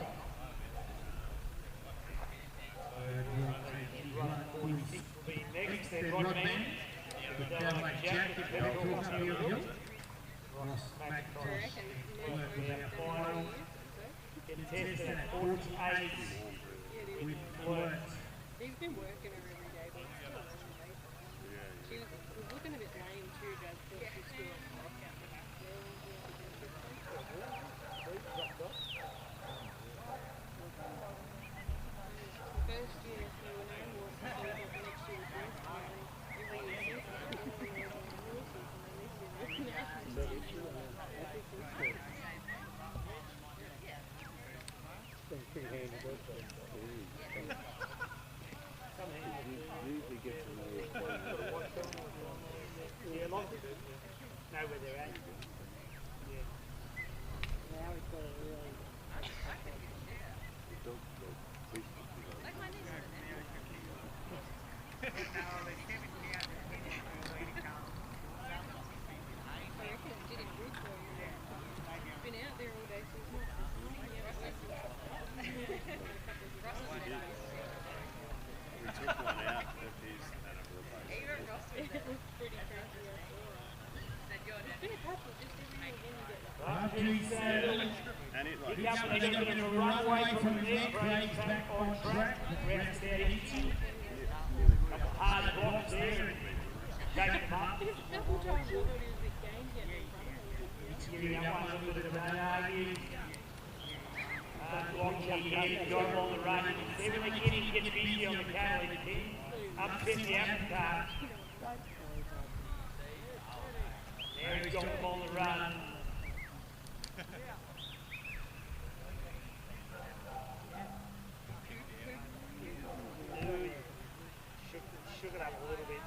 Run 46 will be next, then Rodman. Battlemate Jack, if they're all coming on. Ross McIntosh, working our final. Get tested at 48 with Flirt. He's been working her every day, but it's still amazing. She was looking a bit lame too, Dad, before she school. The first year she went in was the next year was every year Been pretty handy, both of them. Usually get to know yeah, a lot of people know where they're at. Yeah. Now we've got a really... been out there all day, so it's not. We took one out of his and a replacement. Even Ross was pretty crazy. There's been a couple, just every now and then you get And it like... He's up and they're going to run away from there, Craig's back on track. Rest there, Hitchy. Couple hard blocks there. Taking them up. There's a couple times I thought he was a bit game getting in front of me. Giving that one a little bit of an argue. Long key head, got on the run. See when they get busy on the cattle, they keep upset the apple cart. There he's got them on the run. Shook it up a little bit.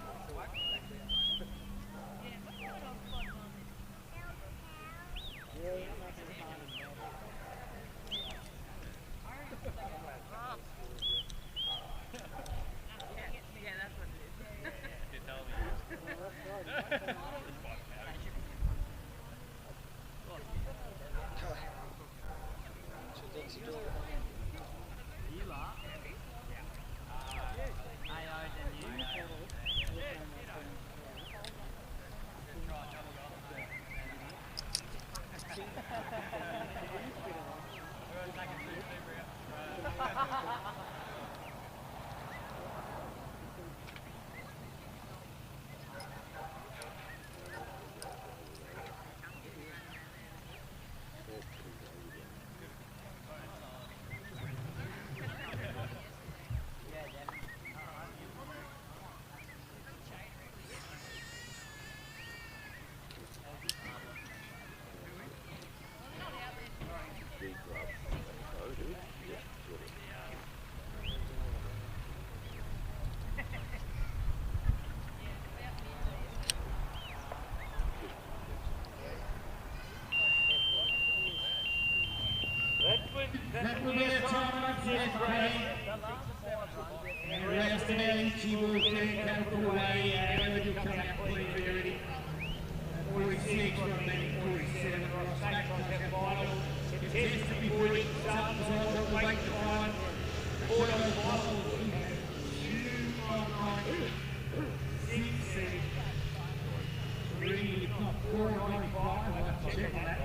That will be a time up to that break. And the rest of our Itchy will turn comfortable away. Edward will come out clean already. 46 from that 47. Ross McIntosh final. Contested before he starts on what we wait to find. $4 bottle. 2 6 3, if not 4.95. I'll have to check on that.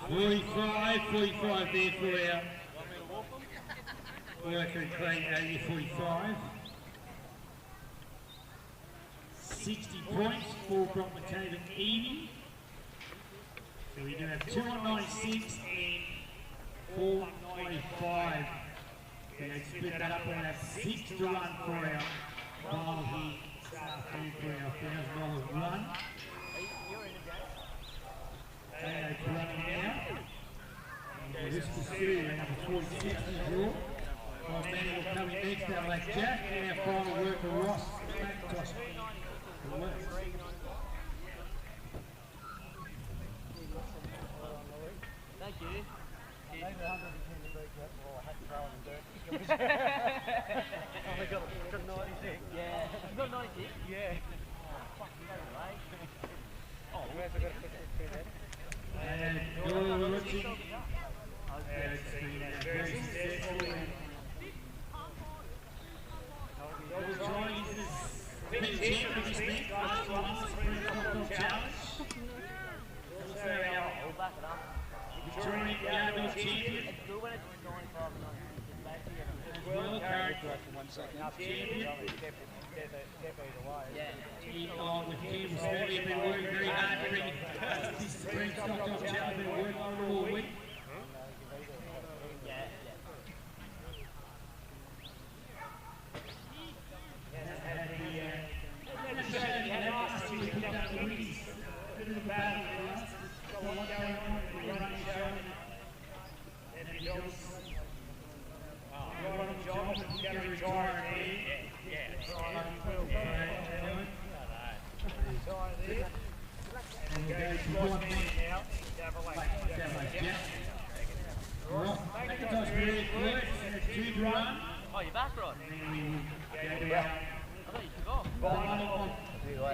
Oh, 45 there for our worker and clean area 45. 60 points for Brock McCabe and Evie. So we do have 2 on 96 and 4 on 95. So they split that up and have 6 to run for our final here this afternoon for our $1,000 run. It's running now. And this is Sue, number 46 is draw. Manny will come in next, our Black Jack, and our final worker Ross McIntosh. Thank you. Only got 96. Yeah. You got 96? Yeah. Oh, where's I got to put it through that? And Doyle Richie. champion. Well, character for 1 second. Champion. On with Campbell Stanley, have been working very hard to bring this spring stock off challenge, been working on it all week. Oh, you're back, Rod? I thought you took off.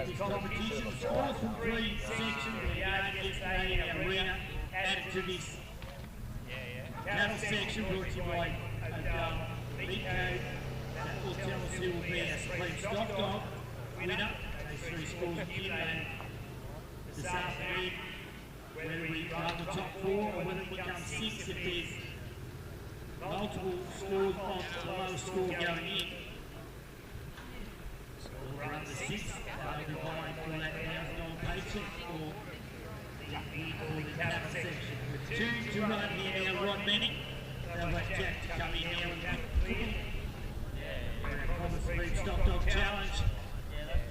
This competition scores from 3 sections of the yard yesterday in our arena added to this cattle section brought to you by Oakdale Meat Co. That will tell us who will be our supreme stock dog winner. Those 3 schools in Kinland this afternoon. Whether we run the top 4 or whether it becomes 6 if there's multiple scores on the lowest score going in. We'll run the 6, they'll be vying for that $1,000 paycheck or jumping in for the cattle section. With 2 to run here now, Rod Manning. They'll let Jack to come in now and cook it. From the Supreme Stock Dog Challenge.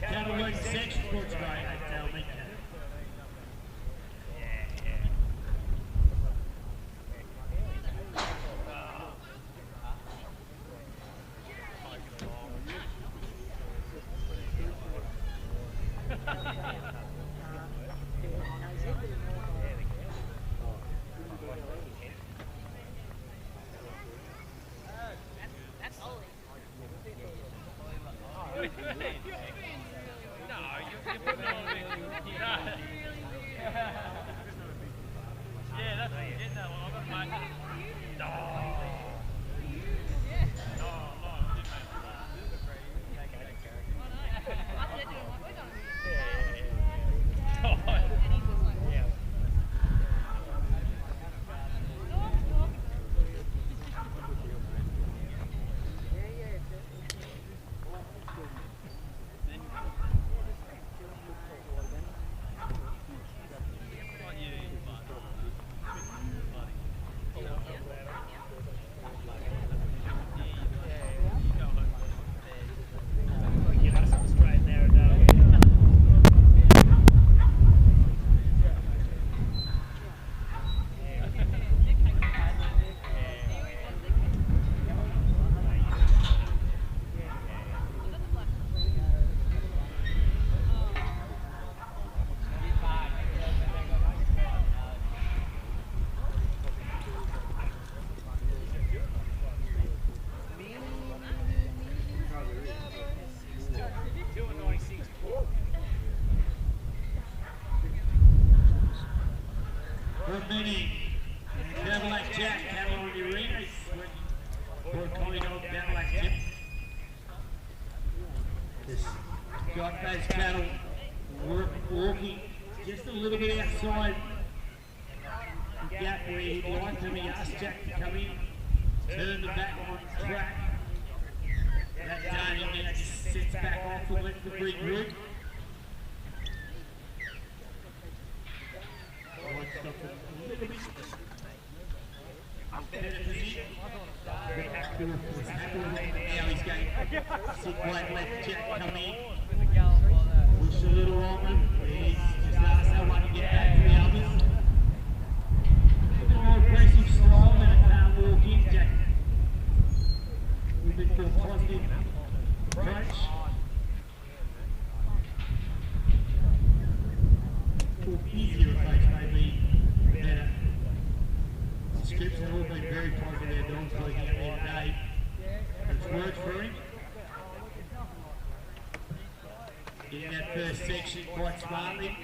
Cattle Week section brought to you by Oakdale Meat Co. Meaning, Cadillac Jack, cattle on the arena, Port Collie Dog, Cadillac Jack. Just got those cattle walking just a little bit outside the gap where he'd like them. He asked Jack to come in, turn the back on track. That done, he now just sits back off and lets the regroup. Now he's going to sit right, let Jack come in, push a little on him, he's just asked that one to get back to the others. A bit more aggressive style than a can't walk in, Jack. A little bit more positive approach. Easier approach maybe better. The scripts have all been very positive, their dogs working out there today. It's worked for him. Getting that first section quite smartly.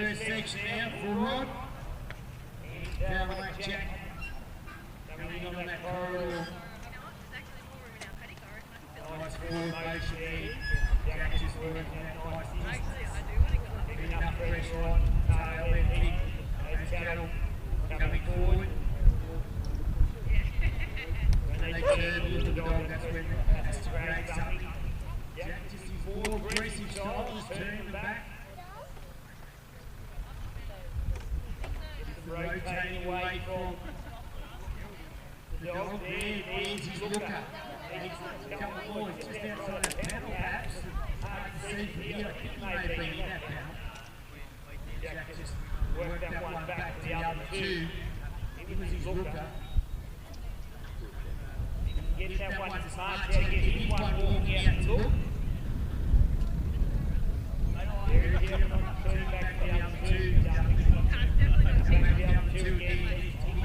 first section now for Rod. Down the back Jack. Coming in on that corridor. Nice forward motion there. Jack just working that nice distance. Getting enough pressure on tail and kick. Those cattle coming forward. When they turn with the dog, that's when it has to break something. Jack just his more aggressive style, just turning them back. Just rotating away from the dog. There's his looker. He's a couple of boys just outside that panel, perhaps. Hard to see from here. I think he may have been in that panel. Jack just worked that one back to the other two. It was his looker. Get that one smart, Jack. Get his one walking out the look. There it is. Turn back to the other two. Back to the other two again.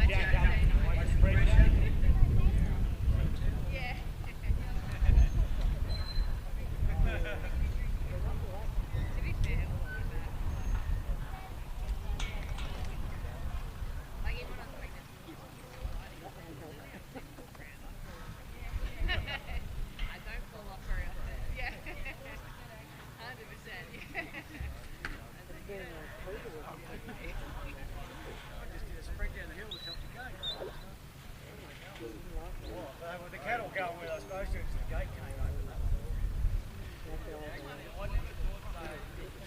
Jack up. Watch the pressure. The cattle go where they're supposed to, the gate came open.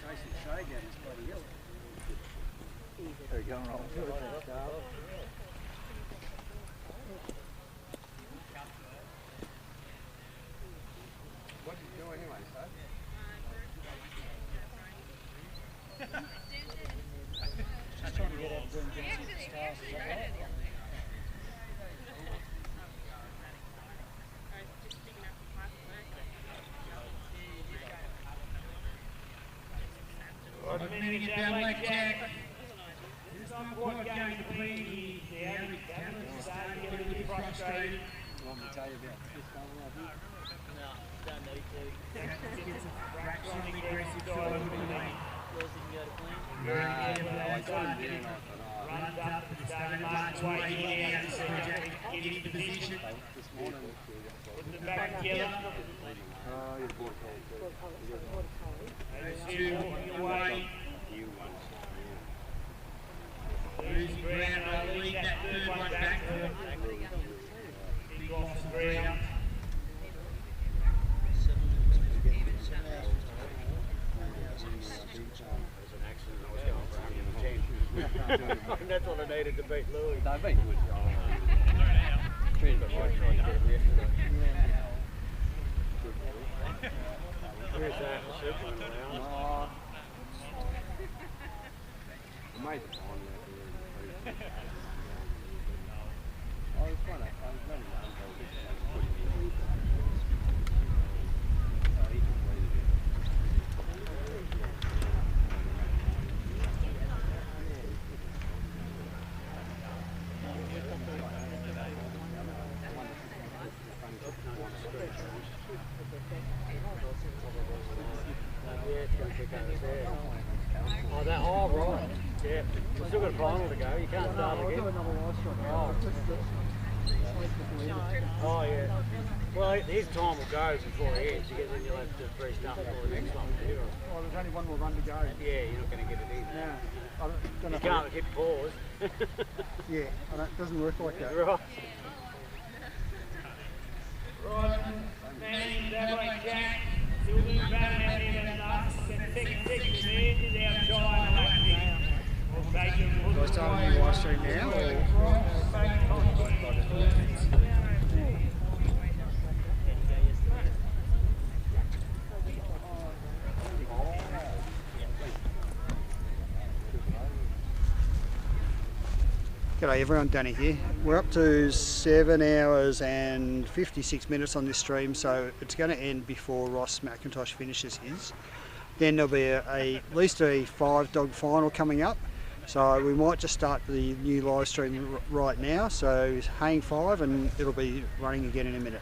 Chasing shade down this bloody hill. They're going on. What did you do anyway, son? Just trying to get out and doing stars, is that right? Right, a minute down Lake Jack. It's not quite going to plan here. The average cattle is starting to get a little bit frustrated. You want me to tell you about this going right here? No, don't need to. Jack just gets a fraction of the aggressive side of the lane. Yours didn't go to plan? Runs up to the starting march way in out. So Jack get into position. This morning, Putting it back together. Those two walking away. Losing ground, I'll lead that third one back to them. Big loss of ground. That's what I needed to beat Louis. They've been good. Been a bit like trying to get him yesterday. Where's that? Circling around. I made the time out there. I was trying to, I was running around. Oh, that, oh, right. Yeah. We've still got a final to go. You can't start again. Oh, yeah. Well, his time will go before he ends, because then you'll have to restart for the next one. Oh, there's only one more run to go. Yeah, you're not going to get it in. No. I don't know You can't hit pause. Yeah, it doesn't work like that. Right. Right, Manning, that way Jack. Still moving back out in the nuts. And second section there is outside the lap down. Do I start a new live stream now? G'day everyone, Danny here. We're up to 7 hours and 56 minutes on this stream, so it's going to end before Ross McIntosh finishes his. Then there'll be at least a 5-dog final coming up, so we might just start the new live stream right now. So hang 5 and it'll be running again in a minute.